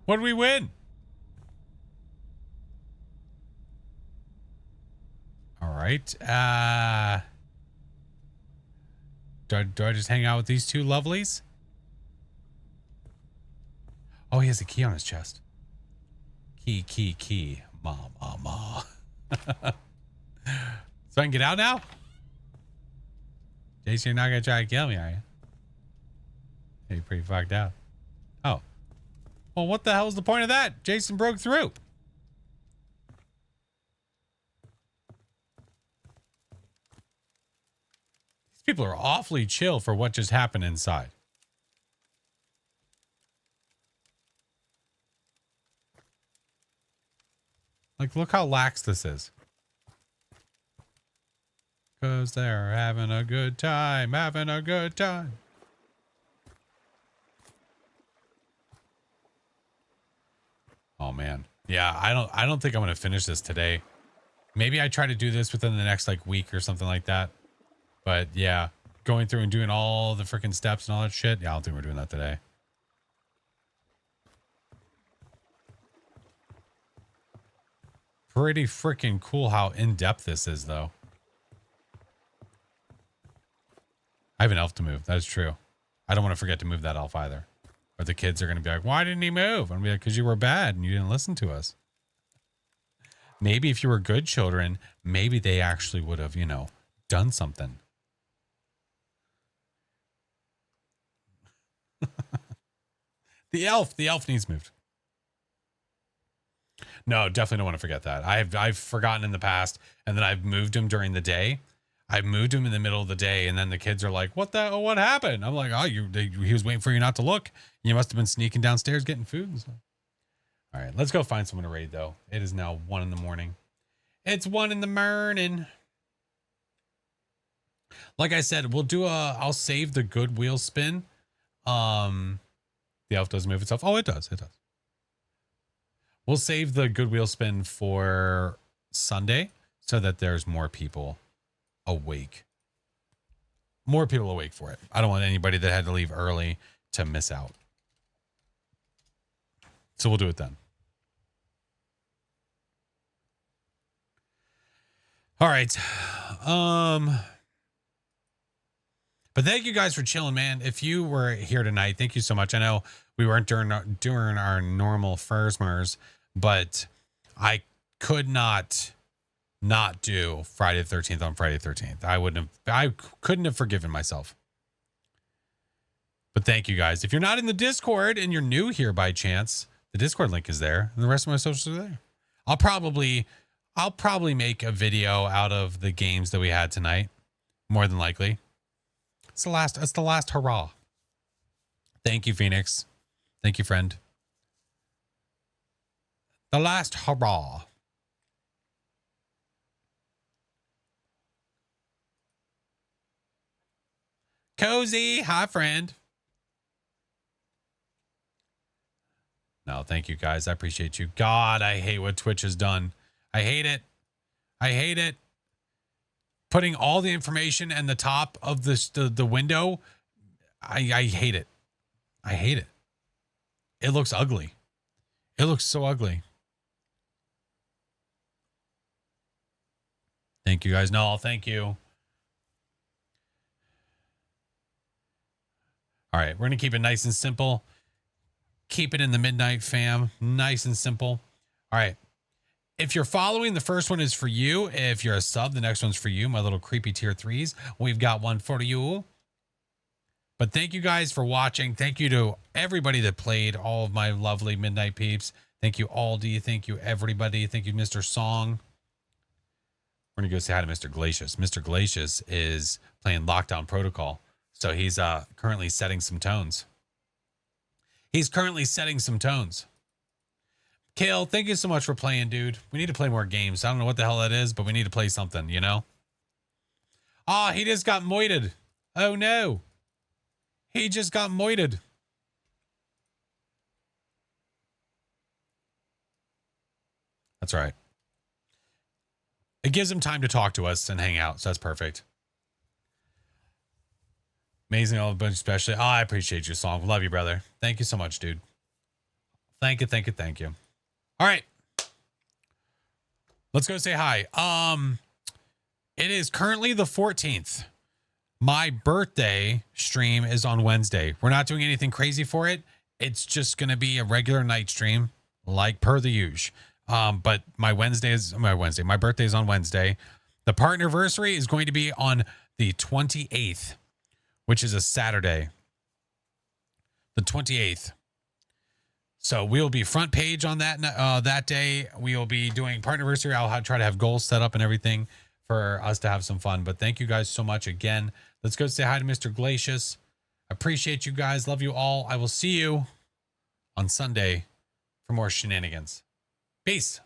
What did we win? All right. Do I just hang out with these two lovelies? Oh, he has a key on his chest. Key. Ma. So I can get out now? Jason, you're not going to try to kill me, are you? You're pretty fucked out. Oh. Well, what the hell is the point of that? Jason broke through. These people are awfully chill for what just happened inside. Like, look how lax this is. Because they're having a good time, having a good time. Oh man. Yeah, I don't think I'm going to finish this today. Maybe I try to do this within the next like week or something like that. But yeah, going through and doing all the freaking steps and all that shit. Yeah, I don't think we're doing that today. Pretty freaking cool how in-depth this is though. I have an elf to move. That is true. I don't want to forget to move that elf either. Or the kids are going to be like, why didn't he move? I'm going to be like, because you were bad and you didn't listen to us. Maybe if you were good children, maybe they actually would have, you know, done something. The elf needs moved. No, definitely don't want to forget that. I've forgotten in the past, and then I've moved him during the day. I moved him in the middle of the day, and then the kids are like, what happened? I'm like, he was waiting for you not to look. You must have been sneaking downstairs getting food and stuff. All right, let's go find someone to raid, though. It is now 1 in the morning. It's 1 in the morning. Like I said, I'll save the good wheel spin. The elf doesn't move itself. Oh, it does. It does. We'll save the good wheel spin for Sunday so that there's more people awake. More people awake for it. I don't want anybody that had to leave early to miss out. So we'll do it then. All right. But thank you guys for chilling, man. If you were here tonight, thank you so much. I know we weren't during our normal Fursmers, but I could not do Friday the 13th on Friday the 13th. I couldn't have forgiven myself. But thank you guys. If you're not in the Discord and you're new here by chance, the Discord link is there and the rest of my socials are there. I'll probably make a video out of the games that we had tonight. More than likely. It's the last hurrah. Thank you, Phoenix. Thank you, friend. The last hurrah. Cozy. Hi, friend. No, thank you guys. I appreciate you. God, I hate what Twitch has done. I hate it. I hate it. Putting all the information in the top of the window. I hate it. I hate it. It looks ugly. It looks so ugly. Thank you guys. No, thank you. All right, we're going to keep it nice and simple. Keep it in the midnight, fam. Nice and simple. All right. If you're following, the first one is for you. If you're a sub, the next one's for you. My little creepy tier 3s. We've got one for you. But thank you guys for watching. Thank you to everybody that played, all of my lovely Midnight Peeps. Thank you, Aldi. Thank you, everybody. Thank you, Mr. Song. We're going to go say hi to Mr. Glacius. Mr. Glacius is playing Lockdown Protocol. So he's currently setting some tones. Kale, thank you so much for playing, dude. We need to play more games. I don't know what the hell that is, but we need to play something, you know? Ah, he just got moited. Oh, no. He just got moited. That's all right. It gives him time to talk to us and hang out, so that's perfect. Amazing, all a bunch, especially. Oh, I appreciate your song. Love you, brother. Thank you so much, dude. Thank you. All right. Let's go say hi. It is currently the 14th. My birthday stream is on Wednesday. We're not doing anything crazy for it. It's just going to be a regular night stream, like per the usual. But my birthday is on Wednesday. The partnerversary is going to be on the 28th, which is a Saturday. The 28th. So we'll be front page on that day. We will be doing partnerversary. I'll try to have goals set up and everything for us to have some fun. But thank you guys so much again. Let's go say hi to Mr. Glacius. Appreciate you guys. Love you all. I will see you on Sunday for more shenanigans. Peace.